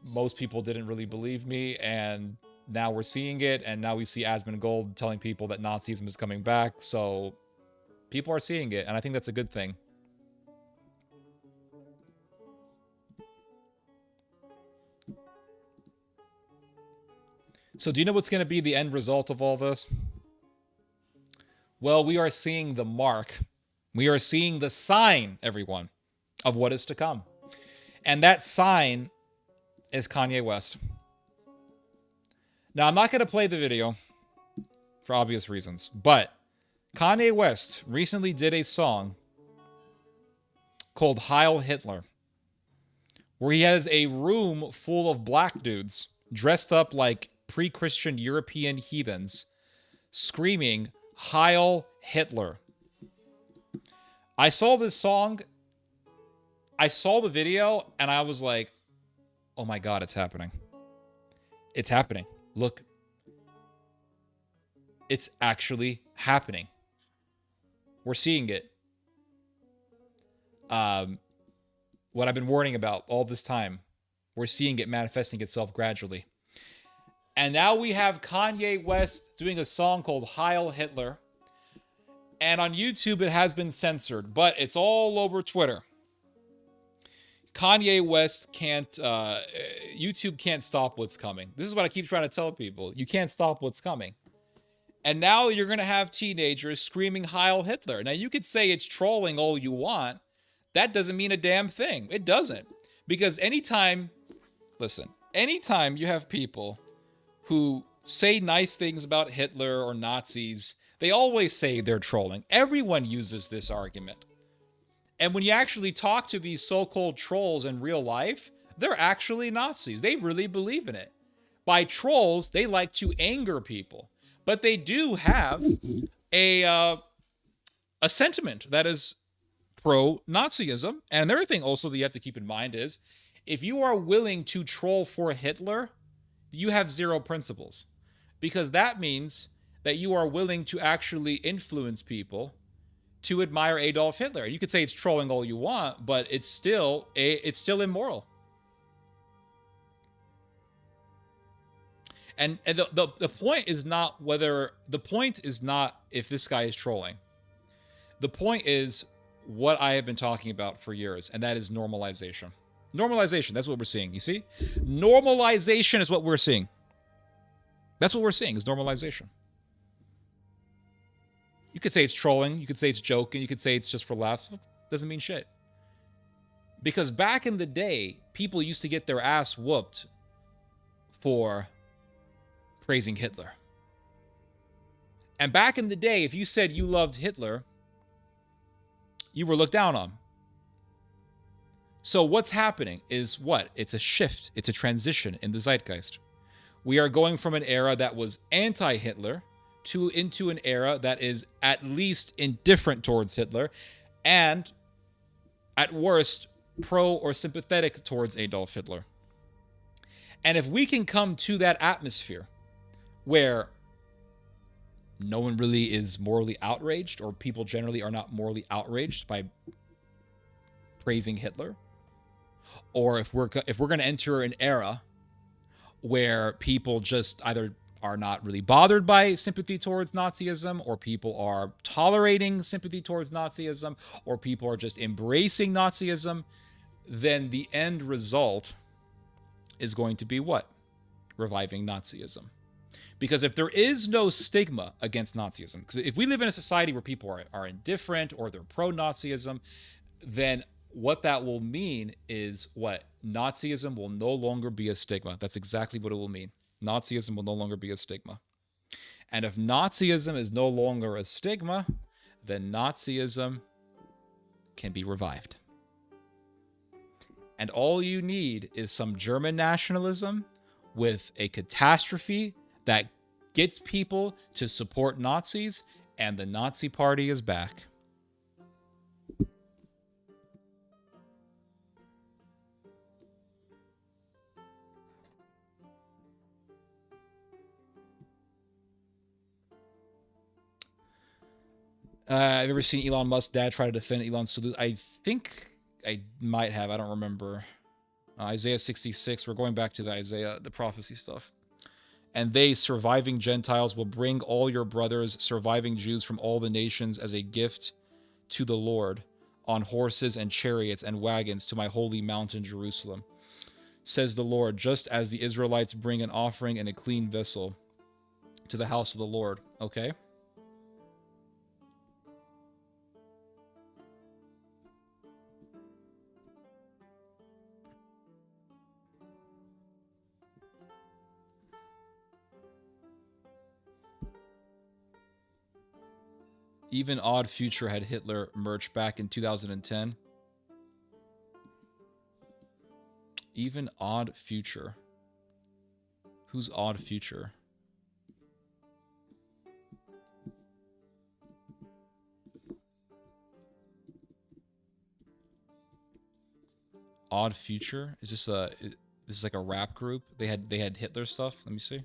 most people didn't really believe me. And now we're seeing it. And now we see Asmund Gold telling people that Nazism is coming back. So people are seeing it. And I think that's a good thing. So do you know what's going to be the end result of all this? Well, we are seeing the mark. We are seeing the sign, everyone, of what is to come. And that sign is Kanye West. Now, I'm not going to play the video for obvious reasons, but Kanye West recently did a song called Heil Hitler, where he has a room full of black dudes dressed up like pre-Christian European heathens screaming Heil Hitler. I saw this song, I saw the video, and I was like, oh my God, it's happening. It's happening. Look. It's actually happening. We're seeing it. What I've been warning about all this time, we're seeing it manifesting itself gradually. And now we have Kanye West doing a song called Heil Hitler. And on YouTube, it has been censored, but it's all over Twitter. Kanye West can't, YouTube can't stop what's coming. This is what I keep trying to tell people. You can't stop what's coming. And now you're going to have teenagers screaming Heil Hitler. Now, you could say it's trolling all you want. That doesn't mean a damn thing. It doesn't. Because anytime you have people who say nice things about Hitler or Nazis, they always say they're trolling. Everyone uses this argument. And when you actually talk to these so-called trolls in real life, they're actually Nazis. They really believe in it. By trolls, they like to anger people. But they do have a sentiment that is pro-Nazism. And another thing also that you have to keep in mind is, if you are willing to troll for Hitler, you have zero principles. Because that means that you are willing to actually influence people to admire Adolf Hitler. You could say it's trolling all you want, but it's still immoral. And the point is not if this guy is trolling. The point is what I have been talking about for years, and that is normalization. Normalization, that's what we're seeing, you see? Normalization is what we're seeing. That's what we're seeing, is normalization. You could say it's trolling, you could say it's joking, you could say it's just for laughs. Doesn't mean shit. Because back in the day, people used to get their ass whooped for praising Hitler. And back in the day, if you said you loved Hitler, you were looked down on. So what's happening is what? It's a shift. It's a transition in the zeitgeist. We are going from an era that was anti-Hitler into an era that is at least indifferent towards Hitler and at worst pro or sympathetic towards Adolf Hitler. And if we can come to that atmosphere where no one really is morally outraged, or people generally are not morally outraged by praising Hitler, or if we're going to enter an era where people just either are not really bothered by sympathy towards Nazism, or people are tolerating sympathy towards Nazism, or people are just embracing Nazism, then the end result is going to be what? Reviving Nazism. Because if there is no stigma against Nazism, because if we live in a society where people are indifferent or they're pro-Nazism, then what that will mean is what? Nazism will no longer be a stigma. That's exactly what it will mean. Nazism will no longer be a stigma. And if Nazism is no longer a stigma, then Nazism can be revived. And all you need is some German nationalism with a catastrophe that gets people to support Nazis, and the Nazi Party is back. I've ever seen Elon Musk's dad try to defend Elon's salute. I think I might have. I don't remember. Isaiah 66. We're going back to the prophecy stuff. And they, surviving Gentiles, will bring all your brothers, surviving Jews from all the nations, as a gift to the Lord, on horses and chariots and wagons, to my holy mountain Jerusalem. Says the Lord, just as the Israelites bring an offering in a clean vessel to the house of the Lord. Okay? Even Odd Future had Hitler merch back in 2010. Even Odd Future. Who's Odd Future? Odd Future? Is this like a rap group? They had Hitler stuff? Let me see.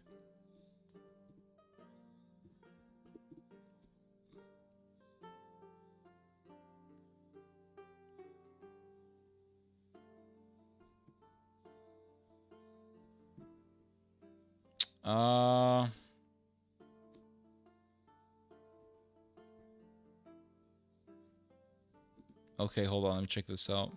Okay, hold on. Let me check this out.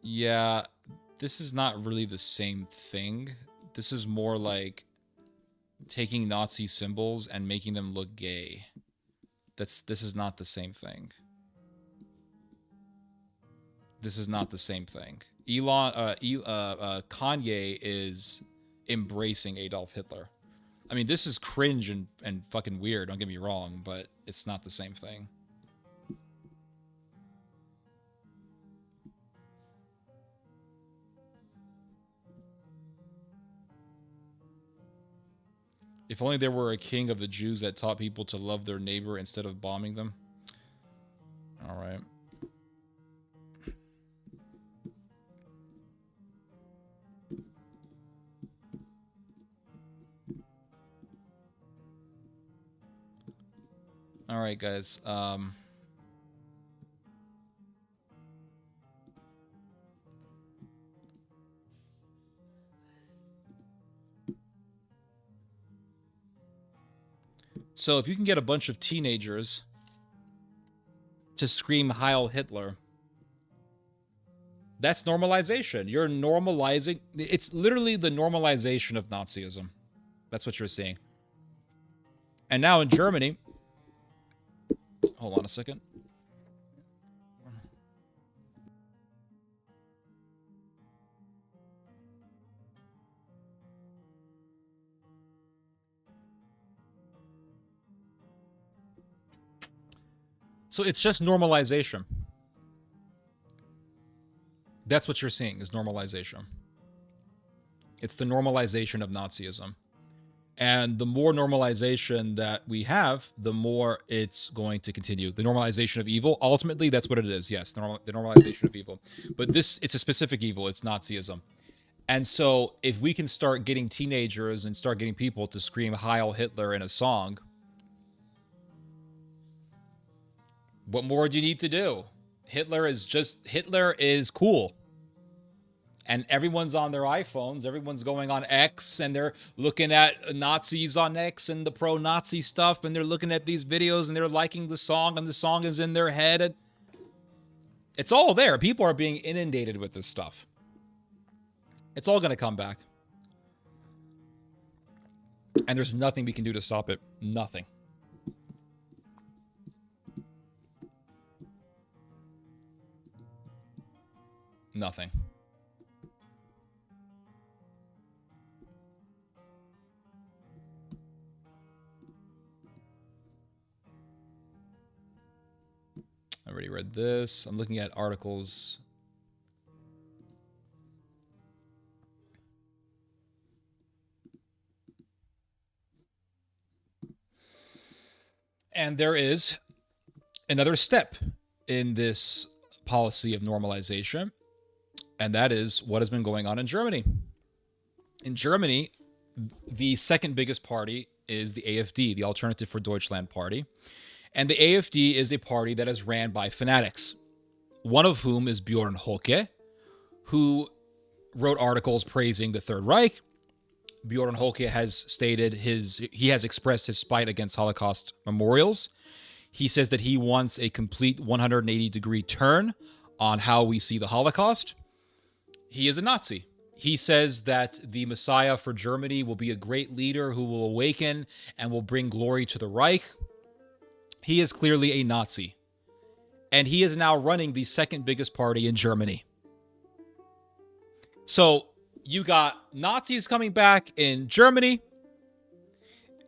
Yeah, this is not really the same thing. This is more like taking Nazi symbols and making them look gay. This is not the same thing. This is not the same thing. Kanye is embracing Adolf Hitler. I mean, this is cringe and fucking weird, don't get me wrong, but it's not the same thing. If only there were a king of the Jews that taught people to love their neighbor instead of bombing them. All right. All right, guys. So if you can get a bunch of teenagers to scream Heil Hitler, that's normalization. You're normalizing. It's literally the normalization of Nazism. That's what you're seeing. And now in Germany, hold on a second. So it's just normalization. That's what you're seeing is normalization. It's the normalization of Nazism. And the more normalization that we have, the more it's going to continue. The normalization of evil, ultimately, that's what it is. Yes, the normalization of evil. But it's a specific evil. It's Nazism. And so if we can start getting teenagers and start getting people to scream Heil Hitler in a song, what more do you need to do? Hitler is cool. And everyone's on their iPhones. Everyone's going on X, and they're looking at Nazis on X and the pro-Nazi stuff, and they're looking at these videos, and they're liking the song, and the song is in their head. And it's all there. People are being inundated with this stuff. It's all going to come back. And there's nothing we can do to stop it. Nothing. Nothing. I already read this. I'm looking at articles. And there is another step in this policy of normalization, and that is what has been going on in Germany. In Germany, the second biggest party is the AfD, the Alternative for Deutschland Party. And the AfD is a party that is ran by fanatics, one of whom is Bjorn Höcke, who wrote articles praising the Third Reich. Bjorn Höcke has stated he has expressed his spite against Holocaust memorials. He says that he wants a complete 180-degree turn on how we see the Holocaust. He is a Nazi. He says that the Messiah for Germany will be a great leader who will awaken and will bring glory to the Reich. He is clearly a Nazi. And he is now running the second biggest party in Germany. So you got Nazis coming back in Germany.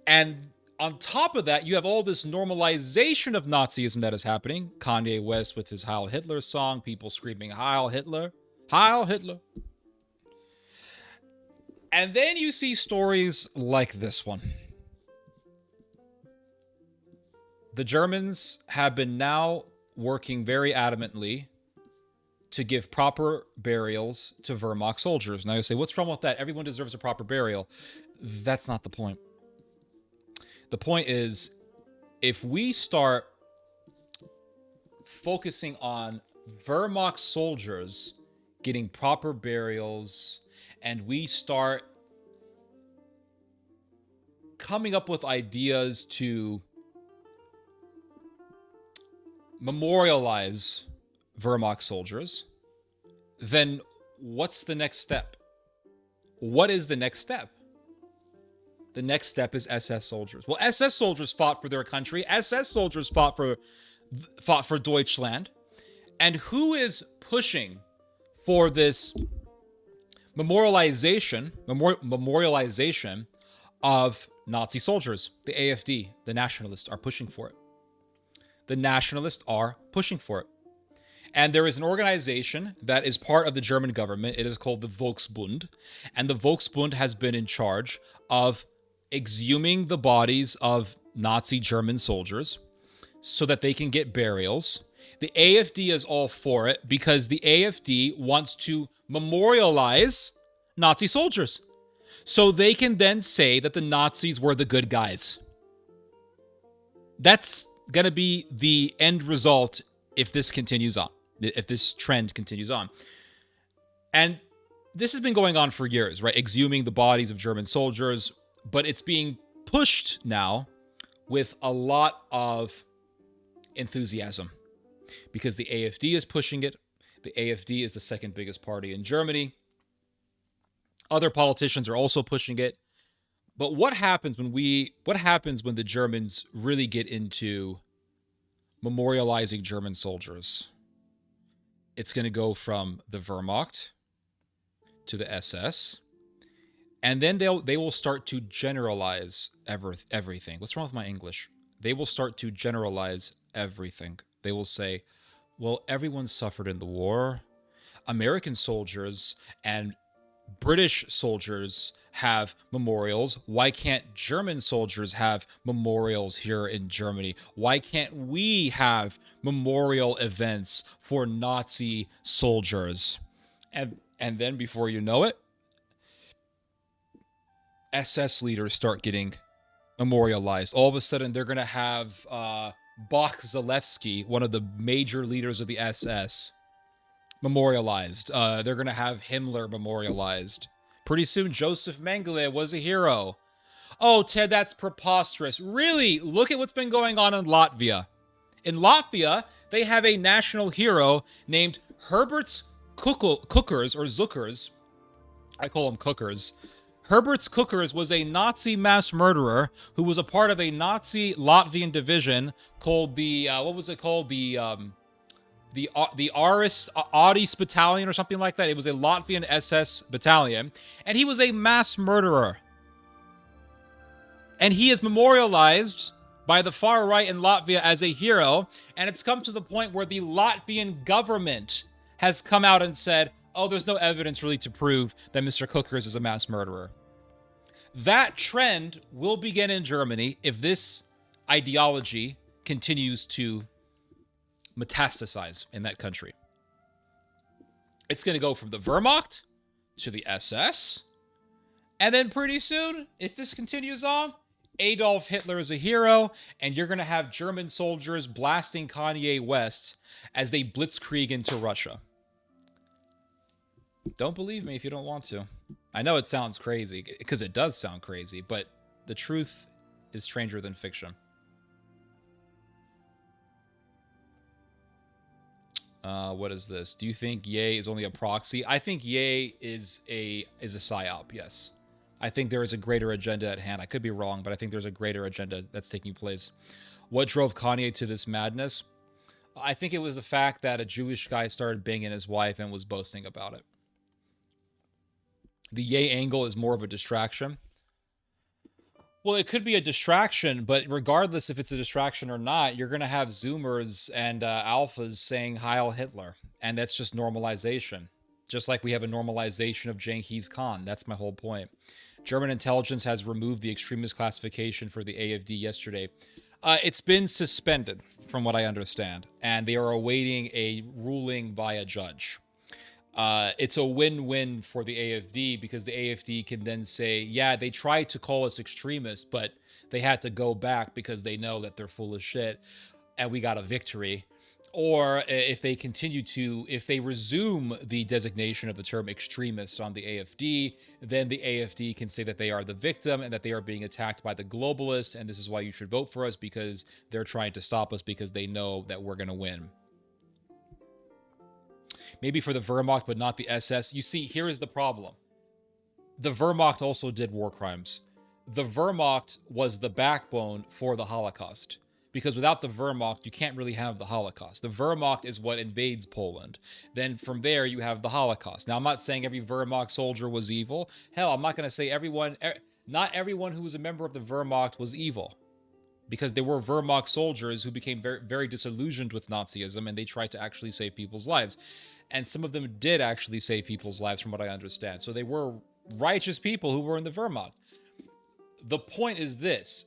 And on top of that, you have all this normalization of Nazism that is happening. Kanye West with his Heil Hitler song, people screaming, Heil Hitler, Heil Hitler. And then you see stories like this one. The Germans have been now working very adamantly to give proper burials to Wehrmacht soldiers. Now you say, what's wrong with that? Everyone deserves a proper burial. That's not the point. The point is, if we start focusing on Wehrmacht soldiers getting proper burials, and we start coming up with ideas to memorialize Wehrmacht soldiers, then what's the next step? What is the next step? The next step is SS soldiers. Well, SS soldiers fought for their country. SS soldiers fought for Deutschland. And who is pushing for this memorialization of Nazi soldiers? The AfD, the nationalists, are pushing for it. The nationalists are pushing for it. And there is an organization that is part of the German government. It is called the Volksbund. And the Volksbund has been in charge of exhuming the bodies of Nazi German soldiers so that they can get burials. The AfD is all for it because the AfD wants to memorialize Nazi soldiers so they can then say that the Nazis were the good guys. That's going to be the end result if this continues on, if this trend continues on. And this has been going on for years, right? Exhuming the bodies of German soldiers, but it's being pushed now with a lot of enthusiasm because the AfD is pushing it. The AfD is the second biggest party in Germany. Other politicians are also pushing it. But what happens when the Germans really get into memorializing German soldiers? It's going to go from the Wehrmacht to the SS, and then they will start to generalize everything. What's wrong with my English? They will start to generalize everything. They will say, well, everyone suffered in the war. American soldiers and British soldiers have memorials. Why can't German soldiers have memorials here in Germany? Why can't we have memorial events for Nazi soldiers? And then before you know it, SS leaders start getting memorialized. All of a sudden, they're going to have Bach Zalewski, one of the major leaders of the SS, memorialized. They're going to have Himmler memorialized. Pretty soon, Joseph Mengele was a hero. Oh, Ted, that's preposterous. Really? Look at what's been going on in Latvia. In Latvia, they have a national hero named Herberts Cookers or Zuckers, I call them cookers. Herbert's Cookers was a Nazi mass murderer who was a part of a Nazi Latvian division called the what was it called, the Aris Battalion or something like that. It was a Latvian SS battalion, and he was a mass murderer. And he is memorialized by the far right in Latvia as a hero, and it's come to the point where the Latvian government has come out and said, oh, there's no evidence really to prove that Mr. Cookers is a mass murderer. That trend will begin in Germany if this ideology continues to metastasize in that country. It's going to go from the Wehrmacht to the SS, and then pretty soon, if this continues on, Adolf Hitler is a hero, and you're going to have German soldiers blasting Kanye West as they blitzkrieg into Russia. Don't believe me if you don't want to. I know it sounds crazy, because it does sound crazy, but the truth is stranger than fiction. What is this? Do you think Ye is only a proxy? I think Ye is a psyop, yes. I think there is a greater agenda at hand. I could be wrong, but I think there's a greater agenda that's taking place. What drove Kanye to this madness? I think it was the fact that a Jewish guy started banging his wife and was boasting about it. The Ye angle is more of a distraction. Well, it could be a distraction, but regardless if it's a distraction or not, you're going to have Zoomers and Alphas saying Heil Hitler, and that's just normalization. Just like we have a normalization of Genghis Khan. That's my whole point. German intelligence has removed the extremist classification for the AfD yesterday. It's been suspended, from what I understand, and they are awaiting a ruling by a judge. It's a win-win for the AfD because the AfD can then say, yeah, they tried to call us extremists, but they had to go back because they know that they're full of shit and we got a victory. Or if they resume the designation of the term extremist on the AfD, then the AfD can say that they are the victim and that they are being attacked by the globalists, and this is why you should vote for us because they're trying to stop us because they know that we're going to win. Maybe for the Wehrmacht, but not the SS. You see, here is the problem. The Wehrmacht also did war crimes. The Wehrmacht was the backbone for the Holocaust. Because without the Wehrmacht, you can't really have the Holocaust. The Wehrmacht is what invades Poland. Then from there, you have the Holocaust. Now, I'm not saying every Wehrmacht soldier was evil. Hell, I'm not going to say not everyone who was a member of the Wehrmacht was evil. Because there were Wehrmacht soldiers who became very, very disillusioned with Nazism, and they tried to actually save people's lives. And some of them did actually save people's lives, from what I understand. So they were righteous people who were in the Wehrmacht. The point is this.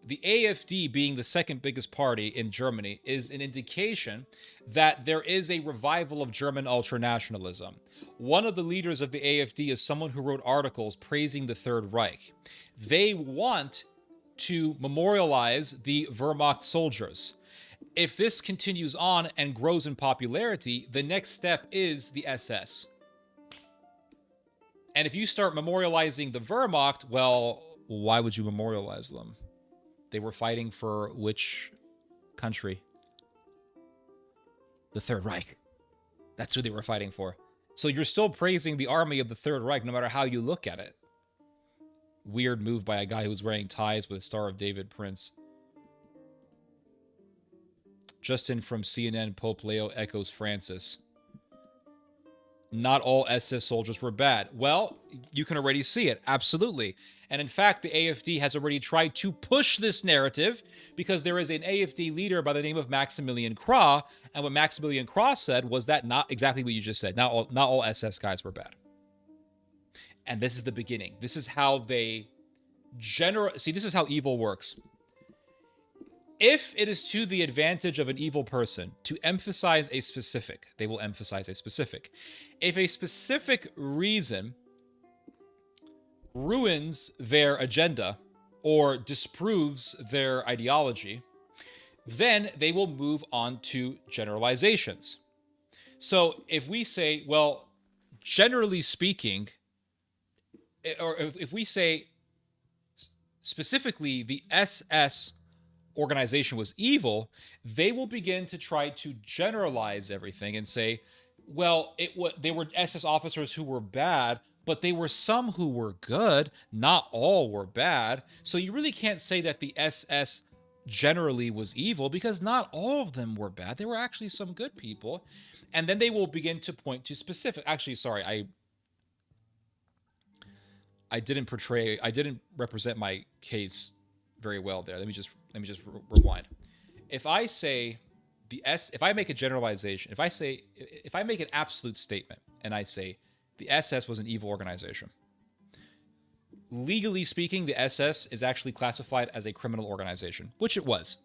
The AfD, being the second biggest party in Germany, is an indication that there is a revival of German ultranationalism. One of the leaders of the AfD is someone who wrote articles praising the Third Reich. They want to memorialize the Wehrmacht soldiers. If this continues on and grows in popularity, the next step is the SS. And if you start memorializing the Wehrmacht, well, why would you memorialize them? They were fighting for which country? The Third Reich. That's who they were fighting for. So you're still praising the army of the Third Reich, no matter how you look at it. Weird move by a guy who was wearing ties with Star of David prints. Justin from CNN, Pope Leo echoes Francis. Not all SS soldiers were bad. Well, you can already see it. Absolutely. And in fact, the AfD has already tried to push this narrative because there is an AfD leader by the name of Maximilian Krah. And what Maximilian Krah said was that not exactly what you just said. Not all SS guys were bad. And this is the beginning. This is how they see, this is how evil works. If it is to the advantage of an evil person to emphasize a specific, they will emphasize a specific. If a specific reason ruins their agenda or disproves their ideology, then they will move on to generalizations. So if we say, well, generally speaking, or if we say specifically the SS organization was evil, they will begin to try to generalize everything and say, well, they were SS officers who were bad, but they were some who were good. Not all were bad. So you really can't say that the SS generally was evil, because not all of them were bad. There were actually some good people. And then they will begin to point to specific. Actually, sorry, I didn't represent my case very well there. Let me just rewind. If I make a generalization, if I make an absolute statement and I say the SS was an evil organization, legally speaking, the SS is actually classified as a criminal organization, which it was.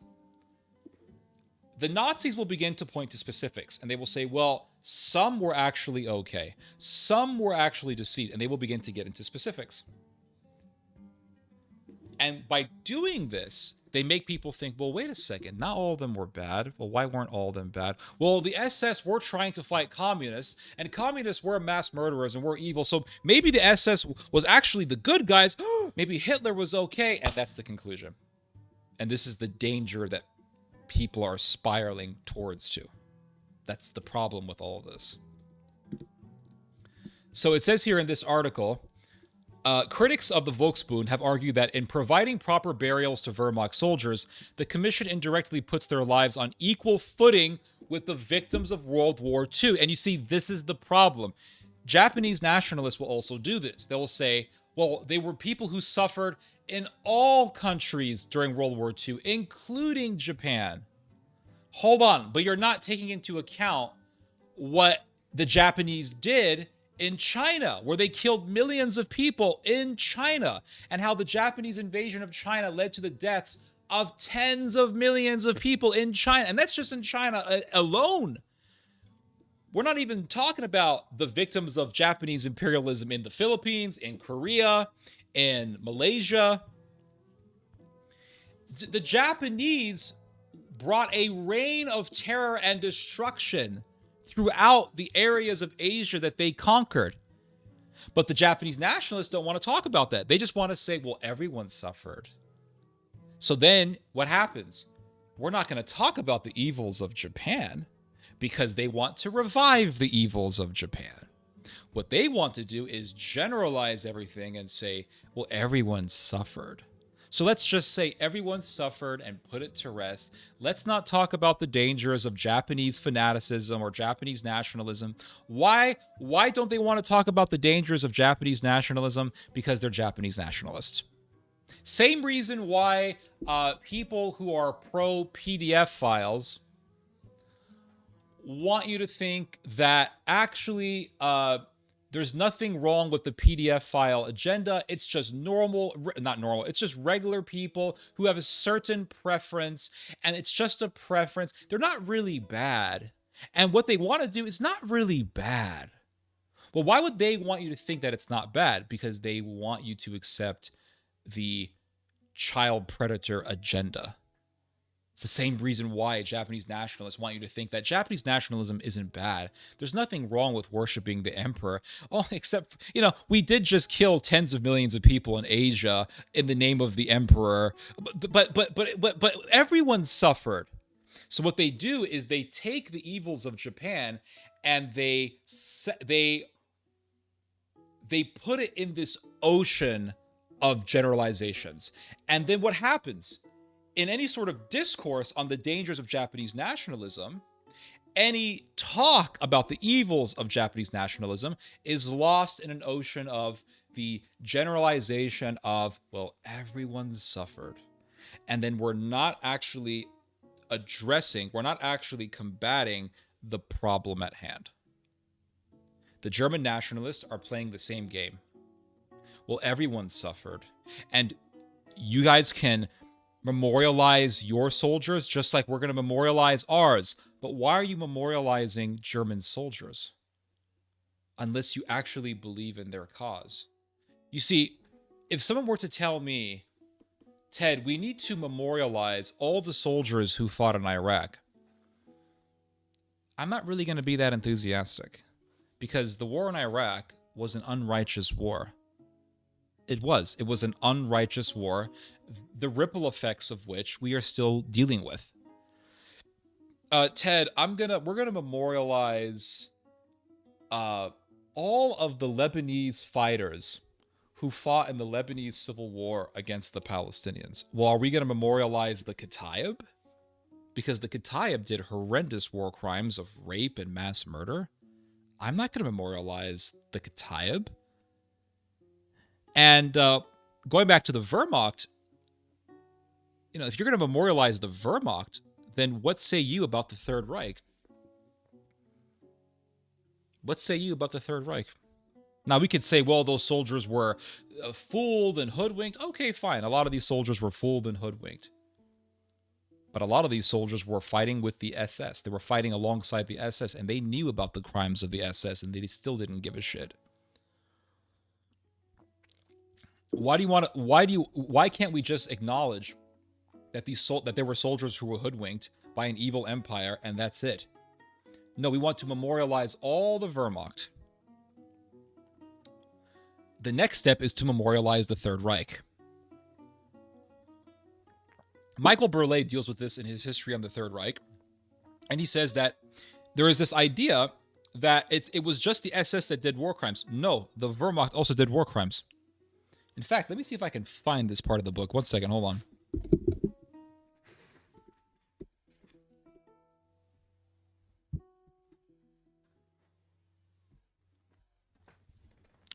The Nazis will begin to point to specifics, and they will say, well, some were actually okay. Some were actually deceit, and they will begin to get into specifics. And by doing this, they make people think, well, wait a second, not all of them were bad. Well, why weren't all of them bad? Well, the SS were trying to fight communists, and communists were mass murderers and were evil. So maybe the SS was actually the good guys. Maybe Hitler was okay. And that's the conclusion. And this is the danger that people are spiraling towards to. That's the problem with all of this. So it says here in this article, critics of the Volksbund have argued that in providing proper burials to Wehrmacht soldiers, the commission indirectly puts their lives on equal footing with the victims of World War II. And you see, this is the problem. Japanese nationalists will also do this. They will say, well, they were people who suffered in all countries during World War II, including Japan. Hold on, but you're not taking into account what the Japanese did in China, where they killed millions of people in China, and how the Japanese invasion of China led to the deaths of tens of millions of people in China. And that's just in China alone. We're not even talking about the victims of Japanese imperialism in the Philippines, in Korea, in Malaysia. The Japanese brought a reign of terror and destruction throughout the areas of Asia that they conquered. But the Japanese nationalists don't want to talk about that. They just want to say, well, everyone suffered. So then what happens? We're not going to talk about the evils of Japan because they want to revive the evils of Japan. What they want to do is generalize everything and say, well, everyone suffered. So let's just say everyone suffered and put it to rest. Let's not talk about the dangers of Japanese fanaticism or Japanese nationalism. Why don't they want to talk about the dangers of Japanese nationalism? Because they're Japanese nationalists. Same reason why people who are pro-PDF files want you to think that actually there's nothing wrong with the PDF file agenda. It's just it's just regular people who have a certain preference, and it's just a preference. They're not really bad. And what they want to do is not really bad. Well, why would they want you to think that it's not bad? Because they want you to accept the child predator agenda. It's the same reason why Japanese nationalists want you to think that Japanese nationalism isn't bad. There's nothing wrong with worshiping the emperor. Oh, except, we did just kill tens of millions of people in Asia in the name of the emperor. But everyone suffered. So what they do is they take the evils of Japan and they put it in this ocean of generalizations. And then what happens? In any sort of discourse on the dangers of Japanese nationalism, any talk about the evils of Japanese nationalism is lost in an ocean of the generalization of, well, everyone suffered. And then we're not actually combating the problem at hand. The German nationalists are playing the same game. Well, everyone suffered. And you guys can memorialize your soldiers just like we're going to memorialize ours. But why are you memorializing German soldiers? Unless you actually believe in their cause. You see, if someone were to tell me, Ted, we need to memorialize all the soldiers who fought in Iraq, I'm not really going to be that enthusiastic. Because the war in Iraq was an unrighteous war. It was an unrighteous war, the ripple effects of which we are still dealing with. Ted, we're gonna memorialize all of the Lebanese fighters who fought in the Lebanese civil war against the Palestinians. Well, are we going to memorialize the Kataib? Because the Kataib did horrendous war crimes of rape and mass murder. I'm not going to memorialize the Kataib. And going back to the Wehrmacht, if you're going to memorialize the Wehrmacht, then what say you about the Third Reich? What say you about the Third Reich? Now, we could say, well, those soldiers were fooled and hoodwinked. Okay, fine. A lot of these soldiers were fooled and hoodwinked. But a lot of these soldiers were fighting with the SS. They were fighting alongside the SS, and they knew about the crimes of the SS, and they still didn't give a shit. Why can't we just acknowledge that that there were soldiers who were hoodwinked by an evil empire, and that's it? No, we want to memorialize all the Wehrmacht. The next step is to memorialize the Third Reich. Michael Burleigh deals with this in his History on the Third Reich, and he says that there is this idea that it was just the SS that did war crimes. No, the Wehrmacht also did war crimes. In fact, let me see if I can find this part of the book. One second, hold on.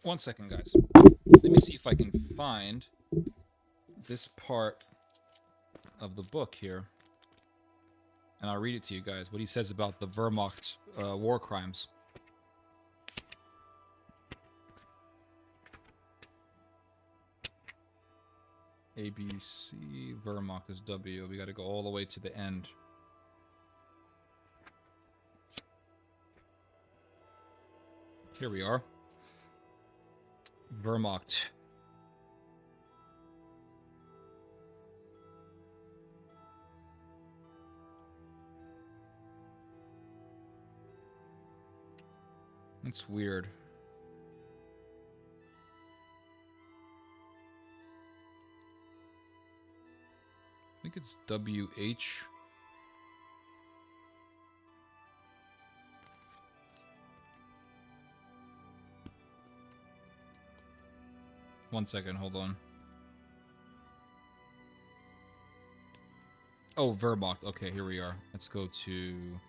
One second, guys. Let me see if I can find this part of the book here. And I'll read it to you guys, what he says about the Wehrmacht war crimes. A, B, C, Wehrmacht is W. We got to go all the way to the end. Here we are. Wehrmacht. That's weird. I think it's WH. One second, hold on. Oh, Wehrmacht. Okay, here we are. Let's go to...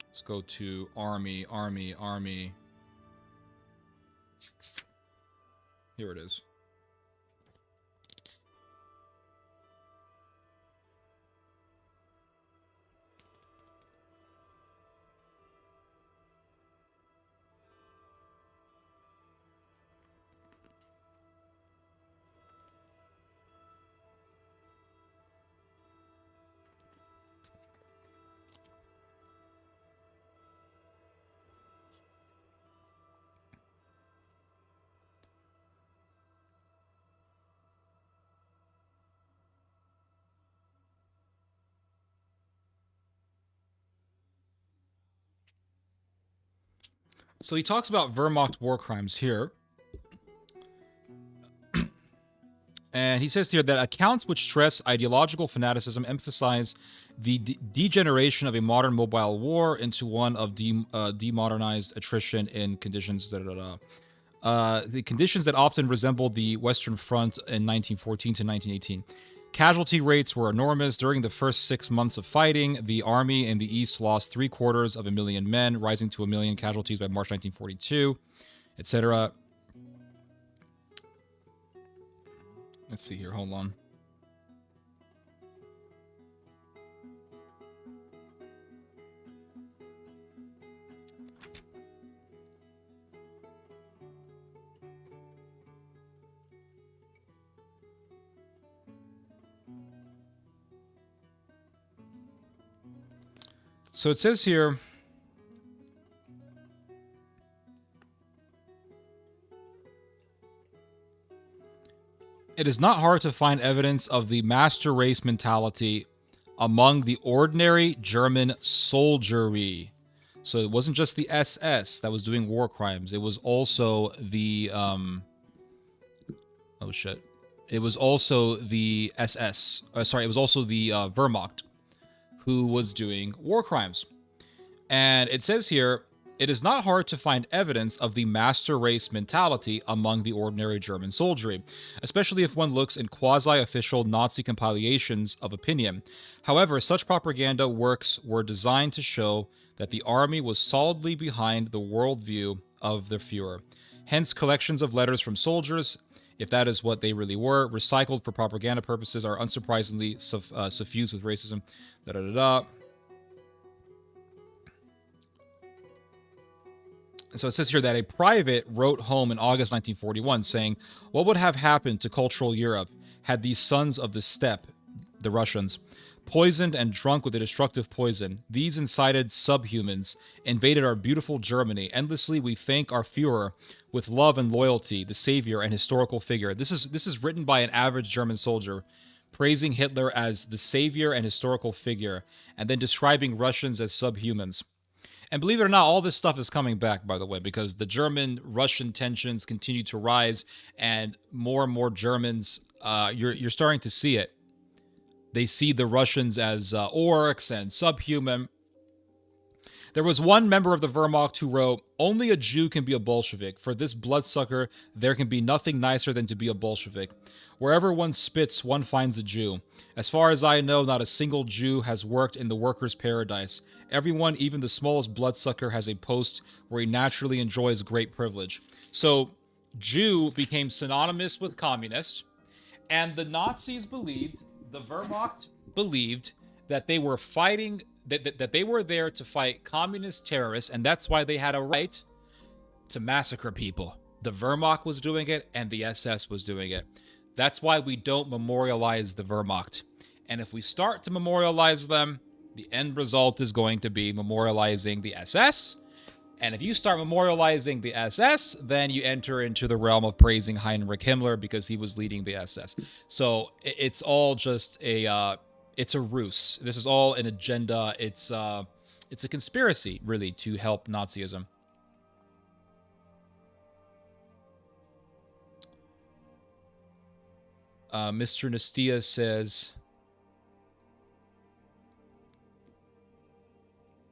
Let's go to Army. Here it is. So he talks about Wehrmacht war crimes here. And he says here that accounts which stress ideological fanaticism emphasize the degeneration of a modern mobile war into one of demodernized attrition in conditions, the conditions that often resembled the Western Front in 1914 to 1918. Casualty rates were enormous. During the first 6 months of fighting, the army in the East lost 750,000 men, rising to 1 million casualties by March 1942, etc. Let's see here. Hold on. So it says here, it is not hard to find evidence of the master race mentality among the ordinary German soldiery. So it wasn't just the SS that was doing war crimes. It was also the, oh shit. It was also the SS. It was also the Wehrmacht who was doing war crimes. And it says here, it is not hard to find evidence of the master race mentality among the ordinary German soldiery, especially if one looks in quasi-official Nazi compilations of opinion. However, such propaganda works were designed to show that the army was solidly behind the worldview of the Führer. Hence, collections of letters from soldiers, if that is what they really were, recycled for propaganda purposes, are unsurprisingly suffused with racism. So it says here that a private wrote home in August 1941 saying, "What would have happened to cultural Europe had these sons of the steppe, the Russians, poisoned and drunk with a destructive poison? These incited subhumans invaded our beautiful Germany. Endlessly we thank our Führer with love and loyalty, the savior and historical figure." This is written by an average German soldier, praising Hitler as the savior and historical figure, and then describing Russians as subhumans. And believe it or not, all this stuff is coming back, by the way, because the German-Russian tensions continue to rise, and more Germans, you're starting to see it. They see the Russians as orcs and subhuman. There was one member of the Wehrmacht who wrote, "Only a Jew can be a Bolshevik. For this bloodsucker, there can be nothing nicer than to be a Bolshevik. Wherever one spits, one finds a Jew. As far as I know, not a single Jew has worked in the workers' paradise. Everyone, even the smallest bloodsucker, has a post where he naturally enjoys great privilege." So, Jew became synonymous with communist, and the Nazis believed, the Wehrmacht believed, that they were fighting, that they were there to fight communist terrorists, and that's why they had a right to massacre people. The Wehrmacht was doing it, and the SS was doing it. That's why we don't memorialize the Wehrmacht. And if we start to memorialize them, the end result is going to be memorializing the SS. And if you start memorializing the SS, then you enter into the realm of praising Heinrich Himmler because he was leading the SS. So it's all just it's a ruse. This is all an agenda. It's a conspiracy, really, to help Nazism. Mr. Nastia says,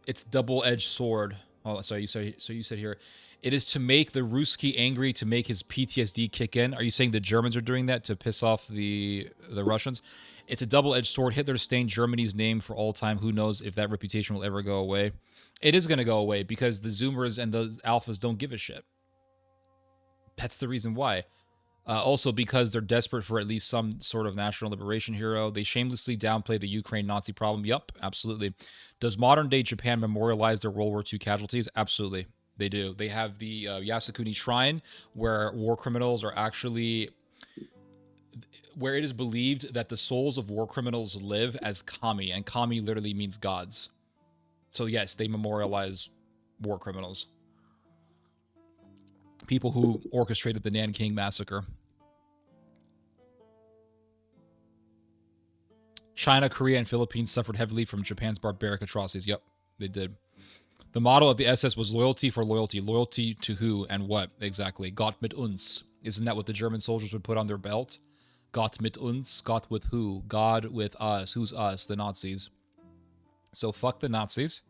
it's double-edged sword. Oh, sorry. You said here, it is to make the Ruski angry, to make his PTSD kick in. Are you saying the Germans are doing that to piss off the Russians? It's a double-edged sword. Hitler stained Germany's name for all time. Who knows if that reputation will ever go away? It is going to go away because the Zoomers and the Alphas don't give a shit. That's the reason why. Also because they're desperate for at least some sort of national liberation hero. They shamelessly downplay the Ukraine Nazi problem. Yup, absolutely. Does modern-day Japan memorialize their World War II casualties? Absolutely, they do. They have the Yasukuni Shrine, where war criminals are actually... where it is believed that the souls of war criminals live as kami, and kami literally means gods. So yes, they memorialize war criminals. People who orchestrated the Nanking Massacre. China, Korea, and Philippines suffered heavily from Japan's barbaric atrocities. Yep, they did. The motto of the SS was loyalty for loyalty. Loyalty to who and what, exactly? Gott mit uns. Isn't that what the German soldiers would put on their belt? Gott mit uns. Gott with who? God with us. Who's us? The Nazis. So fuck the Nazis.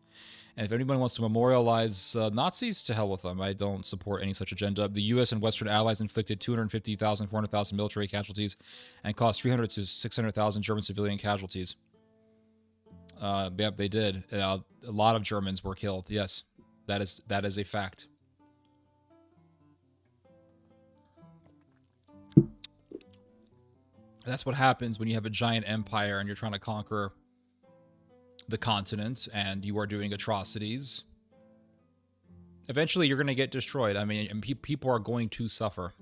And if anyone wants to memorialize Nazis, to hell with them. I don't support any such agenda. The U.S. and Western allies inflicted 250,000, 400,000 military casualties and caused 300 to 600,000 German civilian casualties. Yep, they did. A lot of Germans were killed. Yes, that is a fact. That's what happens when you have a giant empire and you're trying to conquer the continent and you are doing atrocities. Eventually, you're going to get destroyed. I mean, and people are going to suffer.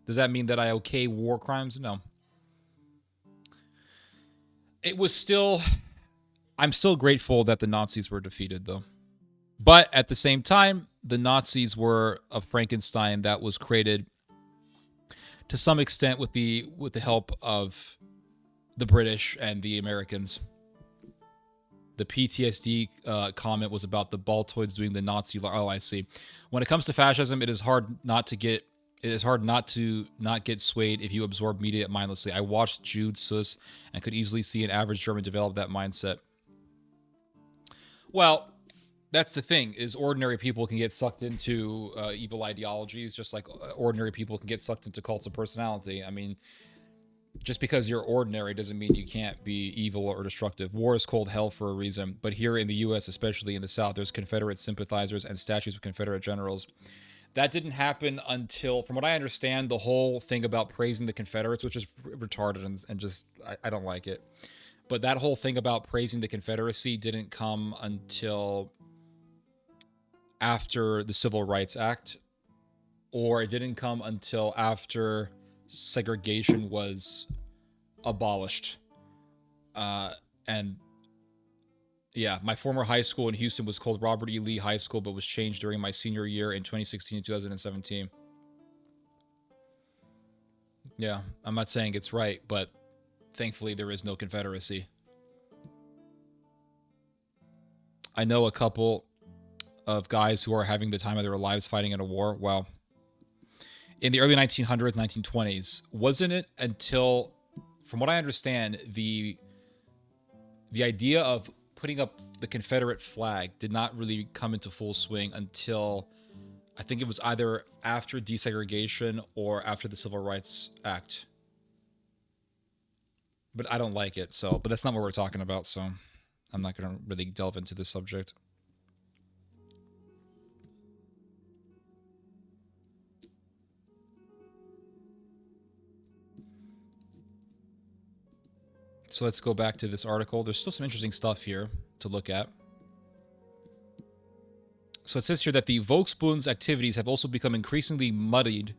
Does that mean that I okay war crimes? No. It was still... I'm still grateful that the Nazis were defeated, though. But at the same time, the Nazis were a Frankenstein that was created to some extent with the help of the British and the Americans. The PTSD comment was about the Baltoids doing the Nazi... Oh, I see. When it comes to fascism, it is hard not to get It is hard not to not get swayed if you absorb media mindlessly. I watched Jude Suss and could easily see an average German develop that mindset. Well, that's the thing, is ordinary people can get sucked into evil ideologies, just like ordinary people can get sucked into cults of personality. I mean, just because you're ordinary doesn't mean you can't be evil or destructive. War is called hell for a reason. But here in the U.S., especially in the South, there's Confederate sympathizers and statues of Confederate generals. That didn't happen until, from what I understand, the whole thing about praising the Confederates, which is retarded and just, I don't like it. But that whole thing about praising the Confederacy didn't come until after the Civil Rights Act, or it didn't come until after segregation was abolished. And yeah, my former high school in Houston was called Robert E. Lee High School, but was changed during my senior year in 2016 and 2017. Yeah, I'm not saying it's right, but thankfully there is no Confederacy. I know a couple of guys who are having the time of their lives fighting in a war. Well, in the early 1900s, 1920s, wasn't it until, from what I understand, the idea of putting up the Confederate flag did not really come into full swing until, I think it was either after desegregation or after the Civil Rights Act. But I don't like it, so, but that's not what we're talking about, so I'm not going to really delve into this subject. So let's go back to this article. There's still some interesting stuff here to look at. So it says here that the Volksbund's activities have also become increasingly muddied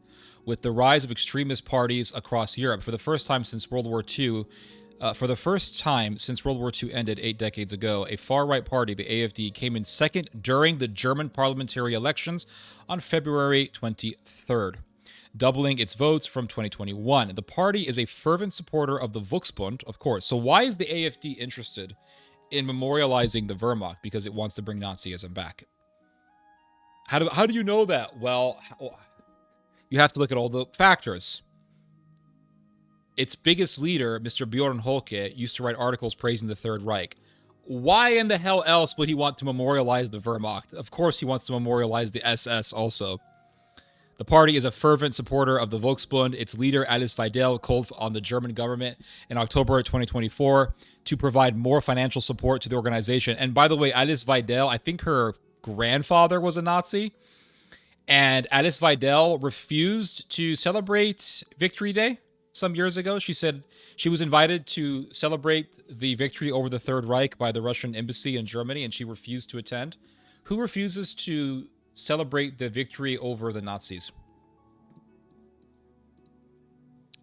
with the rise of extremist parties across Europe. For the first time since World War II ended 8 decades ago, a far-right party, the AfD, came in second during the German parliamentary elections on February 23rd. Doubling its votes from 2021. The party is a fervent supporter of the Volksbund, of course. So why is the AfD interested in memorializing the Wehrmacht? Because it wants to bring Nazism back. How do you know that? Well, you have to look at all the factors. Its biggest leader, Mr. Bjorn Holke, used to write articles praising the Third Reich. Why in the hell else would he want to memorialize the Wehrmacht? Of course he wants to memorialize the SS also. The party is a fervent supporter of the Volksbund. Its leader, Alice Weidel, called on the German government in October 2024 to provide more financial support to the organization. And by the way, Alice Weidel, I think her grandfather was a Nazi. And Alice Weidel refused to celebrate Victory Day some years ago. She said she was invited to celebrate the victory over the Third Reich by the Russian embassy in Germany, and she refused to attend. Who refuses to celebrate the victory over the Nazis?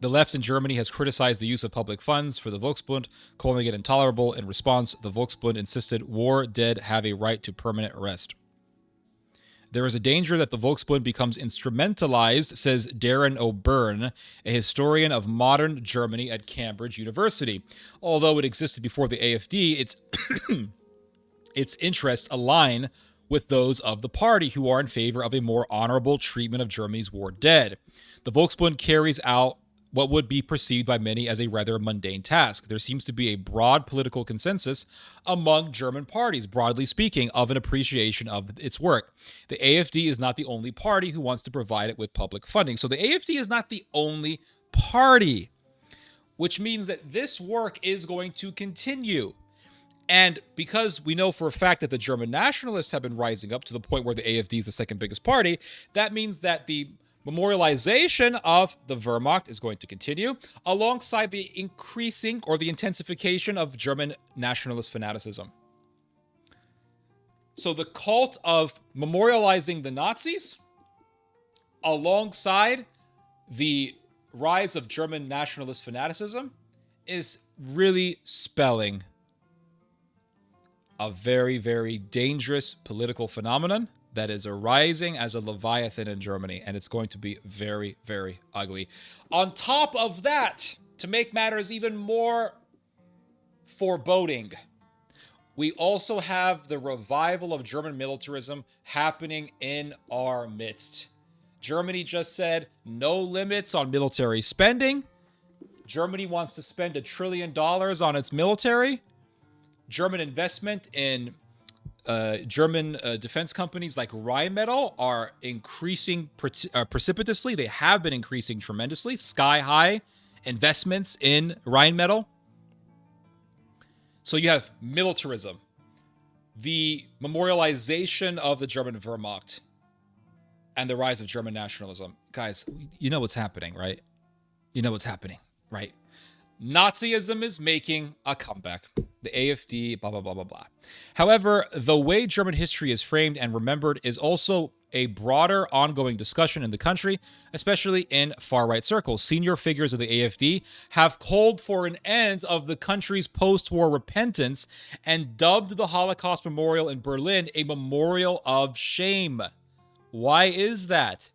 The left in Germany has criticized the use of public funds for the Volksbund, calling it intolerable. In response, the Volksbund insisted war dead have a right to permanent arrest. There is a danger that the Volksbund becomes instrumentalized, says Darren O'Byrne, a historian of modern Germany at Cambridge University. Although it existed before the AfD, its interests align with those of the party, who are in favor of a more honorable treatment of Germany's war dead. The Volksbund carries out what would be perceived by many as a rather mundane task. There seems to be a broad political consensus among German parties, broadly speaking, of an appreciation of its work. The AfD is not the only party who wants to provide it with public funding. So the AfD is not the only party, which means that this work is going to continue. And because we know for a fact that the German nationalists have been rising up to the point where the AfD is the second biggest party, that means that the memorialization of the Wehrmacht is going to continue alongside the increasing or the intensification of German nationalist fanaticism. So the cult of memorializing the Nazis alongside the rise of German nationalist fanaticism is really spelling a very, very dangerous political phenomenon that is arising as a leviathan in Germany, and it's going to be very, very ugly. On top of that, to make matters even more foreboding, we also have the revival of German militarism happening in our midst. Germany just said no limits on military spending. Germany wants to spend $1 trillion on its military. German investment in German defense companies like Rheinmetall are increasing precipitously. They have been increasing tremendously. Sky high investments in Rheinmetall. So you have militarism, the memorialization of the German Wehrmacht, and the rise of German nationalism. Guys, you know what's happening, right? You know what's happening, right? Nazism is making a comeback. The AfD, blah, blah, blah, blah, blah. However, the way German history is framed and remembered is also a broader ongoing discussion in the country, especially in far-right circles. Senior figures of the AfD have called for an end of the country's post-war repentance and dubbed the Holocaust Memorial in Berlin a memorial of shame. Why is that?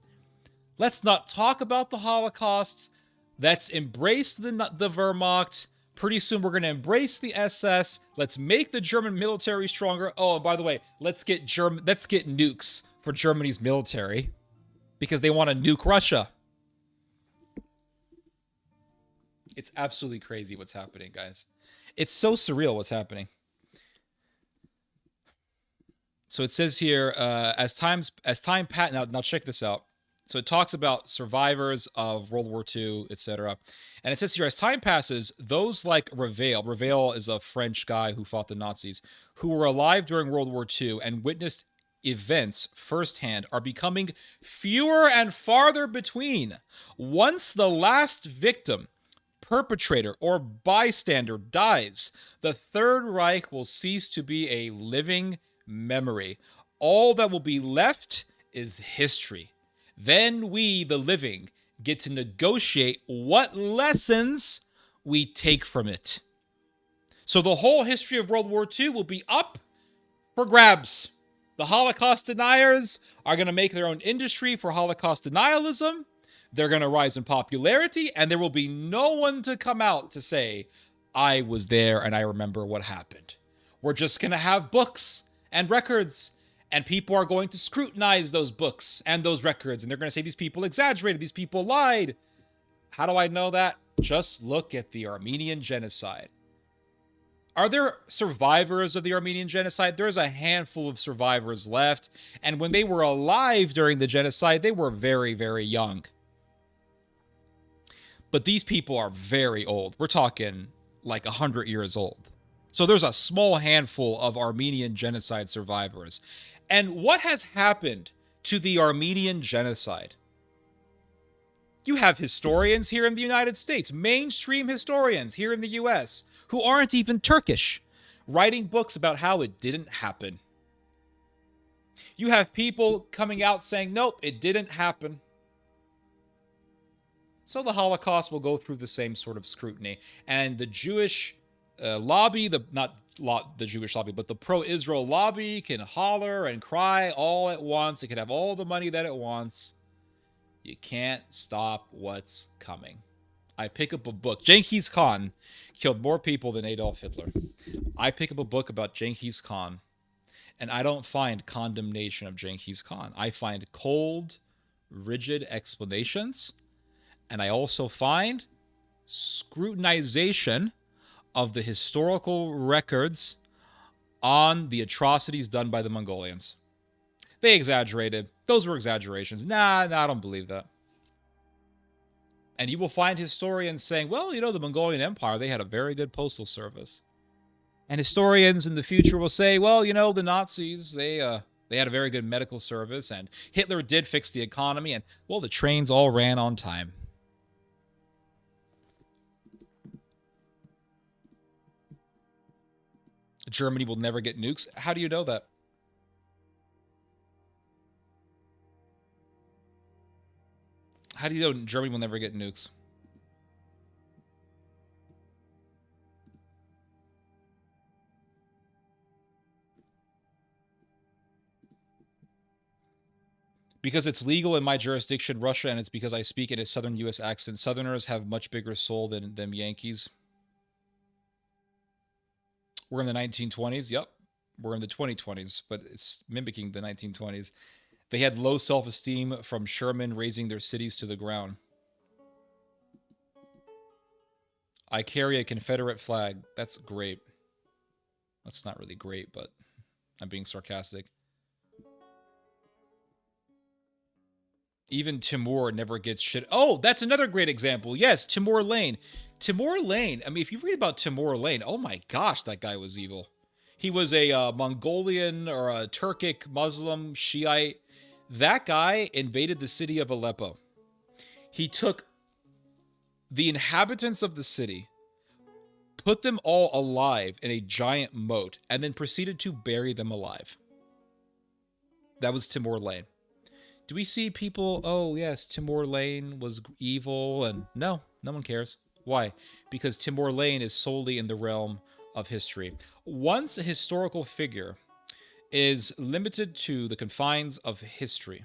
Let's not talk about the Holocaust. Let's embrace the Wehrmacht. Pretty soon we're going to embrace the SS. Let's make the German military stronger. Oh, and by the way, let's get nukes for Germany's military because they want to nuke Russia. It's absolutely crazy what's happening, guys. It's so surreal what's happening. So it says here, as time passed. Now check this out. So it talks about survivors of World War II, etc. And it says here, as time passes, those like Revel is a French guy who fought the Nazis, who were alive during World War II and witnessed events firsthand, are becoming fewer and farther between. Once the last victim, perpetrator, or bystander dies, the Third Reich will cease to be a living memory. All that will be left is history. Then we, the living, get to negotiate what lessons we take from it. So the whole history of World War II will be up for grabs. The Holocaust deniers are going to make their own industry for Holocaust denialism. They're going to rise in popularity, and there will be no one to come out to say, I was there and I remember what happened. We're just going to have books and records, and people are going to scrutinize those books and those records, and they're going to say these people exaggerated, these people lied. How do I know that? Just look at the Armenian genocide. Are there survivors of the Armenian genocide? There's a handful of survivors left, and when they were alive during the genocide, they were very, very young. But these people are very old. We're talking like 100 years old. So there's a small handful of Armenian genocide survivors. And what has happened to the Armenian genocide? You have historians here in the United States, mainstream historians here in the US, who aren't even Turkish, writing books about how it didn't happen. You have people coming out saying, nope, it didn't happen. So the Holocaust will go through the same sort of scrutiny. And the Jewish lobby, not the Jewish lobby, but the pro-Israel lobby can holler and cry all at once. It can have all the money that it wants. You can't stop what's coming. I pick up a book. Genghis Khan killed more people than Adolf Hitler. I pick up a book about Genghis Khan, and I don't find condemnation of Genghis Khan. I find cold, rigid explanations, and I also find scrutinization of the historical records on the atrocities done by the Mongolians. They exaggerated. Those were exaggerations. Nah, I don't believe that. And you will find historians saying, well, the Mongolian Empire, they had a very good postal service. And historians in the future will say, well, the Nazis, they had a very good medical service, and Hitler did fix the economy, and, well, the trains all ran on time. Germany will never get nukes. How do you know that? How do you know Germany will never get nukes? Because it's legal in my jurisdiction, Russia, and it's because I speak in a southern U.S. accent. Southerners have much bigger soul than them Yankees. We're in the 1920s. Yep. We're in the 2020s, but it's mimicking the 1920s. They had low self-esteem from Sherman razing their cities to the ground. I carry a Confederate flag. That's great. That's not really great, but I'm being sarcastic. Even Timur never gets shit. Oh, that's another great example. Yes, Timur Lane. Timur Lane. I mean, if you read about Timur Lane, oh my gosh, that guy was evil. He was a Mongolian or a Turkic Muslim Shiite. That guy invaded the city of Aleppo. He took the inhabitants of the city, put them all alive in a giant moat, and then proceeded to bury them alive. That was Timur Lane. Do we see people, oh yes, Timur Lane was evil, and no one cares. Why? Because Timur Lane is solely in the realm of history. Once a historical figure is limited to the confines of history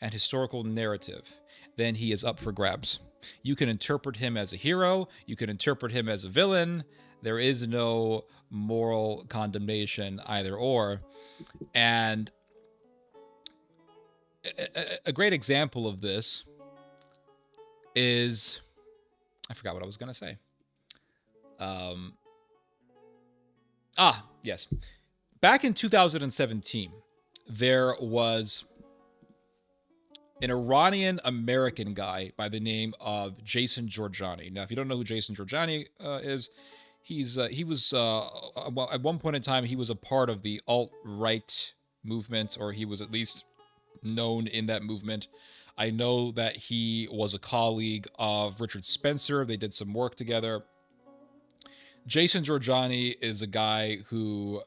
and historical narrative, then he is up for grabs. You can interpret him as a hero, you can interpret him as a villain. There is no moral condemnation either or. And a great example of this is, I forgot what I was going to say. Yes. Back in 2017, there was an Iranian American guy by the name of Jason Georgiani. Now, if you don't know who Jason Georgiani is, he was at one point in time he was a part of the alt-right movement, or he was at least known in that movement. I know that he was a colleague of Richard Spencer. They did some work together. Jason Georgiani is a guy who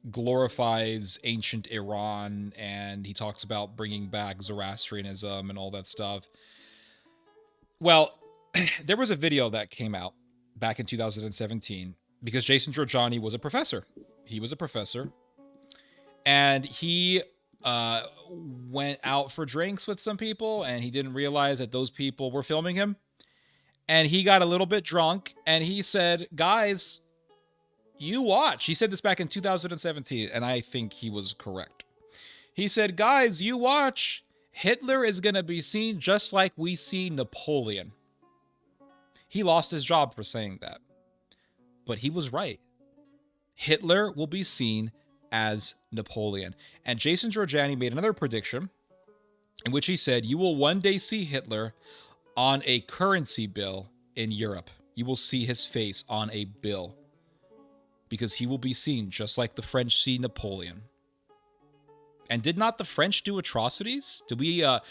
glorifies ancient Iran, and he talks about bringing back Zoroastrianism and all that stuff. Well, there was a video that came out back in 2017 because Jason Georgiani was a professor. He was a professor, and he went out for drinks with some people, and he didn't realize that those people were filming him. And he got a little bit drunk, and he said, guys, you watch. He said this back in 2017, and I think he was correct. He said, guys, you watch. Hitler is going to be seen just like we see Napoleon. He lost his job for saying that. But he was right. Hitler will be seen as Napoleon. And Jason Georgiani made another prediction in which he said, you will one day see Hitler on a currency bill in Europe. You will see his face on a bill, because he will be seen just like the French see Napoleon. And did not the French do atrocities? The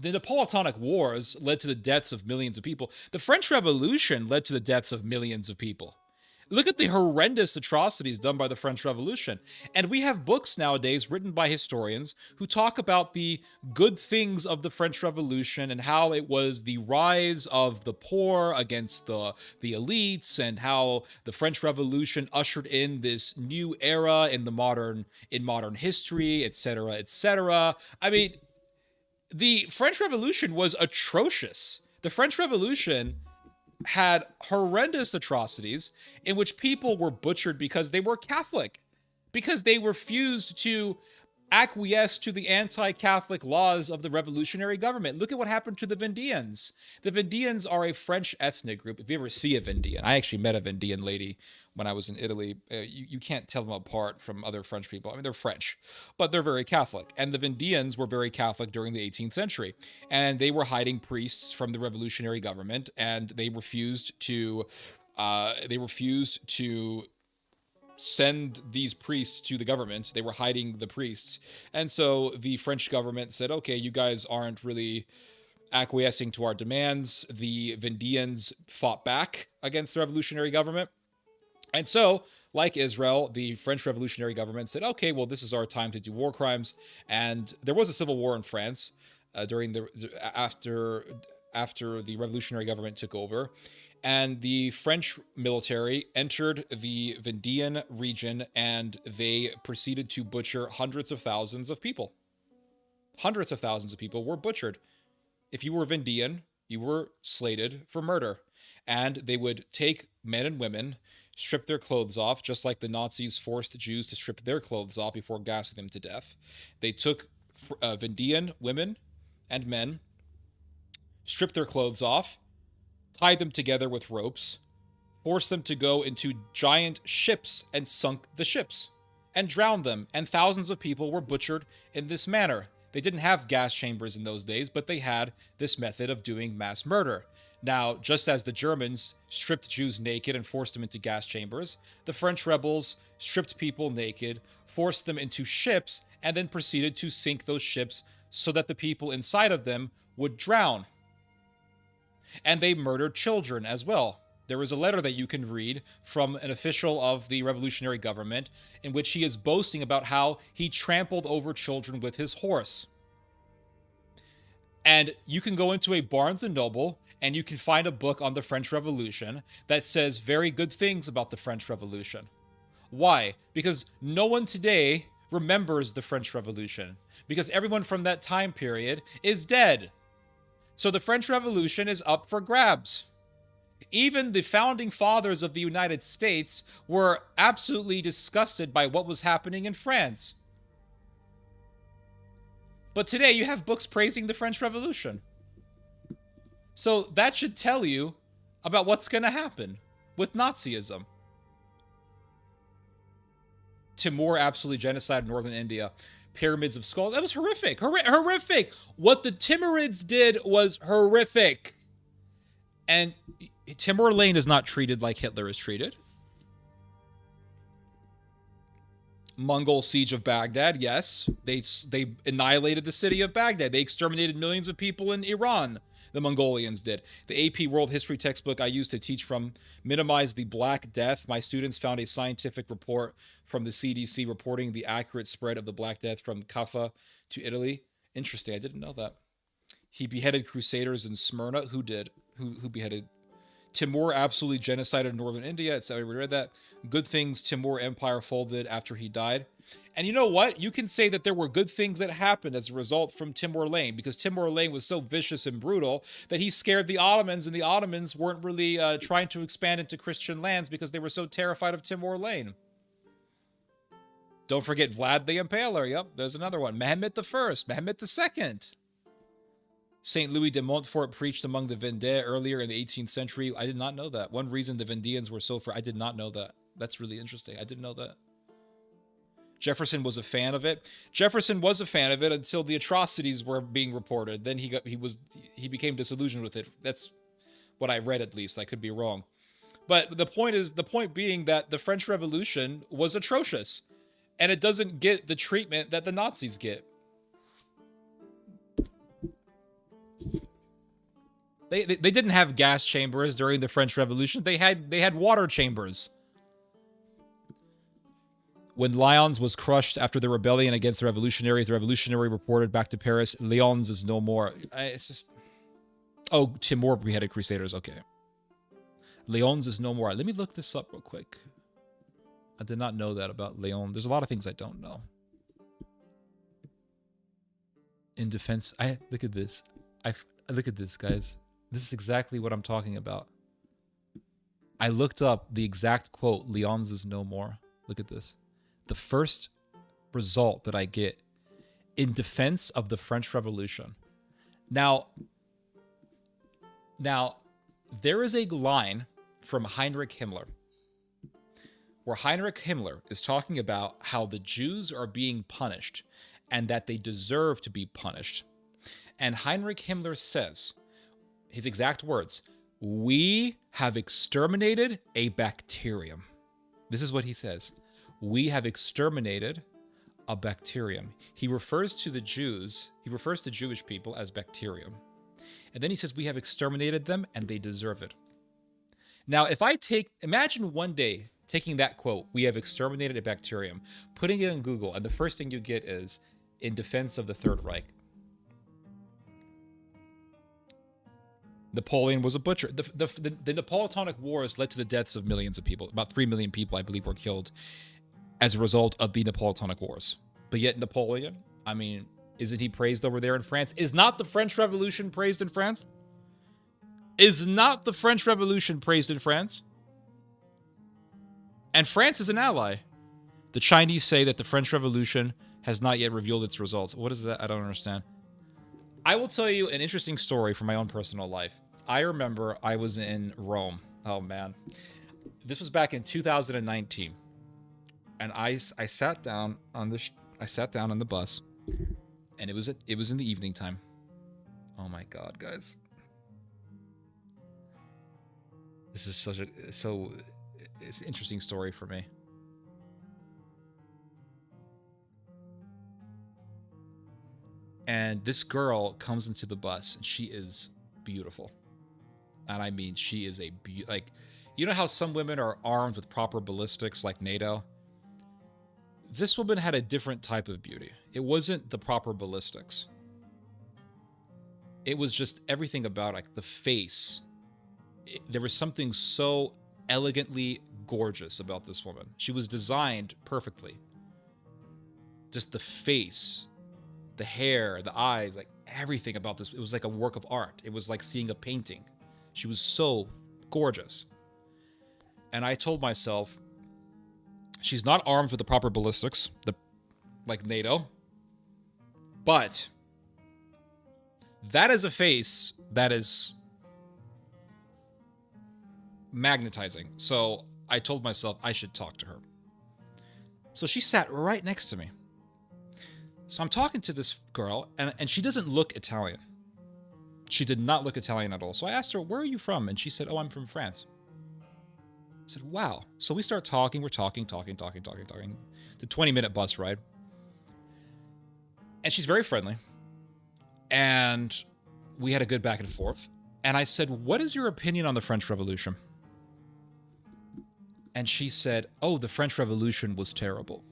Napoleonic Wars led to the deaths of millions of people. The French Revolution led to the deaths of millions of people. Look at the horrendous atrocities done by the French Revolution. And we have books nowadays written by historians who talk about the good things of the French Revolution and how it was the rise of the poor against the elites, and how the French Revolution ushered in this new era in modern history, etc., etc. I mean, the French Revolution was atrocious. The French Revolution had horrendous atrocities in which people were butchered because they were Catholic, because they refused to acquiesce to the anti-Catholic laws of the revolutionary government. Look at what happened to the Vendeans. The Vendeans are a French ethnic group. If you ever see a Vendean, I actually met a Vendean lady when I was in Italy. You can't tell them apart from other French people. I mean, they're French, but they're very Catholic. And the Vendeans were very Catholic during the 18th century. And they were hiding priests from the revolutionary government, and they refused to send these priests to the government. They were hiding the priests. And so the French government said, okay, you guys aren't really acquiescing to our demands. The Vendeans fought back against the revolutionary government. And so, like Israel, the French revolutionary government said, okay, well, this is our time to do war crimes. And there was a civil war in France after the revolutionary government took over. And the French military entered the Vendean region, and they proceeded to butcher hundreds of thousands of people. Hundreds of thousands of people were butchered. If you were Vendean, you were slated for murder. And they would take men and women, strip their clothes off, just like the Nazis forced Jews to strip their clothes off before gassing them to death. They took Vendean women and men, stripped their clothes off, tied them together with ropes, forced them to go into giant ships and sunk the ships, and drowned them, and thousands of people were butchered in this manner. They didn't have gas chambers in those days, but they had this method of doing mass murder. Now, just as the Germans stripped Jews naked and forced them into gas chambers, the French rebels stripped people naked, forced them into ships, and then proceeded to sink those ships so that the people inside of them would drown. And they murdered children as well. There is a letter that you can read from an official of the revolutionary government in which he is boasting about how he trampled over children with his horse. And you can go into a Barnes & Noble and you can find a book on the French Revolution that says very good things about the French Revolution. Why? Because no one today remembers the French Revolution, because everyone from that time period is dead. So the French Revolution is up for grabs. Even the founding fathers of the United States were absolutely disgusted by what was happening in France. But today you have books praising the French Revolution. So that should tell you about what's going to happen with Nazism. Timur absolutely genocided northern India. Pyramids of skulls. That was horrific. Horrific. What the Timurids did was horrific. And Timur Lane is not treated like Hitler is treated. Mongol siege of Baghdad, yes. They annihilated the city of Baghdad. They exterminated millions of people in Iran. The Mongolians did. The AP World History textbook I used to teach from minimized the Black Death. My students found a scientific report from the CDC reporting the accurate spread of the Black Death from Kaffa to Italy. Interesting. I didn't know that. He beheaded crusaders in Smyrna. Who did? Who beheaded? Timur absolutely genocided northern India. It's we read that. Good things Timur Empire folded after he died. And you know what? You can say that there were good things that happened as a result from Timur Lane, because Timur Lane was so vicious and brutal that he scared the Ottomans, and the Ottomans weren't really trying to expand into Christian lands because they were so terrified of Timur Lane. Don't forget Vlad the Impaler. Yep, there's another one. Mehmet I, Mehmet II. St. Louis de Montfort preached among the Vendée earlier in the 18th century. I did not know that. One reason the Vendeans were so I did not know that. That's really interesting. I didn't know that. Jefferson was a fan of it. Jefferson was a fan of it until the atrocities were being reported. Then he became disillusioned with it. That's what I read, at least. I could be wrong. But the point being that the French Revolution was atrocious, and it doesn't get the treatment that the Nazis get. They didn't have gas chambers during the French Revolution. They had water chambers. When Lyons was crushed after the rebellion against the revolutionary reported back to Paris, Lyons is no more. It's just... Oh, Timur beheaded crusaders. Okay. Lyons is no more. Let me look this up real quick. I did not know that about Lyon. There's a lot of things I don't know. In defense... Look at this. Look at this, guys. This is exactly what I'm talking about. I looked up the exact quote, Lyons is no more. Look at this. The first result that I get in defense of the French Revolution. Now, there is a line from Heinrich Himmler where Heinrich Himmler is talking about how the Jews are being punished and that they deserve to be punished. And Heinrich Himmler says, his exact words, "We have exterminated a bacterium." This is what he says. We have exterminated a bacterium. He refers to the Jews, he refers to Jewish people as bacterium. And then he says, we have exterminated them and they deserve it. Now, imagine one day taking that quote, we have exterminated a bacterium, putting it in Google, and the first thing you get is, in defense of the Third Reich. Napoleon was a butcher. The Napoleonic Wars led to the deaths of millions of people. About 3 million people, I believe, were killed as a result of the Napoleonic Wars. But yet Napoleon, I mean, isn't he praised over there in France? Is not the French Revolution praised in France? Is not the French Revolution praised in France? And France is an ally. The Chinese say that the French Revolution has not yet revealed its results. What is that? I don't understand. I will tell you an interesting story from my own personal life. I remember I was in Rome. Oh man, this was back in 2019, and I sat down on the I sat down on the bus, and it was in the evening time. Oh my God, guys, this is it's an interesting story for me. And this girl comes into the bus, and she is beautiful. And I mean, she is like, you know how some women are armed with proper ballistics like NATO? This woman had a different type of beauty. It wasn't the proper ballistics. It was just everything about, like, the face. There was something so elegantly gorgeous about this woman. She was designed perfectly. Just the face, the hair, the eyes, like everything about this. It was like a work of art. It was like seeing a painting. She was so gorgeous. And I told myself, she's not armed with the proper ballistics, like NATO, but that is a face that is magnetizing. So I told myself I should talk to her. So she sat right next to me. So I'm talking to this girl, and she doesn't look Italian. She did not look Italian at all. So I asked her, where are you from? And she said, oh, I'm from France. I said, wow. So we start talking. We're talking. The 20-minute bus ride. And she's very friendly. And we had a good back and forth. And I said, what is your opinion on the French Revolution? And she said, oh, the French Revolution was terrible.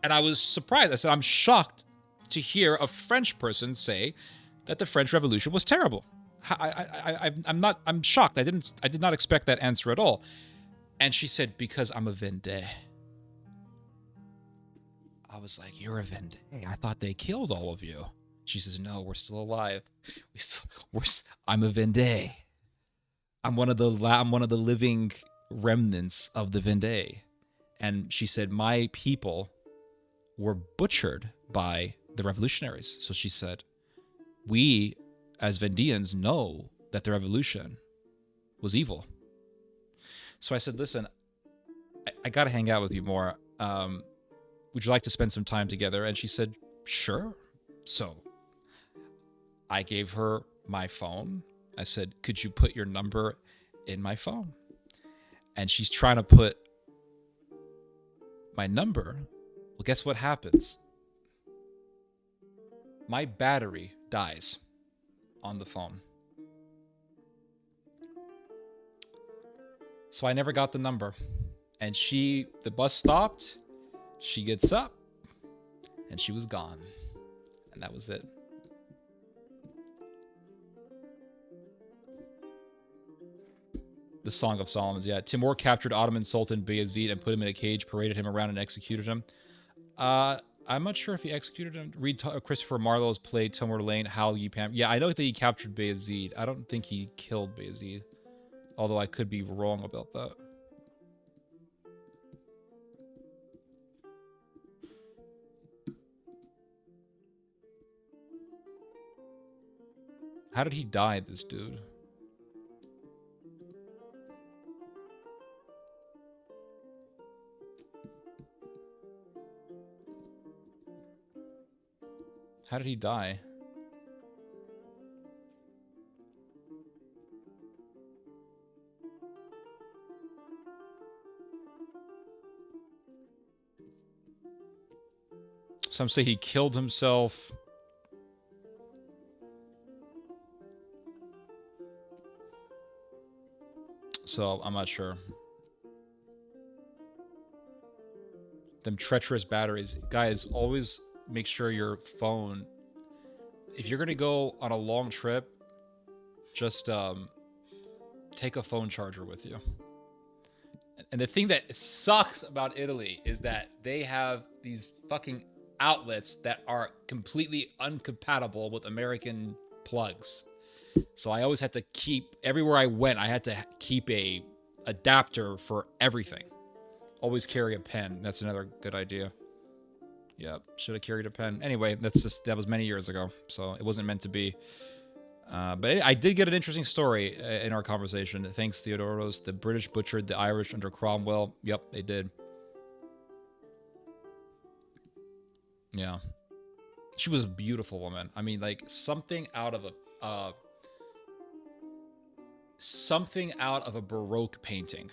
And I was surprised. I said, I'm shocked to hear a French person say that the French Revolution was terrible. I'm shocked. I did not expect that answer at all. And she said, because I'm a Vendée. I was like, you're a Vendée? I thought they killed all of you. She says, no, we're still alive. I'm a Vendée. I'm one of the living remnants of the Vendée. And she said, my people were butchered by the revolutionaries. So she said, we as Vendeans know that the revolution was evil. So I said, listen, I got to hang out with you more. Would you like to spend some time together? And she said, sure. So I gave her my phone. I said, could you put your number in my phone? And she's trying to put my number. Well, guess what happens? My battery dies on the phone. So I never got the number. And the bus stopped, she gets up, and she was gone. And that was it. The Song of Solomon, yeah. Timur captured Ottoman Sultan Bayezid and put him in a cage, paraded him around, and executed him. I'm not sure if he executed him. Read Christopher Marlowe's play Tomer Lane, How You Pam. Yeah, I know that he captured Bayezid. I don't think he killed Bayezid. Although I could be wrong about that. How did he die, this dude? How did he die? Some say he killed himself. So, I'm not sure. Them treacherous batteries. Guys, always make sure your phone... If you're going to go on a long trip, just take a phone charger with you. And the thing that sucks about Italy is that they have these fucking outlets that are completely incompatible with American plugs. So I always had to keep, everywhere I went, I had to keep a adapter for everything. Always carry a pen. That's another good idea. Yep, should have carried a pen. Anyway, that was many years ago, so it wasn't meant to be. But I did get an interesting story in our conversation. Thanks, Theodoros. The British butchered the Irish under Cromwell. Yep, they did. Yeah. She was a beautiful woman. I mean, like something out of a Baroque painting.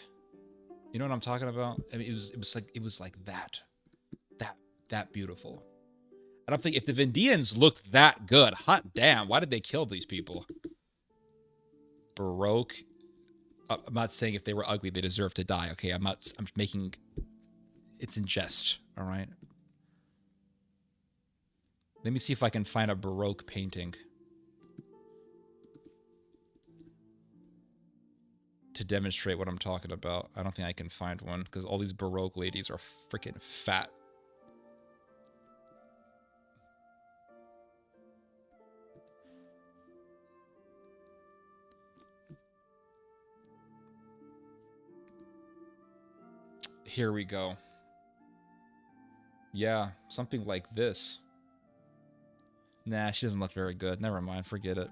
You know what I'm talking about? I mean, it was like that beautiful. I don't think if the Vendeans looked that good, hot damn, why did they kill these people? Baroque. I'm not saying if they were ugly, they deserve to die. Okay, I'm making, it's in jest, all right? Let me see if I can find a Baroque painting to demonstrate what I'm talking about. I don't think I can find one because all these Baroque ladies are freaking fat. Here we go. Yeah, something like this. Nah, she doesn't look very good. Never mind, forget it.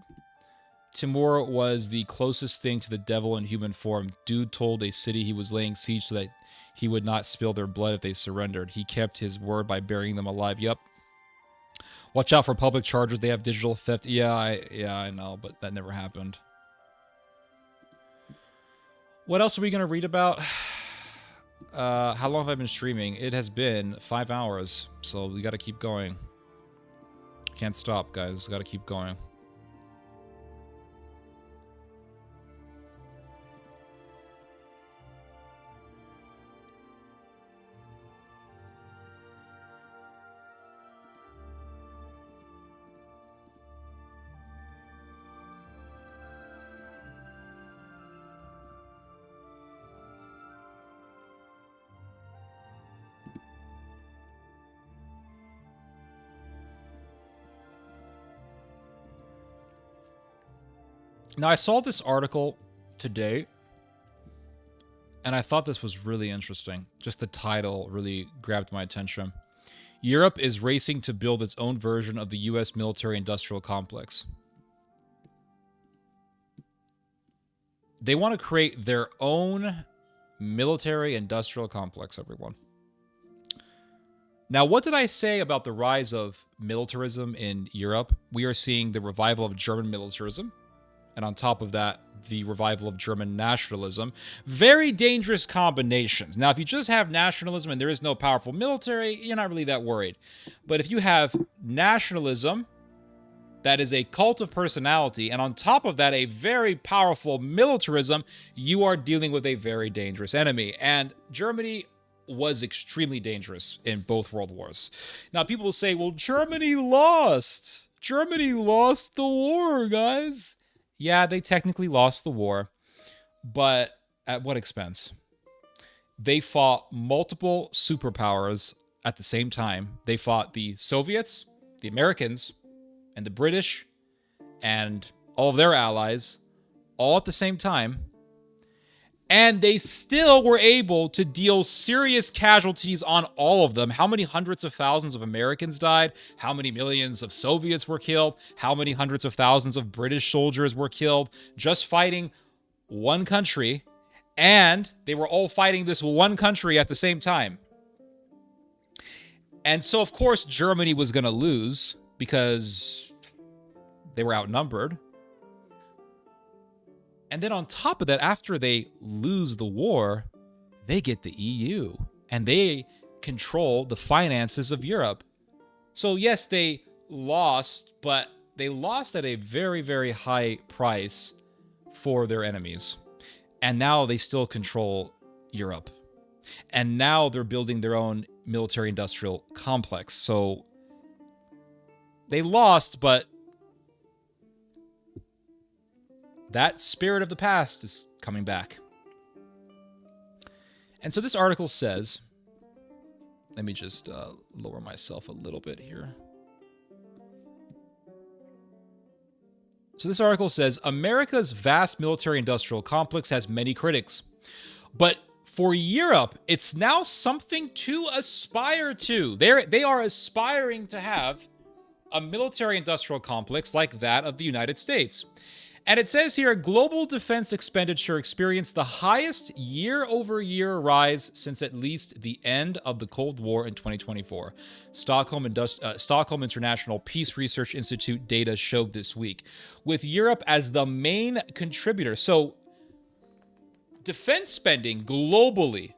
Timur was the closest thing to the devil in human form. Dude told a city he was laying siege so that he would not spill their blood if they surrendered. He kept his word by burying them alive. Yep. Watch out for public charges. They have digital theft. Yeah, I know, but that never happened. What else are we going to read about? How long have I been streaming? It has been 5 hours, so we got to keep going. Can't stop, guys. Got to keep going. Now, I saw this article today, and I thought this was really interesting. Just the title really grabbed my attention. Europe is racing to build its own version of the U.S. military-industrial complex. They want to create their own military-industrial complex, everyone. Now, what did I say about the rise of militarism in Europe? We are seeing the revival of German militarism. And on top of that, the revival of German nationalism. Very dangerous combinations. Now, if you just have nationalism and there is no powerful military, you're not really that worried. But if you have nationalism, that is a cult of personality, and on top of that, a very powerful militarism, you are dealing with a very dangerous enemy. And Germany was extremely dangerous in both world wars. Now, people will say, well, Germany lost. Germany lost the war, guys. Yeah, they technically lost the war, but at what expense? They fought multiple superpowers at the same time. They fought the Soviets, the Americans, and the British, and all of their allies, all at the same time. And they still were able to deal serious casualties on all of them. How many hundreds of thousands of Americans died? How many millions of Soviets were killed? How many hundreds of thousands of British soldiers were killed just fighting one country? And they were all fighting this one country at the same time. And so, of course, Germany was going to lose because they were outnumbered. And then on top of that, after they lose the war, they get the EU. And they control the finances of Europe. So yes, they lost, but they lost at a very, very high price for their enemies. And now they still control Europe. And now they're building their own military-industrial complex. So they lost, but that spirit of the past is coming back. And so this article says, let me just lower myself a little bit here. So this article says, America's vast military-industrial complex has many critics. But For Europe, it's now something to aspire to. They are aspiring to have a military-industrial complex like that of the United States. And it says here, global defense expenditure experienced the highest year-over-year rise since at least the end of the Cold War in 2024. Stockholm International Peace Research Institute data showed this week, with Europe as the main contributor. So, defense spending globally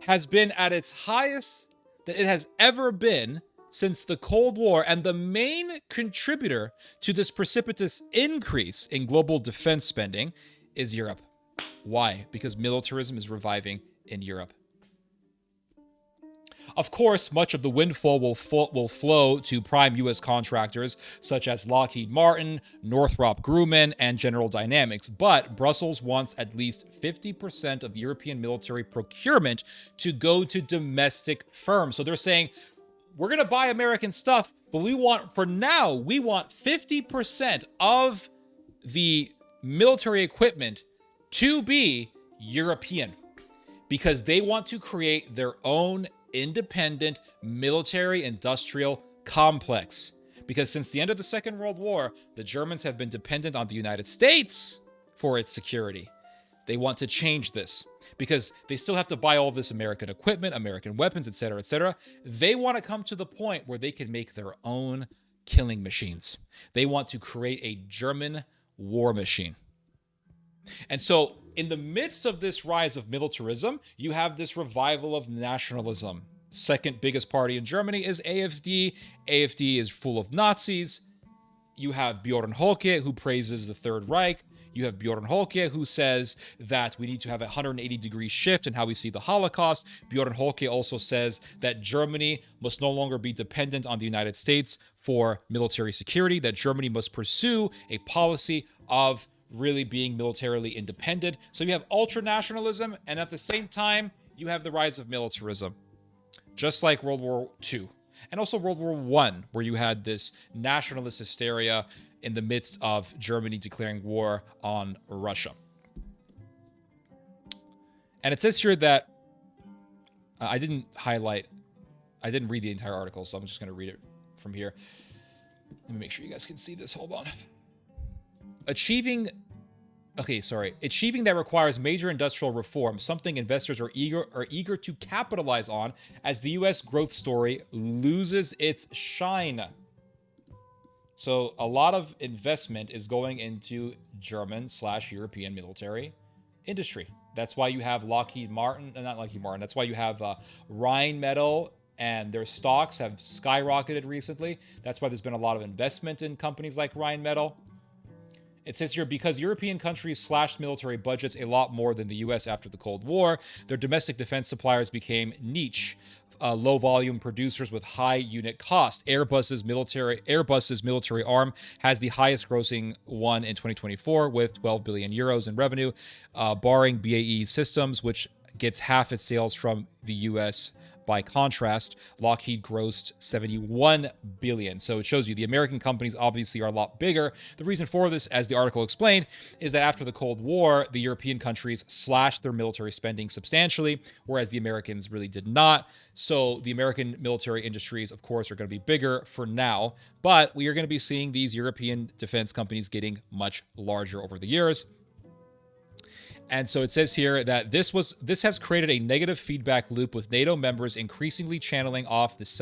has been at its highest that it has ever been since the Cold War, and the main contributor to this precipitous increase in global defense spending is Europe. Why? Because militarism is reviving in Europe. Of course, much of the windfall will flow to prime U.S. contractors such as Lockheed Martin, Northrop Grumman, and General Dynamics, but Brussels wants at least 50% of European military procurement to go to domestic firms. So they're saying, we're going to buy American stuff, but we want 50% of the military equipment to be European, because they want to create their own independent military industrial complex. Because since the end of the Second World War, the Germans have been dependent on the United States for its security. They want to change this because they still have to buy all this American equipment, American weapons, etc., etc. They want to come to the point where they can make their own killing machines. They want to create a German war machine. And so in the midst of this rise of militarism, you have this revival of nationalism. Second biggest party in Germany is AfD. AfD is full of Nazis. You have Bjorn Höcke, who praises the Third Reich. You have Bjorn Höcke, who says that we need to have a 180-degree shift in how we see the Holocaust. Bjorn Höcke also says that Germany must no longer be dependent on the United States for military security, that Germany must pursue a policy of really being militarily independent. So you have ultranationalism, and at the same time, you have the rise of militarism, just like World War II, and also World War I, where you had this nationalist hysteria in the midst of Germany declaring war on Russia. And it says here that I didn't read the entire article, so I'm just going to read it from here. Let me make sure you guys can see this. Hold on. Achieving that requires major industrial reform, something investors are eager to capitalize on as the U.S. growth story loses its shine. So a lot of investment is going into German/European military industry. That's why you have Lockheed Martin. That's why you have Rheinmetall, and their stocks have skyrocketed recently. That's why there's been a lot of investment in companies like Rheinmetall. It says here, because European countries slashed military budgets a lot more than the U.S. after the Cold War, their domestic defense suppliers became niche, low-volume producers with high unit cost. Airbus's military arm has the highest grossing one in 2024 with 12 billion euros in revenue, barring BAE Systems, which gets half its sales from the U.S. By contrast, Lockheed grossed 71 billion. So it shows you the American companies obviously are a lot bigger. The reason for this, as the article explained, is that after the Cold War, the European countries slashed their military spending substantially, whereas the Americans really did not. So the American military industries, of course, are going to be bigger for now, but we are going to be seeing these European defense companies getting much larger over the years. And so it says here that this has created a negative feedback loop with NATO members increasingly channeling off This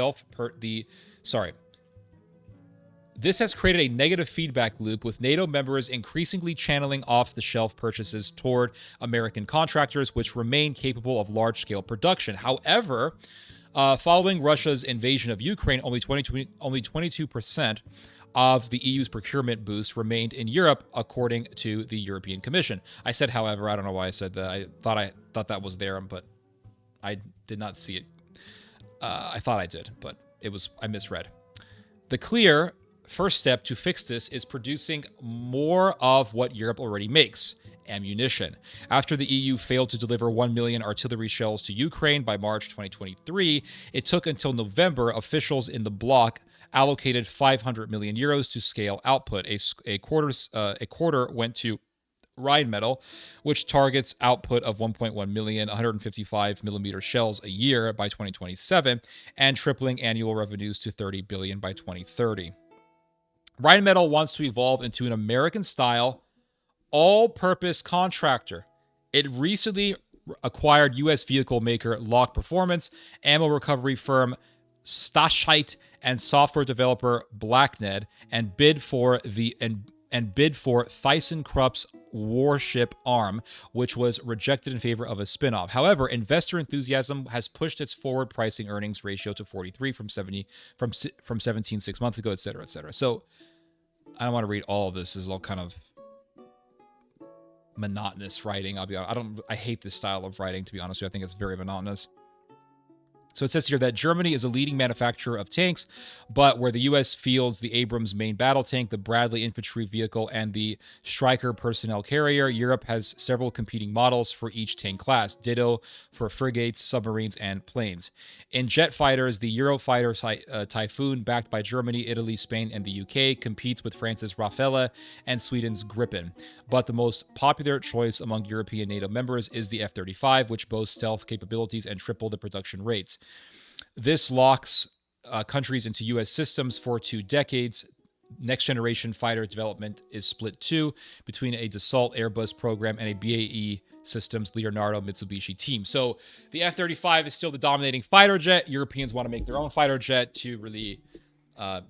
has created a negative feedback loop with NATO members increasingly channeling off-the-shelf purchases toward American contractors, which remain capable of large-scale production. However, following Russia's invasion of Ukraine, only 22% of the EU's procurement boost remained in Europe, according to the European Commission. I said, however, I don't know why I said that. I thought that was there, but I did not see it. I thought I did, but I misread. The clear first step to fix this is producing more of what Europe already makes: ammunition. After the EU failed to deliver 1 million artillery shells to Ukraine by March 2023, it took until November officials in the bloc allocated 500 million euros to scale output. A quarter went to Rheinmetall, which targets output of 1.1 million 155 millimeter shells a year by 2027 and tripling annual revenues to 30 billion by 2030. Rheinmetall wants to evolve into an American-style, all-purpose contractor. It recently acquired U.S. vehicle maker Lock Performance, ammo recovery firm Stashite, and software developer Blackned, and bid for ThyssenKrupp's Warship arm, which was rejected in favor of a spin-off. However, investor enthusiasm has pushed its forward pricing earnings ratio to 43 from 17 6 months ago, etc., etc. So I don't want to read all of this. This is all kind of monotonous writing. I'll be honest. I hate this style of writing, to be honest with you. I think it's very monotonous. So it says here that Germany is a leading manufacturer of tanks, but where the U.S. fields the Abrams main battle tank, the Bradley infantry vehicle, and the Stryker personnel carrier, Europe has several competing models for each tank class, ditto for frigates, submarines, and planes. In jet fighters, the Eurofighter Typhoon, backed by Germany, Italy, Spain, and the U.K., competes with France's Rafale and Sweden's Gripen. But the most popular choice among European NATO members is the F-35, which boasts stealth capabilities and triple the production rates. This locks countries into U.S. systems for 2 decades. Next generation fighter development is split too between a Dassault Airbus program and a BAE Systems Leonardo Mitsubishi team. So the F-35 is still the dominating fighter jet. Europeans want to make their own fighter jet to really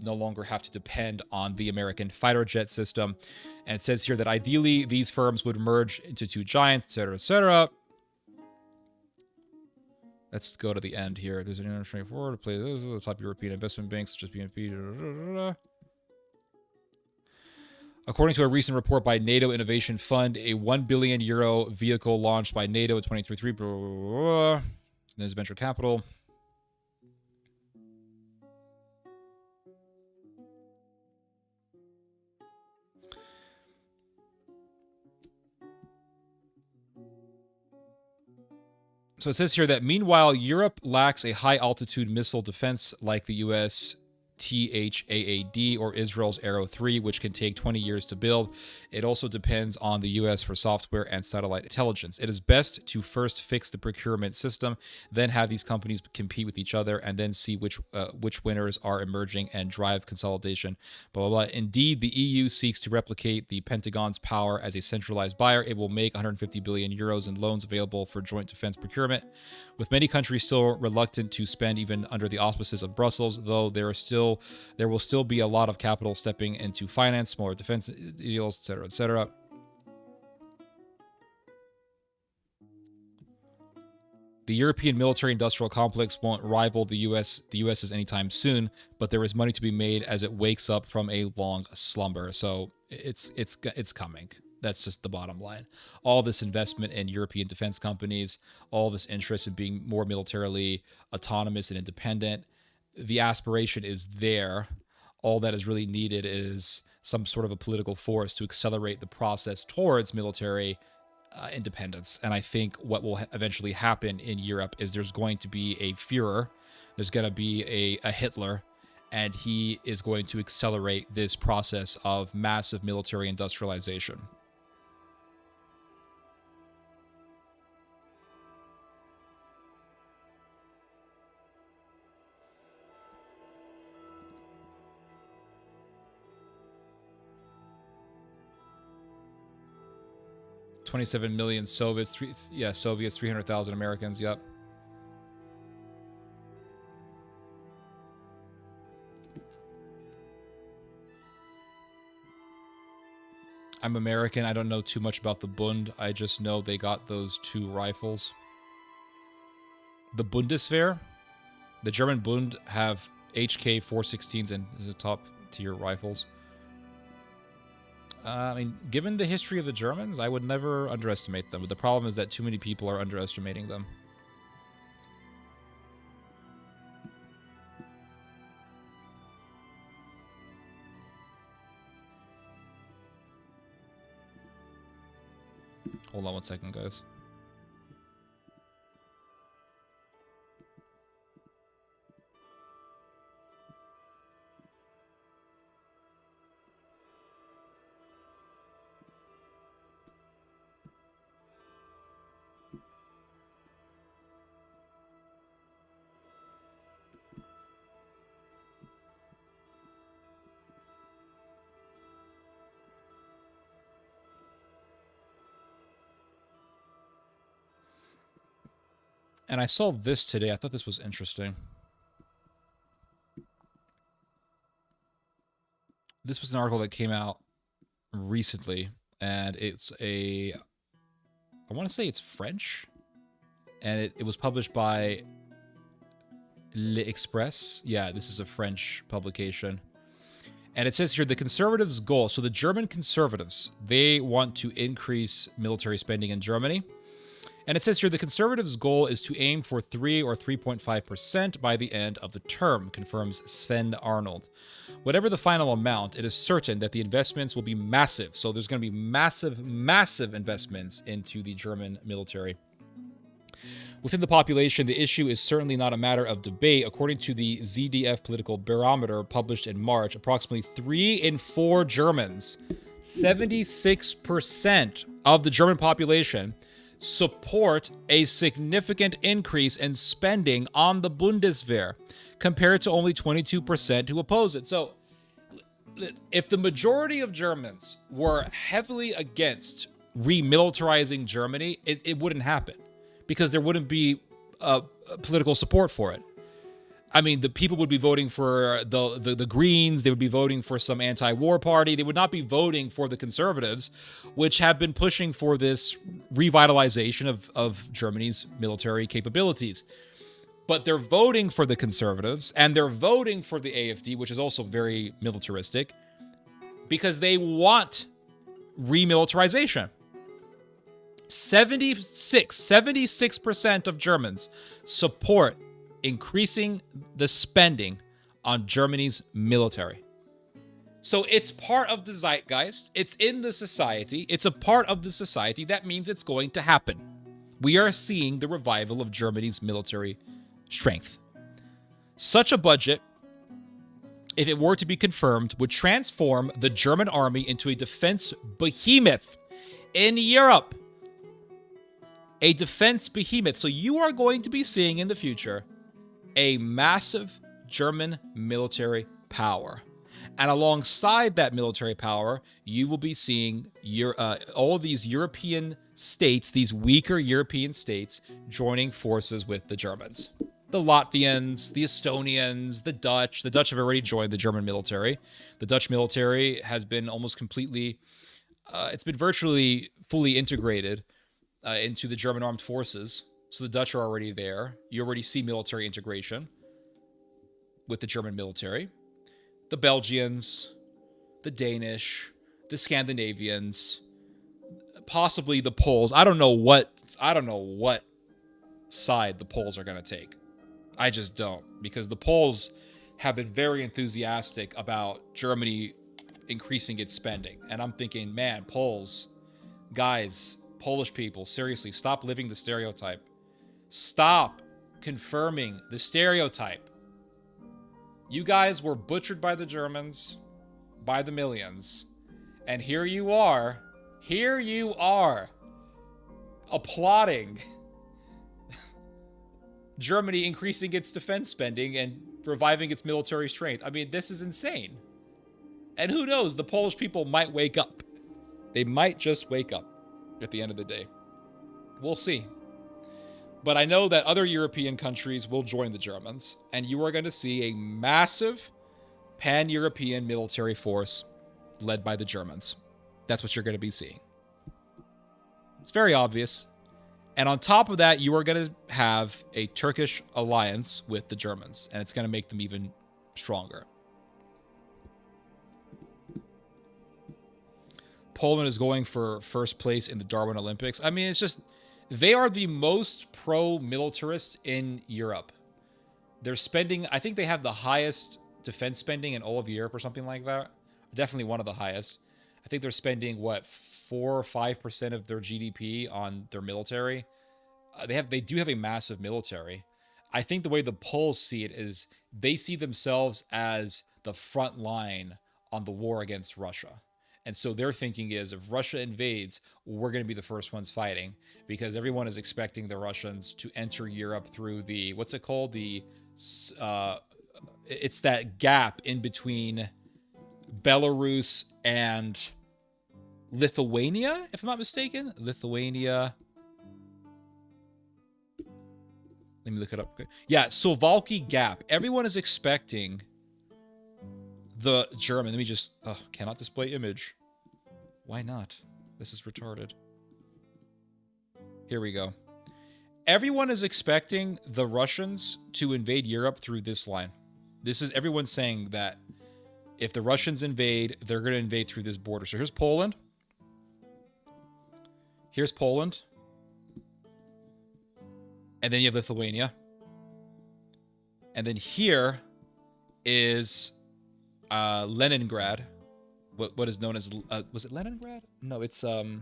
no longer have to depend on the American fighter jet system. And it says here that ideally these firms would merge into 2 giants, etc., etc. Let's go to the end here. There's an international forward to play those are the top European investment banks such as BNP. According to a recent report by NATO Innovation Fund, a €1 billion vehicle launched by NATO in 2023. There's venture capital. So it says here that meanwhile, Europe lacks a high-altitude missile defense like the U.S. THAAD or Israel's Arrow 3, which can take 20 years to build. It also depends on the U.S. for software and satellite intelligence. It is best to first fix the procurement system, then have these companies compete with each other, and then see which winners are emerging and drive consolidation. Blah, blah, blah. Indeed, the EU seeks to replicate the Pentagon's power as a centralized buyer. It will make 150 billion euros in loans available for joint defense procurement. With many countries still reluctant to spend even under the auspices of Brussels, though there will still be a lot of capital stepping into finance, smaller defense deals, etc., etc. The European military-industrial complex won't rival the US's anytime soon, but there is money to be made as it wakes up from a long slumber. So it's coming. That's just the bottom line. All this investment in European defense companies, all this interest in being more militarily autonomous and independent, the aspiration is there. All that is really needed is some sort of a political force to accelerate the process towards military independence. And I think what will eventually happen in Europe is there's going to be a Führer, there's going to be a Hitler, and he is going to accelerate this process of massive military industrialization. $27 million Soviets, Soviets, 300,000 Americans, yep. I'm American, I don't know too much about the Bund, I just know they got those 2 rifles. The Bundeswehr, the German Bund have HK 416s and the top tier rifles. I mean, given the history of the Germans, I would never underestimate them. But the problem is that too many people are underestimating them. Hold on one second, guys. And I saw this today. I thought this was interesting. This was an article that came out recently, and it's I want to say it's French, and it was published by L'Express. Yeah, this is a French publication. And it says here, the conservatives' goal, so the German conservatives, they want to increase military spending in Germany. And it says here, the conservatives' goal is to aim for 3 or 3.5% by the end of the term, confirms Sven Arnold. Whatever the final amount, it is certain that the investments will be massive. So there's going to be massive, massive investments into the German military. Within the population, the issue is certainly not a matter of debate. According to the ZDF Political Barometer published in March, approximately 3 in 4 Germans, 76% of the German population, support a significant increase in spending on the Bundeswehr, compared to only 22% who oppose it. So, if the majority of Germans were heavily against remilitarizing Germany, it wouldn't happen, because there wouldn't be political support for it. I mean, the people would be voting for the Greens. They would be voting for some anti-war party. They would not be voting for the conservatives, which have been pushing for this revitalization of Germany's military capabilities. But they're voting for the conservatives, and they're voting for the AfD, which is also very militaristic, because they want remilitarization. 76% of Germans support increasing the spending on Germany's military. So it's part of the zeitgeist. It's in the society. It's a part of the society. That means it's going to happen. We are seeing the revival of Germany's military strength. Such a budget, if it were to be confirmed, would transform the German army into a defense behemoth in Europe. A defense behemoth. So you are going to be seeing in the future a massive German military power. And alongside that military power, you will be seeing all of these European states, these weaker European states, joining forces with the Germans. The Latvians, the Estonians, the Dutch. The Dutch have already joined the German military. The Dutch military has been almost completely, it's been virtually fully integrated into the German armed forces. So the Dutch are already there. You already see military integration with the German military. The Belgians, the Danish, the Scandinavians, possibly the Poles. I don't know what side the Poles are going to take. I just don't, because the Poles have been very enthusiastic about Germany increasing its spending. And I'm thinking, man, Poles, guys, Polish people, seriously, stop living the stereotype. Stop confirming the stereotype. You guys were butchered by the Germans by the millions. And here you are applauding Germany increasing its defense spending and reviving its military strength. I mean, this is insane. And who knows, the Polish people might wake up. They might just wake up at the end of the day. We'll see. But I know that other European countries will join the Germans, and you are going to see a massive pan-European military force led by the Germans. That's what you're going to be seeing. It's very obvious. And on top of that, you are going to have a Turkish alliance with the Germans, and it's going to make them even stronger. Poland is going for first place in the Darwin Olympics. I mean, it's just, they are the most pro-militarist in Europe. They're spending, I think they have the highest defense spending in all of Europe or something like that. Definitely one of the highest. I think they're spending, 4 or 5% of their GDP on their military. They do have a massive military. I think the way the Poles see it is they see themselves as the front line on the war against Russia. And so their thinking is, if Russia invades, we're going to be the first ones fighting, because everyone is expecting the Russians to enter Europe through the, what's it called? It's that gap in between Belarus and Lithuania, if I'm not mistaken. Lithuania. Let me look it up. Okay. Yeah, Suwalki Gap. Everyone is expecting the German. Let me just... cannot display image. Why not? This is retarded. Here we go. Everyone is expecting the Russians to invade Europe through this line. This is everyone's saying that if the Russians invade, they're going to invade through this border. So here's Poland. Here's Poland. And then you have Lithuania. And then here is Leningrad. What is known as... was it Leningrad? No, it's... No,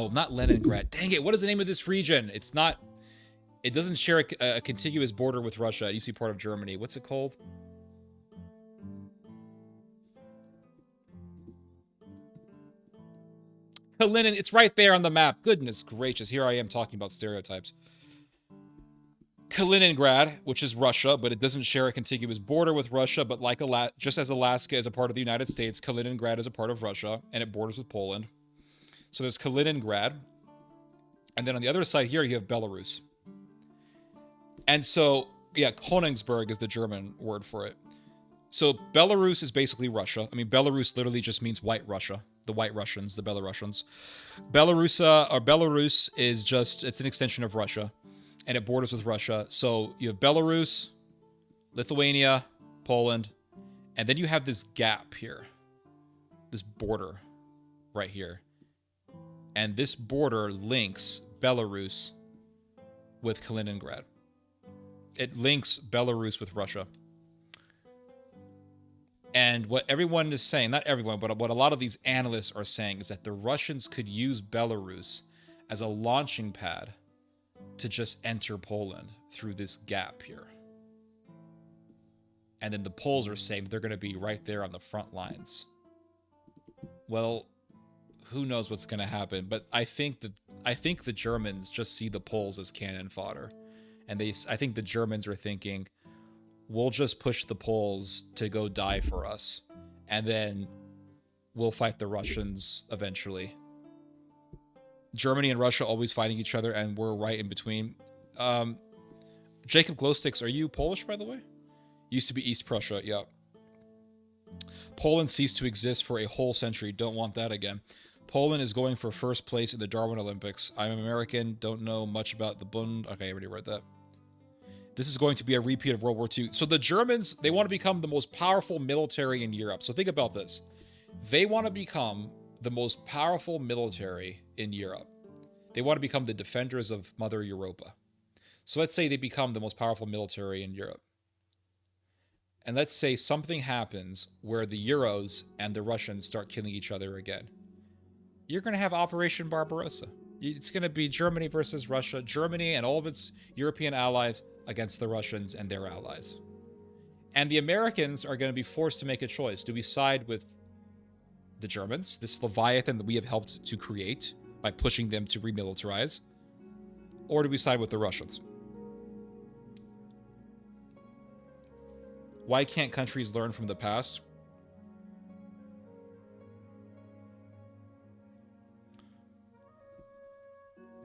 not Leningrad. Dang it, what is the name of this region? It's not... It doesn't share a contiguous border with Russia. It used to be part of Germany. What's it called? Kaliningrad. It's right there on the map. Goodness gracious. Here I am talking about stereotypes. Kaliningrad, which is Russia, but it doesn't share a contiguous border with Russia. But like just as Alaska is a part of the United States, Kaliningrad is a part of Russia, and it borders with Poland. So there's Kaliningrad. And then on the other side here, you have Belarus. And so, yeah, Königsberg is the German word for it. So Belarus is basically Russia. I mean, Belarus literally just means white Russia. The white Russians, the Belarusians. Belarus is just, it's an extension of Russia. And it borders with Russia. So you have Belarus, Lithuania, Poland. And then you have this gap here. This border right here. And this border links Belarus with Kaliningrad. It links Belarus with Russia. And what everyone is saying, not everyone, but what a lot of these analysts are saying is that the Russians could use Belarus as a launching pad to just enter Poland through this gap here. And then the Poles are saying they're going to be right there on the front lines. Well, who knows what's going to happen, but I think the Germans just see the Poles as cannon fodder. And I think the Germans are thinking, we'll just push the Poles to go die for us. And then we'll fight the Russians eventually. Germany and Russia always fighting each other, and we're right in between. Jacob Glowsticks, are you Polish, by the way? Used to be East Prussia, yeah. Poland ceased to exist for a whole century. Don't want that again. Poland is going for first place in the Darwin Olympics. I'm American, don't know much about the Bund. Okay, I already read that. This is going to be a repeat of World War II. So the Germans, they want to become the most powerful military in Europe. So think about this. They want to become the most powerful military in Europe. They want to become the defenders of Mother Europa. So let's say they become the most powerful military in Europe. And let's say something happens where the Euros and the Russians start killing each other again. You're going to have Operation Barbarossa. It's going to be Germany versus Russia. Germany and all of its European allies against the Russians and their allies. And the Americans are going to be forced to make a choice. Do we side with the Germans, this Leviathan that we have helped to create by pushing them to remilitarize? Or do we side with the Russians? Why can't countries learn from the past?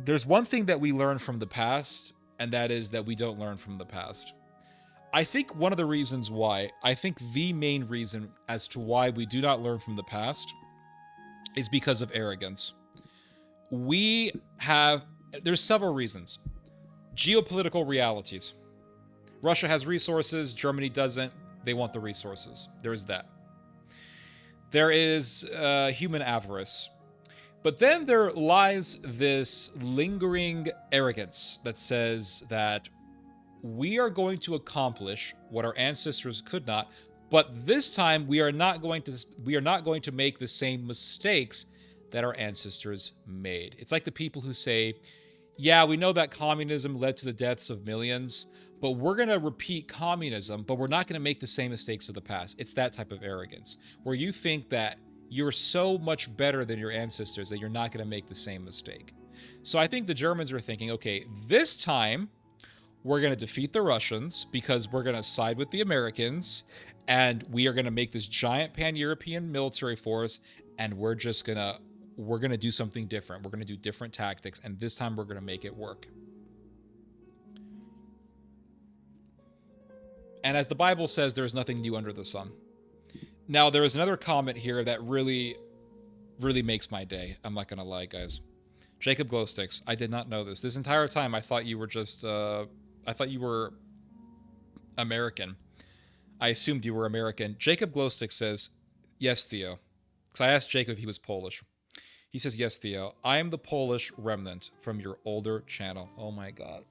There's one thing that we learn from the past, and that is that we don't learn from the past. I think one of the reasons why, I think the main reason as to why we do not learn from the past is because of arrogance. There's several reasons. Geopolitical realities. Russia has resources, Germany doesn't. They want the resources. There's that. There is human avarice. But then there lies this lingering arrogance that says that we are going to accomplish what our ancestors could not, but this time we are not going to make the same mistakes that our ancestors made. It's like the people who say, yeah, we know that communism led to the deaths of millions, but we're going to repeat communism, but we're not going to make the same mistakes of the past. It's that type of arrogance, where you think that you're so much better than your ancestors that you're not going to make the same mistake. So I think the Germans are thinking, okay, this time we're going to defeat the Russians because we're going to side with the Americans, and we are going to make this giant pan-European military force, and we're just going to we're going to do something different. We're going to do different tactics, and this time we're going to make it work. And as the Bible says, there's nothing new under the sun. Now, there is another comment here that really makes my day. I'm not going to lie, guys. Jacob Glowsticks, I did not know this. This entire time, I thought you were just, I thought you were American. I assumed you were American. Jacob Glowsticks says, yes, Theo. Because I asked Jacob if he was Polish. He says, yes, Theo. I am the Polish remnant from your older channel. Oh my God.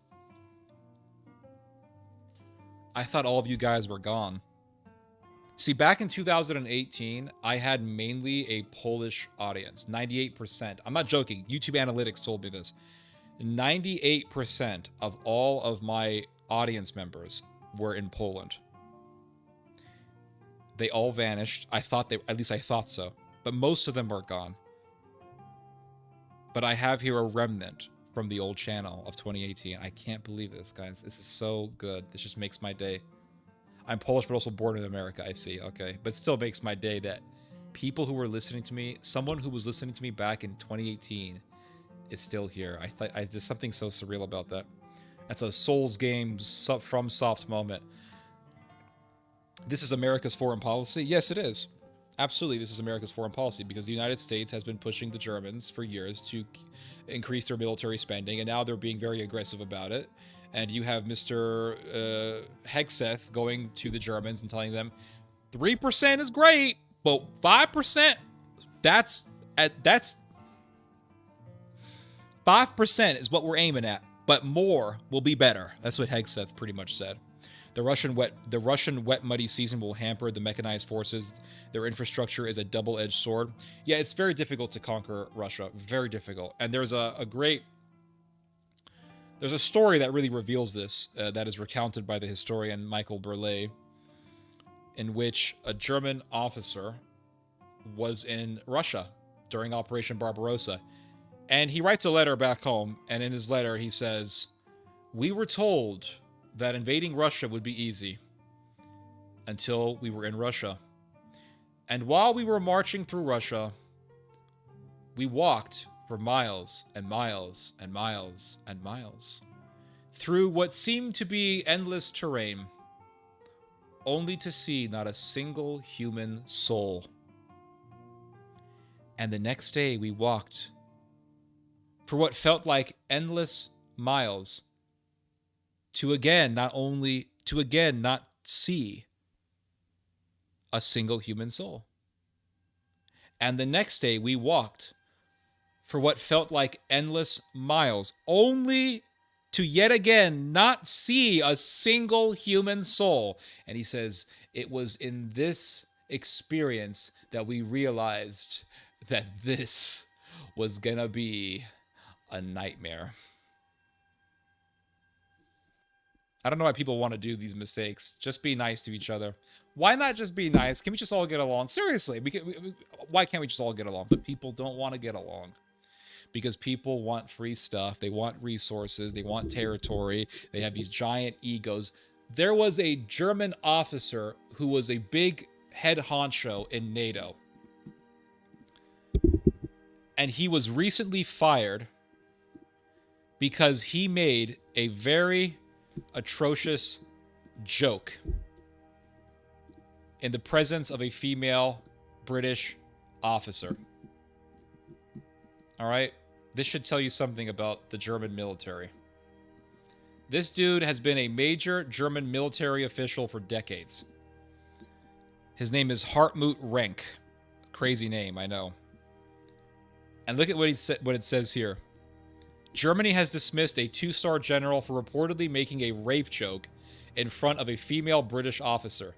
I thought all of you guys were gone. See, back in 2018, I had mainly a Polish audience, 98%. I'm not joking. YouTube Analytics told me this. 98% of all of my audience members were in Poland. They all vanished. At least I thought so. But most of them are gone. But I have here a remnant from the old channel of 2018. I can't believe this, guys. This is so good. This just makes my day. I'm Polish, but also born in America. I see. Okay. But still makes my day that people who were listening to me, someone who was listening to me back in 2018 is still here. There's something so surreal about that. That's a Souls game from soft moment. This is America's foreign policy? Yes, it is. Absolutely, this is America's foreign policy because the United States has been pushing the Germans for years to increase their military spending, and now they're being very aggressive about it. And you have Mr. Hegseth going to the Germans and telling them, 3% is great, but 5%, that's 5% is what we're aiming at, but more will be better. That's what Hegseth pretty much said. The Russian wet muddy season will hamper the mechanized forces. Their infrastructure is a double-edged sword. Yeah, it's very difficult to conquer Russia. Very difficult. And there's a story that really reveals this that is recounted by the historian Michael Burleigh, in which a German officer was in Russia during Operation Barbarossa. And he writes a letter back home, and in his letter he says, "We were told that invading Russia would be easy until we were in Russia. And while we were marching through Russia, we walked for miles and miles and miles and miles through what seemed to be endless terrain, only to see not a single human soul. And the next day we walked for what felt like endless miles to again not see a single human soul. And the next day we walked for what felt like endless miles, only to yet again not see a single human soul." And he says, it was in this experience that we realized that this was gonna be a nightmare. I don't know why people want to do these mistakes. Just be nice to each other. Why not just be nice? Can we just all get along? Seriously, why can't we just all get along? But people don't want to get along because people want free stuff. They want resources. They want territory. They have these giant egos. There was a German officer who was a big head honcho in NATO. And he was recently fired because he made a very atrocious joke in the presence of a female British officer. All right? This should tell you something about the German military. This dude has been a major German military official for decades. His name is Hartmut Renck. Crazy name, I know. And look at what it says here. Germany has dismissed a 2-star general for reportedly making a rape joke in front of a female British officer.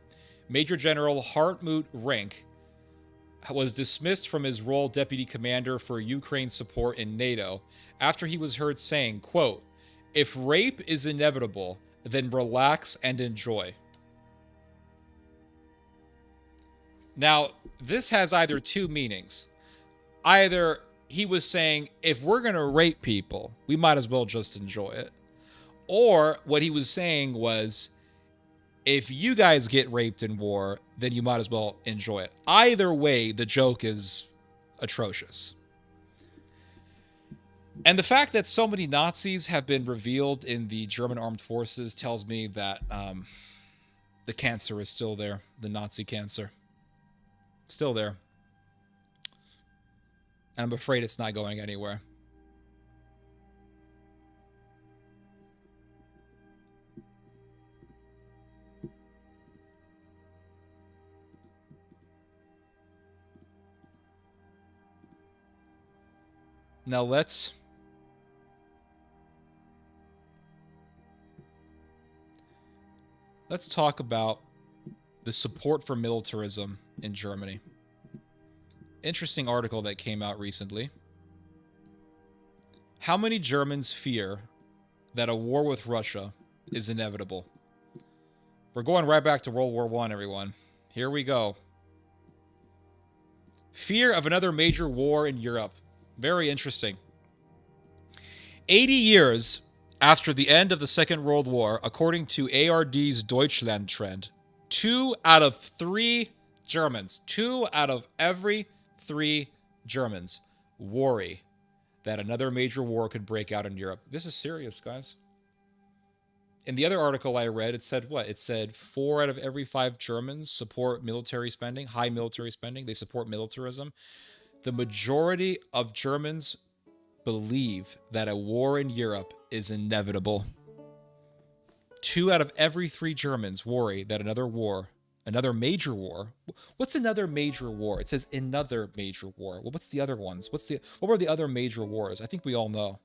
Major General Hartmut Renck was dismissed from his role deputy commander for Ukraine support in NATO after he was heard saying, quote, "If rape is inevitable, then relax and enjoy." Now, this has either two meanings. Either he was saying, if we're going to rape people, we might as well just enjoy it. Or what he was saying was, if you guys get raped in war, then you might as well enjoy it. Either way, the joke is atrocious. And the fact that so many Nazis have been revealed in the German armed forces tells me that the cancer is still there. The Nazi cancer. Still there. And I'm afraid it's not going anywhere. Now let's talk about the support for militarism in Germany. Interesting article that came out recently. How many Germans fear that a war with Russia is inevitable? We're going right back to World War I, everyone. Here we go. Fear of another major war in Europe. Very interesting. 80 years after the end of the Second World War, according to ARD's Deutschland trend, 2 out of 3 Germans, 2 out of every 3 Germans worry that another major war could break out in Europe. This is serious, guys. In the other article I read, it said what? It said 4 out of every 5 Germans support military spending, high military spending. They support militarism. The majority of Germans believe that a war in Europe is inevitable. 2 out of every 3 Germans worry that another war, another major war. What's another major war? It says another major war. Well, what's the other ones? What were the other major wars? I think we all know.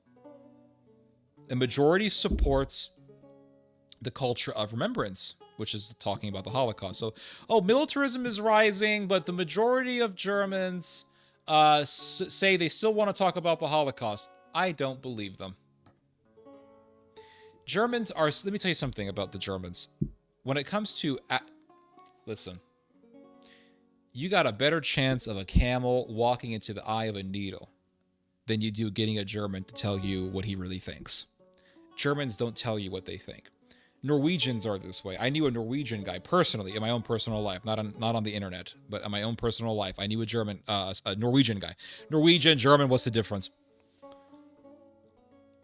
The majority supports the culture of remembrance, which is talking about the Holocaust. So, militarism is rising, but the majority of Germans say they still want to talk about the Holocaust. I don't believe them. Germans are... Let me tell you something about the Germans. When it comes to... listen. You got a better chance of a camel walking into the eye of a needle than you do getting a German to tell you what he really thinks. Germans don't tell you what they think. Norwegians are this way. I knew a Norwegian guy personally in my own personal life, not on the internet, but in my own personal life. I knew a Norwegian guy. Norwegian, German, what's the difference?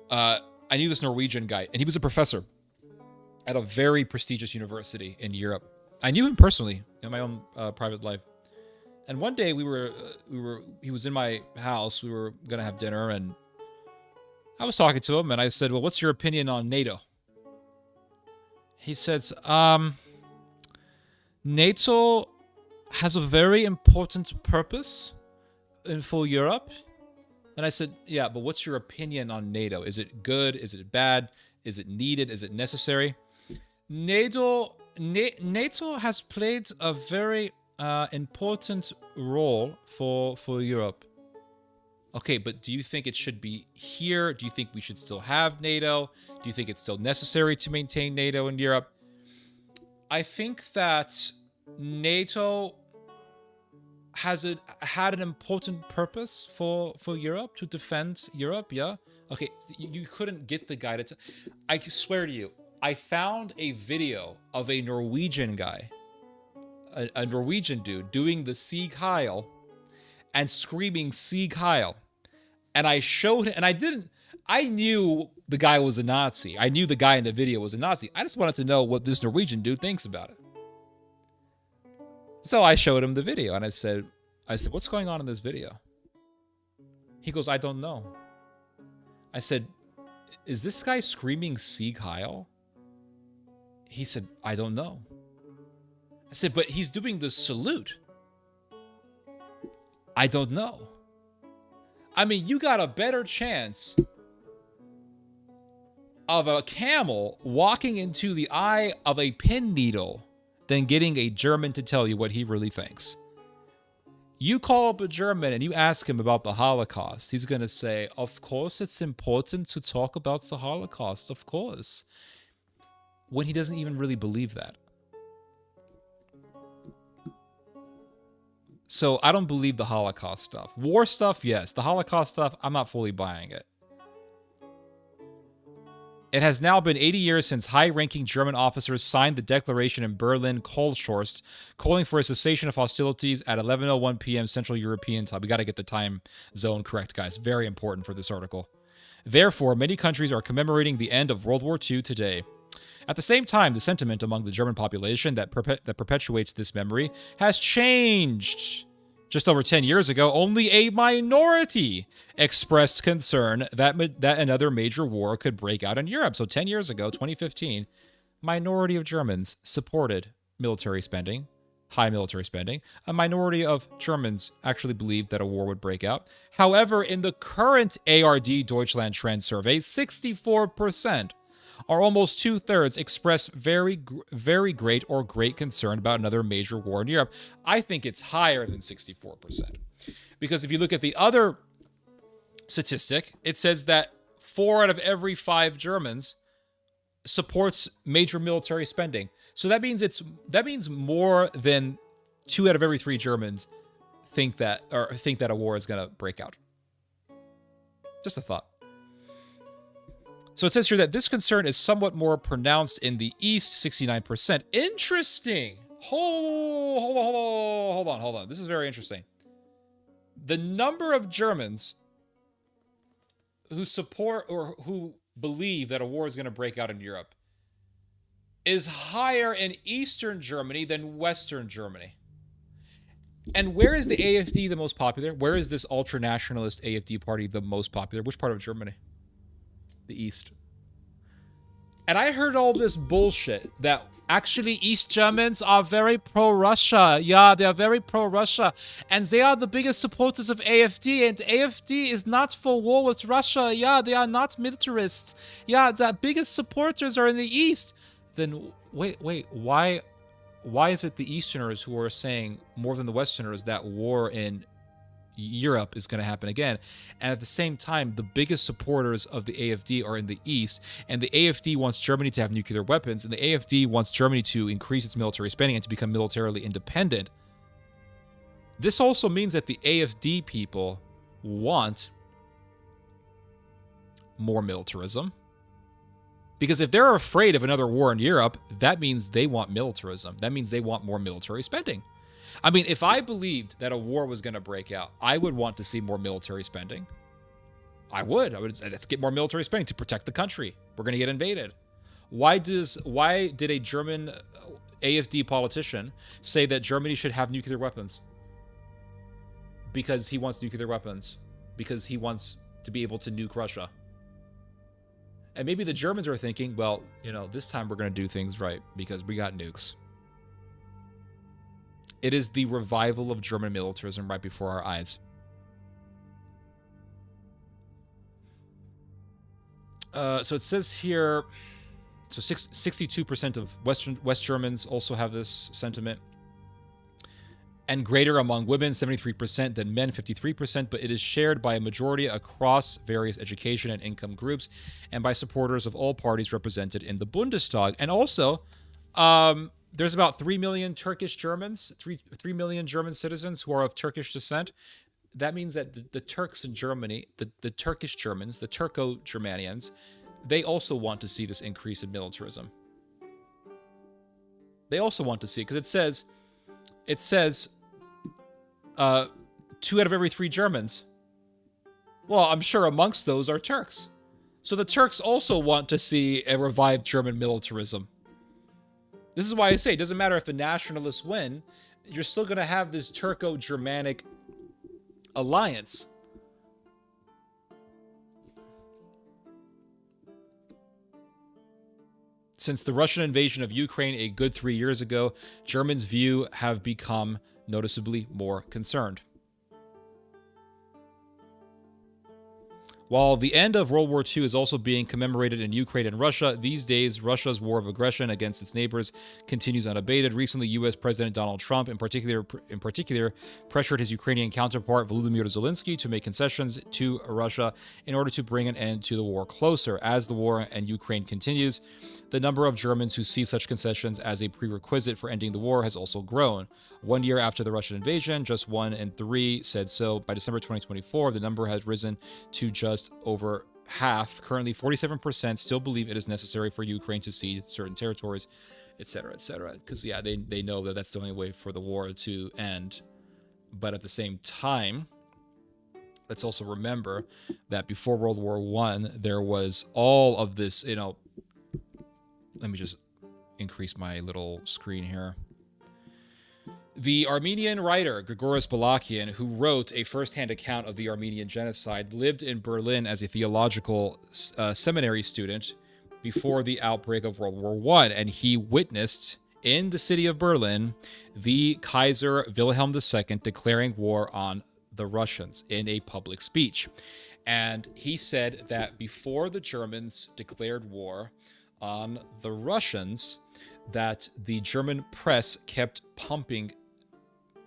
I knew this Norwegian guy, and he was a professor at a very prestigious university in Europe. I knew him personally in my own private life. And one day he was in my house. We were gonna have dinner, and I was talking to him, and I said, "Well, what's your opinion on NATO?" He says, NATO has a very important purpose for Europe. And I said, yeah, but what's your opinion on NATO? Is it good? Is it bad? Is it needed? Is it necessary? NATO has played a very important role for Europe. Okay, but do you think it should be here? Do you think we should still have NATO? Do you think it's still necessary to maintain NATO in Europe? I think that NATO has had an important purpose for Europe, to defend Europe, yeah? Okay, you couldn't get the guy to... I swear to you, I found a video of a Norwegian guy, a Norwegian dude, doing the Sieg Heil and screaming Sieg Heil. And I showed him, and I knew the guy was a Nazi. I knew the guy in the video was a Nazi. I just wanted to know what this Norwegian dude thinks about it. So I showed him the video, and I said, what's going on in this video? He goes, I don't know. I said, is this guy screaming Sieg Heil? He said, I don't know. I said, but he's doing the salute. I don't know. I mean, you got a better chance of a camel walking into the eye of a pin needle than getting a German to tell you what he really thinks. You call up a German and you ask him about the Holocaust. He's going to say, of course it's important to talk about the Holocaust, of course. When he doesn't even really believe that. So I don't believe the Holocaust stuff. War stuff, yes. The Holocaust stuff, I'm not fully buying it. It has now been 80 years since high-ranking German officers signed the declaration in Berlin, Kolchhorst, calling for a cessation of hostilities at 11:01 p.m. Central European time. We got to get the time zone correct, guys. Very important for this article. Therefore, many countries are commemorating the end of World War II today. At the same time, the sentiment among the German population that perpetuates this memory has changed. Just over 10 years ago, only a minority expressed concern that another major war could break out in Europe. So 10 years ago, 2015, minority of Germans supported military spending, high military spending. A minority of Germans actually believed that a war would break out. However, in the current ARD Deutschland Trend survey, 64%, or almost 2/3, express very great or great concern about another major war in Europe. I think it's higher than 64%. Because if you look at the other statistic, it says that 4 out of every 5 Germans supports major military spending. So that means more than 2 out of every 3 Germans think that a war is going to break out. Just a thought. So it says here that this concern is somewhat more pronounced in the East, 69%. Interesting. Hold on. This is very interesting. The number of Germans who support or who believe that a war is going to break out in Europe is higher in Eastern Germany than Western Germany. And where is the AfD the most popular? Where is this ultra-nationalist AfD party the most popular? Which part of Germany? The East. And I heard all this bullshit that actually East Germans are very pro-Russia. Yeah, they are very pro-Russia. And they are the biggest supporters of AfD. And AfD is not for war with Russia. Yeah, they are not militarists. Yeah, the biggest supporters are in the East. Then wait, why is it the Easterners who are saying more than the Westerners that war in Europe is going to happen again? And at the same time, the biggest supporters of the AfD are in the East, and the AfD wants Germany to have nuclear weapons, and the AfD wants Germany to increase its military spending and to become militarily independent. This also means that the AfD people want more militarism. Because if they're afraid of another war in Europe, that means they want militarism. That means they want more military spending. I mean, if I believed that a war was going to break out, I would want to see more military spending. I would. Let's get more military spending to protect the country. We're going to get invaded. Why did a German AfD politician say that Germany should have nuclear weapons? Because he wants nuclear weapons. Because he wants to be able to nuke Russia. And maybe the Germans are thinking, well, this time we're going to do things right because we got nukes. It is the revival of German militarism right before our eyes. So it says here, 62% of West Germans also have this sentiment. And greater among women, 73%, than men, 53%, but it is shared by a majority across various education and income groups and by supporters of all parties represented in the Bundestag. And also, there's about 3 million Turkish Germans, 3 million German citizens who are of Turkish descent. That means that the Turks in Germany, the Turkish Germans, the Turco-Germanians, they also want to see this increase in militarism. They also want to see it because it says 2 out of every 3 Germans. Well, I'm sure amongst those are Turks. So the Turks also want to see a revived German militarism. This is why I say it doesn't matter if the nationalists win, you're still going to have this Turco-Germanic alliance. Since the Russian invasion of Ukraine a good 3 years ago, Germans' view have become noticeably more concerned. While the end of World War II is also being commemorated in Ukraine and Russia, these days Russia's war of aggression against its neighbors continues unabated. Recently, U.S. President Donald Trump, in particular, pressured his Ukrainian counterpart Volodymyr Zelensky to make concessions to Russia in order to bring an end to the war closer. As the war in Ukraine continues, the number of Germans who see such concessions as a prerequisite for ending the war has also grown. 1 year after the Russian invasion, just 1 in 3 said so. By December 2024, the number has risen to just over half. Currently, 47% still believe it is necessary for Ukraine to cede certain territories, etc., etc. Because, yeah, they know that that's the only way for the war to end. But at the same time, let's also remember that before World War One, there was all of this, let me just increase my little screen here. The Armenian writer Grigoris Balakian, who wrote a first-hand account of the Armenian genocide, lived in Berlin as a theological seminary student before the outbreak of World War I, and he witnessed in the city of Berlin the Kaiser Wilhelm II declaring war on the Russians in a public speech. And he said that before the Germans declared war on the Russians, that the German press kept pumping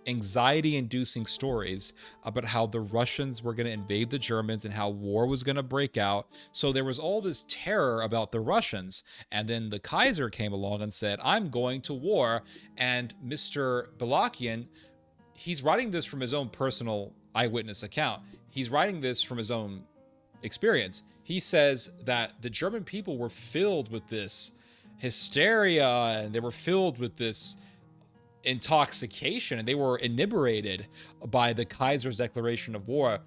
anxiety-inducing stories about how the Russians were going to invade the Germans and how war was going to break out. So there was all this terror about the Russians. And then the Kaiser came along and said, I'm going to war. And Mr. Balakian, he's writing this from his own personal eyewitness account. He's writing this from his own experience. He says that the German people were filled with this hysteria, and they were filled with this intoxication, and they were inebriated by the Kaiser's declaration of war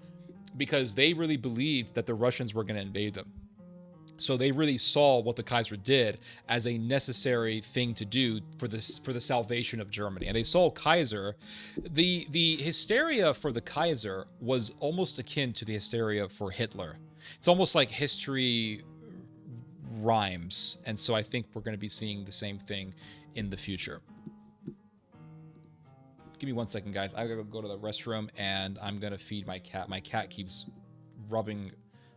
because they really believed that the Russians were going to invade them. So they really saw what the Kaiser did as a necessary thing to do for the salvation of Germany. And they saw Kaiser, the hysteria for the Kaiser was almost akin to the hysteria for Hitler. It's almost like history rhymes. And so I think we're going to be seeing the same thing in the future. Give me 1 second, guys. I gotta go to the restroom and I'm gonna feed my cat. My cat keeps rubbing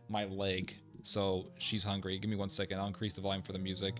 my leg, so she's hungry. Give me 1 second. I'll increase the volume for the music.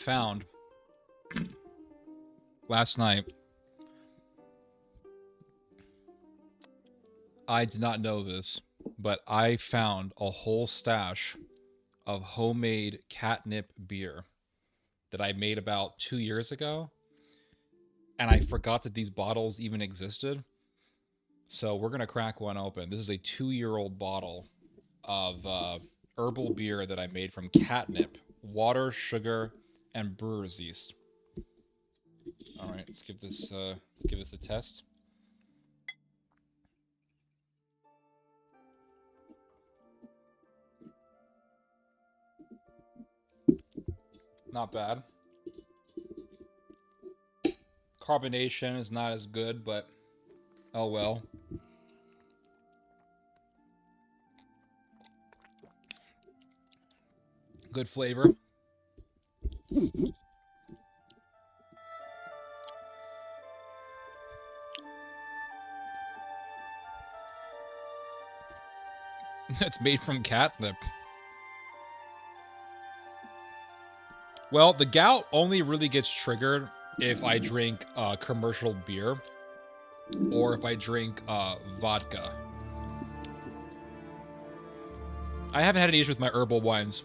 found last night, I did not know this, but I found a whole stash of homemade catnip beer that I made about 2 years ago. And I forgot that these bottles even existed. So we're going to crack one open. This is a 2-year-old bottle of herbal beer that I made from catnip, water, sugar, and brewer's yeast. All right, let's give this a test. Not bad. Carbonation is not as good, but oh well. Good flavor. It's made from catnip. Well, the gout only really gets triggered if I drink commercial beer or if I drink vodka. I haven't had any issue with my herbal wines.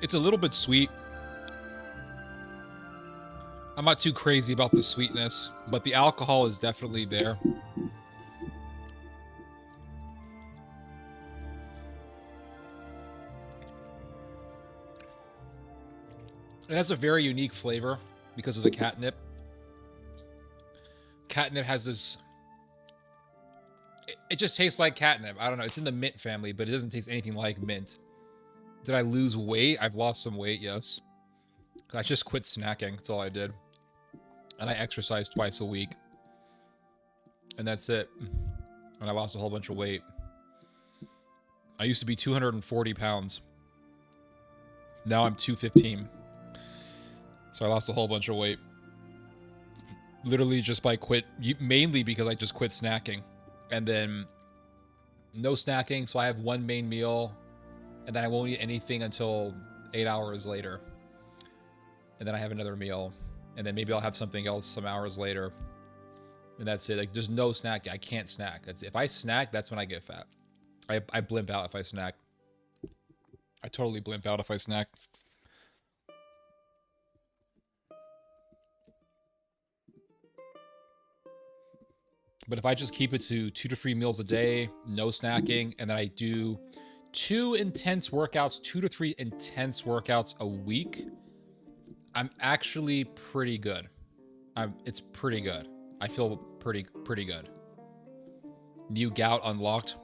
It's a little bit sweet. I'm not too crazy about the sweetness, but the alcohol is definitely there. It has a very unique flavor because of the catnip. Catnip has this... It just tastes like catnip. I don't know. It's in the mint family, but it doesn't taste anything like mint. Did I lose weight? I've lost some weight, yes. I just quit snacking. That's all I did. And I exercise twice a week. And that's it. And I lost a whole bunch of weight. I used to be 240 pounds. Now I'm 215. So I lost a whole bunch of weight. Literally just by mainly because I just quit snacking. And then no snacking, so I have one main meal. And then I won't eat anything until 8 hours later. And then I have another meal. And then maybe I'll have something else some hours later. And that's it. Like, there's no snacking. I can't snack. If I snack, that's when I get fat. I blimp out if I snack. I totally blimp out if I snack. But if I just keep it to 2 to 3 meals a day, no snacking, and then I do 2 intense workouts, 2 to 3 intense workouts a week, I'm actually pretty good. It's pretty good. I feel pretty good. New gout unlocked.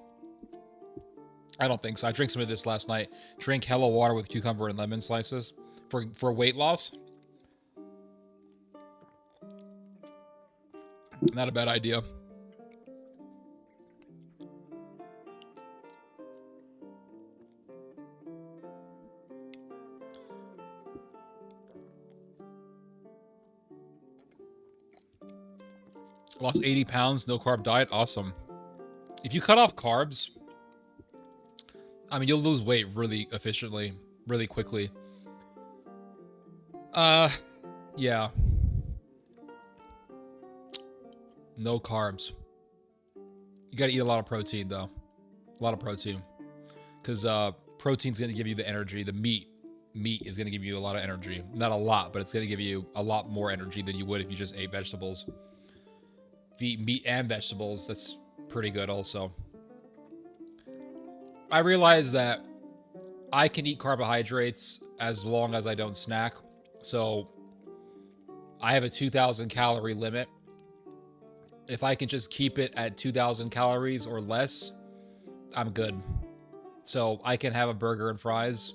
I don't think so. I drank some of this last night. Drink hella water with cucumber and lemon slices for weight loss. Not a bad idea. Lost 80 pounds, no carb diet. Awesome. If you cut off carbs, I mean, you'll lose weight really efficiently, really quickly. Yeah. No carbs. You gotta eat a lot of protein, though. A lot of protein. Because protein's gonna give you the energy. The meat is gonna give you a lot of energy. Not a lot, but it's gonna give you a lot more energy than you would if you just ate vegetables. If you eat meat and vegetables, that's pretty good also. I realize that I can eat carbohydrates as long as I don't snack. So I have a 2,000 calorie limit. If I can just keep it at 2,000 calories or less, I'm good. So I can have a burger and fries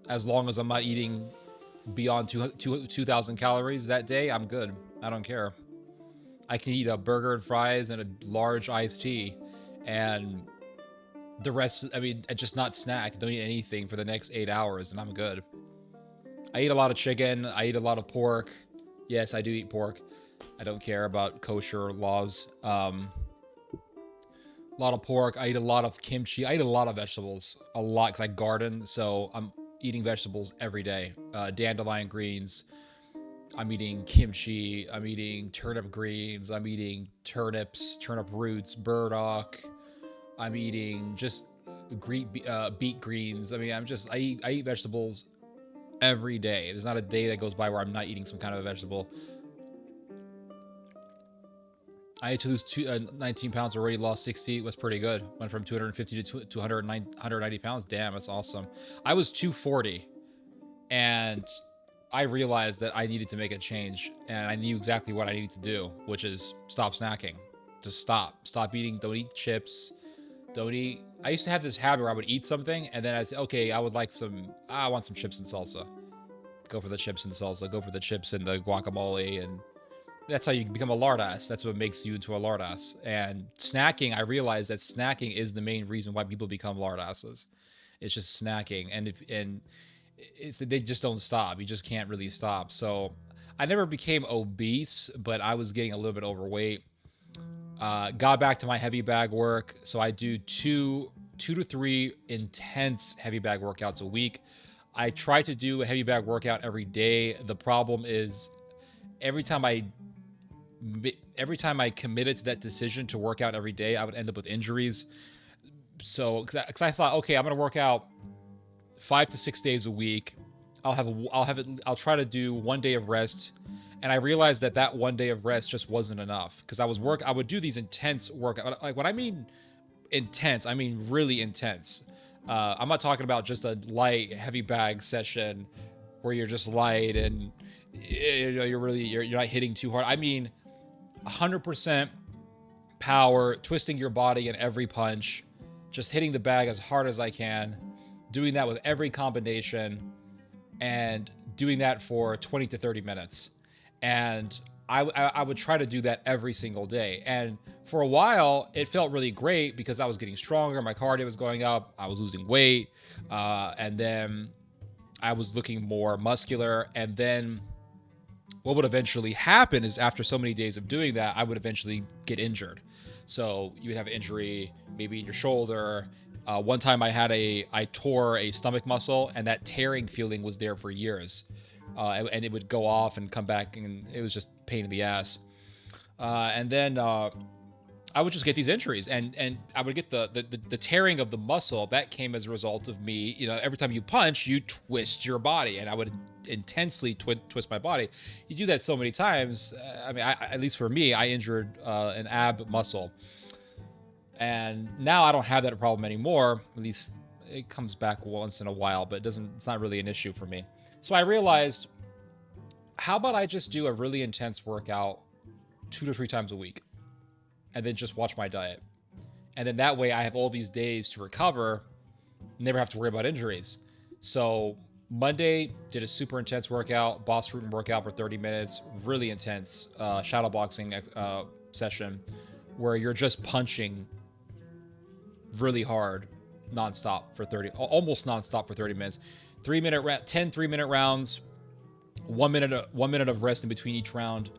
as long as I'm not eating beyond 2,000 calories that day. I'm good. I don't care. I can eat a burger and fries and a large iced tea, and The rest, I mean, I just not snack. Don't eat anything for the next 8 hours, and I'm good. I eat a lot of chicken. I eat a lot of pork. Yes, I do eat pork. I don't care about kosher laws. A lot of pork. I eat a lot of kimchi. I eat a lot of vegetables. A lot, because I garden, so I'm eating vegetables every day. Dandelion greens. I'm eating kimchi. I'm eating turnip greens. I'm eating turnips, turnip roots, burdock. I'm eating just beet greens. I mean, I eat vegetables every day. There's not a day that goes by where I'm not eating some kind of a vegetable. I had to lose 19 pounds already, lost 60. It was pretty good. Went from 250 to 190 pounds. Damn, that's awesome. I was 240, and I realized that I needed to make a change, and I knew exactly what I needed to do, which is stop snacking. Just stop eating. Don't eat chips. Don't eat. I used to have this habit where I would eat something, and then I'd say, okay, I want some chips and salsa. Go for the chips and salsa. Go for the chips and the guacamole, and that's how you become a lard ass. That's what makes you into a lard ass. And snacking, I realized that snacking is the main reason why people become lard asses. It's just snacking, and they just don't stop. You just can't really stop. So I never became obese, but I was getting a little bit overweight. Got back to my heavy bag work. So I do two to three intense heavy bag workouts a week. I try to do a heavy bag workout every day. The problem is every time I committed to that decision to work out every day, I would end up with injuries. So, because I thought, okay, I'm gonna work out 5 to 6 days a week. I'll try to do 1 day of rest, and I realized that 1 day of rest just wasn't enough, because I would do these intense workout. Like, when I mean intense, I mean really intense. I'm not talking about just a light heavy bag session where you're just light and you're not hitting too hard. I mean 100% power, twisting your body in every punch, just hitting the bag as hard as I can, doing that with every combination, and doing that for 20 to 30 minutes. And I would try to do that every single day. And for a while, it felt really great because I was getting stronger. My cardio was going up. I was losing weight. And then I was looking more muscular. And then what would eventually happen is, after so many days of doing that, I would eventually get injured. So you would have an injury maybe in your shoulder. One time I tore a stomach muscle, and that tearing feeling was there for years. And it would go off and come back, and it was just pain in the ass. And then I would just get these injuries, and I would get the tearing of the muscle. That came as a result of me, every time you punch, you twist your body, and I would intensely twist my body. You do that so many times. At least for me, I injured an ab muscle. And now I don't have that problem anymore. At least it comes back once in a while, but it's not really an issue for me. So I realized, how about I just do a really intense workout 2 to 3 times a week, and then just watch my diet. And then that way I have all these days to recover, never have to worry about injuries. So Monday, did a super intense workout, boss room workout for 30 minutes, really intense shadow boxing session where you're just punching really hard almost nonstop for 30 minutes. 10 3-minute rounds, 1 minute of rest in between each round.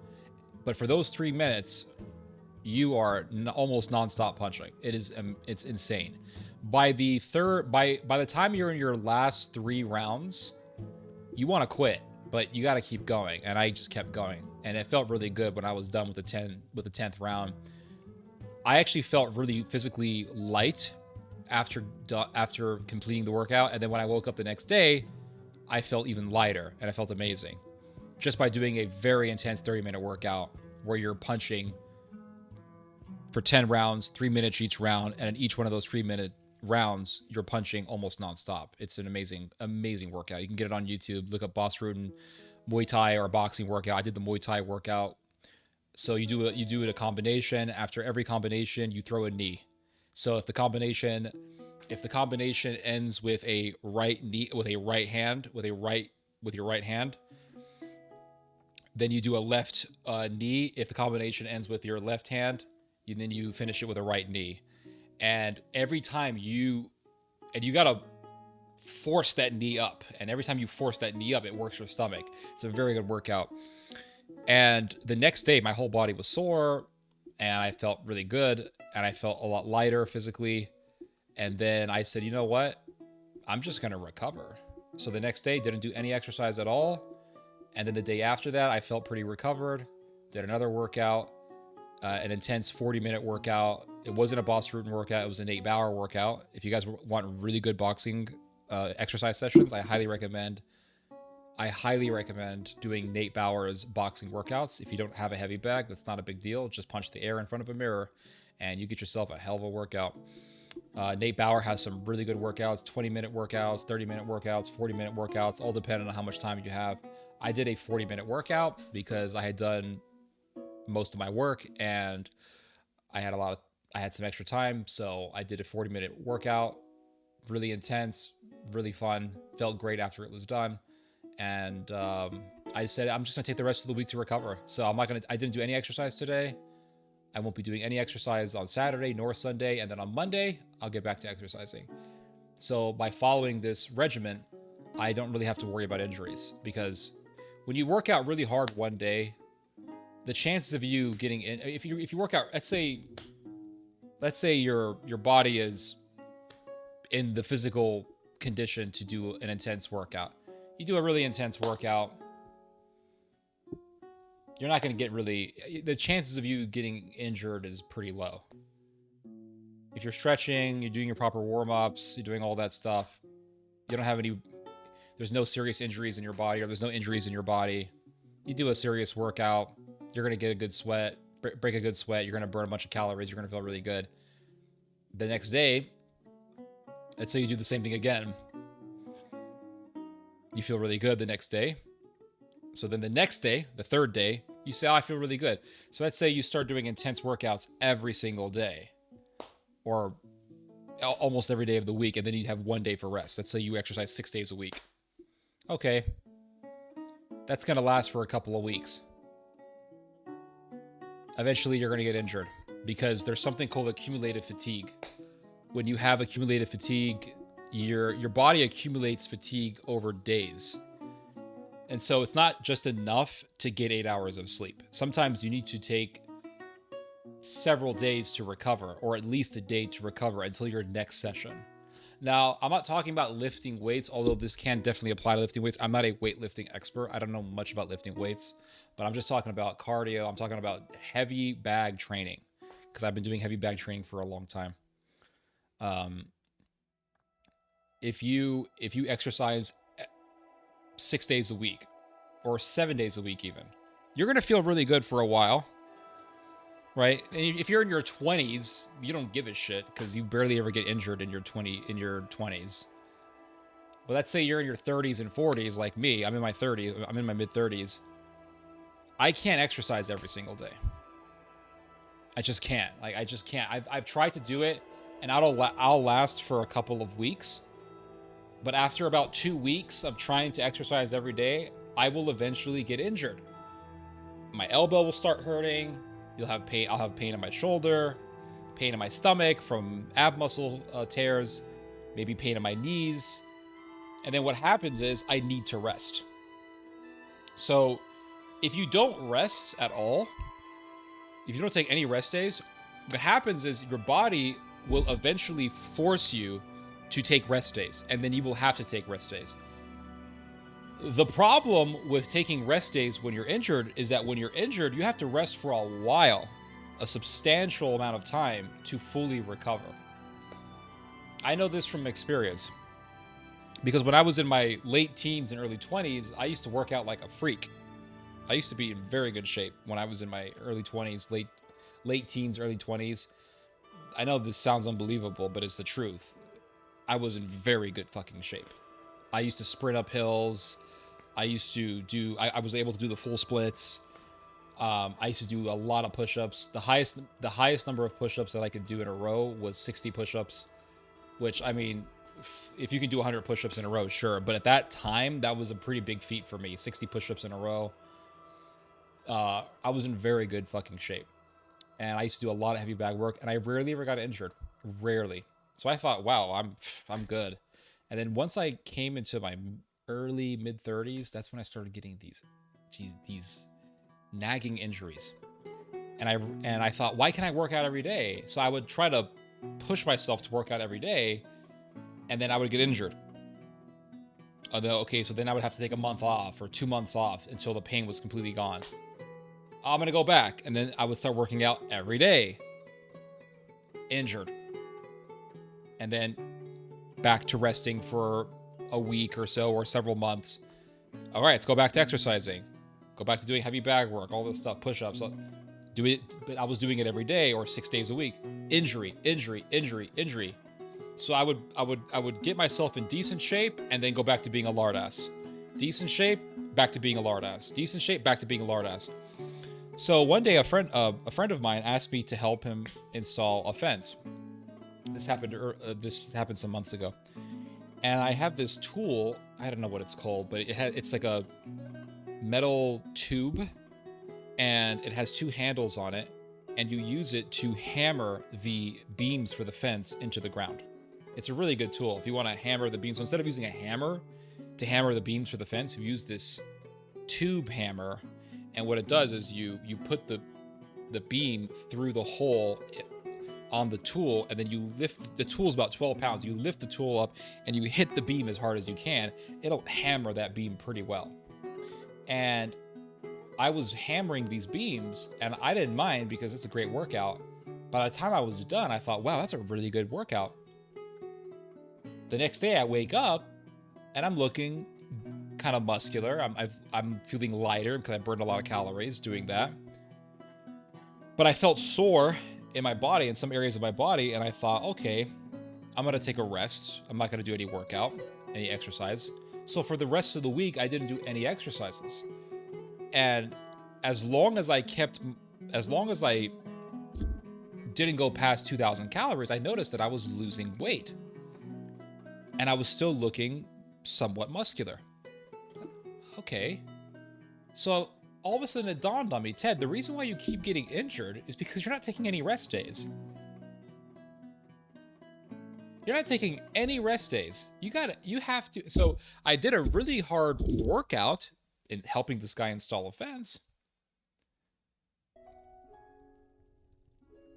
But for those 3 minutes, you are almost nonstop punching. It's insane. By the time you're in your last 3 rounds, you want to quit, but you got to keep going. And I just kept going, and it felt really good when I was done with the 10th round. I actually felt really physically light after completing the workout, and then when I woke up the next day, I felt even lighter, and I felt amazing, just by doing a very intense 30-minute workout where you're punching for 10 rounds, 3 minutes each round, and in each one of those 3-minute rounds, you're punching almost nonstop. It's an amazing workout. You can get it on YouTube. Look up Boss Rudin Muay Thai or boxing workout. I did the Muay Thai workout. So you do it a combination. After every combination, you throw a knee. So if the combination ends with a right knee, with your right hand, then you do a left knee. If the combination ends with your left hand, then you finish it with a right knee. And every time you gotta force that knee up. And every time you force that knee up, it works your stomach. It's a very good workout. And the next day, my whole body was sore and I felt really good and I felt a lot lighter physically. And then I said, you know what? I'm just going to recover. So the next day, didn't do any exercise at all. And then the day after that, I felt pretty recovered. Did another workout, an intense 40-minute workout. It wasn't a Boss Rutan workout. It was an Nate Bauer workout. If you guys want really good boxing exercise sessions, I highly recommend doing Nate Bauer's boxing workouts. If you don't have a heavy bag, that's not a big deal. Just punch the air in front of a mirror and you get yourself a hell of a workout. Nate Bauer has some really good workouts, 20-minute workouts, 30-minute workouts, 40-minute workouts, all depending on how much time you have. I did a 40-minute workout because I had done most of my work and I had some extra time. So I did a 40-minute workout, really intense, really fun, felt great after it was done. And I said, I'm just going to take the rest of the week to recover. So I didn't do any exercise today. I won't be doing any exercise on Saturday nor Sunday. And then on Monday, I'll get back to exercising. So by following this regimen, I don't really have to worry about injuries, because when you work out really hard one day, the chances of you getting in, if you work out, let's say your body is in the physical condition to do an intense workout. You do a really intense workout, you're not going to get the chances of you getting injured is pretty low. If you're stretching, you're doing your proper warm-ups, you're doing all that stuff, you don't have there's no serious injuries in your body, or there's no injuries in your body. You do a serious workout, you're going to get a good sweat, break a good sweat, you're going to burn a bunch of calories, you're going to feel really good. The next day, let's say you do the same thing again. You feel really good the next day. So then the next day, the third day, you say, oh, I feel really good. So let's say you start doing intense workouts every single day, or almost every day of the week, and then you have one day for rest. Let's say you exercise 6 days a week. Okay. That's going to last for a couple of weeks. Eventually, you're going to get injured because there's something called accumulated fatigue. When you have accumulated fatigue, your body accumulates fatigue over days. And so it's not just enough to get 8 hours of sleep. Sometimes you need to take several days to recover, or at least a day to recover until your next session. Now, I'm not talking about lifting weights, although this can definitely apply to lifting weights. I'm not a weightlifting expert. I don't know much about lifting weights, but I'm just talking about cardio. I'm talking about heavy bag training, because I've been doing heavy bag training for a long time. If you exercise 6 days a week, or 7 days a week even, you're going to feel really good for a while, right? And if you're in your 20s, you don't give a shit because you barely ever get injured in your 20s. But let's say you're in your 30s and 40s like me. I'm in my mid 30s. I can't exercise every single day. I just can't. I just can't. I've tried to do it, and I'll last for a couple of weeks. But after about 2 weeks of trying to exercise every day, I will eventually get injured. My elbow will start hurting. You'll have pain. I'll have pain in my shoulder, pain in my stomach from ab muscle tears, maybe pain in my knees. And then what happens is I need to rest. So if you don't rest at all, if you don't take any rest days, what happens is your body will eventually force you to take rest days, and then you will have to take rest days. The problem with taking rest days when you're injured is that when you're injured, you have to rest for a while, a substantial amount of time to fully recover. I know this from experience, because when I was in my late teens and early 20s, I used to work out like a freak. I used to be in very good shape when I was in my early 20s, late teens, early 20s. I know this sounds unbelievable, but it's the truth. I was in very good fucking shape. I used to sprint up hills. I was able to do the full splits. I used to do a lot of push-ups. The highest number of push-ups that I could do in a row was 60 push-ups, which, I mean, if you can do 100 push-ups in a row, sure. But at that time, that was a pretty big feat for me, 60 push-ups in a row. I was in very good fucking shape. And I used to do a lot of heavy bag work, and I rarely ever got injured. Rarely. So I thought, wow, I'm good. And then once I came into my early mid 30s, that's when I started getting these nagging injuries. And I thought, why can't I work out every day? So I would try to push myself to work out every day, and then I would get injured. Although, okay, so then I would have to take a month off or 2 months off until the pain was completely gone. I'm gonna go back, and then I would start working out every day. Injured. And then back to resting for a week or so or several months. All right, let's go back to exercising. Go back to doing heavy bag work, all this stuff, push-ups. Do it, but I was doing it every day or 6 days a week. Injury. So I would get myself in decent shape and then go back to being a lard ass. Decent shape, back to being a lard ass. Decent shape, back to being a lard ass. So one day a friend of mine asked me to help him install a fence. This happened some months ago. And I have this tool, I don't know what it's called, but it's like a metal tube, and it has 2 handles on it, and you use it to hammer the beams for the fence into the ground. It's a really good tool if you want to hammer the beams. So instead of using a hammer to hammer the beams for the fence, you use this tube hammer, and what it does is you put the beam through the hole on the tool, and then you lift the tool's about 12 pounds. You lift the tool up and you hit the beam as hard as you can. It'll hammer that beam pretty well. And I was hammering these beams, and I didn't mind because it's a great workout. By the time I was done, I thought, wow, that's a really good workout. The next day I wake up and I'm looking kind of muscular. I'm feeling lighter because I burned a lot of calories doing that. But I felt sore in my body, in some areas of my body, and I thought, okay, I'm going to take a rest. I'm not going to do any workout, any exercise. So for the rest of the week, I didn't do any exercises. And as long as I didn't go past 2,000 calories, I noticed that I was losing weight. And I was still looking somewhat muscular. Okay. So all of a sudden it dawned on me, Ted, the reason why you keep getting injured is because you're not taking any rest days. You're not taking any rest days. You have to. So I did a really hard workout in helping this guy install a fence.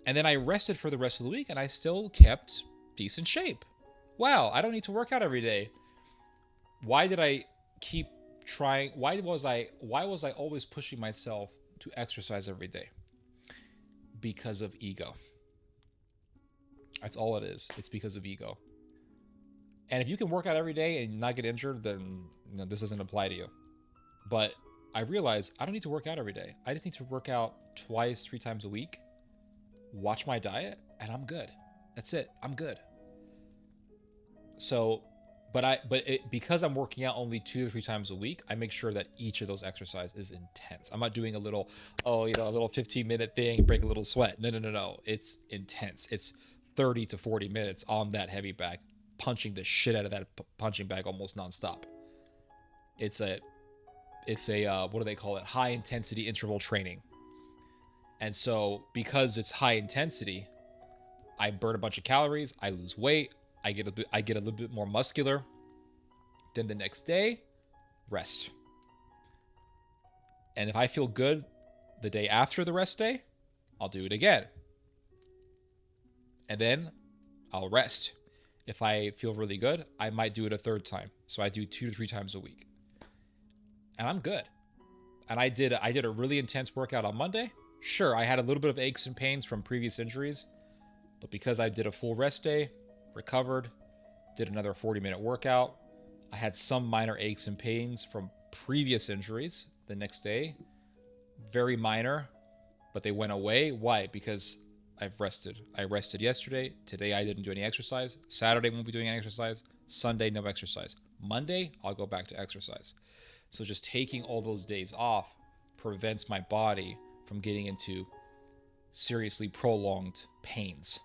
And then I rested for the rest of the week, and I still kept decent shape. Wow, I don't need to work out every day. Why did I keep trying? Why was I always pushing myself to exercise every day? Because of ego. That's all it is. It's because of ego. And if you can work out every day and not get injured, then this doesn't apply to you. But I realized I don't need to work out every day. I just need to work out 2-3 times a week, watch my diet, and I'm good. That's it. I'm good. So, because I'm working out only 2 to 3 times a week, I make sure that each of those exercises is intense. I'm not doing a little 15-minute thing, break a little sweat. No. It's intense. It's 30 to 40 minutes on that heavy bag, punching the shit out of that punching bag almost nonstop. It's a what do they call it? High intensity interval training. And so because it's high intensity, I burn a bunch of calories, I lose weight, I get a little bit more muscular. Then the next day, rest. And if I feel good the day after the rest day, I'll do it again. And then I'll rest. If I feel really good, I might do it a third time. So I do 2 to 3 times a week. And I'm good. And I did a really intense workout on Monday. Sure, I had a little bit of aches and pains from previous injuries, but because I did a full rest day, recovered, did another 40-minute workout, I had some minor aches and pains from previous injuries the next day. Very minor, but they went away. Why? Because I've rested. I rested yesterday. Today I didn't do any exercise. Saturday won't be doing any exercise. Sunday, no exercise. Monday, I'll go back to exercise. So just taking all those days off prevents my body from getting into seriously prolonged pains.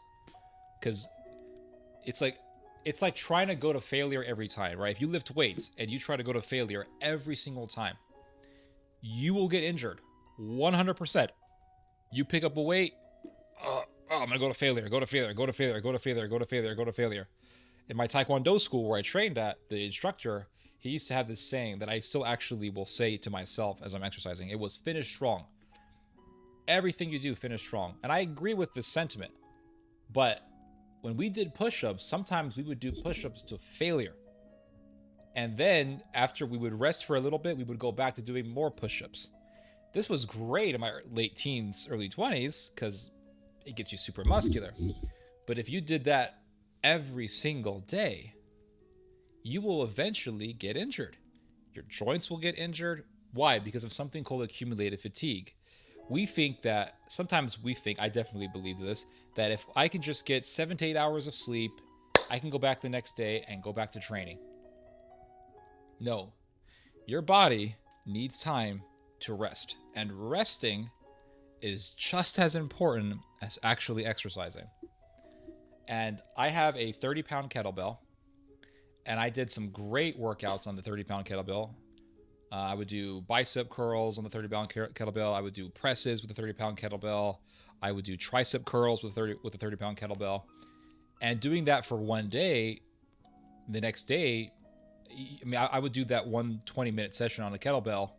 Because it's like trying to go to failure every time, right? If you lift weights and you try to go to failure every single time, you will get injured 100%. You pick up a weight, I'm gonna go to failure, go to failure, go to failure, go to failure, go to failure, go to failure. In my Taekwondo school where I trained at, the instructor, he used to have this saying that I still actually will say to myself as I'm exercising. It was finish strong. Everything you do, finish strong. And I agree with this sentiment. But when we did push-ups, sometimes we would do push-ups to failure. And then after we would rest for a little bit, we would go back to doing more push-ups. This was great in my late teens, early 20s, because it gets you super muscular. But if you did that every single day, you will eventually get injured. Your joints will get injured. Why? Because of something called accumulated fatigue. Sometimes we think, I definitely believe this, that if I can just get 7 to 8 hours of sleep, I can go back the next day and go back to training. No, your body needs time to rest, and resting is just as important as actually exercising. And I have a 30-pound kettlebell, and I did some great workouts on the 30-pound kettlebell. I would do bicep curls on the 30-pound kettlebell. I would do presses with the 30-pound kettlebell. I would do tricep curls with the 30-pound kettlebell. And doing that for one day, the next day, I would do that one 20-minute session on a kettlebell,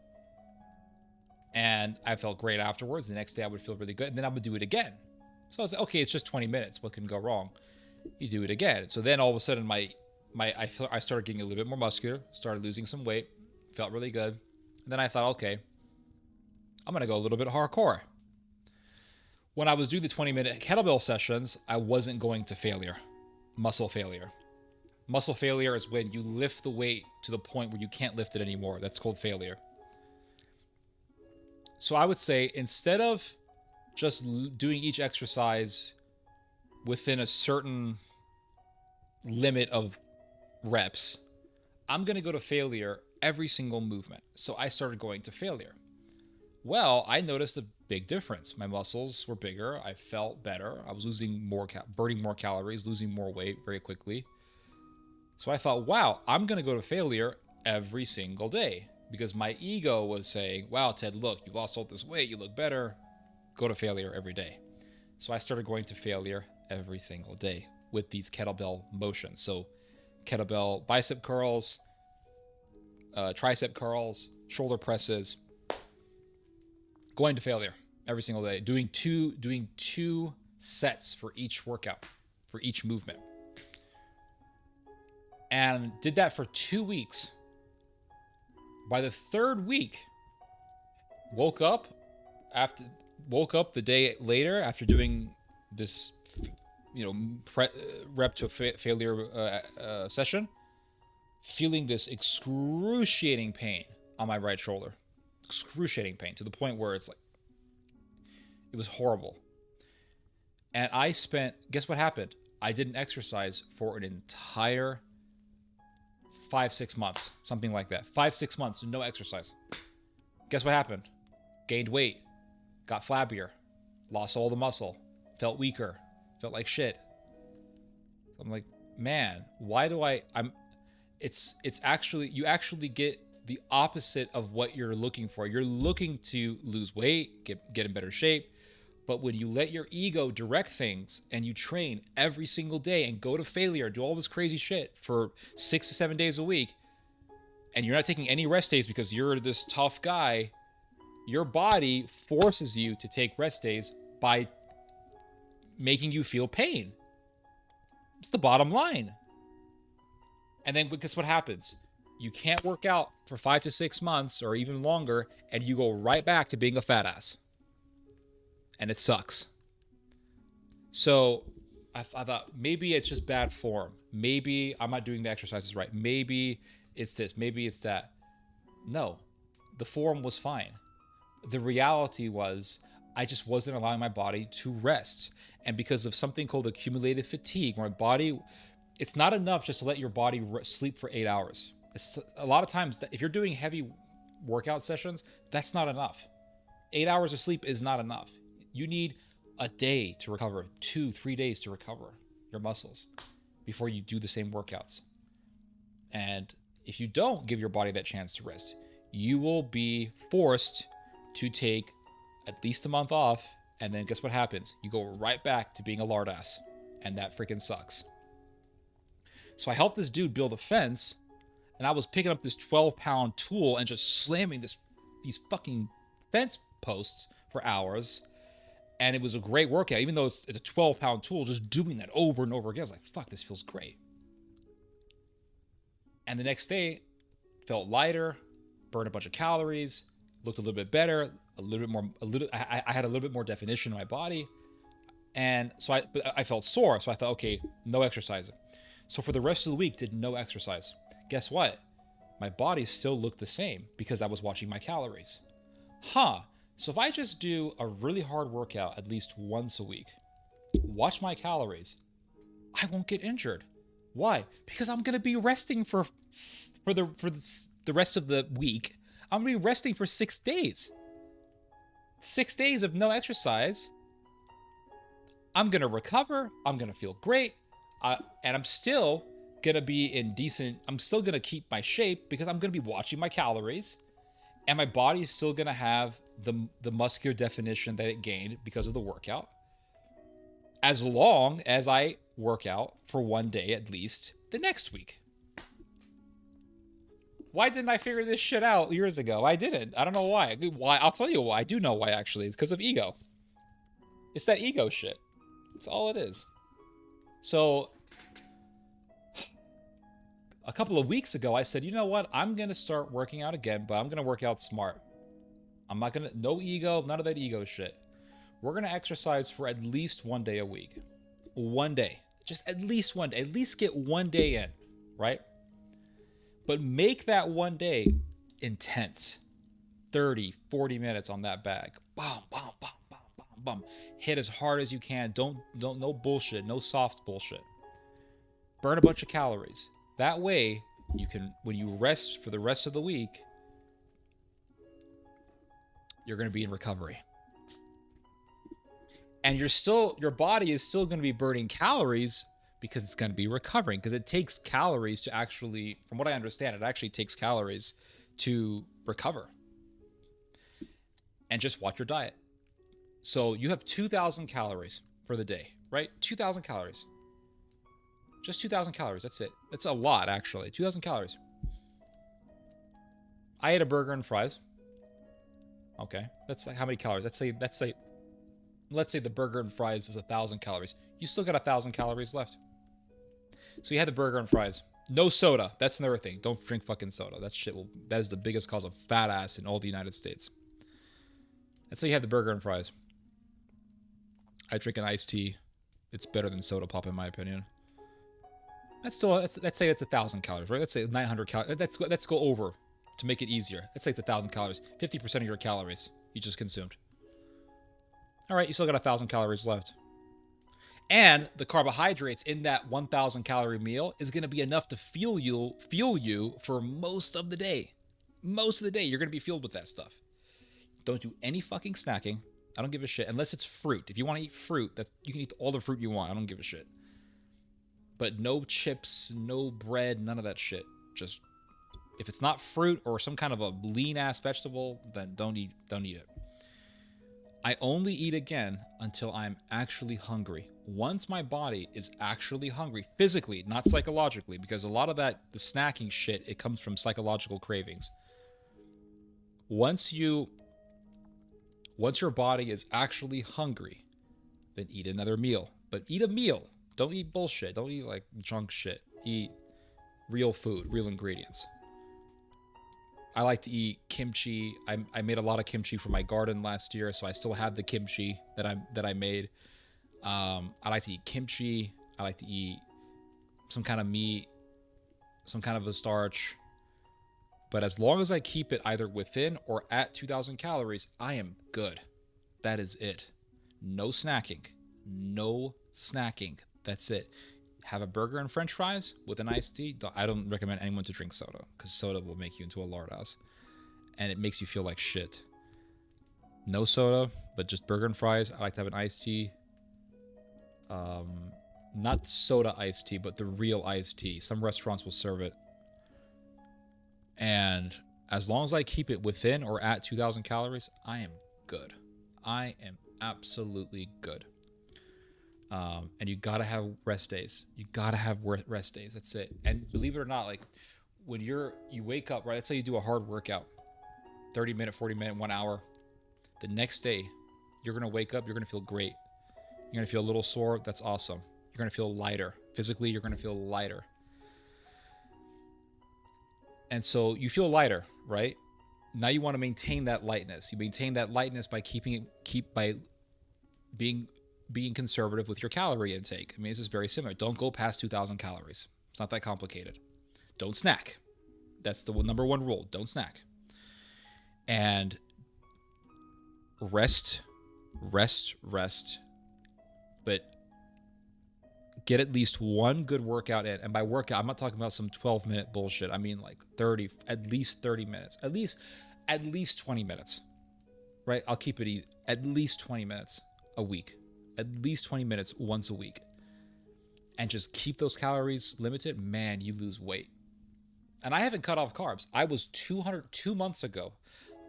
and I felt great afterwards. The next day I would feel really good, and then I would do it again. So I was like, okay, it's just 20 minutes. What can go wrong? You do it again. So then all of a sudden I started getting a little bit more muscular, started losing some weight, felt really good. And then I thought, okay, I'm going to go a little bit hardcore. When I was doing the 20-minute kettlebell sessions, I wasn't going to failure, muscle failure. Muscle failure is when you lift the weight to the point where you can't lift it anymore. That's called failure. So I would say, instead of just doing each exercise within a certain limit of reps, I'm going to go to failure every single movement. So I started going to failure. Well, I noticed a big difference. My muscles were bigger. I felt better. I was losing more, burning more calories, losing more weight very quickly. So I thought, wow, I'm going to go to failure every single day, because my ego was saying, wow, Ted, look, you lost all this weight. You look better. Go to failure every day. So I started going to failure every single day with these kettlebell motions. So kettlebell bicep curls, tricep curls, shoulder presses, going to failure every single day, doing two sets for each workout, for each movement. And did that for 2 weeks. By the third week, woke up the day later after doing this, rep to failure session, feeling this excruciating pain on my right shoulder. Excruciating pain to the point where it was horrible. And guess what happened? I didn't exercise for an entire 5-6 months, something like that. 5-6 months, no exercise. Guess what happened? Gained weight, got flabbier, lost all the muscle, felt weaker, felt like shit. I'm like, man, why do it's actually, you actually get the opposite of what you're looking for. You're looking to lose weight, get in better shape. But when you let your ego direct things and you train every single day and go to failure, do all this crazy shit for 6 to 7 days a week, and you're not taking any rest days because you're this tough guy, your body forces you to take rest days by making you feel pain. It's the bottom line. And then guess what happens? You can't work out for 5 to 6 months or even longer, and you go right back to being a fat ass. And it sucks. So I thought maybe it's just bad form. Maybe I'm not doing the exercises right. Maybe it's this. Maybe it's that. No, the form was fine. The reality was I just wasn't allowing my body to rest. And because of something called accumulated fatigue, my body, it's not enough just to let your body sleep for 8 hours. It's a lot of times, if you're doing heavy workout sessions, that's not enough. 8 hours of sleep is not enough. You need a day to recover, 2-3 days to recover your muscles before you do the same workouts. And if you don't give your body that chance to rest, you will be forced to take at least a month off And then guess what happens? You go right back to being a lard ass. And that freaking sucks. So I helped this dude build a fence, and I was picking up this 12-pound tool and just slamming these fucking fence posts for hours. And it was a great workout, even though it's a 12-pound tool, just doing that over and over again. I was like, fuck, this feels great. And the next day, felt lighter, burned a bunch of calories, looked a little bit better, I had a little bit more definition in my body. And so I felt sore. So I thought, okay, no exercising. So for the rest of the week, did no exercise. Guess what? My body still looked the same because I was watching my calories. So if I just do a really hard workout at least once a week, watch my calories, I won't get injured. Why? Because I'm going to be resting for the rest of the week. I'm going to be resting for 6 days. 6 days of no exercise. I'm going to recover. I'm going to feel great. And I'm still going to be I'm still going to keep my shape because I'm going to be watching my calories. And my body is still going to have the muscular definition that it gained because of the workout. As long as I work out for 1 day at least the next week. Why didn't I figure this shit out years ago? I didn't. I don't know why. Why? I'll tell you why. I do know why, actually. It's because of ego. It's that ego shit. That's all it is. So, a couple of weeks ago, I said, you know what? I'm going to start working out again, but I'm going to work out smart. I'm not going to, no ego, none of that ego shit. We're going to exercise for at least 1 day a week. 1 day. Just at least 1 day. At least get 1 day in, right? But make that 1 day intense. 30, 40 minutes on that bag. Bam, bam, bam, bam, bam, bam. Hit as hard as you can. Don't, no bullshit. No soft bullshit. Burn a bunch of calories. That way, you can, when you rest for the rest of the week, you're going to be in recovery. And your body is still going to be burning calories because it's going to be recovering. Because it takes calories to actually, from what I understand, it actually takes calories to recover. And just watch your diet. So you have 2,000 calories for the day, right? 2,000 calories. Just 2,000 calories. That's it. That's a lot, actually. 2,000 calories. I ate a burger and fries. Okay. That's like how many calories? Let's say the burger and fries is 1,000 calories. You still got 1,000 calories left. So you had the burger and fries. No soda. That's another thing. Don't drink fucking soda. That is the biggest cause of fat ass in all the United States. Let's say you have the burger and fries. I drink an iced tea. It's better than soda pop in my opinion. Let's say it's 1,000 calories, right? Let's say 900 calories. Let's go over to make it easier. Let's say it's 1,000 calories. 50% of your calories you just consumed. All right, you still got 1,000 calories left. And the carbohydrates in that 1,000 calorie meal is going to be enough to fuel you for most of the day. Most of the day, you're going to be fueled with that stuff. Don't do any fucking snacking. I don't give a shit. Unless it's fruit. If you want to eat fruit, you can eat all the fruit you want. I don't give a shit. But no chips, no bread, none of that shit. Just, if it's not fruit or some kind of a lean-ass vegetable, then don't eat it. I only eat again until I'm actually hungry. Once my body is actually hungry, physically, not psychologically, because a lot of the snacking shit, it comes from psychological cravings. Once your body is actually hungry, then eat another meal. But eat a meal. Don't eat bullshit. Don't eat like junk shit. Eat real food, real ingredients. I like to eat kimchi. I made a lot of kimchi for my garden last year, so I still have the kimchi that I made. I like to eat kimchi. I like to eat some kind of meat, some kind of a starch. But as long as I keep it either within or at 2,000 calories, I am good. That is it. No snacking. No snacking. That's it. Have a burger and french fries with an iced tea. I don't recommend anyone to drink soda because soda will make you into a lard ass. And it makes you feel like shit. No soda, but just burger and fries. I like to have an iced tea. Not soda iced tea, but the real iced tea. Some restaurants will serve it. And as long as I keep it within or at 2,000 calories, I am good. I am absolutely good. And you gotta have rest days. You gotta have rest days. That's it. And believe it or not, like when you wake up, right? Let's say you do a hard workout, 30-minute, 40-minute, 1 hour. The next day, you're gonna wake up. You're gonna feel great. You're gonna feel a little sore. That's awesome. You're gonna feel lighter. Physically, you're gonna feel lighter. And so you feel lighter, right? Now you want to maintain that lightness. You maintain that lightness by being conservative with your calorie intake. I mean, this is very similar. Don't go past 2,000 calories. It's not that complicated. Don't snack. That's the number one rule. Don't snack. And rest. But get at least one good workout in. And by workout, I'm not talking about some 12-minute bullshit. I mean like at least 30 minutes. At least 20 minutes. Right? I'll keep it easy. At least 20 minutes a week. At least 20 minutes once a week. And just keep those calories limited. Man, you lose weight. And I haven't cut off carbs. I was 2 months ago.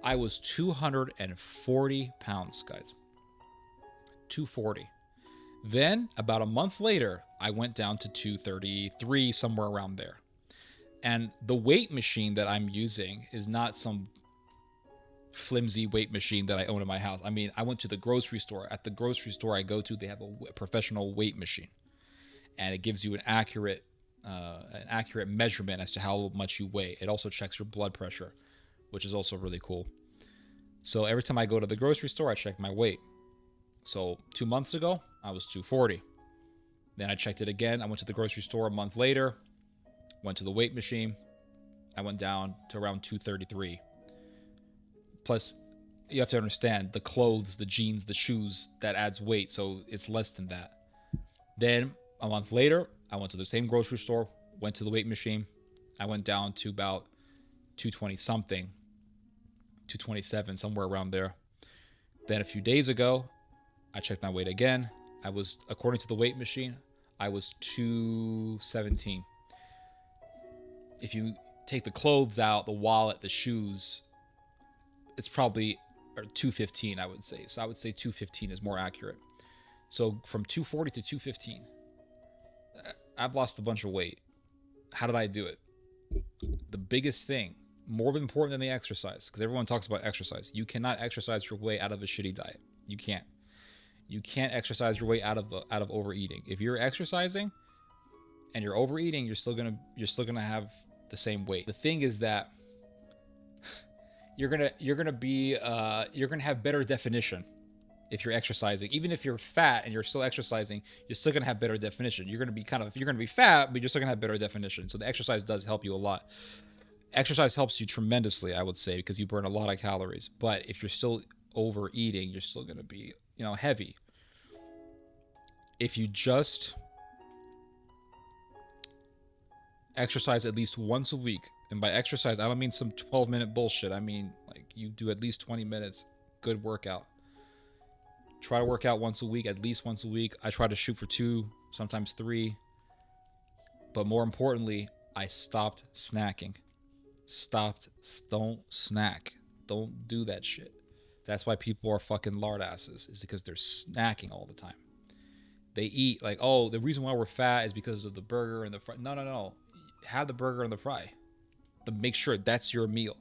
I was 240 pounds, guys. 240. Then, about a month later, I went down to 233, somewhere around there. And the weight machine that I'm using is not some flimsy weight machine that I own in my house. I mean, I went to the grocery store. At the grocery store I go to, they have a professional weight machine. And it gives you an accurate measurement as to how much you weigh. It also checks your blood pressure, which is also really cool. So every time I go to the grocery store, I check my weight. So 2 months ago, I was 240. Then I checked it again. I went to the grocery store a month later, went to the weight machine. I went down to around 233. Plus, you have to understand the clothes, the jeans, the shoes, that adds weight. So it's less than that. Then a month later, I went to the same grocery store, went to the weight machine. I went down to about 220 something, 227, somewhere around there. Then a few days ago, I checked my weight again. I was, according to the weight machine, I was 217. If you take the clothes out, the wallet, the shoes, it's probably 215, I would say. So I would say 215 is more accurate. So from 240 to 215, I've lost a bunch of weight. How did I do it? The biggest thing, more important than the exercise, because everyone talks about exercise. You cannot exercise your way out of a shitty diet. You can't. You can't exercise your way out of overeating. If you're exercising and you're overeating, you're still gonna have the same weight. The thing is that you're gonna have better definition if you're exercising. Even if you're fat and you're still exercising, you're still gonna have better definition. You're gonna be fat, but you're still gonna have better definition. So the exercise does help you a lot. Exercise helps you tremendously, I would say, because you burn a lot of calories. But if you're still overeating, you're still gonna be heavy. If you just exercise at least once a week, and by exercise, I don't mean some 12-minute bullshit. I mean, like, you do at least 20 minutes, good workout. Try to work out once a week, at least once a week. I try to shoot for 2, sometimes 3. But more importantly, I stopped snacking. Don't snack. Don't do that shit. That's why people are fucking lard asses, is because they're snacking all the time. They eat like, oh, the reason why we're fat is because of the burger and the fry. No. Have the burger and the fry. But make sure that's your meal.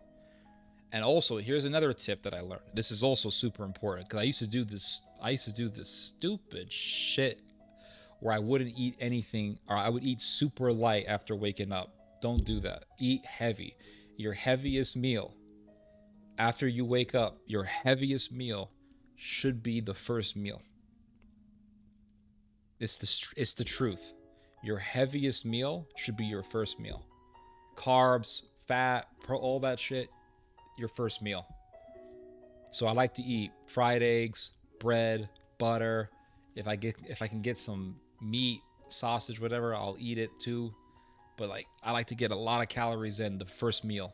And also, here's another tip that I learned. This is also super important, because I used to do this stupid shit where I wouldn't eat anything, or I would eat super light after waking up. Don't do that. Eat heavy. Your heaviest meal after you wake up, your heaviest meal should be the first meal. It's the truth. Your heaviest meal should be your first meal. Carbs, fat, all that shit, your first meal. So I like to eat fried eggs, bread, butter. If I can get some meat, sausage, whatever, I'll eat it too. But like, I like to get a lot of calories in the first meal.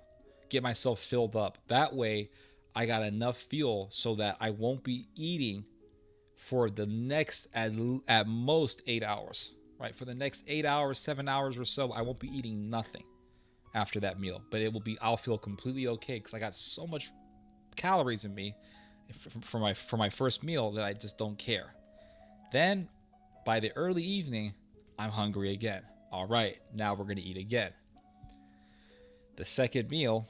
Get myself filled up. That way, I got enough fuel so that I won't be eating for the next at most 8 hours. Right? For the next 8 hours, 7 hours or so, I won't be eating nothing after that meal. But I'll feel completely okay, because I got so much calories in me, for my first meal that I just don't care. Then by the early evening, I'm hungry again. All right, now we're gonna eat again. The second meal,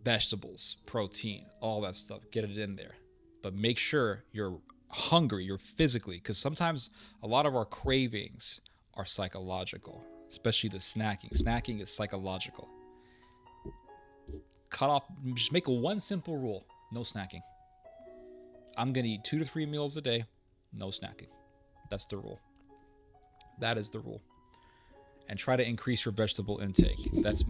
vegetables, protein, all that stuff, get it in there. But make sure you're hungry, you're physically, because sometimes a lot of our cravings are psychological, especially the snacking. Snacking is psychological. Cut off, just make one simple rule: no snacking. I'm gonna eat 2 to 3 meals a day, no snacking. That's the rule. That is the rule. And try to increase your vegetable intake. That's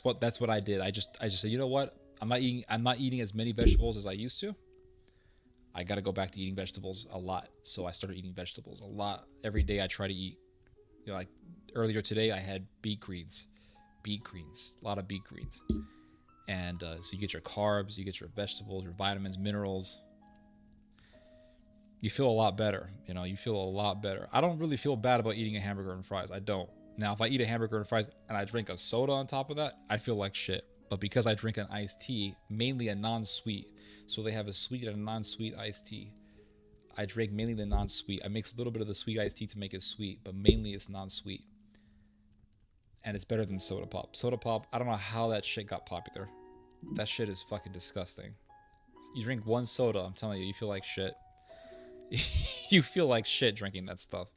what I did. I just said, you know what? I'm not eating as many vegetables as I used to. I got to go back to eating vegetables a lot. So I started eating vegetables a lot. Every day I try to eat, like earlier today I had beet greens, a lot of beet greens. And so you get your carbs, you get your vegetables, your vitamins, minerals. You feel a lot better. You feel a lot better. I don't really feel bad about eating a hamburger and fries. I don't. Now, if I eat a hamburger and fries and I drink a soda on top of that, I feel like shit. But because I drink an iced tea, mainly a non-sweet, so they have a sweet and a non-sweet iced tea. I drink mainly the non-sweet. I mix a little bit of the sweet iced tea to make it sweet, but mainly it's non-sweet. And it's better than soda pop. Soda pop, I don't know how that shit got popular. That shit is fucking disgusting. You drink one soda, I'm telling you, you feel like shit. You feel like shit drinking that stuff.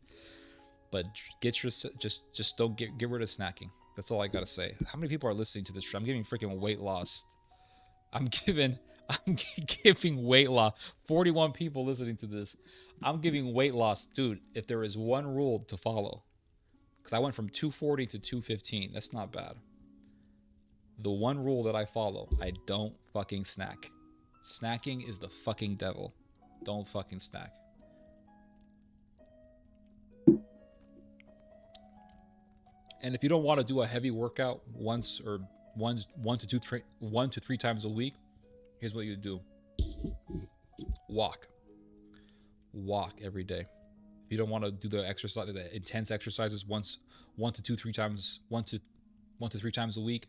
But just don't get rid of snacking. That's all I gotta say. How many people are listening to this? I'm giving freaking weight loss. I'm giving weight loss. 41 people listening to this. I'm giving weight loss, dude. If there is one rule to follow, because I went from 240 to 215. That's not bad. The one rule that I follow: I don't fucking snack. Snacking is the fucking devil. Don't fucking snack. And if you don't want to do a heavy workout one to three times a week, here's what you do: walk every day. If you don't want to do the exercise, the intense exercises, one to three times a week,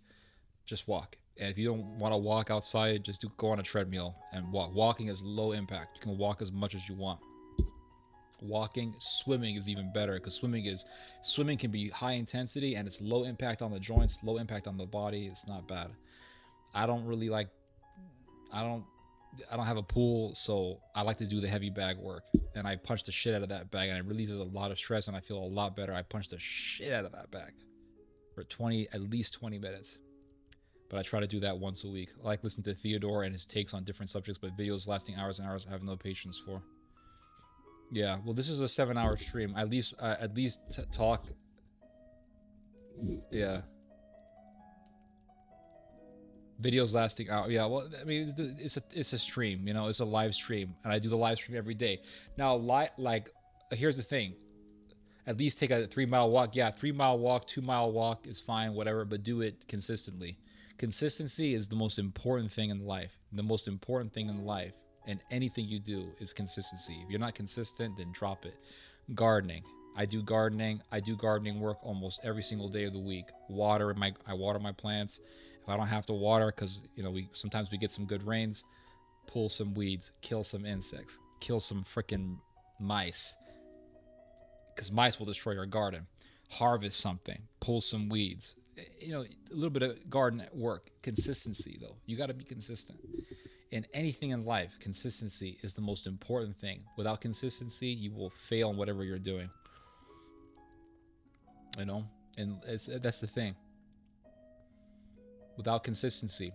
just walk. And if you don't want to walk outside, just go on a treadmill and walk. Walking is low impact. You can walk as much as you want. Swimming is even better, because swimming can be high intensity and it's low impact on the joints, low impact on the body. It's not bad. I don't have a pool, so I like to do the heavy bag work, and I punch the shit out of that bag, and it releases a lot of stress, and I feel a lot better. I punch the shit out of that bag for at least 20 minutes. But I try to do that once a week. I like listening to Theodore and his takes on different subjects, but videos lasting hours and hours I have no patience for. Yeah, well, this is a 7-hour stream. At least talk. Yeah. Videos lasting hour. Yeah, well, I mean, it's a stream, it's a live stream, and I do the live stream every day. Now, here's the thing: at least take a 3-mile walk. Yeah, 3-mile walk, 2-mile walk is fine, whatever, but do it consistently. Consistency is the most important thing in life. The most important thing in life and anything you do is consistency. If you're not consistent, then drop it. Gardening. I do gardening work almost every single day of the week. I water my plants. If I don't have to water, because sometimes we get some good rains, pull some weeds, kill some insects, kill some freaking mice, because mice will destroy your garden. Harvest something, pull some weeds. A little bit of garden work. Consistency, though. You got to be consistent. In anything in life, consistency is the most important thing. Without consistency, you will fail in whatever you're doing. And that's the thing. Without consistency,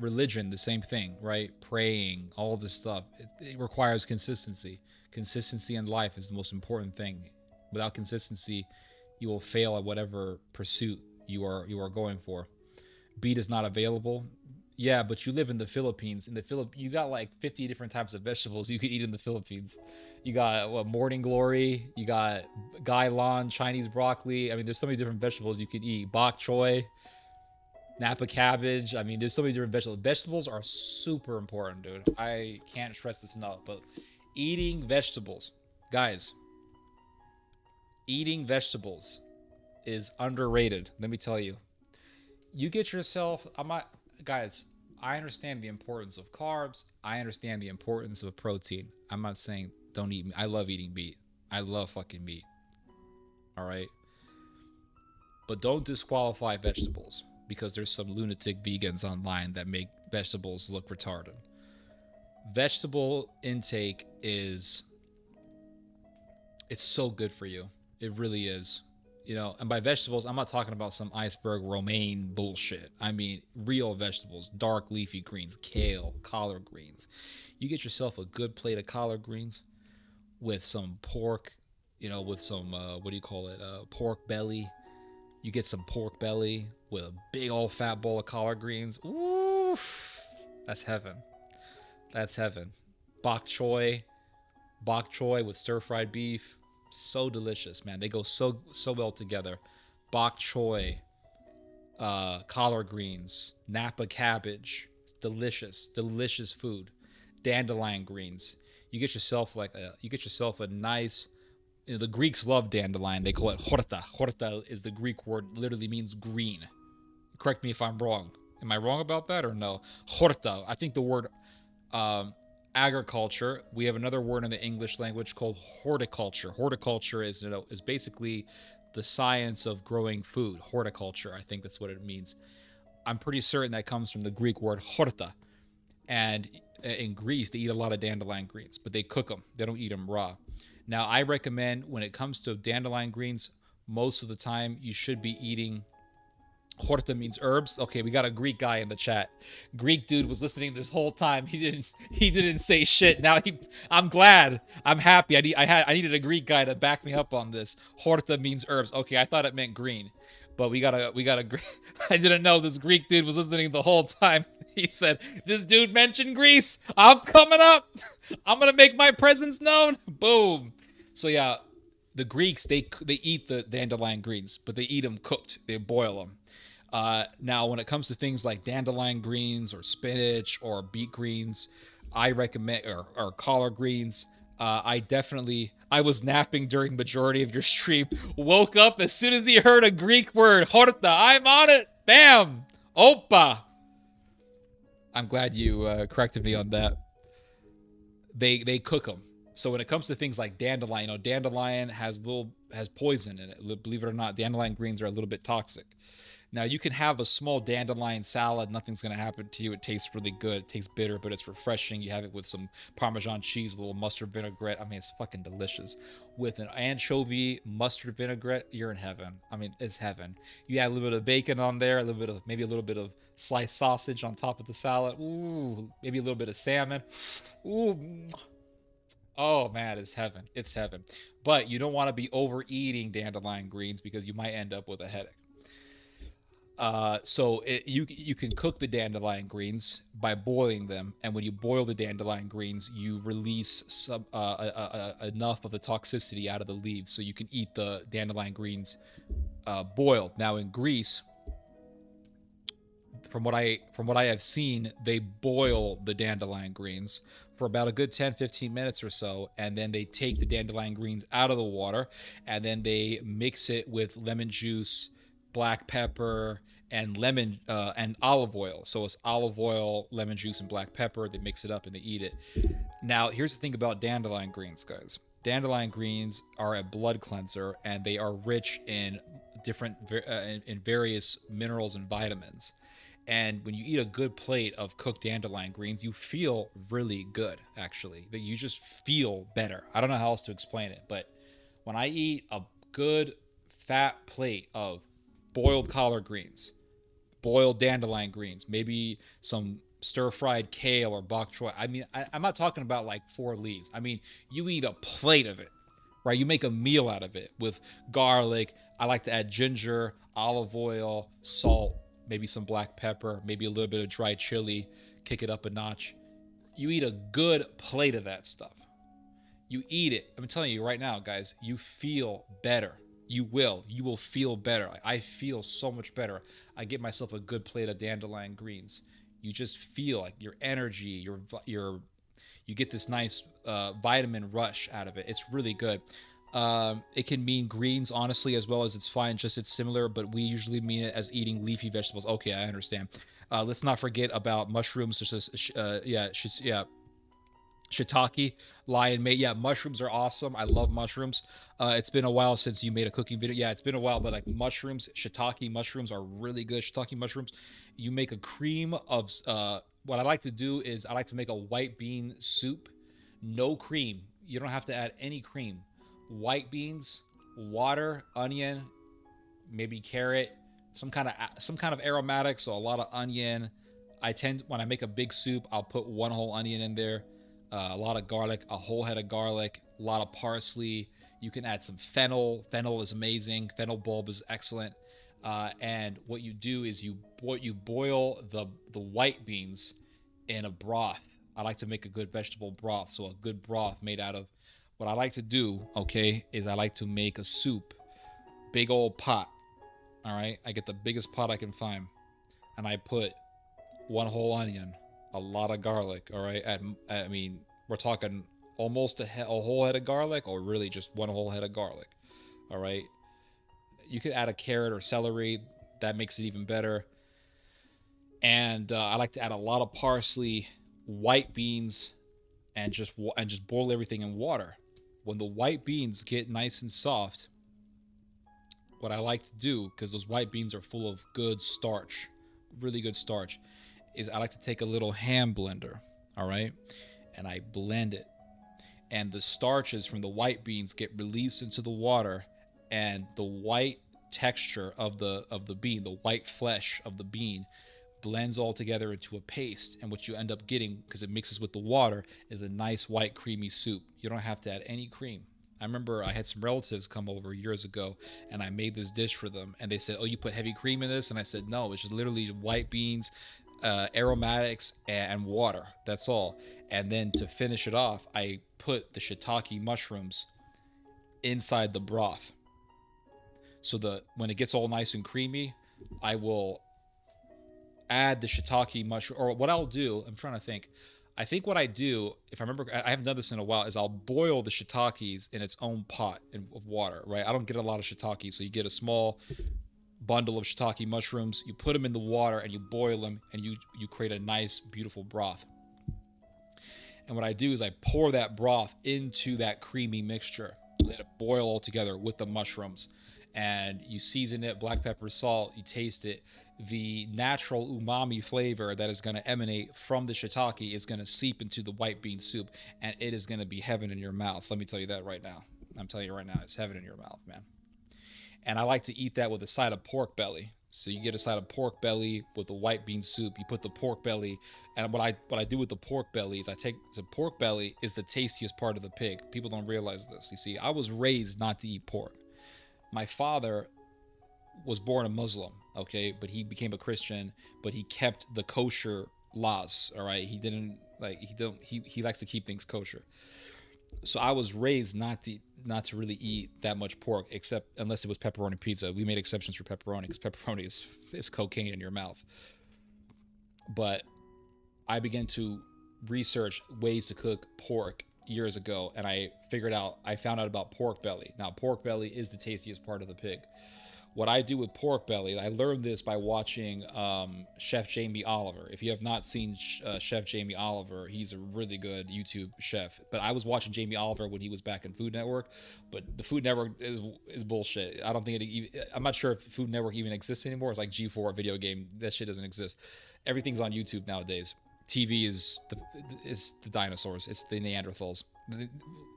religion, the same thing, right? Praying, all this stuff, it requires consistency. Consistency in life is the most important thing. Without consistency, you will fail at whatever pursuit you are going for. Beet is not available. Yeah, but you live in the Philippines. You got like 50 different types of vegetables you could eat in the Philippines. You got morning glory. You got gailan, Chinese broccoli. I mean, there's so many different vegetables you could eat. Bok choy, Napa cabbage. I mean, there's so many different vegetables. Vegetables are super important, dude. I can't stress this enough. But eating vegetables, guys, eating vegetables is underrated. Let me tell you. You get yourself, guys, I understand the importance of carbs. I understand the importance of protein. I'm not saying don't eat meat. I love eating meat. I love fucking meat. All right. But don't disqualify vegetables because there's some lunatic vegans online that make vegetables look retarded. Vegetable intake it's so good for you. It really is. You know, and by vegetables, I'm not talking about some iceberg romaine bullshit. I mean real vegetables, dark leafy greens, kale, collard greens. You get yourself a good plate of collard greens with some pork, you know, with some, what do you call it? Pork belly. You get some pork belly with a big old fat bowl of collard greens. Ooh, that's heaven. That's heaven. Bok choy with stir-fried beef. So delicious, man. They go so well together. Bok choy, collard greens, Napa cabbage. It's delicious food. Dandelion greens. You get yourself a nice. You know, the Greeks love dandelion. They call it horta. Horta is the Greek word, literally means green. Correct me if I'm wrong. Am I wrong about that or no? Horta. I think the word agriculture. We have another word in the English language called horticulture. Horticulture is basically the science of growing food. Horticulture. I think that's what it means. I'm pretty certain that comes from the Greek word horta. And in Greece, they eat a lot of dandelion greens, but they cook them. They don't eat them raw. Now, I recommend when it comes to dandelion greens, most of the time you should be eating. Horta means herbs. Okay, we got a Greek guy in the chat. Greek dude was listening this whole time. He didn't say shit. Now I'm glad. I'm happy. I needed a Greek guy to back me up on this. Horta means herbs. Okay, I thought it meant green. But we got a I didn't know this Greek dude was listening the whole time. He said, "This dude mentioned Greece. I'm coming up. I'm gonna make my presence known." Boom. So yeah, the Greeks they eat the dandelion greens, but they eat them cooked. They boil them. Now, when it comes to things like dandelion greens or spinach or beet greens, I recommend or collard greens. I was napping during majority of your stream. Woke up as soon as he heard a Greek word, horta. I'm on it. Bam. Opa. I'm glad you corrected me on that. They cook them. So when it comes to things like dandelion, you know, dandelion has poison in it. Believe it or not, dandelion greens are a little bit toxic. Now, you can have a small dandelion salad. Nothing's going to happen to you. It tastes really good. It tastes bitter, but it's refreshing. You have it with some Parmesan cheese, a little mustard vinaigrette. I mean, it's fucking delicious. With an anchovy mustard vinaigrette, you're in heaven. I mean, it's heaven. You add a little bit of bacon on there, maybe a little bit of sliced sausage on top of the salad. Ooh, maybe a little bit of salmon. Ooh. Oh, man, it's heaven. It's heaven. But you don't want to be overeating dandelion greens because you might end up with a headache. You can cook the dandelion greens by boiling them, and when you boil the dandelion greens, you release some enough of the toxicity out of the leaves, so you can eat the dandelion greens boiled. Now in Greece, from what I have seen, they boil the dandelion greens for about a good 10-15 minutes or so, and then they take the dandelion greens out of the water, and then they mix it with lemon juice, black pepper, and lemon and olive oil. So it's olive oil, lemon juice, and black pepper. They mix it up and they eat it. Now, here's the thing about dandelion greens, guys. Dandelion greens are a blood cleanser, and they are rich in in various minerals and vitamins. And when you eat a good plate of cooked dandelion greens, you feel really good, actually. That you just feel better. I don't know how else to explain it, but when I eat a good fat plate of boiled collard greens, boiled dandelion greens, maybe some stir-fried kale or bok choy. I mean, I'm not talking about like 4 leaves. I mean, you eat a plate of it, right? You make a meal out of it with garlic. I like to add ginger, olive oil, salt, maybe some black pepper, maybe a little bit of dried chili, kick it up a notch. You eat a good plate of that stuff. You eat it. I'm telling you right now, guys, you feel better. You will feel better. I feel so much better. I get myself a good plate of dandelion greens. You just feel like your energy, you get this nice vitamin rush out of it. It's really good. It can mean greens, honestly, as well as it's fine, just it's similar, but we usually mean it as eating leafy vegetables. Okay, I understand. Let's not forget about mushrooms, just as, shiitake, lion mate. Yeah, mushrooms are awesome. I love mushrooms. It's been a while since you made a cooking video. Yeah, it's been a while, but like mushrooms, shiitake mushrooms are really good. Shiitake mushrooms, you make a cream of. What I like to do is I like to make a white bean soup, no cream. You don't have to add any cream. White beans, water, onion, maybe carrot, some kind of aromatic. So a lot of onion. I tend when I make a big soup, I'll put one whole onion in there, a lot of garlic, a whole head of garlic, a lot of parsley. You can add some fennel. Fennel is amazing. Fennel bulb is excellent. And what you do is you boil the white beans in a broth. I like to make a good vegetable broth, so a good broth made out of. What I like to do, okay, is I like to make a soup, big old pot. All right, I get the biggest pot I can find, and I put one whole onion, a lot of garlic. All right, I mean, we're talking almost a whole head of garlic, or really just one whole head of garlic. All right, you could add a carrot or celery. That makes it even better. And I like to add a lot of parsley, white beans, and just boil everything in water. When the white beans get nice and soft, what I like to do, because those white beans are full of good starch, really good starch, is I like to take a little hand blender, all right, and I blend it, and the starches from the white beans get released into the water, and the white texture of the bean, the white flesh of the bean, blends all together into a paste. And what you end up getting, because it mixes with the water, is a nice white creamy soup. You don't have to add any cream. I remember I had some relatives come over years ago, and I made this dish for them, and they said, "Oh, you put heavy cream in this?" And I said, "No, it's just literally white beans, aromatics, and water. That's all." And then to finish it off, I put the shiitake mushrooms inside the broth. So when it gets all nice and creamy, I will add the shiitake mushroom. Or what I'll do, I'm trying to think. I think what I do, if I remember, I haven't done this in a while, is I'll boil the shiitakes in its own pot of water, right? I don't get a lot of shiitake, so you get a small bundle of shiitake mushrooms, you put them in the water, and you boil them, and you create a nice, beautiful broth. And what I do is I pour that broth into that creamy mixture, let it boil all together with the mushrooms, and you season it, black pepper, salt, you taste it. The natural umami flavor that is going to emanate from the shiitake is going to seep into the white bean soup, and it is going to be heaven in your mouth. Let me tell you that right now. I'm telling you right now, it's heaven in your mouth, man. And I like to eat that with a side of pork belly. So you get a side of pork belly with the white bean soup. You put the pork belly, and what I do with the pork belly is the pork belly is the tastiest part of the pig. People don't realize this. You see, I was raised not to eat pork. My father was born a Muslim, okay, but he became a Christian, but he kept the kosher laws, all right? He likes to keep things kosher. So I was raised not to really eat that much pork, except unless it was pepperoni pizza. We made exceptions for pepperoni, because pepperoni is cocaine in your mouth. But I began to research ways to cook pork years ago, and I found out about pork belly. Now, pork belly is the tastiest part of the pig. What I do with pork belly, I learned this by watching Chef Jamie Oliver. If you have not seen Chef Jamie Oliver, he's a really good YouTube chef. But I was watching Jamie Oliver when he was back in Food Network. But the Food Network is bullshit. I don't think I'm not sure if Food Network even exists anymore. It's like G4 video game. That shit doesn't exist. Everything's on YouTube nowadays. TV is the dinosaurs. It's the Neanderthals. The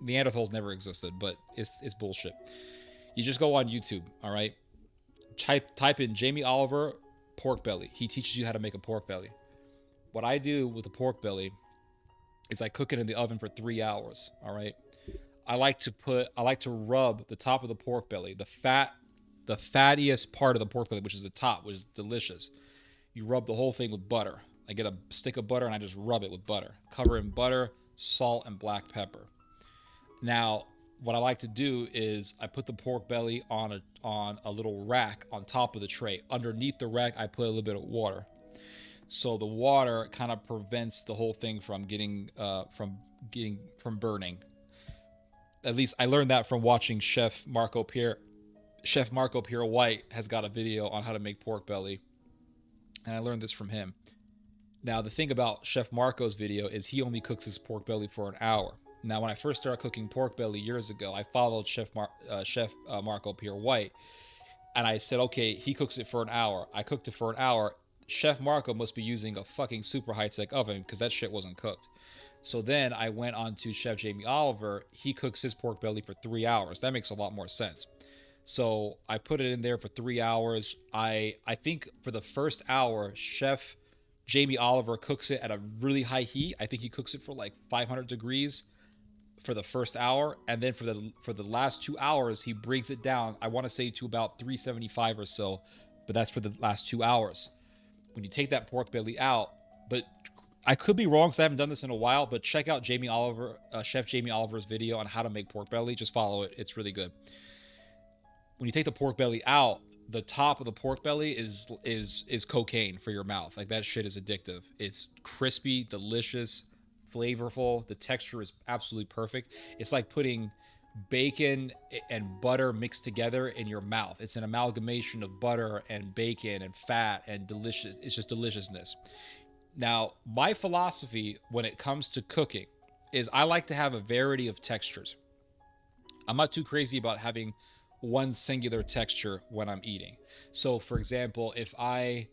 Neanderthals never existed, but it's bullshit. You just go on YouTube, all right? Type in Jamie Oliver pork belly. He teaches you how to make a pork belly. What I do with the pork belly is I cook it in the oven for 3 hours. All right. I like to rub the top of the pork belly, the fattiest part of the pork belly, which is the top, which is delicious. You rub the whole thing with butter. I get a stick of butter and I just rub it with butter. Cover it in butter, salt, and black pepper. Now, what I like to do is I put the pork belly on a little rack on top of the tray. Underneath the rack, I put a little bit of water. So the water kind of prevents the whole thing from from burning. At least I learned that from watching Chef Marco Pierre White has got a video on how to make pork belly, and I learned this from him. Now, the thing about Chef Marco's video is he only cooks his pork belly for an hour. Now, when I first started cooking pork belly years ago, I followed Chef Marco Pierre White, and I said, okay, he cooks it for an hour. I cooked it for an hour. Chef Marco must be using a fucking super high-tech oven because that shit wasn't cooked. So then I went on to Chef Jamie Oliver. He cooks his pork belly for 3 hours. That makes a lot more sense. So I put it in there for 3 hours. I think for the first hour, Chef Jamie Oliver cooks it at a really high heat. I think he cooks it for like 500 degrees for the first hour, and then for the last 2 hours, he brings it down. I want to say to about 375 or so, but that's for the last 2 hours. When you take that pork belly out, but I could be wrong because I haven't done this in a while, but check out Chef Jamie Oliver's video on how to make pork belly. Just follow it. It's really good. When you take the pork belly out, the top of the pork belly is cocaine for your mouth. Like, that shit is addictive. It's crispy, delicious, flavorful. The texture is absolutely perfect. It's like putting bacon and butter mixed together in your mouth. It's an amalgamation of butter and bacon and fat and delicious. It's just deliciousness. Now, my philosophy when it comes to cooking is I like to have a variety of textures. I'm not too crazy about having one singular texture when I'm eating. So, for example, if I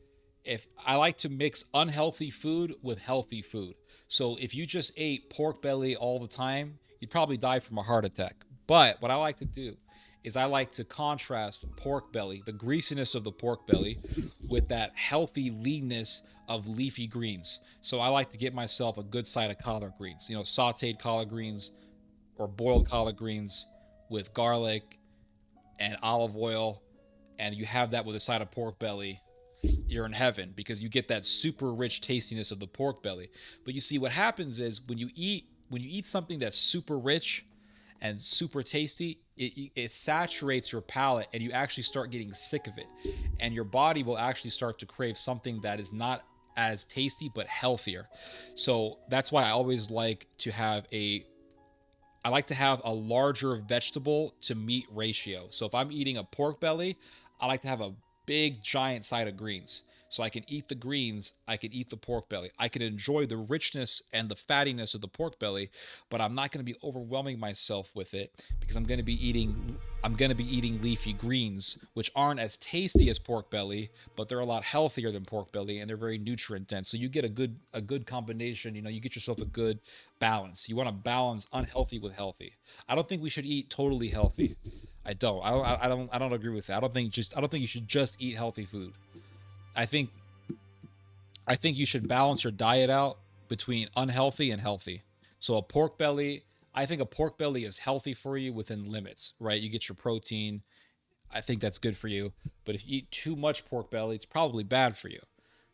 like to mix unhealthy food with healthy food. So if you just ate pork belly all the time, you'd probably die from a heart attack. But what I like to do is I like to contrast pork belly, the greasiness of the pork belly, with that healthy leanness of leafy greens. So I like to get myself a good side of collard greens, sauteed collard greens or boiled collard greens with garlic and olive oil, and you have that with a side of pork belly. You're in heaven because you get that super rich tastiness of the pork belly. But you see, what happens is when you eat something that's super rich and super tasty, it saturates your palate, and you actually start getting sick of it, and your body will actually start to crave something that is not as tasty but healthier. So that's why I always like to have a larger vegetable to meat ratio. So if I'm eating a pork belly, I like to have a big giant side of greens. So I can eat the greens, I can eat the pork belly. I can enjoy the richness and the fattiness of the pork belly, but I'm not going to be overwhelming myself with it because I'm going to be eating leafy greens, which aren't as tasty as pork belly, but they're a lot healthier than pork belly, and they're very nutrient dense. So you get a good combination. You get yourself a good balance. You want to balance unhealthy with healthy. I don't think we should eat totally healthy. I don't agree with that. I don't think you should just eat healthy food. I think you should balance your diet out between unhealthy and healthy. So I think a pork belly is healthy for you within limits, right? You get your protein. I think that's good for you. But if you eat too much pork belly, it's probably bad for you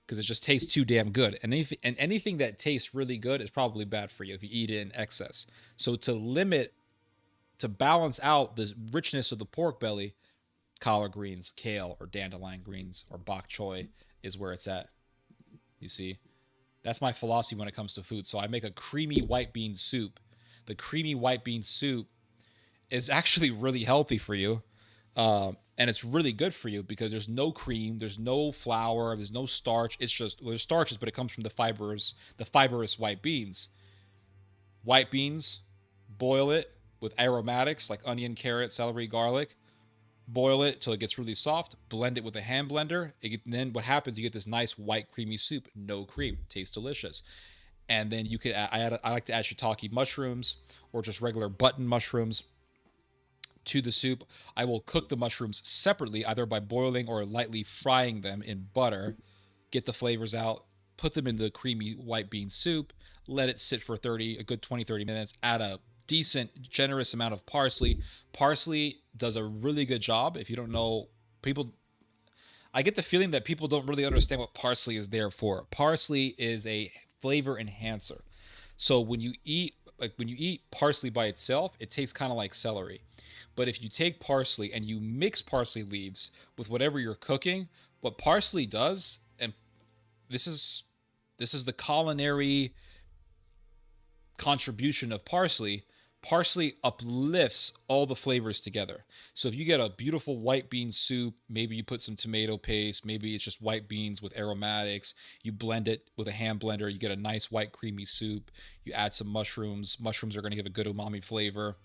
because it just tastes too damn good. And anything that tastes really good is probably bad for you if you eat it in excess. So to balance out the richness of the pork belly, collard greens, kale, or dandelion greens, or bok choy is where it's at. You see? That's my philosophy when it comes to food. So I make a creamy white bean soup. The creamy white bean soup is actually really healthy for you. And it's really good for you because there's no cream, there's no flour, there's no starch. It's just, there's starches, but it comes from the fibrous white beans. White beans, boil it with aromatics like onion, carrot, celery, garlic. Boil it till it gets really soft. Blend it with a hand blender. Then what happens? You get this nice white creamy soup. No cream. Tastes delicious. And then you could I like to add shiitake mushrooms or just regular button mushrooms to the soup. I will cook the mushrooms separately, either by boiling or lightly frying them in butter. Get the flavors out. Put them in the creamy white bean soup. Let it sit for a good 20-30 minutes. Add a decent, generous amount of parsley. Parsley does a really good job. If you don't know, I get the feeling that people don't really understand what parsley is there for. Parsley is a flavor enhancer. So when you eat parsley by itself, it tastes kind of like celery. But if you take parsley and you mix parsley leaves with whatever you're cooking, what parsley does, and this is the culinary contribution of parsley, Parsley uplifts all the flavors together. So if you get a beautiful white bean soup, maybe you put some tomato paste, maybe it's just white beans with aromatics, you blend it with a hand blender, you get a nice white creamy soup, you add some mushrooms. Mushrooms are going to give a good umami flavor.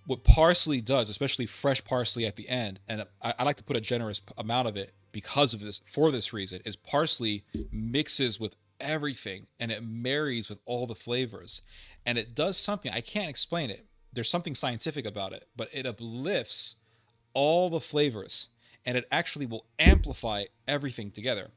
What parsley does, especially fresh parsley at the end, and I like to put a generous amount of it because of this, for this reason, is parsley mixes with everything and it marries with all the flavors. And it does something, I can't explain it. There's something scientific about it, but it uplifts all the flavors and it actually will amplify everything together.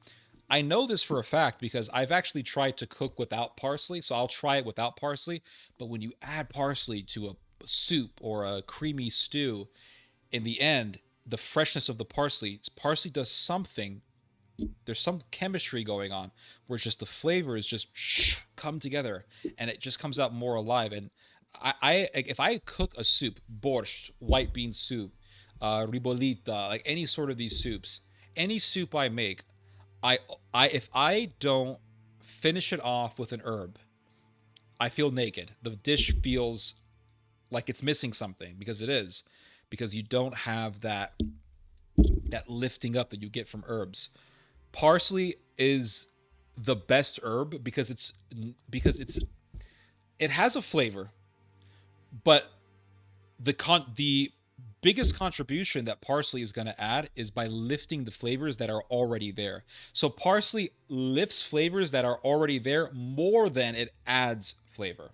I know this for a fact because I've actually tried to cook without parsley, so I'll try it without parsley. But when you add parsley to a soup or a creamy stew, in the end, the freshness of the parsley does something. There's some chemistry going on where it's just the flavors just come together and it just comes out more alive. And I if I cook a soup, borscht, white bean soup, ribolita, like any sort of these soups, any soup I make, I if I don't finish it off with an herb, I feel naked. The dish feels like it's missing something because it is, because you don't have that lifting up that you get from herbs. Parsley is the best herb because it has a flavor, but the biggest contribution that parsley is going to add is by lifting the flavors that are already there. So parsley lifts flavors that are already there more than it adds flavor.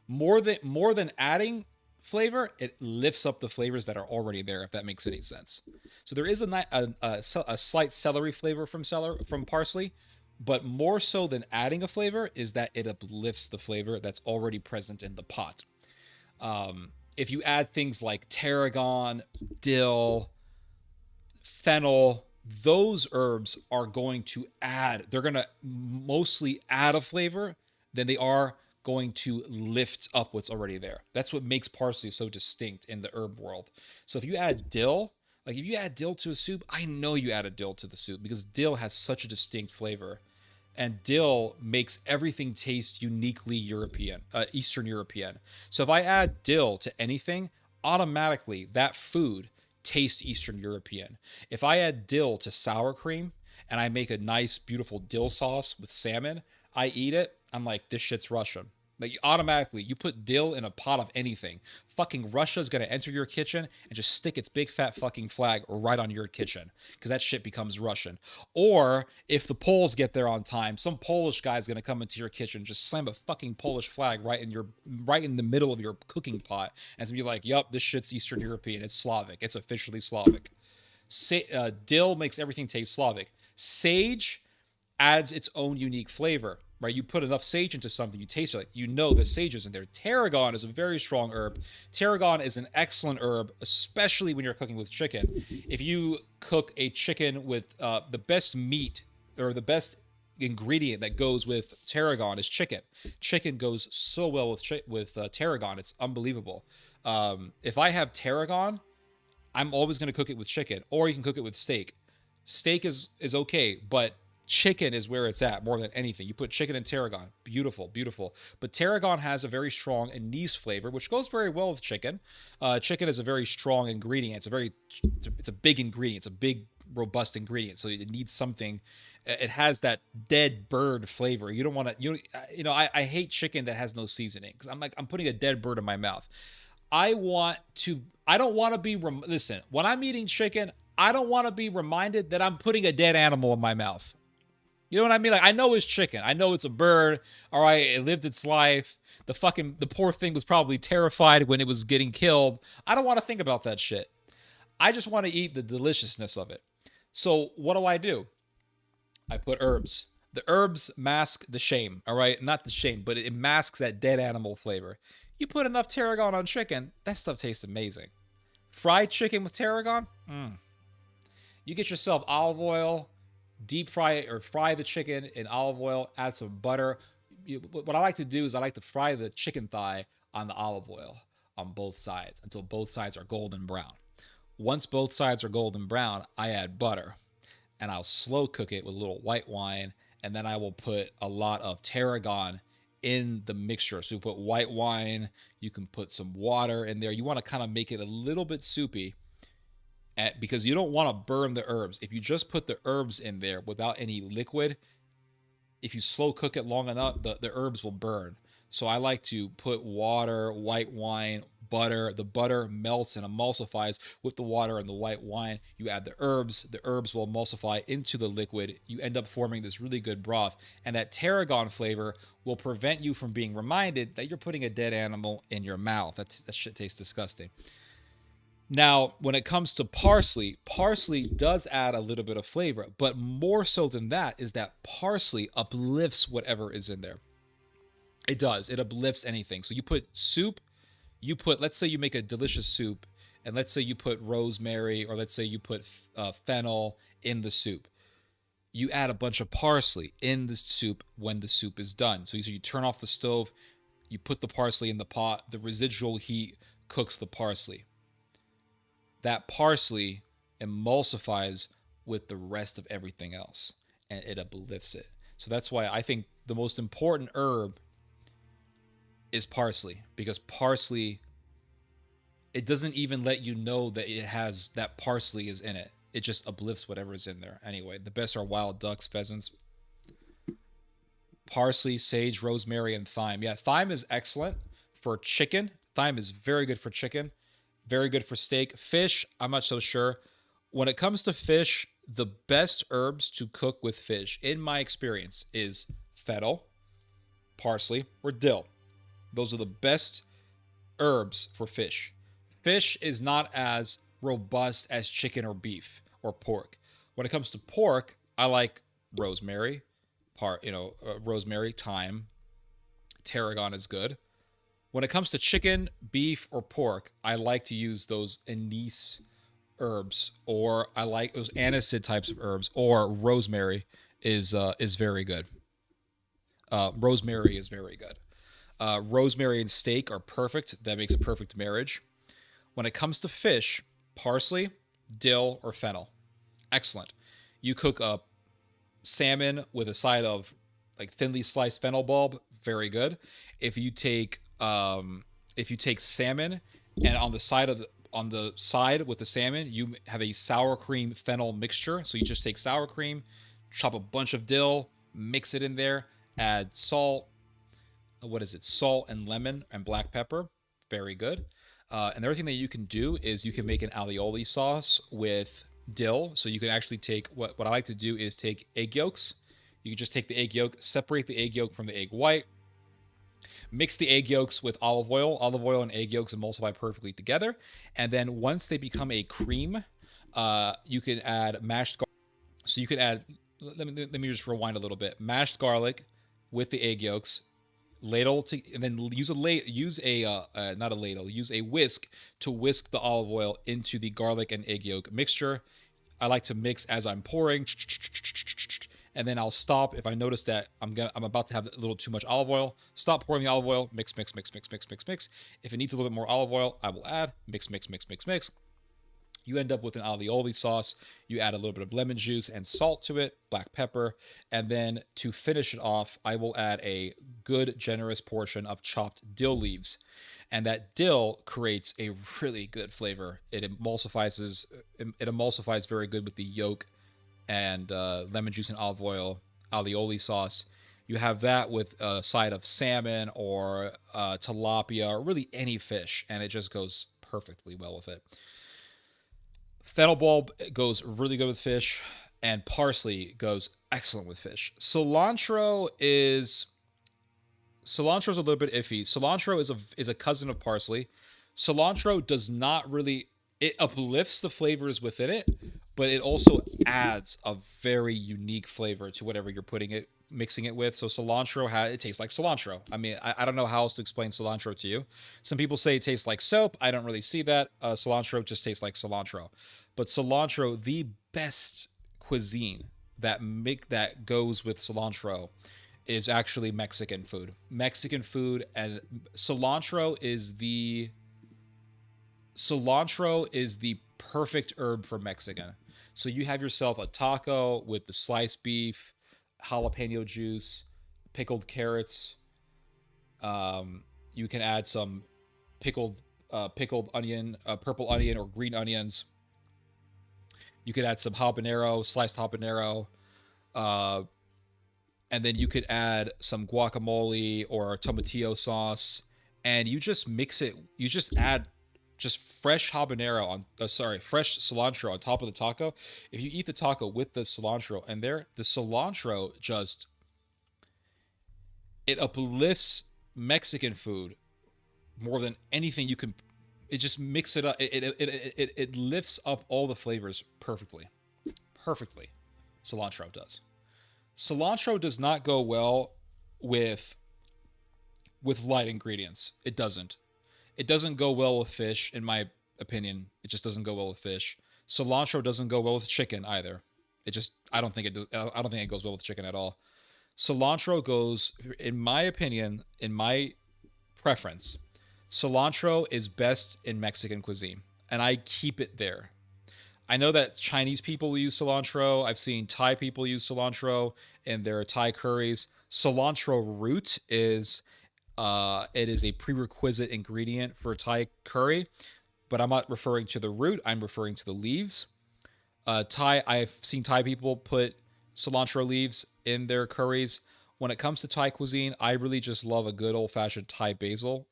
More than adding flavor, it lifts up the flavors that are already there, if that makes any sense. So there is a slight celery flavor from parsley, but more so than adding a flavor is that it uplifts the flavor that's already present in the pot. If you add things like tarragon, dill, fennel, those herbs are going to they're going to mostly add a flavor than they are going to lift up what's already there. That's what makes parsley so distinct in the herb world. So if you add dill, like if you add dill to a soup, I know you added dill to the soup because dill has such a distinct flavor. And dill makes everything taste uniquely European, Eastern European. So if I add dill to anything, automatically that food tastes Eastern European. If I add dill to sour cream and I make a nice, beautiful dill sauce with salmon, I eat it, I'm like, this shit's Russian. Like automatically, you put dill in a pot of anything, fucking Russia's gonna enter your kitchen and just stick its big fat fucking flag right on your kitchen because that shit becomes Russian. Or if the Poles get there on time, some Polish guy's gonna come into your kitchen, just slam a fucking Polish flag right in the middle of your cooking pot, and it's gonna be like, yup, this shit's Eastern European. It's Slavic. It's officially Slavic. Dill makes everything taste Slavic. Sage adds its own unique flavor. Right, you put enough sage into something, you taste it, like you know the sage is in there. Tarragon is a very strong herb. Tarragon is an excellent herb, especially when you're cooking with chicken. If you cook a chicken with the best meat or the best ingredient that goes with tarragon is chicken. Chicken goes so well with tarragon, it's unbelievable. If I have tarragon, I'm always going to cook it with chicken, or you can cook it with steak. Steak is okay, but chicken is where it's at more than anything. You put chicken and tarragon, beautiful, beautiful. But tarragon has a very strong anise flavor, which goes very well with chicken. Chicken is a very strong ingredient. It's a big ingredient. It's a big, robust ingredient. So it needs something. It has that dead bird flavor. You don't want to. I hate chicken that has no seasoning because I'm putting a dead bird in my mouth. I don't want to be. Listen, when I'm eating chicken, I don't want to be reminded that I'm putting a dead animal in my mouth. You know what I mean? Like, I know it's chicken. I know it's a bird. All right, it lived its life. The poor thing was probably terrified when it was getting killed. I don't want to think about that shit. I just want to eat the deliciousness of it. So what do? I put herbs. The herbs mask the shame, all right? Not the shame, but it masks that dead animal flavor. You put enough tarragon on chicken, that stuff tastes amazing. Fried chicken with tarragon? You get yourself olive oil, deep fry it or fry the chicken in olive oil, add some butter. What I like to do is I like to fry the chicken thigh on the olive oil on both sides until both sides are golden brown. Once both sides are golden brown, I add butter and I'll slow cook it with a little white wine, and then I will put a lot of tarragon in the mixture. So you put white wine, you can put some water in there. You want to kind of make it a little bit soupy because you don't want to burn the herbs. If you just put the herbs in there without any liquid, if you slow cook it long enough, the herbs will burn. So I like to put water, white wine, butter. The butter melts and emulsifies with the water and the white wine. You add the herbs will emulsify into the liquid. You end up forming this really good broth. And that tarragon flavor will prevent you from being reminded that you're putting a dead animal in your mouth. That shit tastes disgusting. Now, when it comes to parsley, parsley does add a little bit of flavor, but more so than that is that parsley uplifts whatever is in there. It does. It uplifts anything. So you put soup, let's say you make a delicious soup, and let's say you put rosemary, or let's say you put fennel in the soup. You add a bunch of parsley in the soup when the soup is done. So you turn off the stove, you put the parsley in the pot, the residual heat cooks the parsley. That parsley emulsifies with the rest of everything else, and it uplifts it. So that's why I think the most important herb is parsley, because parsley, it doesn't even let you know that it has, that parsley is in it. It just uplifts whatever is in there. Anyway, the best are wild ducks, pheasants. Parsley, sage, rosemary, and thyme. Yeah, thyme is excellent for chicken. Thyme is very good for chicken. Very good for steak. Fish, I'm not so sure. When it comes to fish, the best herbs to cook with fish, in my experience, is fennel, parsley, or dill. Those are the best herbs for fish. Fish is not as robust as chicken or beef or pork. When it comes to pork, I like rosemary, rosemary, thyme, tarragon is good. When it comes to chicken, beef, or pork, I like to use those anise herbs, or I like those aniseed types of herbs, or rosemary is very good. Rosemary is very good. Rosemary and steak are perfect. That makes a perfect marriage. When it comes to fish, parsley, dill, or fennel, excellent. You cook a salmon with a side of like thinly sliced fennel bulb, very good. If you take salmon, and on the side with the salmon, you have a sour cream fennel mixture. So you just take sour cream, chop a bunch of dill, mix it in there, add salt. Salt and lemon and black pepper. Very good. And the other thing that you can do is you can make an alioli sauce with dill. So you can actually take, what I like to do is take egg yolks. You can just take the egg yolk, separate the egg yolk from the egg white, mix the egg yolks with olive oil. Olive oil and egg yolks emulsify perfectly together. And then once they become a cream, you can add mashed garlic. So you can add, let me just rewind a little bit. Mashed garlic with the egg yolks, and then use a whisk to whisk the olive oil into the garlic and egg yolk mixture. I like to mix as I'm pouring, and then I'll stop if I notice that I'm about to have a little too much olive oil. Stop pouring the olive oil, mix. If it needs a little bit more olive oil, I will add, mix. You end up with an alioli sauce. You add a little bit of lemon juice and salt to it, black pepper, and then to finish it off, I will add a good, generous portion of chopped dill leaves. And that dill creates a really good flavor. It emulsifies very good with the yolk and lemon juice and olive oil, alioli sauce. You have that with a side of salmon or tilapia or really any fish, and it just goes perfectly well with it. Fennel bulb goes really good with fish, and parsley goes excellent with fish. Cilantro is a little bit iffy. Cilantro is a cousin of parsley. Cilantro does not really, it uplifts the flavors within it, but it also adds a very unique flavor to whatever you're mixing it with. So cilantro, it tastes like cilantro. I mean, I don't know how else to explain cilantro to you. Some people say it tastes like soap. I don't really see that. Cilantro just tastes like cilantro. But cilantro, the best cuisine that goes with cilantro is actually Mexican food. Mexican food, and cilantro is the perfect herb for Mexican. So you have yourself a taco with the sliced beef, jalapeno juice, pickled carrots, You can add some pickled onion, purple onion or green onions. You could add some habanero, sliced habanero, uh, and then you could add some guacamole or tomatillo sauce, and you just mix it. You just add just fresh habanero on, fresh cilantro on top of the taco. If you eat the taco with the cilantro, and the cilantro just, it uplifts Mexican food more than anything you can. It just mix it up. It lifts up all the flavors perfectly. Perfectly. Cilantro does. Cilantro does not go well with light ingredients. It doesn't. It doesn't go well with fish, in my opinion. It just doesn't go well with fish. Cilantro doesn't go well with chicken either. It just, I don't think it goes well with chicken at all. Cilantro goes, in my opinion, in my preference, cilantro is best in Mexican cuisine, and I keep it there. I know that Chinese people use cilantro. I've seen Thai people use cilantro in their Thai curries. Cilantro root is it is a prerequisite ingredient for Thai curry, but I'm not referring to the root. I'm referring to the leaves. I've seen Thai people put cilantro leaves in their curries. When it comes to Thai cuisine, I really just love a good old-fashioned Thai basil.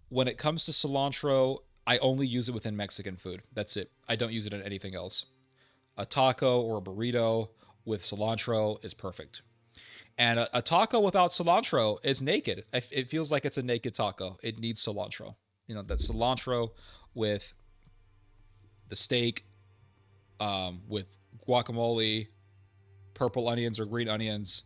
When it comes to cilantro, I only use it within Mexican food. That's it. I don't use it in anything else. A taco or a burrito with cilantro is perfect. And a taco without cilantro is naked. It feels like it's a naked taco. It needs cilantro. You know, that cilantro with the steak, with guacamole, purple onions or green onions,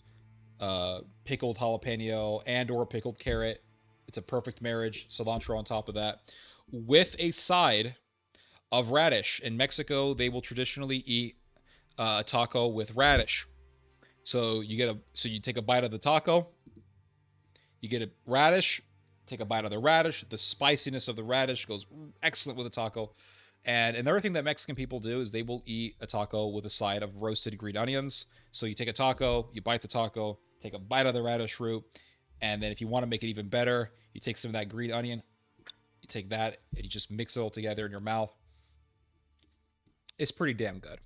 pickled jalapeno and or pickled carrot. It's a perfect marriage. Cilantro on top of that, with a side of radish. In Mexico, they will traditionally eat a taco with radish. So you take a bite of the taco, you get a radish, take a bite of the radish. The spiciness of the radish goes excellent with a taco. And another thing that Mexican people do is they will eat a taco with a side of roasted green onions. So you take a taco, you bite the taco, take a bite of the radish root, and then if you want to make it even better, you take some of that green onion, you take that, and you just mix it all together in your mouth. It's pretty damn good.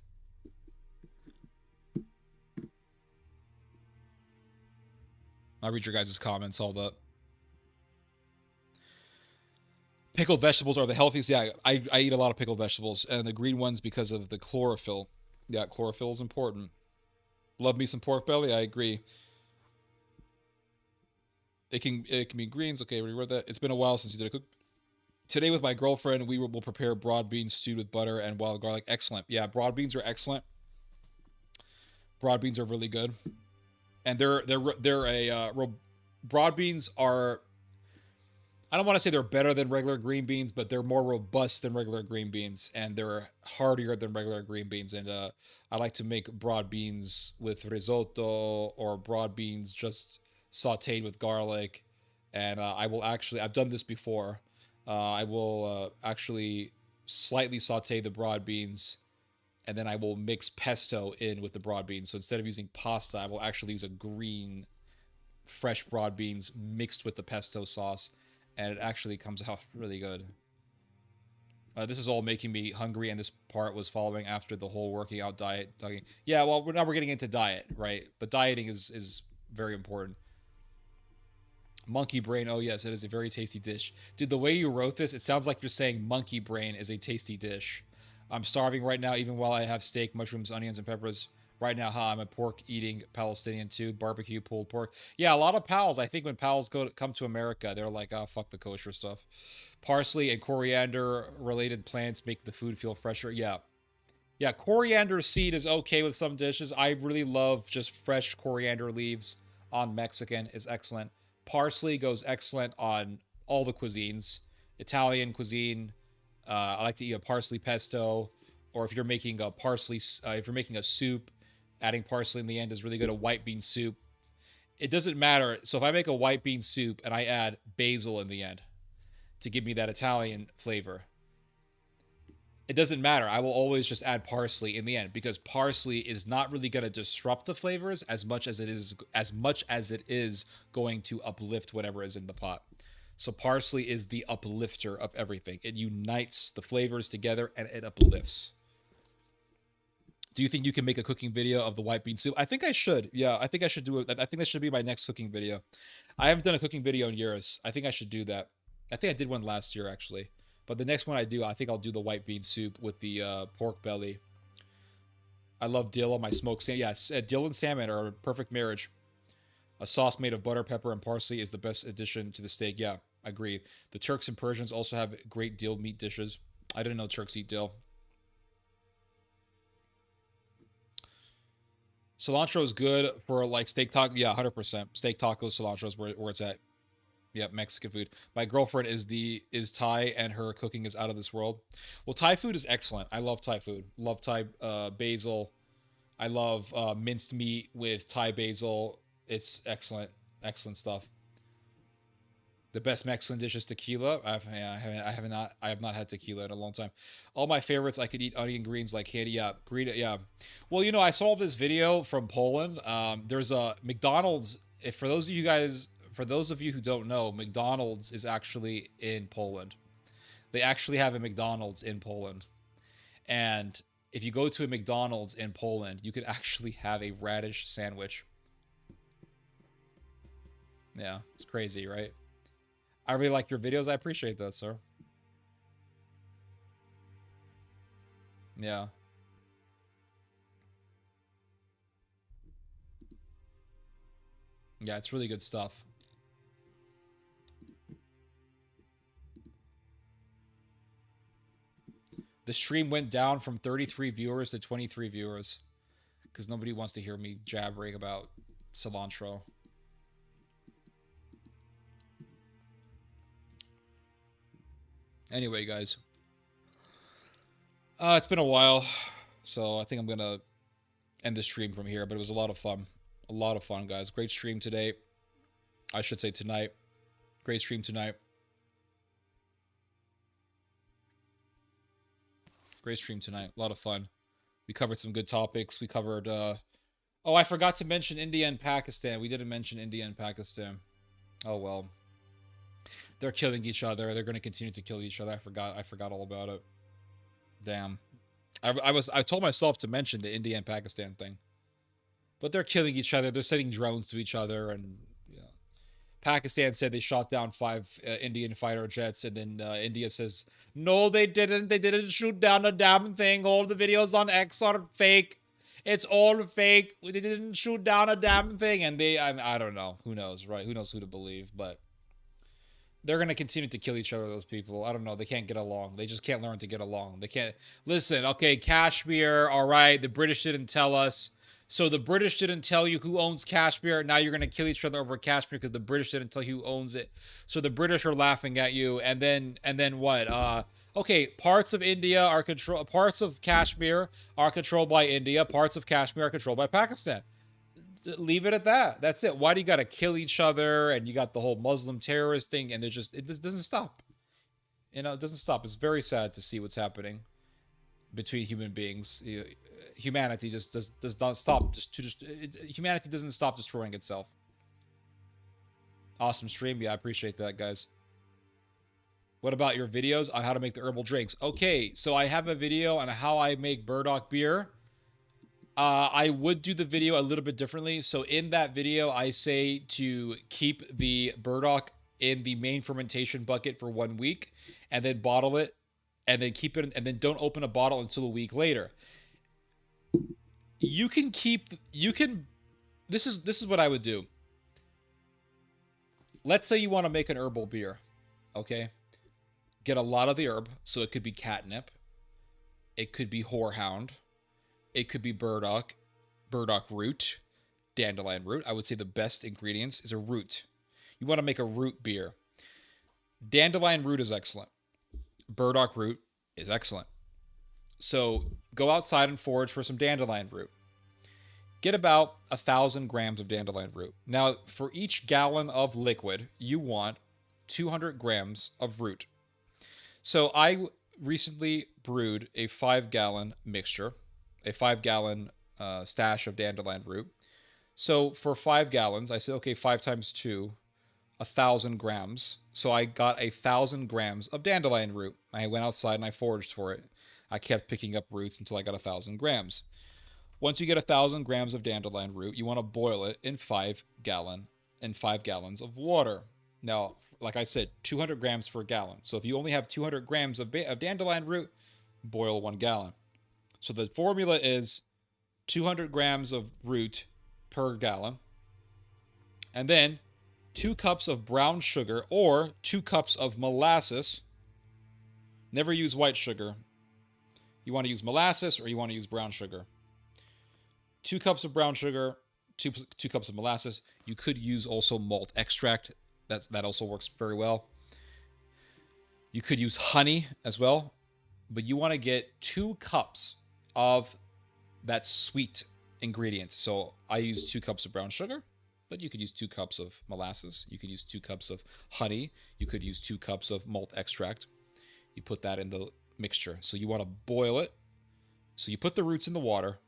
I'll read your guys' comments. All the pickled vegetables are the healthiest. Yeah, I eat a lot of pickled vegetables, and the green ones because of the chlorophyll. Yeah, chlorophyll is important. Love me some pork belly. I agree. It can be greens. Okay, we read that. It's been a while since you did a cook. Today with my girlfriend, we will prepare broad beans stewed with butter and wild garlic. Excellent. Yeah, broad beans are excellent. Broad beans are really good, and broad beans are. I don't want to say they're better than regular green beans, but they're more robust than regular green beans, and they're heartier than regular green beans. And I like to make broad beans with risotto or broad beans just sauteed with garlic. And I've done this before. I will actually slightly saute the broad beans, and then I will mix pesto in with the broad beans. So instead of using pasta, I will actually use a green, fresh broad beans mixed with the pesto sauce. And it actually comes out really good. This is all making me hungry, and this part was following after the whole working out diet. Yeah, well, now we're getting into diet, right? But dieting is very important. Monkey brain, oh yes, it is a very tasty dish. Dude, the way you wrote this, it sounds like you're saying monkey brain is a tasty dish. I'm starving right now, even while I have steak, mushrooms, onions, and peppers. Right now, I'm a pork-eating Palestinian too. Barbecue, pulled pork. Yeah, a lot of pals. I think when pals come to America, they're like, oh, fuck the kosher stuff. Parsley and coriander-related plants make the food feel fresher. Yeah. Yeah, coriander seed is okay with some dishes. I really love just fresh coriander leaves on Mexican is excellent. Parsley goes excellent on all the cuisines. Italian cuisine. I like to eat a parsley pesto. Or if you're making a soup, adding parsley in the end is really good. A white bean soup. It doesn't matter. So if I make a white bean soup and I add basil in the end to give me that Italian flavor, it doesn't matter. I will always just add parsley in the end because parsley is not really going to disrupt the flavors as much as it is going to uplift whatever is in the pot. So parsley is the uplifter of everything. It unites the flavors together and it uplifts. Do you think you can make a cooking video of the white bean soup? I think I should. Yeah, I think I should do it. I think that should be my next cooking video. I haven't done a cooking video in years. I think I should do that. I think I did one last year, actually. But the next one I do, I think I'll do the white bean soup with the pork belly. I love dill on my smoked salmon. Yes, dill and salmon are a perfect marriage. A sauce made of butter, pepper, and parsley is the best addition to the steak. Yeah, I agree. The Turks and Persians also have great dill meat dishes. I didn't know Turks eat dill. Cilantro is good for like steak taco. Yeah, 100%. Steak tacos, cilantro is where it's at. Yeah, Mexican food. My girlfriend is Thai, and her cooking is out of this world. Well, Thai food is excellent. I love Thai food. Love Thai basil. I love minced meat with Thai basil. It's excellent, excellent stuff. The best Mexican dish is tequila. I have not had tequila in a long time. All my favorites, I could eat onion greens like candy. Yeah, green. Yeah. Well, you know, I saw this video from Poland. There's a McDonald's. For those of you who don't know, McDonald's is actually in Poland. They actually have a McDonald's in Poland, and if you go to a McDonald's in Poland, you could actually have a radish sandwich. Yeah, it's crazy, right? I really like your videos. I appreciate that, sir. Yeah. Yeah, it's really good stuff. The stream went down from 33 viewers to 23 viewers because nobody wants to hear me jabbering about cilantro. Anyway, guys. It's been a while, so I think I'm going to end the stream from here, but it was a lot of fun. A lot of fun, guys. Great stream today. I should say tonight. Great stream tonight. Great stream tonight. A lot of fun. We covered some good topics. We covered... Oh, I forgot to mention India and Pakistan. We didn't mention India and Pakistan. Oh, well. They're killing each other. They're going to continue to kill each other. I forgot all about it. Damn. I told myself to mention the India and Pakistan thing. But they're killing each other. They're sending drones to each other. And Pakistan said they shot down 5 Indian fighter jets. And then India says, no, they didn't. They didn't shoot down a damn thing. All the videos on X are fake. It's all fake. They didn't shoot down a damn thing. And I don't know. Who knows, right? Who knows who to believe? But they're going to continue to kill each other, those people. I don't know. They can't get along. They just can't learn to get along. They can't. Listen, okay, Kashmir, all right. The British didn't tell us. So the British didn't tell you who owns Kashmir. Now you're going to kill each other over Kashmir because the British didn't tell you who owns it. So the British are laughing at you. And then what? Okay, parts of India are parts of Kashmir are controlled by India. Parts of Kashmir are controlled by Pakistan. Leave it at that. That's it. Why do you got to kill each other? And you got the whole Muslim terrorist thing, and it doesn't stop. You know, it doesn't stop. It's very sad to see what's happening between human beings. Humanity just does not stop. Humanity doesn't stop destroying itself. Awesome stream. Yeah, I appreciate that, guys. What about your videos on how to make the herbal drinks? Okay, so I have a video on how I make burdock beer. I would do the video a little bit differently. So in that video, I say to keep the burdock in the main fermentation bucket for 1 week and then bottle it and then keep it and then don't open a bottle until a week later. This is what I would do. Let's say you want to make an herbal beer. Okay. Get a lot of the herb. So it could be catnip. It could be horehound. It could be burdock root, dandelion root. I would say the best ingredients is a root. You want to make a root beer. Dandelion root is excellent. Burdock root is excellent. So go outside and forage for some dandelion root. Get about 1,000 grams of dandelion root. Now, for each gallon of liquid, you want 200 grams of root. So I recently brewed a 5-gallon mixture, a 5-gallon stash of dandelion root. So for 5 gallons, I said, okay, 5 times 2, 1,000 grams. So I got 1,000 grams of dandelion root. I went outside and I foraged for it. I kept picking up roots until I got 1,000 grams. Once you get 1,000 grams of dandelion root, you want to boil it in 5 gallons of water. Now, like I said, 200 grams per gallon. So if you only have 200 grams of dandelion root, boil 1 gallon. So the formula is 200 grams of root per gallon, and then 2 cups of brown sugar or 2 cups of molasses. Never use white sugar. You want to use molasses or you want to use brown sugar. 2 cups of brown sugar, two cups of molasses. You could use also malt extract. That also works very well. You could use honey as well, but you want to get 2 cups of that sweet ingredient. So I use 2 cups of brown sugar, but you could use 2 cups of molasses. You could use 2 cups of honey. You could use 2 cups of malt extract. You put that in the mixture. So you want to boil it. So you put the roots in the water.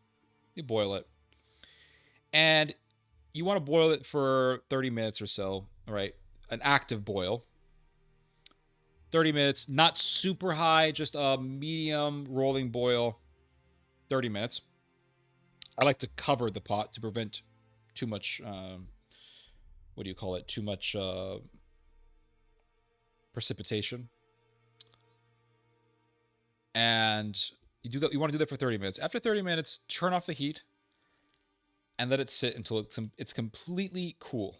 You boil it. And you want to boil it for 30 minutes or so, all right? An active boil. 30 minutes, not super high, just a medium rolling boil. 30 minutes. I like to cover the pot to prevent too much, too much precipitation. And you want to do that for 30 minutes. After 30 minutes, turn off the heat and let it sit until it's completely cool.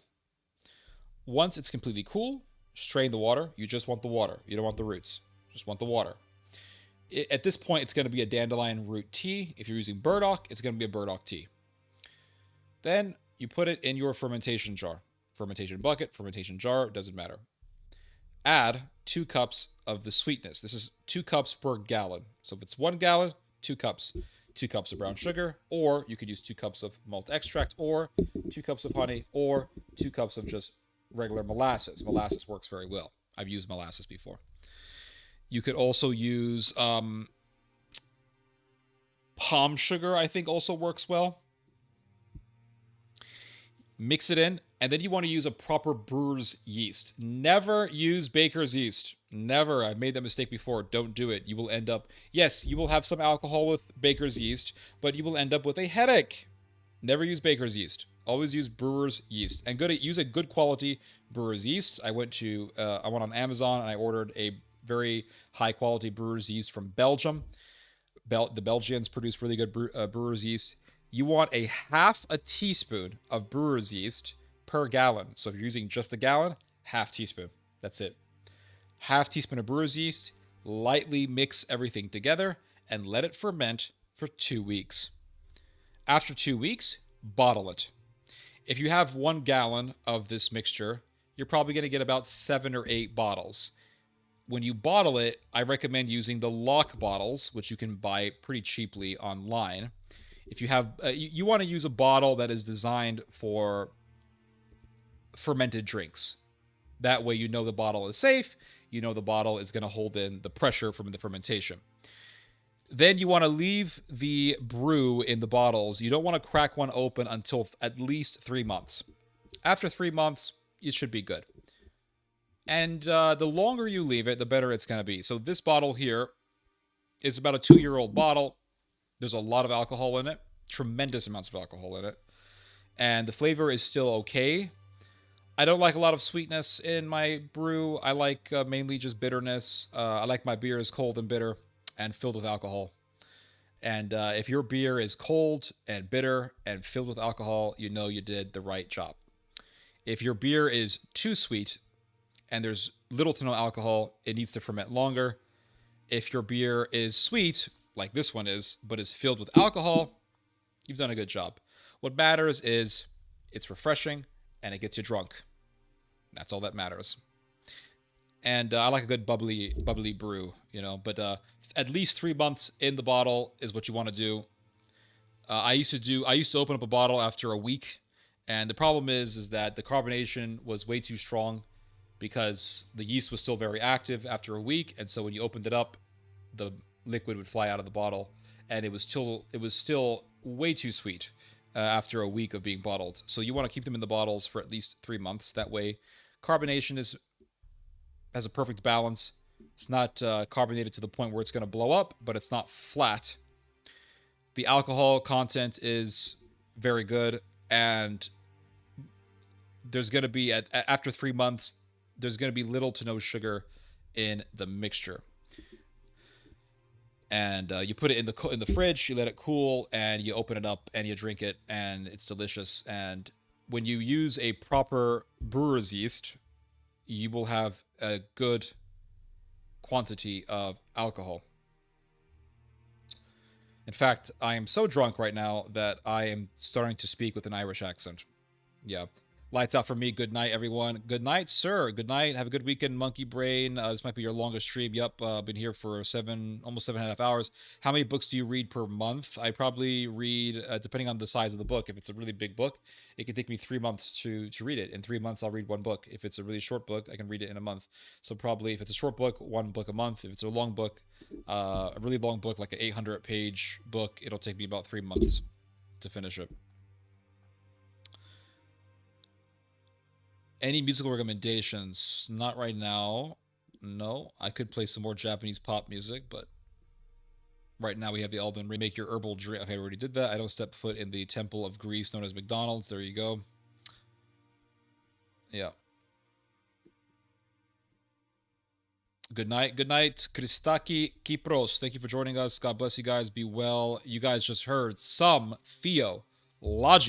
Once it's completely cool, strain the water. You just want the water. You don't want the roots. Just want the water. At this point, it's going to be a dandelion root tea. If you're using burdock, it's going to be a burdock tea. Then you put it in your fermentation jar. Fermentation bucket, fermentation jar, doesn't matter. Add 2 cups of the sweetness. This is 2 cups per gallon. So if it's 1 gallon, 2 cups. 2 cups of brown sugar, or you could use 2 cups of malt extract, or 2 cups of honey, or 2 cups of just regular molasses. Molasses works very well. I've used molasses before. You could also use palm sugar, I think also works well. Mix it in, and then you want to use a proper brewer's yeast. Never use baker's yeast. Never. I've made that mistake before. Don't do it. You will end up, yes, you will have some alcohol with baker's yeast, but you will end up with a headache. Never use baker's yeast. Always use brewer's yeast. And use a good quality brewer's yeast. I went on Amazon and I ordered a very high quality brewer's yeast from Belgium. The Belgians produce really good brewer's yeast. You want a half a teaspoon of brewer's yeast per gallon. So if you're using just a gallon, half teaspoon. That's it. Half teaspoon of brewer's yeast. Lightly mix everything together and let it ferment for 2 weeks. After 2 weeks, bottle it. If you have 1 gallon of this mixture, you're probably going to get about 7 or 8 bottles. When you bottle it, I recommend using the lock bottles, which you can buy pretty cheaply online. If you have, you want to use a bottle that is designed for fermented drinks. That way you know the bottle is safe. You know the bottle is going to hold in the pressure from the fermentation. Then you want to leave the brew in the bottles. You don't want to crack one open until at least 3 months. After 3 months, it should be good. And the longer you leave it, the better it's going to be. So this bottle here is about a 2-year-old bottle. There's a lot of alcohol in it. Tremendous amounts of alcohol in it. And the flavor is still okay. I don't like a lot of sweetness in my brew. I like mainly just bitterness. I like my beers cold and bitter and filled with alcohol. And if your beer is cold and bitter and filled with alcohol, you know you did the right job. If your beer is too sweet and there's little to no alcohol, it needs to ferment longer. If your beer is sweet, like this one is, but is filled with alcohol, you've done a good job. What matters is it's refreshing and it gets you drunk. That's all that matters. And I like a good bubbly brew, but at least 3 months in the bottle is what you want to do. I used to open up a bottle after a week, and the problem is that the carbonation was way too strong because the yeast was still very active after a week, and so when you opened it up, the liquid would fly out of the bottle, and it was still way too sweet after a week of being bottled. So you want to keep them in the bottles for at least 3 months. That way, carbonation has a perfect balance. It's not carbonated to the point where it's going to blow up, but it's not flat. The alcohol content is very good, and there's going to be after 3 months, there's going to be little to no sugar in the mixture. And you put it in the fridge, you let it cool, and you open it up and you drink it, and it's delicious. And when you use a proper brewer's yeast, you will have a good quantity of alcohol. In fact, I am so drunk right now that I am starting to speak with an Irish accent. Yeah. Lights out for me. Good night, everyone. Good night, sir. Good night. Have a good weekend, Monkey Brain. This might be your longest stream. Yep, been here for almost 7.5 hours. How many books do you read per month? I probably read, depending on the size of the book. If it's a really big book, it can take me 3 months to read it. In 3 months, I'll read one book. If it's a really short book, I can read it in a month. So probably if it's a short book, one book a month. If it's a long book, a really long book, like an 800-page book, it'll take me about 3 months to finish it. Any musical recommendations? Not right now. No. I could play some more Japanese pop music, but right now we have the Alden Remake Your Herbal Drink. Okay, I already did that. I don't step foot in the temple of Greece known as McDonald's. There you go. Yeah. Good night. Good night. Christaki Kipros. Thank you for joining us. God bless you guys. Be well. You guys just heard some theology.